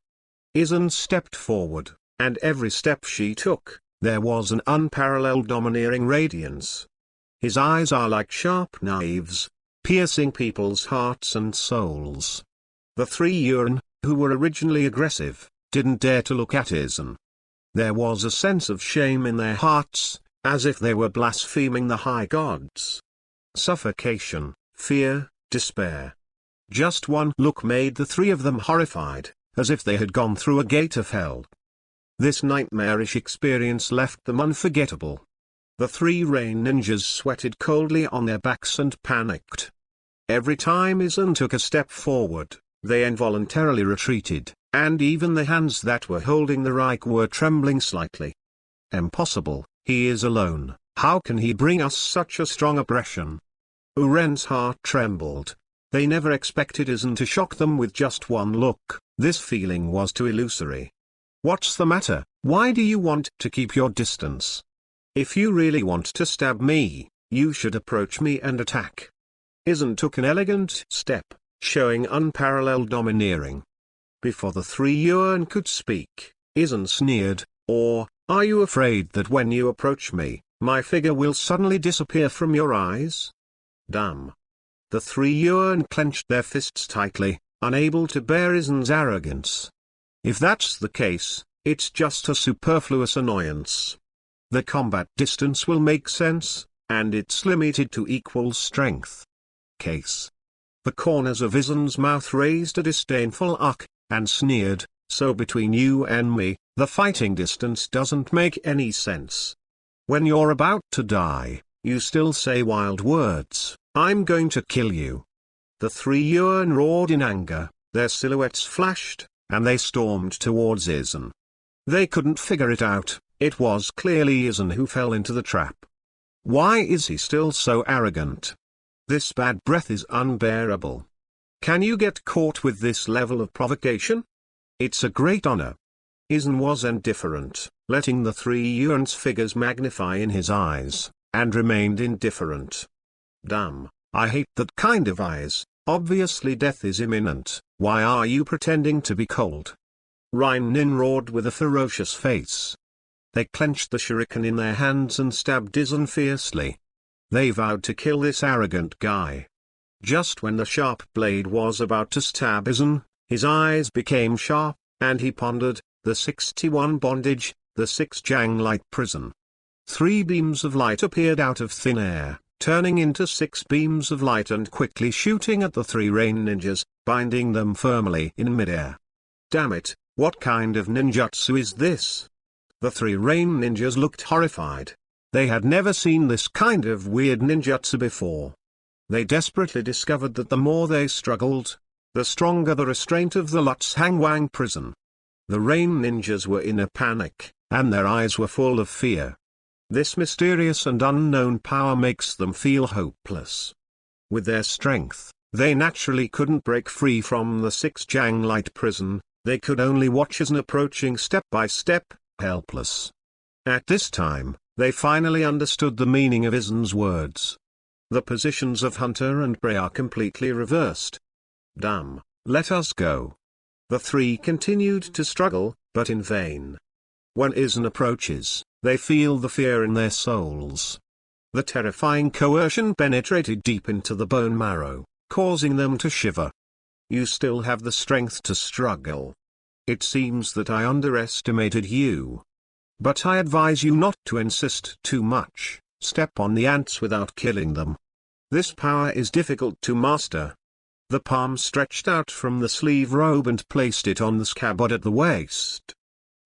Aizen stepped forward, and every step she took, there was an unparalleled domineering radiance. His eyes are like sharp knives, piercing people's hearts and souls. The 3 Yuan, who were originally aggressive, didn't dare to look at Aizen. There was a sense of shame in their hearts, as if they were blaspheming the high gods. Suffocation, fear, despair. Just one look made the 3 of them horrified, as if they had gone through a gate of hell. This nightmarish experience left them unforgettable. The 3 rain ninjas sweated coldly on their backs and panicked. Every time Aizen took a step forward, they involuntarily retreated, and even the hands that were holding the Reich were trembling slightly. Impossible, He is alone. How can he bring us such a strong oppression? Uren's heart trembled. They never expected Aizen to shock them with just one look. This feeling was too illusory. What's the matter? Why do you want to keep your distance? If you really want to stab me, you should approach me and attack. Aizen took an elegant step, showing unparalleled domineering. Before the three Yuan could speak, Aizen sneered, "Or, are you afraid that when you approach me, my figure will suddenly disappear from your eyes?" Damn. The three Yuan clenched their fists tightly, unable to bear Aizen's arrogance. If that's the case, it's just a superfluous annoyance. The combat distance will make sense, and it's limited to equal strength. Case. The corners of Aizen's mouth raised a disdainful arc, and sneered, "So between you and me, the fighting distance doesn't make any sense. When you're about to die, you still say wild words. I'm going to kill you." The three Yuan roared in anger, their silhouettes flashed, and they stormed towards Aizen. They couldn't figure it out. It was clearly Aizen who fell into the trap. Why is he still so arrogant? This bad breath is unbearable. Can you get caught with this level of provocation? It's a great honor. Aizen was indifferent, letting the three Yuan's figures magnify in his eyes, and remained indifferent. Damn, I hate that kind of eyes. Obviously death is imminent. Why are you pretending to be cold? Ryan Nin roared with a ferocious face. They clenched the shuriken in their hands and stabbed Aizen fiercely. They vowed to kill this arrogant guy. Just when the sharp blade was about to stab Aizen, his eyes became sharp, and he pondered, the 61 bondage, the 6 Jiang light prison. 3 beams of light appeared out of thin air, turning into 6 beams of light and quickly shooting at the 3 rain ninjas, binding them firmly in midair. Damn it, what kind of ninjutsu is this? The 3 rain ninjas looked horrified. They had never seen this kind of weird ninjutsu before. They desperately discovered that the more they struggled, the stronger the restraint of the Lutz Hangwang prison. The rain ninjas were in a panic, and their eyes were full of fear. This mysterious and unknown power makes them feel hopeless. With their strength, they naturally couldn't break free from the 6 Jiang light prison. They could only watch Aizen approaching step by step, helpless. At this time, they finally understood the meaning of Aizen's words. The positions of hunter and prey are completely reversed. Damn, let us go. The 3 continued to struggle, but in vain. When Aizen approaches, they feel the fear in their souls. The terrifying coercion penetrated deep into the bone marrow, causing them to shiver. You still have the strength to struggle. It seems that I underestimated you. But I advise you not to insist too much. Step on the ants without killing them. This power is difficult to master. The palm stretched out from the sleeve robe and placed it on the scabbard at the waist.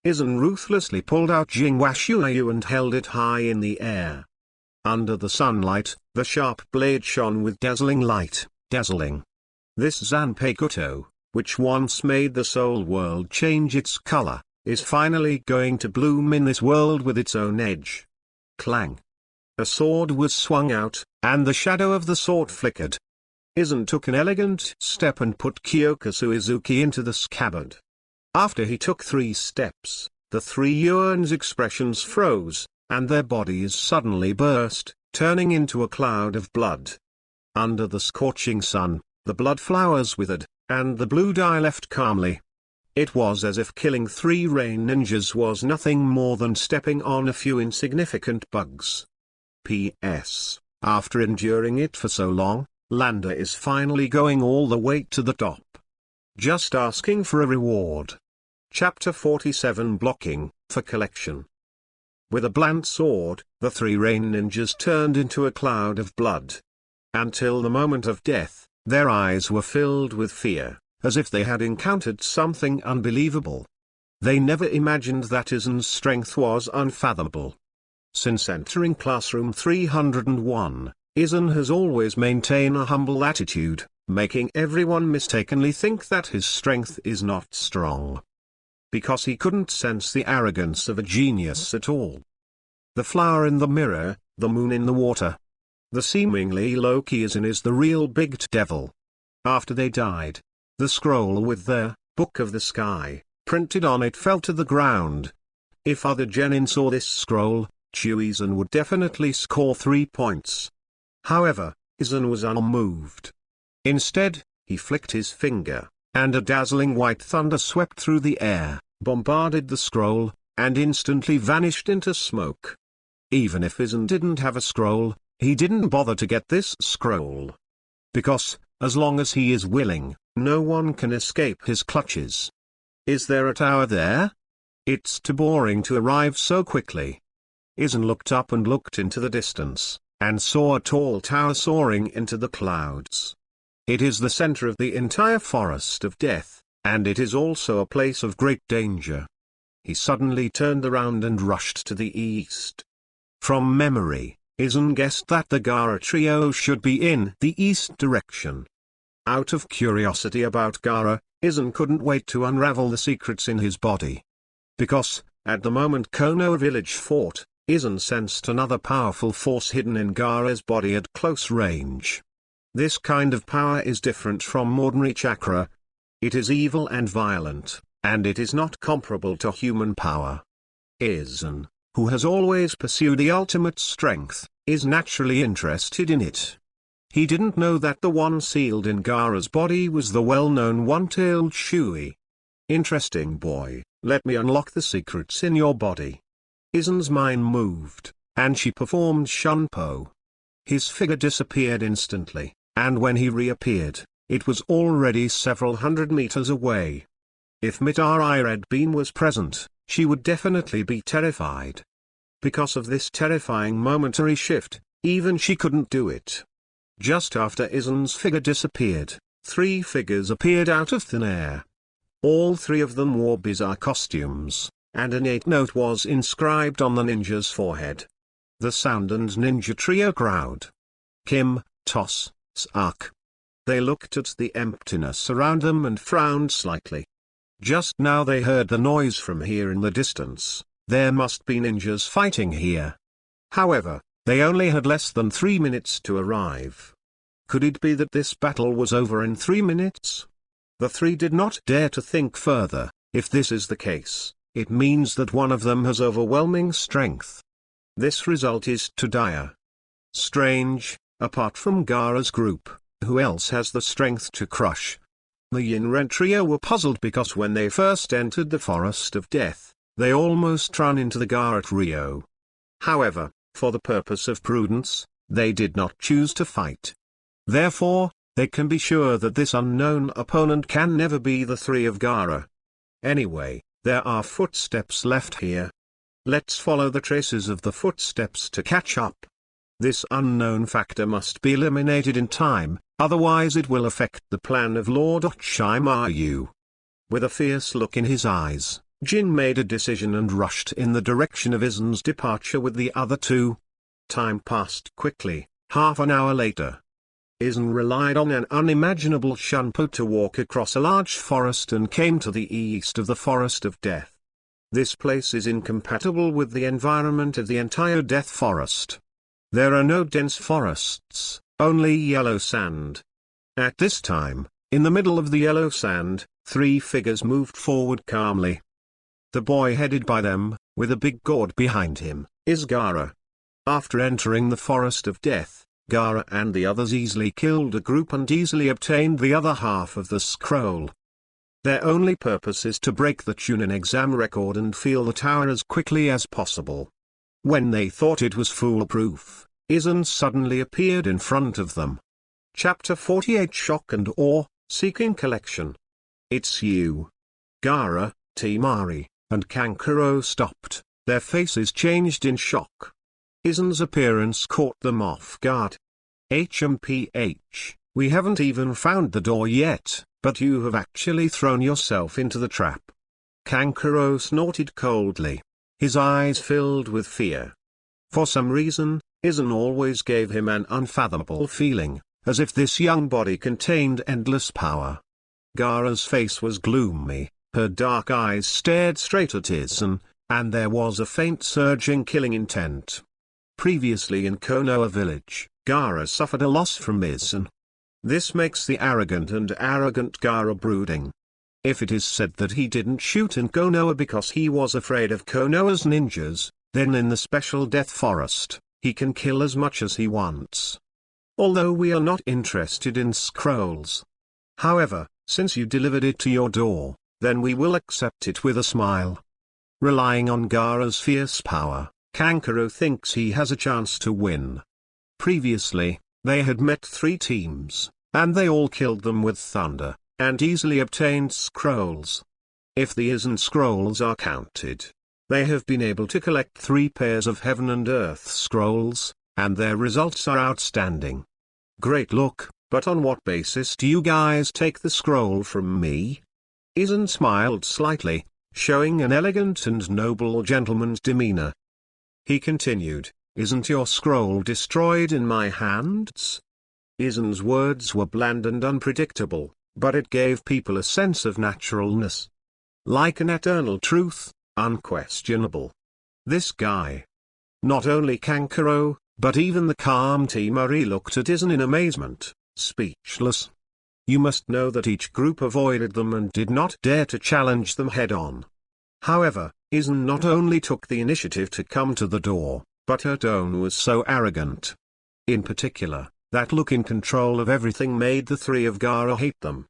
Aizen ruthlessly pulled out Jinghua Shuiyu and held it high in the air. Under the sunlight, the sharp blade shone with dazzling light, dazzling. This Zanpakuto, which once made the soul world change its color, is finally going to bloom in this world with its own edge. Clang. A sword was swung out, and the shadow of the sword flickered. Aizen took an elegant step and put Kyoka Suizuki into the scabbard. After he took 3 steps, the 3 Yuan's expressions froze, and their bodies suddenly burst, turning into a cloud of blood. Under the scorching sun, the blood flowers withered, and the blue dye left calmly. It was as if killing 3 rain ninjas was nothing more than stepping on a few insignificant bugs. P.S. After enduring it for so long, Landa is finally going all the way to the top. Just asking for a reward. Chapter 47 Blocking, for collection. With a blunt sword, the 3 rain ninjas turned into a cloud of blood. Until the moment of death, their eyes were filled with fear, as if they had encountered something unbelievable. They never imagined that Aizen's strength was unfathomable. Since entering classroom 301, Aizen has always maintained a humble attitude, making everyone mistakenly think that his strength is not strong. Because he couldn't sense the arrogance of a genius at all. The flower in the mirror, the moon in the water. The seemingly low-key Aizen is the real big devil. After they died, the scroll with the Book of the Sky printed on it fell to the ground. If other genin saw this scroll, Aizen would definitely score 3 points. However, Aizen was unmoved. Instead, he flicked his finger, and a dazzling white thunder swept through the air, bombarded the scroll, and instantly vanished into smoke. Even if Aizen didn't have a scroll, he didn't bother to get this scroll. Because, as long as he is willing, no one can escape his clutches. Is there a tower there? It's too boring to arrive so quickly. Aizen looked up and looked into the distance, and saw a tall tower soaring into the clouds. It is the center of the entire Forest of Death, and it is also a place of great danger. He suddenly turned around and rushed to the east. From memory, Aizen guessed that the Gaara trio should be in the east direction. Out of curiosity about Gaara, Aizen couldn't wait to unravel the secrets in his body. Because, at the moment Konoha village fought, Aizen sensed another powerful force hidden in Gaara's body at close range. This kind of power is different from ordinary chakra. It is evil and violent, and it is not comparable to human power. Aizen, who has always pursued the ultimate strength, is naturally interested in it. He didn't know that the one sealed in Gaara's body was the well-known one-tailed Shui. Interesting boy, let me unlock the secrets in your body. Aizen's mind moved, and she performed Shunpo. His figure disappeared instantly, and when he reappeared, it was already several hundred meters away. If Mitari Red Bean was present, she would definitely be terrified. Because of this terrifying momentary shift, even she couldn't do it. Just after Aizen's figure disappeared, 3 figures appeared out of thin air. All 3 of them wore bizarre costumes, and an 8 note was inscribed on the ninja's forehead. The Sound and Ninja Trio crowd. Kim, Toss, Sark. They looked at the emptiness around them and frowned slightly. Just now they heard the noise from here in the distance. There must be ninjas fighting here. However, they only had less than 3 minutes to arrive. Could it be that this battle was over in 3 minutes? The 3 did not dare to think further. If this is the case, it means that one of them has overwhelming strength. This result is too dire. Strange, apart from Gaara's group, who else has the strength to crush? The Yin-Red trio were puzzled because when they first entered the Forest of Death, they almost ran into the Gaara trio. However, for the purpose of prudence, they did not choose to fight. Therefore, they can be sure that this unknown opponent can never be the 3 of Gaara. Anyway, there are footsteps left here. Let's follow the traces of the footsteps to catch up. This unknown factor must be eliminated in time, otherwise it will affect the plan of Lord Orochimaru. With a fierce look in his eyes, Jin made a decision and rushed in the direction of Aizen's departure with the other 2. Time passed quickly. Half an hour later, Aizen relied on an unimaginable Shunpo to walk across a large forest and came to the east of the Forest of Death. This place is incompatible with the environment of the entire Death Forest. There are no dense forests, only yellow sand. At this time, in the middle of the yellow sand, 3 figures moved forward calmly. The boy headed by them, with a big gourd behind him, is Gaara. After entering the Forest of Death, Gaara and the others easily killed a group and easily obtained the other half of the scroll. Their only purpose is to break the Chunin exam record and feel the tower as quickly as possible. When they thought it was foolproof, Aizen suddenly appeared in front of them. Chapter 48 Shock and Awe, Seeking Collection. It's you. Gaara, Temari, and Kankuro stopped, their faces changed in shock. Aizen's appearance caught them off guard. HMPH, we haven't even found the door yet, but you have actually thrown yourself into the trap. Kankuro snorted coldly. His eyes filled with fear. For some reason, Aizen always gave him an unfathomable feeling, as if this young body contained endless power. Gaara's face was gloomy, her dark eyes stared straight at Aizen, and there was a faint surging killing intent. Previously in Konoha village, Gaara suffered a loss from Aizen. This makes the arrogant Gaara brooding. If it is said that he didn't shoot in Konoha because he was afraid of Konoha's ninjas, then in the special death forest, he can kill as much as he wants. Although we are not interested in scrolls. However, since you delivered it to your door, then we will accept it with a smile. Relying on Gaara's fierce power, Kankuro thinks he has a chance to win. Previously, they had met 3 teams, and they all killed them with thunder, and easily obtained scrolls. If the Aizen scrolls are counted, they have been able to collect 3 pairs of heaven and earth scrolls, and their results are outstanding. Great look, but on what basis do you guys take the scroll from me? Aizen smiled slightly, showing an elegant and noble gentleman's demeanor. He continued, "Isn't your scroll destroyed in my hands?" Aizen's words were bland and unpredictable, but it gave people a sense of naturalness. Like an eternal truth, unquestionable. This guy. Not only Kankuro, but even the calm Temari looked at Aizen in amazement, speechless. You must know that each group avoided them and did not dare to challenge them head-on. However, Aizen not only took the initiative to come to the door, but her tone was so arrogant. In particular, that look in control of everything made the 3 of Gaara hate them.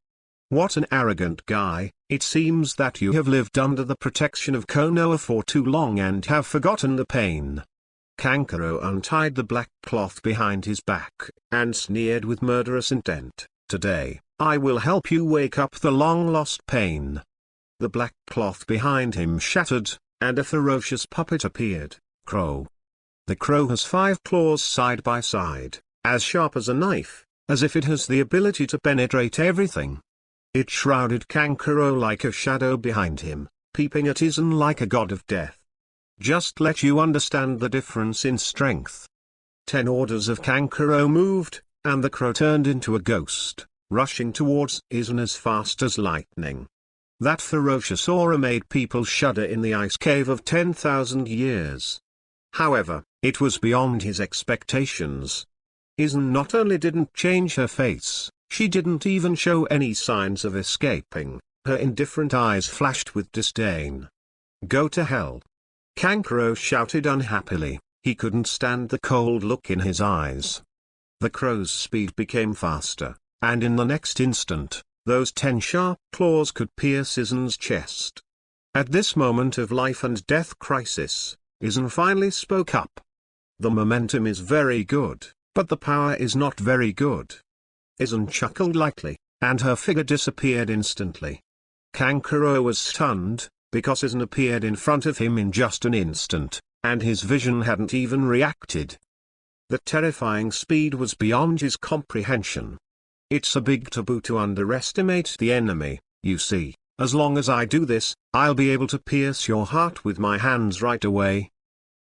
What an arrogant guy. It seems that you have lived under the protection of Konoha for too long and have forgotten the pain. Kankuro untied the black cloth behind his back, and sneered with murderous intent, "Today, I will help you wake up the long-lost pain." The black cloth behind him shattered, and a ferocious puppet appeared, Crow. The crow has 5 claws side by side, as sharp as a knife, as if it has the ability to penetrate everything. It shrouded Kankuro like a shadow behind him, peeping at Aizen like a god of death. Just let you understand the difference in strength. 10 orders of Kankuro moved, and the crow turned into a ghost, rushing towards Aizen as fast as lightning. That ferocious aura made people shudder in the ice cave of 10,000 years. However, it was beyond his expectations. Aizen not only didn't change her face, she didn't even show any signs of escaping. Her indifferent eyes flashed with disdain. "Go to hell!" Kankuro shouted unhappily. He couldn't stand the cold look in his eyes. The crow's speed became faster, and in the next instant, those 10 sharp claws could pierce Aizen's chest. At this moment of life and death crisis, Aizen finally spoke up. "The momentum is very good, but the power is not very good." Aizen chuckled lightly, and her figure disappeared instantly. Kankuro was stunned, because Aizen appeared in front of him in just an instant, and his vision hadn't even reacted. The terrifying speed was beyond his comprehension. It's a big taboo to underestimate the enemy, you see. As long as I do this, I'll be able to pierce your heart with my hands right away.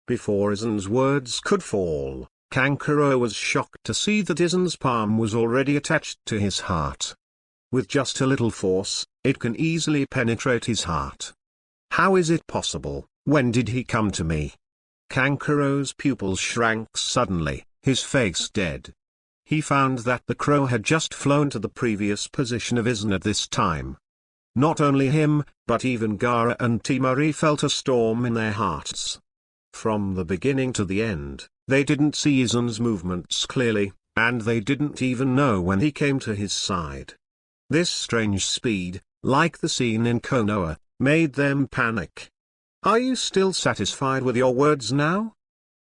Before Aizen's words could fall, Kankuro was shocked to see that Aizen's palm was already attached to his heart. With just a little force, it can easily penetrate his heart. How is it possible? When did he come to me? Kankuro's pupils shrank suddenly, his face dead. He found that the crow had just flown to the previous position of Aizen at this time. Not only him, but even Gaara and Temari felt a storm in their hearts. From the beginning to the end, they didn't see Aizen's movements clearly, and they didn't even know when he came to his side. This strange speed, like the scene in Konoha, made them panic. "Are you still satisfied with your words now?"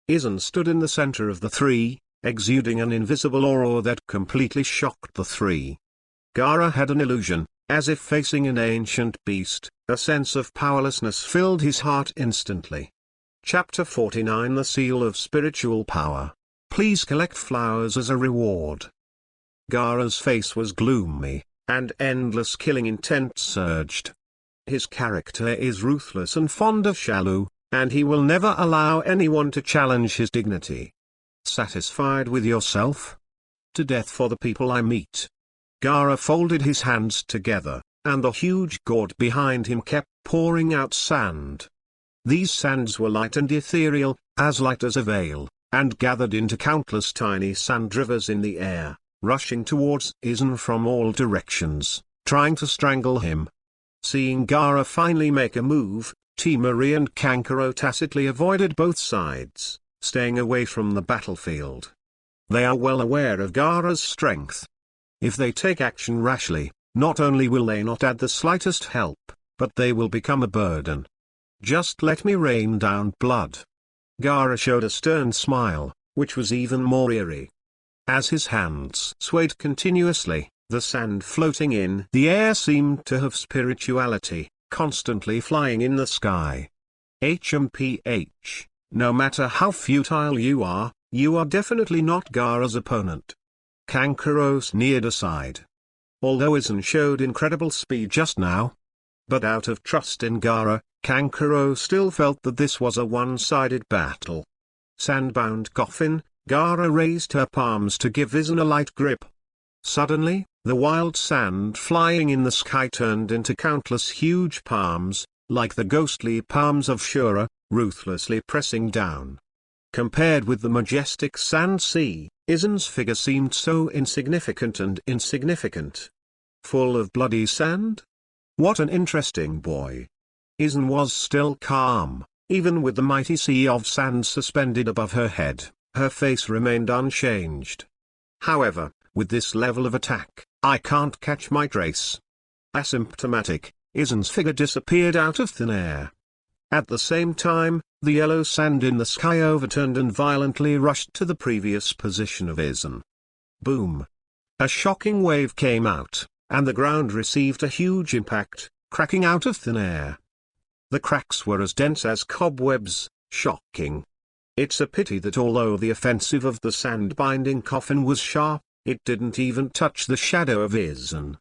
Aizen stood in the center of the 3, exuding an invisible aura that completely shocked the 3. Gaara had an illusion, as if facing an ancient beast. A sense of powerlessness filled his heart instantly. Chapter 49 The Seal of Spiritual Power. Please collect flowers as a reward. Gaara's face was gloomy, and endless killing intent surged. His character is ruthless and fond of Shalu, and he will never allow anyone to challenge his dignity. Satisfied with yourself? To death for the people I meet. Gaara folded his hands together, and the huge gourd behind him kept pouring out sand. These sands were light and ethereal, as light as a veil, and gathered into countless tiny sand rivers in the air, rushing towards Aizen from all directions, trying to strangle him. Seeing Gaara finally make a move, T-Marie and Kankuro tacitly avoided both sides, staying away from the battlefield. They are well aware of Gaara's strength. If they take action rashly, not only will they not add the slightest help, but they will become a burden. Just let me rain down blood. Gaara showed a stern smile, which was even more eerie. As his hands swayed continuously, the sand floating in the air seemed to have spirituality, constantly flying in the sky. HMPH, no matter how futile you are definitely not Gaara's opponent. Kankuro sneered aside. Although Aizen showed incredible speed just now, but out of trust in Gaara, Kankuro still felt that this was a one-sided battle. Sandbound coffin, Gaara raised her palms to give Aizen a light grip. Suddenly, the wild sand flying in the sky turned into countless huge palms, like the ghostly palms of Shura, ruthlessly pressing down. Compared with the majestic sand sea, Aizen's figure seemed so insignificant and insignificant. Full of bloody sand? What an interesting boy. Aizen was still calm, even with the mighty sea of sand suspended above her head, her face remained unchanged. However, with this level of attack, I can't catch my trace. Asymptomatic, Aizen's figure disappeared out of thin air. At the same time, the yellow sand in the sky overturned and violently rushed to the previous position of Aizen. Boom! A shocking wave came out, and the ground received a huge impact, cracking out of thin air. The cracks were as dense as cobwebs, shocking. It's a pity that although the offensive of the sand-binding coffin was sharp, it didn't even touch the shadow of Aizen.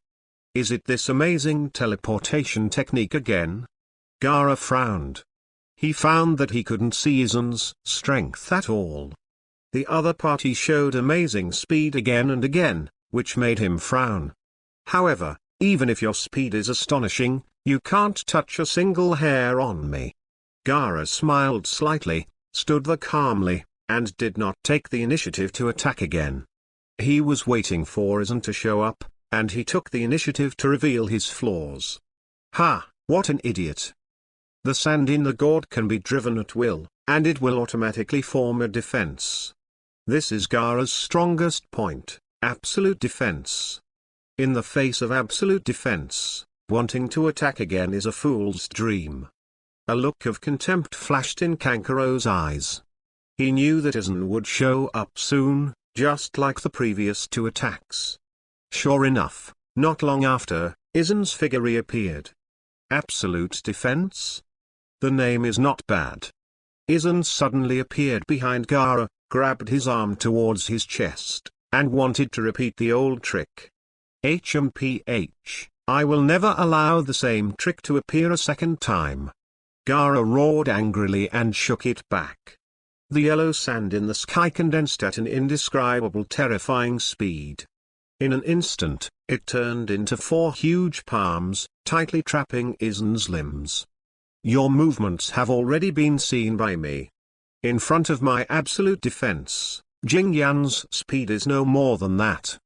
Is it this amazing teleportation technique again? Gaara frowned. He found that he couldn't see Aizen's strength at all. The other party showed amazing speed again and again, which made him frown. However, even if your speed is astonishing, you can't touch a single hair on me. Gaara smiled slightly, stood there calmly, and did not take the initiative to attack again. He was waiting for Aizen to show up, and he took the initiative to reveal his flaws. Ha, what an idiot. The sand in the gourd can be driven at will, and it will automatically form a defense. This is Gaara's strongest point, absolute defense. In the face of absolute defense, wanting to attack again is a fool's dream. A look of contempt flashed in Kankuro's eyes. He knew that Aizen would show up soon, just like the previous two attacks. Sure enough, not long after, Aizen's figure reappeared. Absolute defense? The name is not bad. Aizen suddenly appeared behind Gaara, grabbed his arm towards his chest, and wanted to repeat the old trick. HMPH, I will never allow the same trick to appear a second time. Gaara roared angrily and shook it back. The yellow sand in the sky condensed at an indescribable terrifying speed. In an instant, it turned into 4 huge palms, tightly trapping Aizen's limbs. Your movements have already been seen by me. In front of my absolute defense, Jing Yan's speed is no more than that.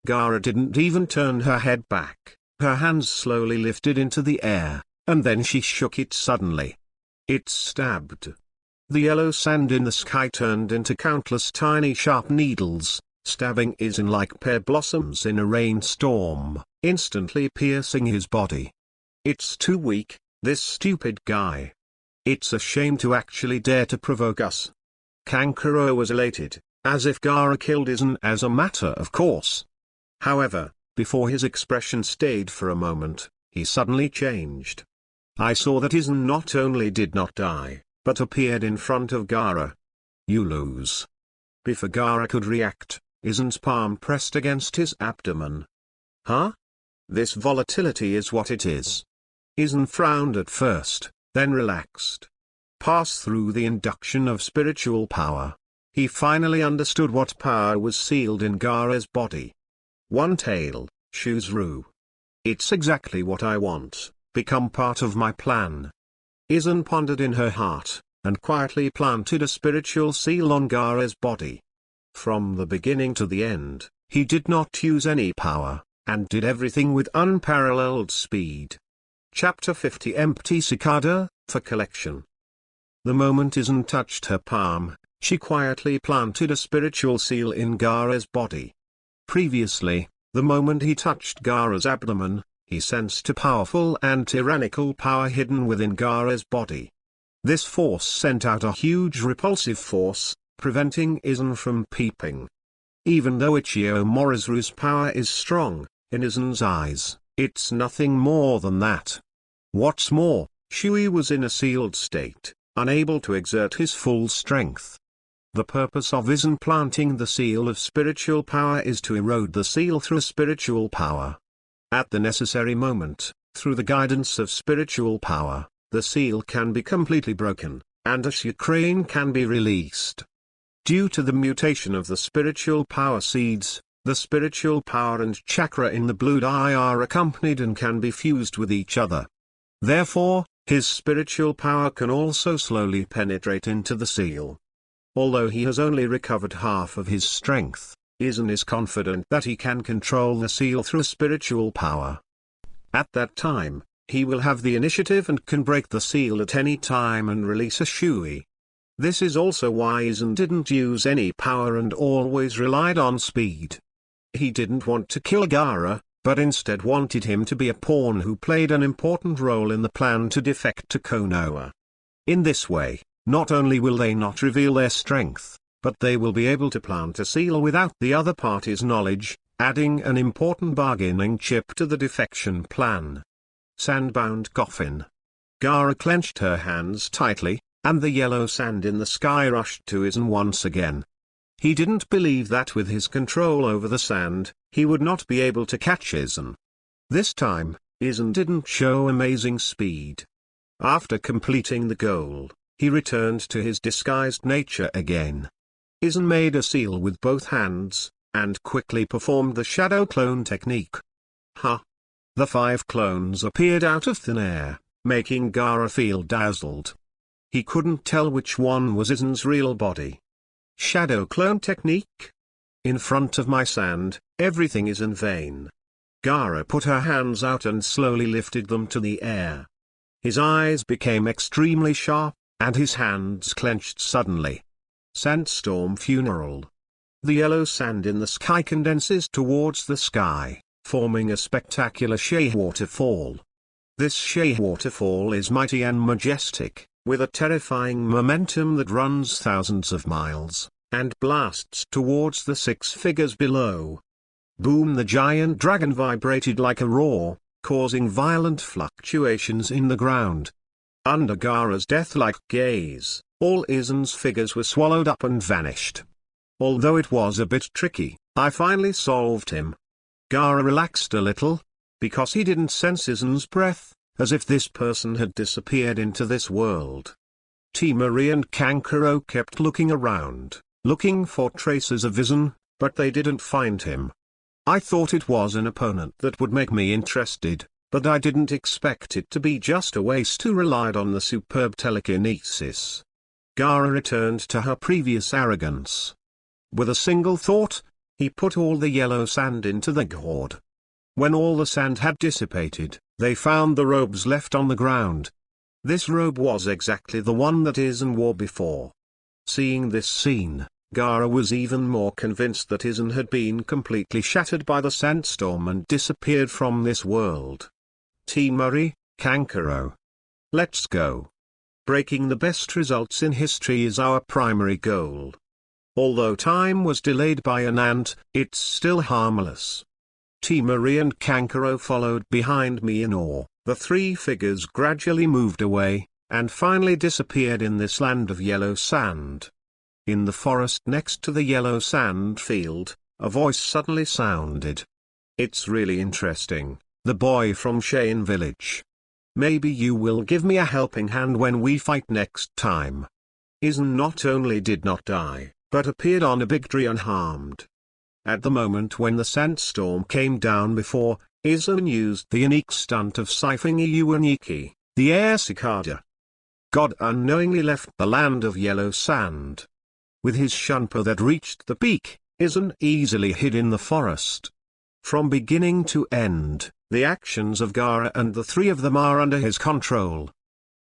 Gaara didn't even turn her head back, her hands slowly lifted into the air, and then she shook it suddenly. It stabbed. The yellow sand in the sky turned into countless tiny sharp needles, stabbing Aizen like pear blossoms in a rainstorm, instantly piercing his body. It's too weak, this stupid guy. It's a shame to actually dare to provoke us. Kankuro was elated, as if Gaara killed Aizen as a matter of course. However, before his expression stayed for a moment, he suddenly changed. I saw that Aizen not only did not die, but appeared in front of Gaara. You lose. Before Gaara could react, Aizen's palm pressed against his abdomen. Huh? This volatility is what it is. Aizen frowned at first, then relaxed. Pass through the induction of spiritual power. He finally understood what power was sealed in Gaara's body. One tail, Shuzuru. It's exactly what I want, become part of my plan. Aizen pondered in her heart, and quietly planted a spiritual seal on Gaara's body. From the beginning to the end, he did not use any power, and did everything with unparalleled speed. Chapter 50 Empty Cicada, for collection. The moment Aizen touched her palm, she quietly planted a spiritual seal in Gaara's body. Previously, the moment he touched Gaara's abdomen, he sensed a powerful and tyrannical power hidden within Gaara's body. This force sent out a huge repulsive force, preventing Aizen from peeping. Even though Ichio Morizuru's power is strong, in Aizen's eyes, it's nothing more than that. What's more, Shui was in a sealed state, unable to exert his full strength. The purpose of Aizen planting the seal of spiritual power is to erode the seal through spiritual power. At the necessary moment, through the guidance of spiritual power, the seal can be completely broken, and a Ukraine can be released. Due to the mutation of the spiritual power seeds, the spiritual power and chakra in the blue dye are accompanied and can be fused with each other. Therefore, his spiritual power can also slowly penetrate into the seal. Although he has only recovered half of his strength, Aizen is confident that he can control the seal through spiritual power. At that time, he will have the initiative and can break the seal at any time and release a Shui. This is also why Aizen didn't use any power and always relied on speed. He didn't want to kill Gaara, but instead wanted him to be a pawn who played an important role in the plan to defect to Konoha. In this way, not only will they not reveal their strength, but they will be able to plant a seal without the other party's knowledge, adding an important bargaining chip to the defection plan. Sandbound coffin. Gaara clenched her hands tightly, and the yellow sand in the sky rushed to Aizen once again. He didn't believe that with his control over the sand, he would not be able to catch Aizen. This time, Aizen didn't show amazing speed. After completing the goal, he returned to his disguised nature again. Aizen made a seal with both hands, and quickly performed the shadow clone technique. Ha! The 5 clones appeared out of thin air, making Gaara feel dazzled. He couldn't tell which one was Aizen's real body. Shadow clone technique? In front of my sand, everything is in vain. Gaara put her hands out and slowly lifted them to the air. His eyes became extremely sharp, and his hands clenched suddenly. Sandstorm funeral. The yellow sand in the sky condenses towards the sky, forming a spectacular shea waterfall. This shea waterfall is mighty and majestic, with a terrifying momentum that runs thousands of miles, and blasts towards the 6 figures below. Boom! The giant dragon vibrated like a roar, causing violent fluctuations in the ground. Under Gaara's death-like gaze, all Aizen's figures were swallowed up and vanished. Although it was a bit tricky, I finally solved him. Gaara relaxed a little, because he didn't sense Aizen's breath, as if this person had disappeared into this world. T-Marie and Kankuro kept looking around, looking for traces of Aizen, but they didn't find him. I thought it was an opponent that would make me interested, but I didn't expect it to be just a waste who relied on the superb telekinesis. Gaara returned to her previous arrogance. With a single thought, he put all the yellow sand into the gourd. When all the sand had dissipated, they found the robes left on the ground. This robe was exactly the one that Aizen wore before. Seeing this scene, Gaara was even more convinced that Aizen had been completely shattered by the sandstorm and disappeared from this world. T-Marie, Kankuro. Let's go. Breaking the best results in history is our primary goal. Although time was delayed by an ant, it's still harmless. T-Marie and Kankuro followed behind me in awe. The 3 figures gradually moved away, and finally disappeared in this land of yellow sand. In the forest next to the yellow sand field, a voice suddenly sounded. It's really interesting, the boy from Cheyenne village. Maybe you will give me a helping hand when we fight next time. Aizen not only did not die, but appeared on a big tree unharmed. At the moment when the sandstorm came down before, Aizen used the unique stunt of siphoning a Uaniki, the air cicada. God unknowingly left the land of yellow sand. With his Shunpa that reached the peak, Aizen easily hid in the forest. From beginning to end, the actions of Gaara and the three of them are under his control.